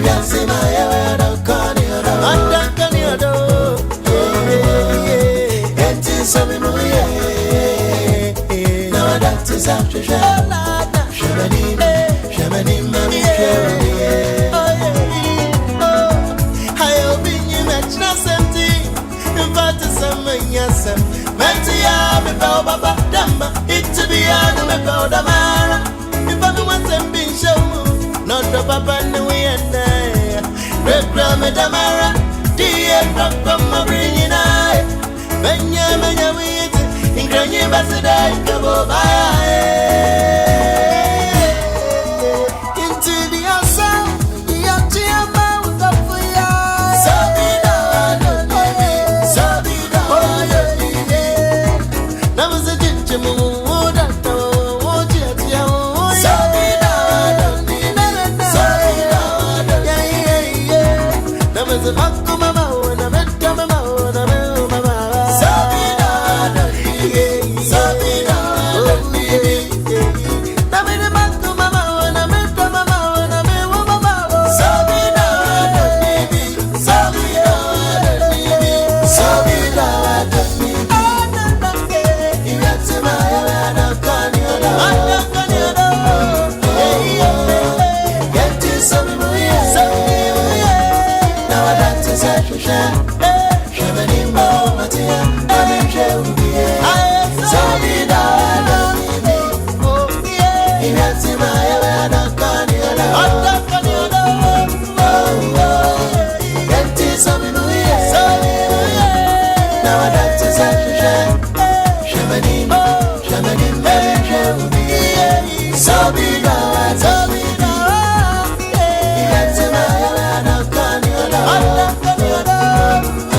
That's in my area, don't call you, don't call you, don't. Oh, yet in some way, no, that's a sacrifice. Shamanim, mammy, cherry. Oh, I hope you match nothing. In fact, some yes, Matia, Baba, Dama, it to be on the Podamara. If I want them being shown, not the Papa, no way and I. Red Grama Damara, dear, from my bringing eye. Benjamin, we in Granny Bassada, come by.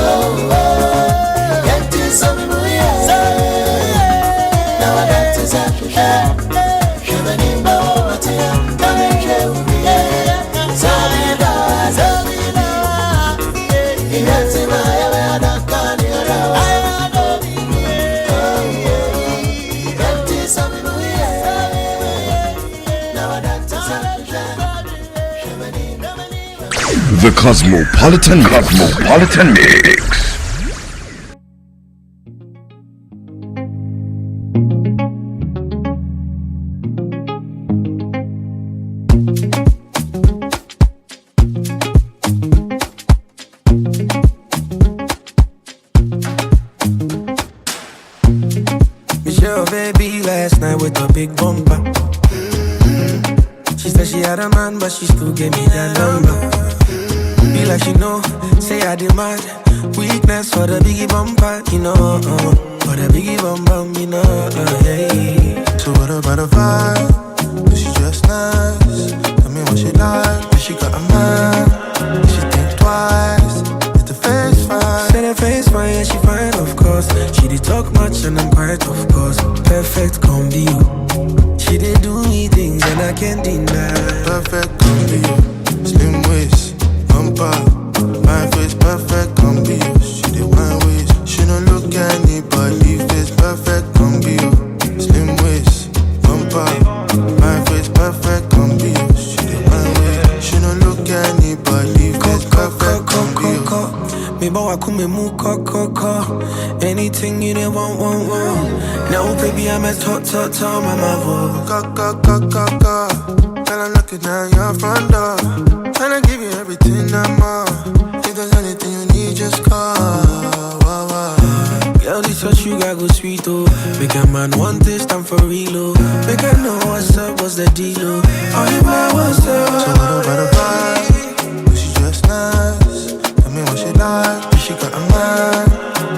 Oh The Cosmopolitan Mix. Michelle, baby, last night with a big bumper. She said she had a man, but she still gave me that number. Be like she know, say I demand weakness for the biggie bumper, you know. For the biggie bum bum, you know. Yeah. So what about a vibe? Is she just nice? Tell me what she like. If she got a man, she think twice. Is the face fine? Say the face fine, yeah, she fine, of course. She did talk much and I'm quiet, of course. Perfect combi. She did do me things and I can't deny. Perfect combi. Slim waist, bumper. My face perfect combi. She did my waist. She don't look at anybody. Face perfect combi. Slim waist, bumper. My face perfect combi. She did my waist. She don't look at anybody. Face perfect combi. Me bow kume mu ko. Anything you didn't want. Now baby I'm a top mama vo. Ka. Girl I'm knocking down your front door. Tryna give you everything I'm more. If there's anything you need, just call. Girl, this what you got go sweet oh. Make a man want this time for real oh. Make I know what's up, what's the deal oh. All you man what's up. So what about a vibe? She just nice. Tell me what she like. If she got a man,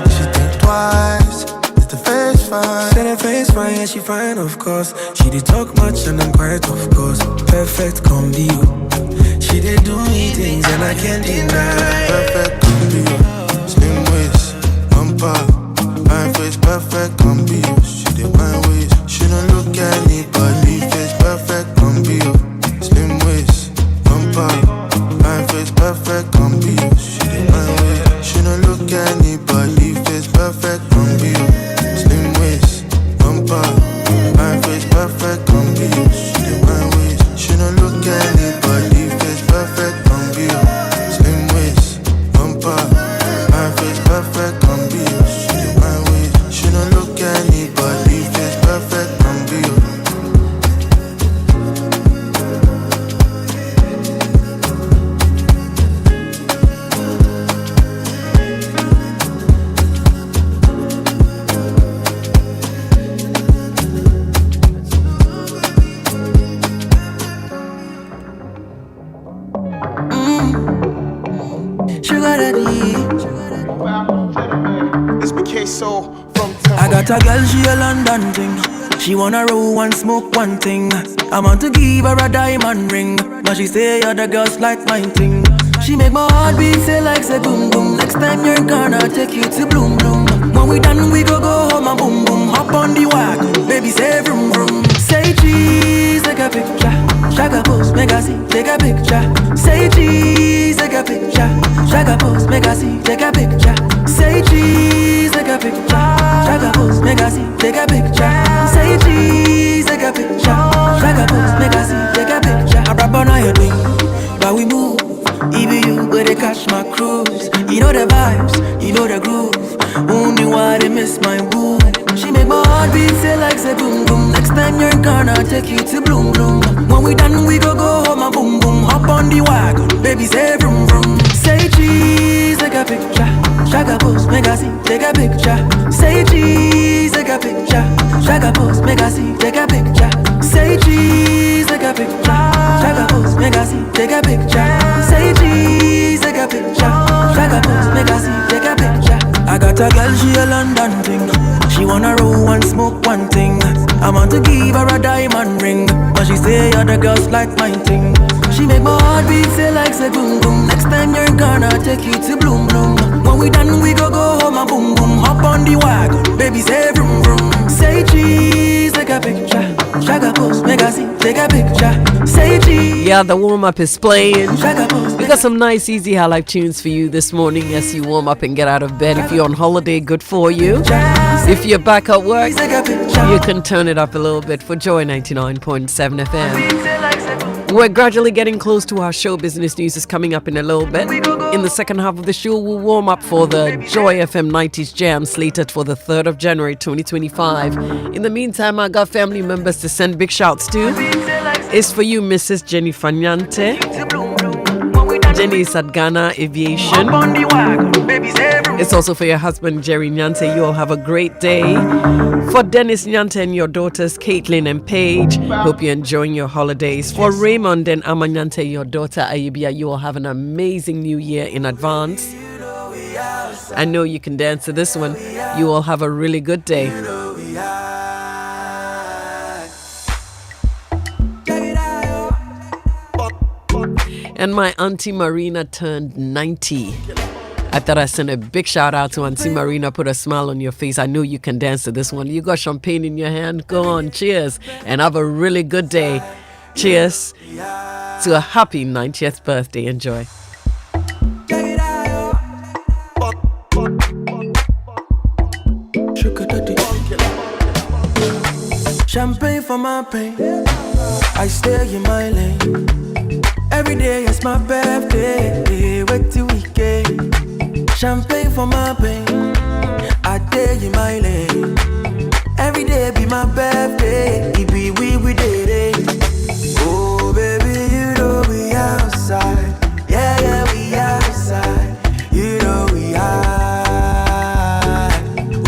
she think twice. Is the face fine? Say the face fine, yeah she fine of course. She did talk much and I'm quiet of course. Perfect combi. She did do me things and I can't deny. Perfect combi. Slim waist, bumper. My face perfect combi. She did my waist. She don't look at anybody. Face perfect combi. Slim waist, bumper. My face perfect combi. She did my waist. She don't look at anybody. Face perfect combi. Slim waist, bumper. My face perfect combi. She did my waist. She don't look at anybody. Face perfect combi. Slim waist, bumper. My face perfect combi. She did my waist. She don't look at anybody. Face perfect combi. Sugar daddy. It's BK Soul from I got a girl, she a London thing. She wanna roll and smoke one thing. I want to give her a diamond ring, but she say other girls like mine thing. She make my heart beat say like say boom boom. Next time you're gonna take you to bloom bloom. When we done we go home and boom boom. Hop on the wagon, baby say vroom vroom. Say cheese, take a picture. Shaka post, make a see, take a picture. Say cheese, take a picture. Shaka post, make a see, take a picture. Say cheese, take a picture. Shaka post, make a see, take a picture. Say cheese, take a picture. Shaka post, make a see, take a picture. I rap on your thing, but we move. Even you, where they catch my cruise. You know the vibes, you know the groove. Only why they miss my boo. She make my heart beat say like say boom boom. Next time you're gonna take you to bloom bloom. When we done we go home and boom boom. Hop on the wagon, baby say vroom vroom. Say cheese, take a picture. Shaka post, make a see, take a picture. Say cheese, take a picture. Shaka post, make a see, take a picture. Say cheese, take a picture. Shaka post, make a see, take a picture. Say cheese, take a picture. Shaka post, make a see, take a picture. I got a girl, she a London thing. She wanna roll and smoke one thing. I want to give her a diamond ring, but she say other girls like mine thing. She make my heart beat say like say boom boom. Next time you're gonna take you to bloom bloom. When we done we go home and boom boom. Hop on the wagon, baby say vroom vroom. Say cheese, take a picture. Shaka post, make a see, take a picture. Say cheese. Yeah, the warm-up is playing. We got some nice easy high life tunes for you this morning as you warm up and get out of bed. If you're on holiday, good for you. If you're back at work, you can turn it up a little bit for Joy 99.7 FM. We're gradually getting close to our show. Business news is coming up in a little bit. In the second half of the show, we'll warm up for the Joy FM 90s Jam slated for the 3rd of January 2025. In the meantime, I got family members to send big shouts to. It's for you, Mrs. Jenny Fanyante. Jenny is at Ghana Aviation. It's also for your husband, Jerry Nyante. You all have a great day. For Dennis Nyante and your daughters, Caitlin and Paige, hope you're enjoying your holidays. For Raymond and Amma Nyante, your daughter, Ayubia, you all have an amazing new year in advance. I know you can dance to this one. You all have a really good day. And my Auntie Marina turned 90. I thought I'd send a big shout out to Auntie Marina. Put a smile on your face. I know you can dance to this one. You got champagne in your hand. Go on, cheers. And have a really good day. Cheers to a happy 90th birthday. Enjoy. Champagne for my pain. I stay in my lane. Every day is my birthday. Wait till weekend. Champagne for my pain. I day in my lane. Every day be my birthday. It be we did it. Oh baby, you know we outside. Yeah, yeah, we outside. You know we high.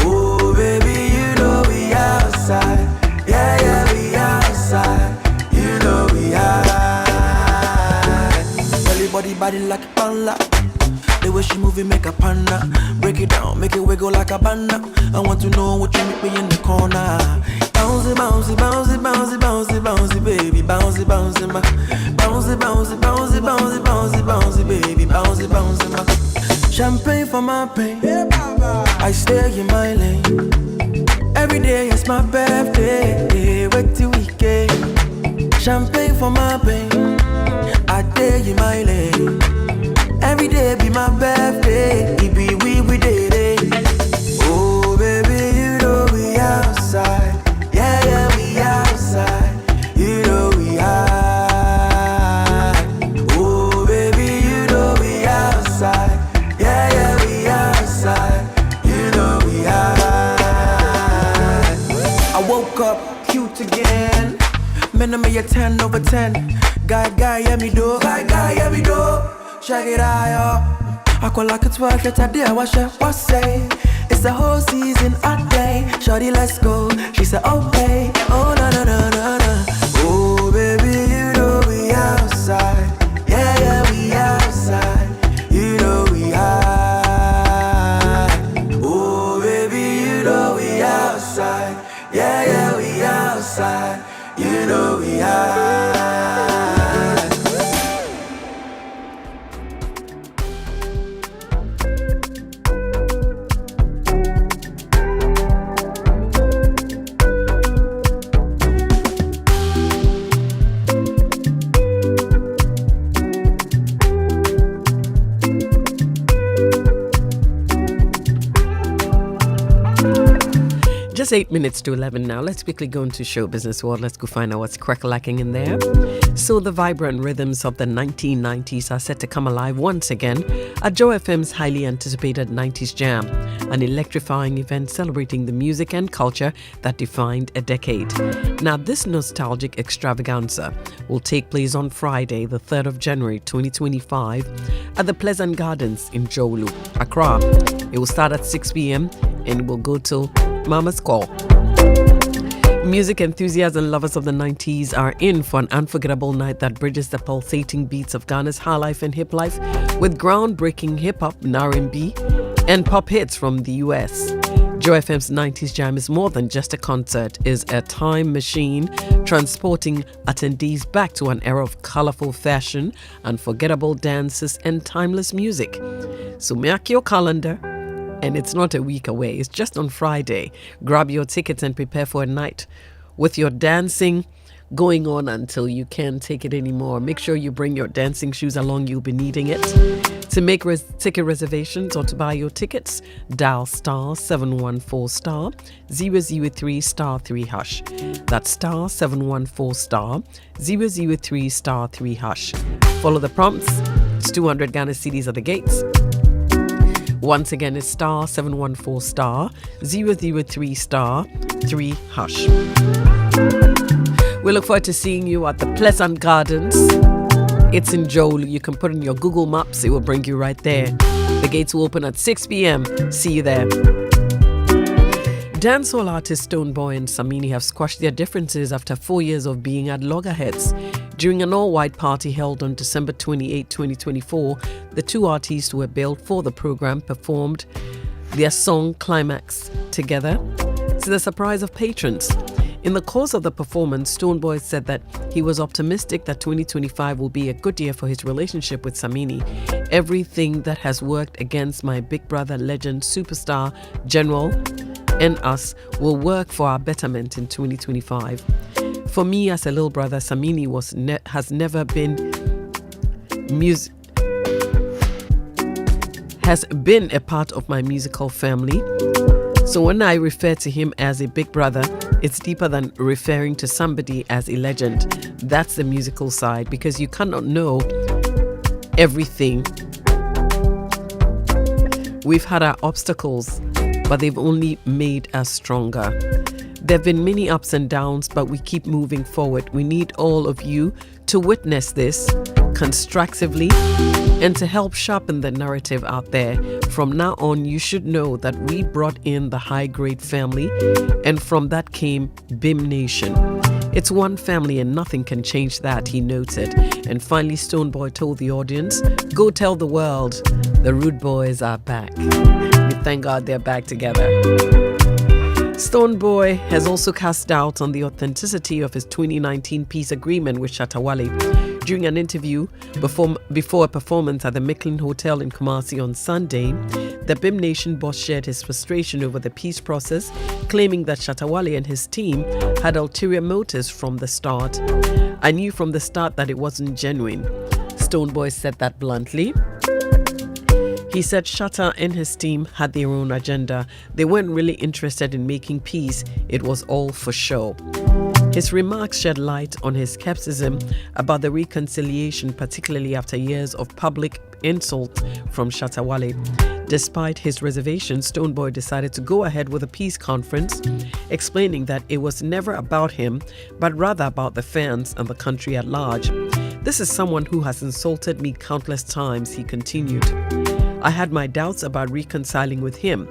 Oh baby, you know we outside. Yeah, yeah, we outside. You know we high. Everybody body like a panda. The way she move it make a panda. Break it down, make it wiggle like a banda. I want to know what you make me in the corner. Bouncy, bouncy, bouncy, bouncy, bouncy, bouncy, baby. Bouncy, bouncy, ma. Bouncy, bouncy, bouncy, bouncy, bouncy, bouncy, baby. Bouncy, bouncy, ma. Champagne for my pain. I stay in my lane. Every day is my birthday. Wait till weekend. Champagne for my pain. I day in my lane. Every day be my birthday. It be we did it. Oh baby, you know we outside. Yeah, yeah, we outside. You know we high. Oh baby, you know we outside. Yeah, yeah, we outside. You know we high. I woke up cute again. Man, I'm a 10 over 10. Guy, yeah me do. Guy, yeah me do. Check it out, yo. I call like a 12 yet I dare what say. It's the whole season I day. Shorty, let's go. She said, okay. Oh, no, no, no, no, no. Oh, baby, you know we outside. Yeah, yeah, we outside. You know we high. Oh, baby, you know we outside. Yeah, yeah, we outside. You know we high. Just 8 minutes to 11 now. Let's quickly go into show business world. Let's go find out what's crack-lacking in there. So the vibrant rhythms of the 1990s are set to come alive once again at Joy FM's highly anticipated 90s Jam, an electrifying event celebrating the music and culture that defined a decade. Now, this nostalgic extravaganza will take place on Friday, the 3rd of January 2025 at the Pleasant Gardens in Jolu, Accra. It will start at 6 p.m. and it will go till Mama's Call. Music enthusiasts and lovers of the 90s are in for an unforgettable night that bridges the pulsating beats of Ghana's high life and hip life with groundbreaking hip-hop, R&B, and pop hits from the US. Joy FM's 90s Jam is more than just a concert. It is a time machine transporting attendees back to an era of colorful fashion, unforgettable dances, and timeless music. So mark your calendar. And it's not a week away. It's just on Friday. Grab your tickets and prepare for a night with your dancing going on until you can't take it anymore. Make sure you bring your dancing shoes along. You'll be needing it. To make ticket reservations or to buy your tickets, dial star 714 star 003 star 3 hash. That's star 714 star 003 star 3 hash. Follow the prompts. It's 200 Ghana cedis at the gates. Once again, it's star 714 star 003 star 3 hash. We look forward to seeing you at the Pleasant Gardens. It's in Joel. You can put in your Google Maps. It will bring you right there. The gates will open at 6 p.m. See you there. Dancehall artists Stoneboy and Samini have squashed their differences after 4 years of being at loggerheads. During an all-white party held on December 28, 2024, the two artists who were billed for the program performed their song Climax together to the surprise of patrons. In the course of the performance, Stoneboy said that he was optimistic that 2025 will be a good year for his relationship with Samini. Everything that has worked against my big brother, legend, superstar, general, and us will work for our betterment in 2025. For me as a little brother, Samini has never been a part of my musical family. So when I refer to him as a big brother, it's deeper than referring to somebody as a legend. That's the musical side, because you cannot know everything. We've had our obstacles, but they've only made us stronger. There have been many ups and downs, but we keep moving forward. We need all of you to witness this constructively and to help sharpen the narrative out there. From now on, you should know that we brought in the high-grade family, and from that came BIM Nation. It's one family and nothing can change that, he noted. And finally, Stoneboy told the audience, go tell the world, the Rude Boys are back. We thank God they're back together. Stoneboy has also cast doubt on the authenticity of his 2019 peace agreement with Shatta Wale. During an interview before a performance at the Micklin Hotel in Kumasi on Sunday, the BIM Nation boss shared his frustration over the peace process, claiming that Shatta Wale and his team had ulterior motives from the start. I knew from the start that it wasn't genuine. Stoneboy said that bluntly. He said Shatta and his team had their own agenda. They weren't really interested in making peace. It was all for show. His remarks shed light on his skepticism about the reconciliation, particularly after years of public insult from Shatta Wale. Despite his reservations, Stoneboy decided to go ahead with a peace conference, explaining that it was never about him, but rather about the fans and the country at large. This is someone who has insulted me countless times, he continued. I had my doubts about reconciling with him,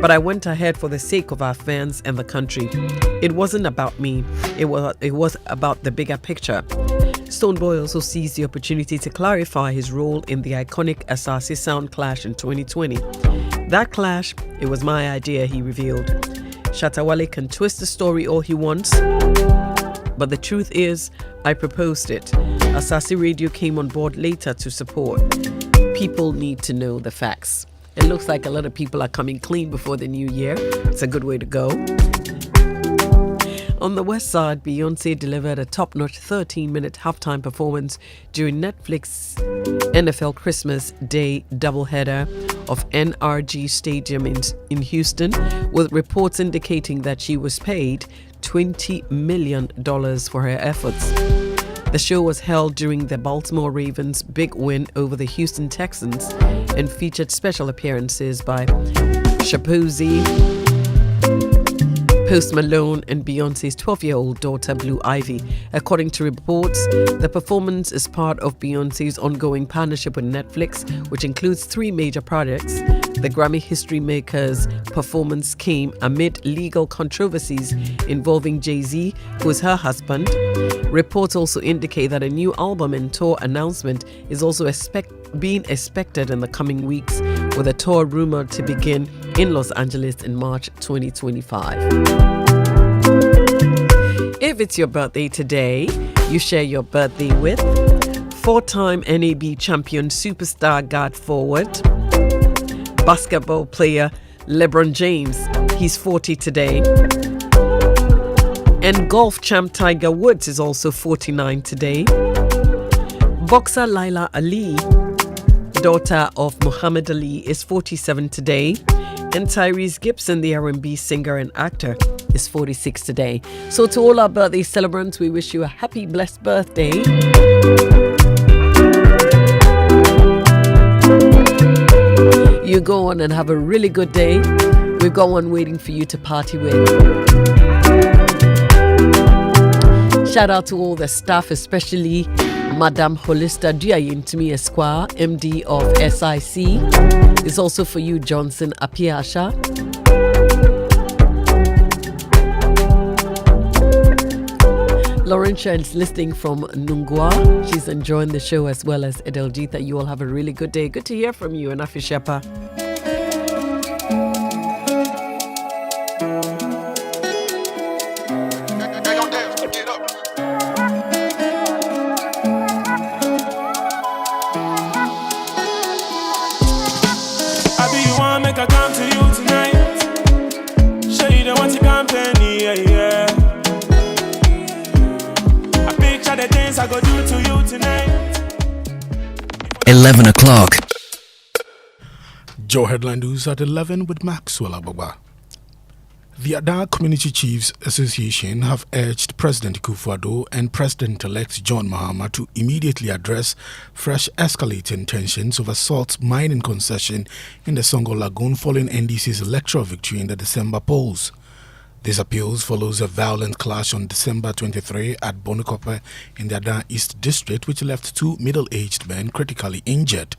but I went ahead for the sake of our fans and the country. It wasn't about me, it was about the bigger picture. Stoneboy also seized the opportunity to clarify his role in the iconic Asase sound clash in 2020. That clash, it was my idea, he revealed. Shatta Wale can twist the story all he wants, but the truth is, I proposed it. Asase Radio came on board later to support. People need to know the facts. It looks like a lot of people are coming clean before the new year. It's a good way to go. On the west side, Beyonce delivered a top-notch 13-minute halftime performance during Netflix NFL Christmas Day doubleheader of NRG Stadium in Houston, with reports indicating that she was paid $20 million for her efforts. The show was held during the Baltimore Ravens' big win over the Houston Texans and featured special appearances by Shaboozey, Post Malone, and Beyonce's 12-year-old daughter, Blue Ivy. According to reports, the performance is part of Beyonce's ongoing partnership with Netflix, which includes 3 major projects. The Grammy History Maker's performance came amid legal controversies involving Jay-Z, who is her husband. Reports also indicate that a new album and tour announcement is also being expected in the coming weeks, with a tour rumored to begin in Los Angeles in March 2025. If it's your birthday today, you share your birthday with 4-time NAB champion superstar guard forward, basketball player LeBron James. He's 40 today. And golf champ Tiger Woods is also 49 today. Boxer Laila Ali daughter of Muhammad Ali, is 47 today. And Tyrese Gibson, the R&B singer and actor, is 46 today. So to all our birthday celebrants, we wish you a happy, blessed birthday. You go on and have a really good day. We've got one waiting for you to party with. Shout out to all the staff, especially Madame Holista Diayintimi Esquire, MD of SIC. It's also for you, Johnson Apiasha. Laurentia is listening from Nungwa. She's enjoying the show as well as Edeljita. You all have a really good day. Good to hear from you, Anafi Shepa. I go do to you tonight. 11 o'clock. Joe Headline News at 11 with Maxwell Ababa. The Ada Community Chiefs Association have urged President Kufuor and President-elect John Mahama to immediately address fresh escalating tensions over salt mining concession in the Songo Lagoon following NDC's electoral victory in the December polls. This appeals follows a violent clash on December 23 at Bonikope in the Adan East District, which left two middle-aged men critically injured.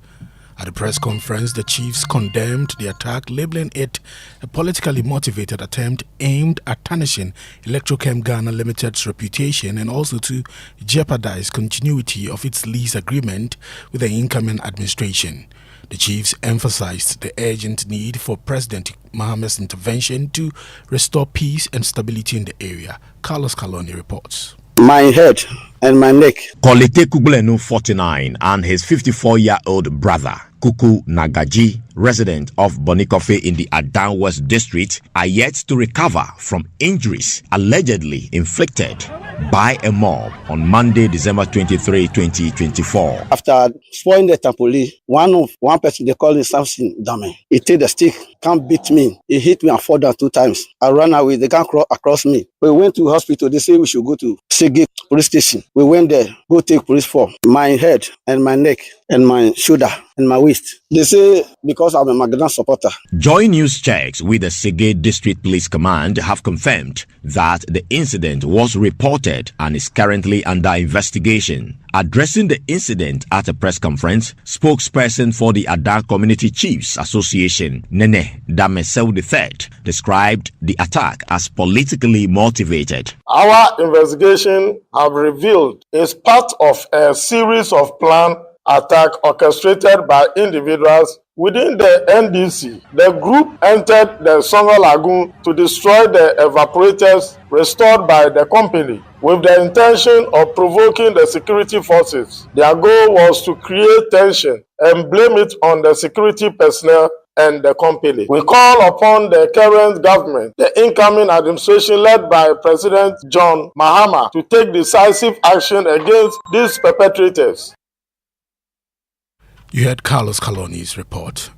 At a press conference, the chiefs condemned the attack, labeling it a politically motivated attempt aimed at tarnishing Electrochem Ghana Limited's reputation and also to jeopardize continuity of its lease agreement with the incoming administration. The chiefs emphasized the urgent need for President Mahama's intervention to restore peace and stability in the area. Carlos Caloni reports. My head and my neck. Kolite Kuglenu, 49, and his 54-year-old brother, Kuku Nagaji, resident of Bonikofe in the Adan West District, are yet to recover from injuries allegedly inflicted by a mob on Monday, December 23, 2024. After spoiling the trampoline, one person, they call him Samson Dame. He take the stick, can't beat me. He hit me and fall down 2 times. I ran away, they can't crawl across me. We went to hospital, they say we should go to Sigi police station. We went there, go take police for my head and my neck and my shoulder and my waist. They say because I'm a Magdalene supporter. Joy News checks with the Sege District Police Command have confirmed that the incident was reported and is currently under investigation. Addressing the incident at a press conference, spokesperson for the Ada Community Chiefs Association, Nene Dameseu III, described the attack as politically motivated. Our investigation have revealed it's part of a series of planned attacks orchestrated by individuals within the NDC. The group entered the Songo Lagoon to destroy the evaporators restored by the company with the intention of provoking the security forces. Their goal was to create tension and blame it on the security personnel and the company. We call upon the current government, the incoming administration led by President John Mahama, to take decisive action against these perpetrators. You heard Carlos Caloni's report.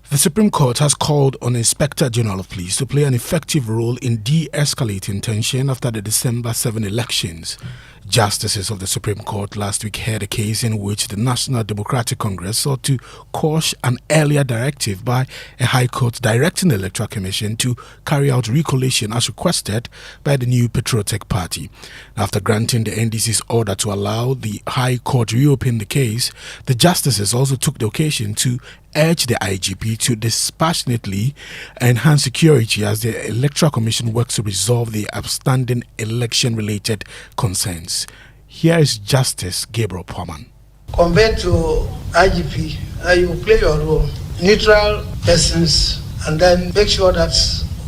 The Supreme Court has called on Inspector General of Police to play an effective role in de-escalating tension after the December 7 elections. Justices of the Supreme Court last week heard a case in which the National Democratic Congress sought to quash an earlier directive by a High Court directing the Electoral Commission to carry out recollation as requested by the new Patriotic Party. After granting the NDC's order to allow the High Court to reopen the case, the justices also took the occasion to urge the IGP to dispassionately enhance security as the Electoral Commission works to resolve the outstanding election-related concerns. Here is Justice Gabriel Poman. Compared to IGP, you play your role, neutral persons, and then make sure that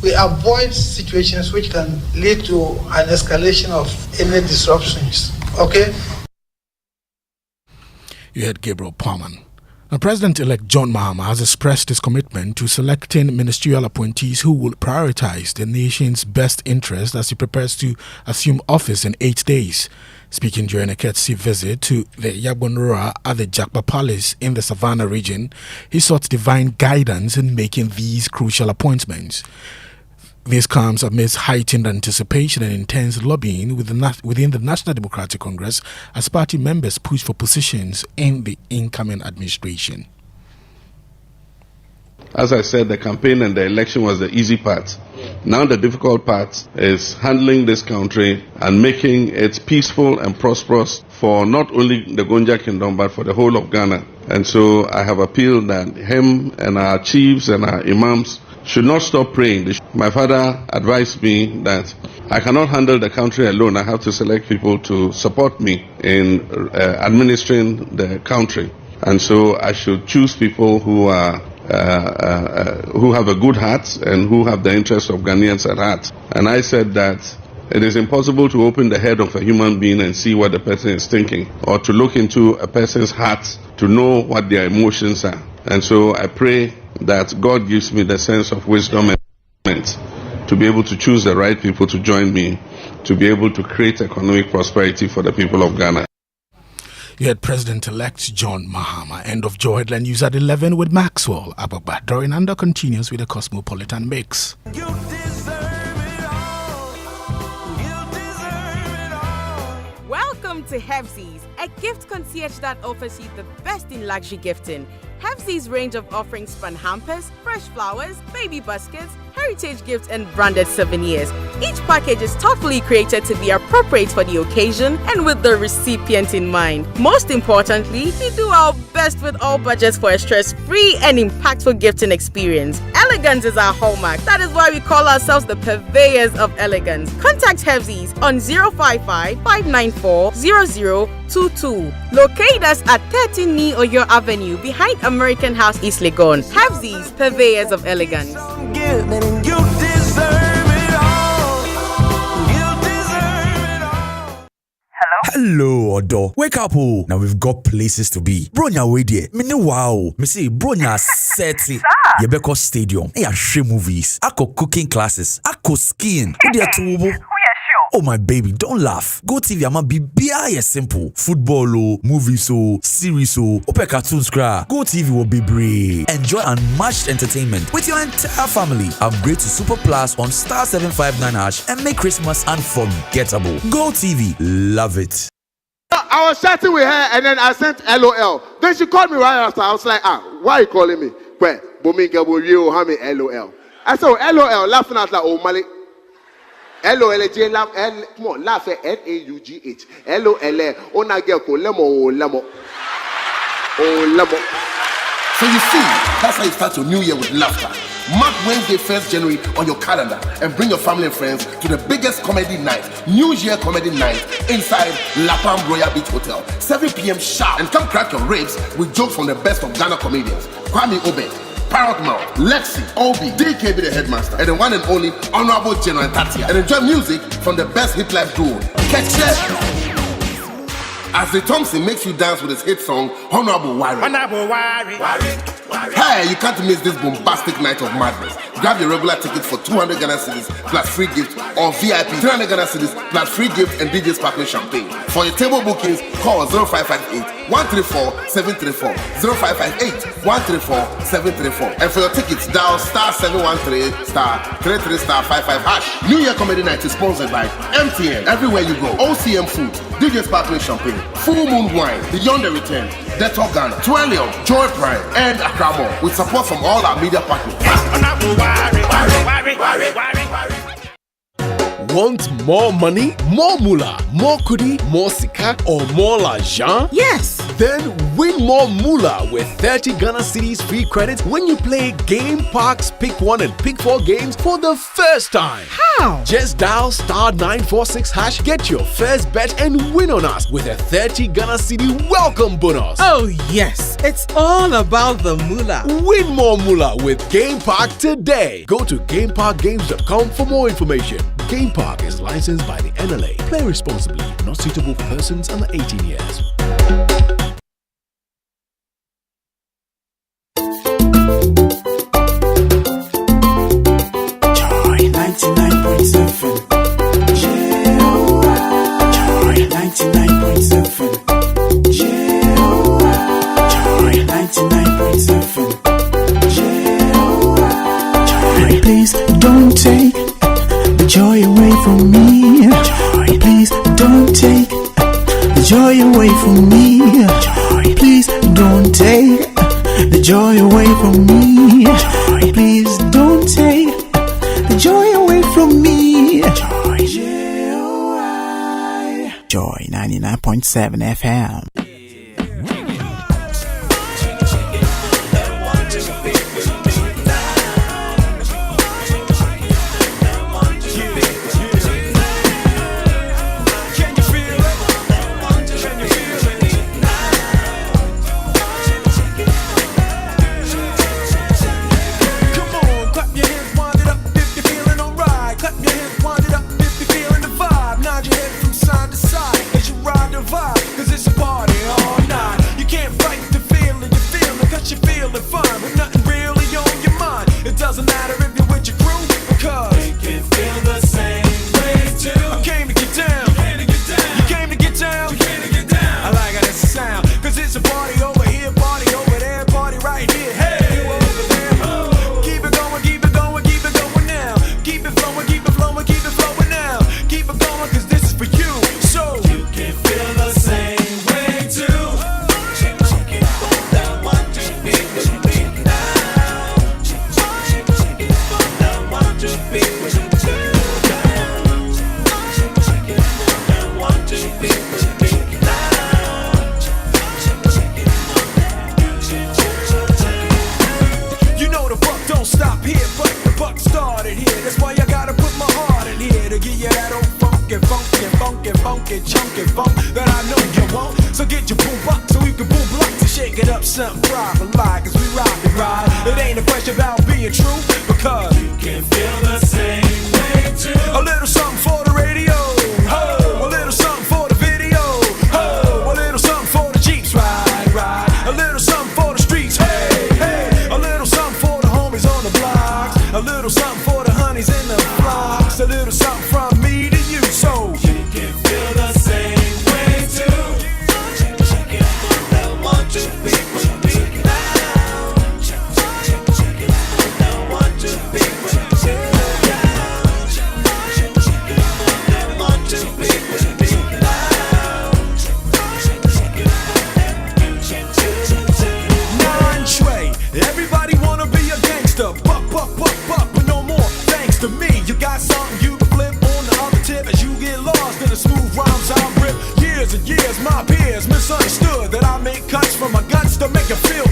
we avoid situations which can lead to an escalation of any disruptions. Okay? You heard Gabriel Poman. Now, President-elect John Mahama has expressed his commitment to selecting ministerial appointees who will prioritize the nation's best interest as he prepares to assume office in 8 days. Speaking during a courtesy visit to the Yagbonora at the Jakpa Palace in the Savannah region, he sought divine guidance in making these crucial appointments. This comes amidst heightened anticipation and intense lobbying within the National Democratic Congress as party members push for positions in the incoming administration. As I said, the campaign and the election was the easy part. Now the difficult part is handling this country and making it peaceful and prosperous for not only the Gonja Kingdom but for the whole of Ghana. And so I have appealed that him and our chiefs and our imams should not stop praying. My father advised me that I cannot handle the country alone. I have to select people to support me in administering the country. And so I should choose people who are who have a good heart and who have the interests of Ghanaians at heart. And I said that it is impossible to open the head of a human being and see what the person is thinking, or to look into a person's heart to know what their emotions are. And so I pray that God gives me the sense of wisdom and to be able to choose the right people to join me, to be able to create economic prosperity for the people of Ghana. You had President-elect John Mahama. End of Joy Headline News at 11 with Maxwell Ababa. Dorian Under continues with a Cosmopolitan Mix. Welcome to Hevsies, a gift concierge that offers you the best in luxury gifting. Hevsies' range of offerings span hampers, fresh flowers, baby baskets, heritage gifts, and branded souvenirs. Each package is thoughtfully created to be appropriate for the occasion and with the recipient in mind. Most importantly, we do our best with all budgets for a stress-free and impactful gifting experience. Elegance is our hallmark. That is why we call ourselves the purveyors of elegance. Contact Hevsies on 055-594-0022. Locate us at 13 Ni Oyo Avenue behind American House, East Legon. Hevsies, purveyors of elegance. Hello, Odo. Wake up, oh. Now we've got places to be. Bronya way there. Me no wow. Me say Bronya seti. Yebeko Stadium. Eya share movies. Ako cooking classes. Ako skiing. Udia tubo. Oh my baby, don't laugh. Go TV ama bibia ye simple. Football oh, movies oh, series oh, ope cartoons cra. Go TV will be brave. Enjoy unmatched entertainment with your entire family. Upgrade to Super Plus on star 759 hash and make Christmas unforgettable. Go TV, love it. I was chatting with her and then I sent LOL. Then she called me right after. I was like, why are you calling me? Where? Bominga will you have me LOL? I said, LOL, laughing at like, oh, Mali. LOL, laugh, come on, laugh at LAUGH. LOL, ona girl ko lemo. So you see, that's how you start your new year with laughter. Mark Wednesday 1st January on your calendar and bring your family and friends to the biggest comedy night, New Year comedy night, inside La Palm Royal Beach Hotel, 7 p.m. sharp. And come crack your ribs with jokes from the best of Ghana comedians. Kwame Obe, Parrot Mouth, Lexi, Obi, DKB the headmaster, and the one and only Honorable General Tatia. And enjoy music from the best hit life duo. Catch it! As the Thompson makes you dance with his hit song, Honorable Wari. Hey, you can't miss this bombastic night of madness. Grab your regular ticket for 200 Ghana cedis plus free gift, or VIP 300 Ghana cedis plus free gift and DJ sparkling champagne. For your table bookings, call 0558 134 734 0558 134 734. And for your tickets, dial star 713 star 33 star 55 hash. New Year Comedy Night is sponsored by MTN. Everywhere you go, OCM Food, DJ sparkling champagne, Full Moon Wine, Beyond the Return, Detok Ghana, Twellium, Joy Prime, and Akramo, with support from all our media partners. Want more money, more moolah, more kudi, more sika, or more l'argent? Yes! Then win more moolah with 30 Ghana cedis free credit when you play Game Park's Pick 1 and Pick 4 games for the first time. How? Just dial star 946 hash, get your first bet and win on us with a 30 Ghana cedi welcome bonus. Oh yes, it's all about the moolah. Win more moolah with Game Park today. Go to GameParkGames.com for more information. Game Park is licensed by the NLA. Play responsibly. Not suitable for persons under 18 years. Joy 99.7. Joy 99. Please don't take the joy away from me. Please don't take the joy away from me. Please don't take the joy away from me. Please don't take the joy away from me. Joy 99.7 FM. My peers misunderstood that I make cuts from my guts to make you feel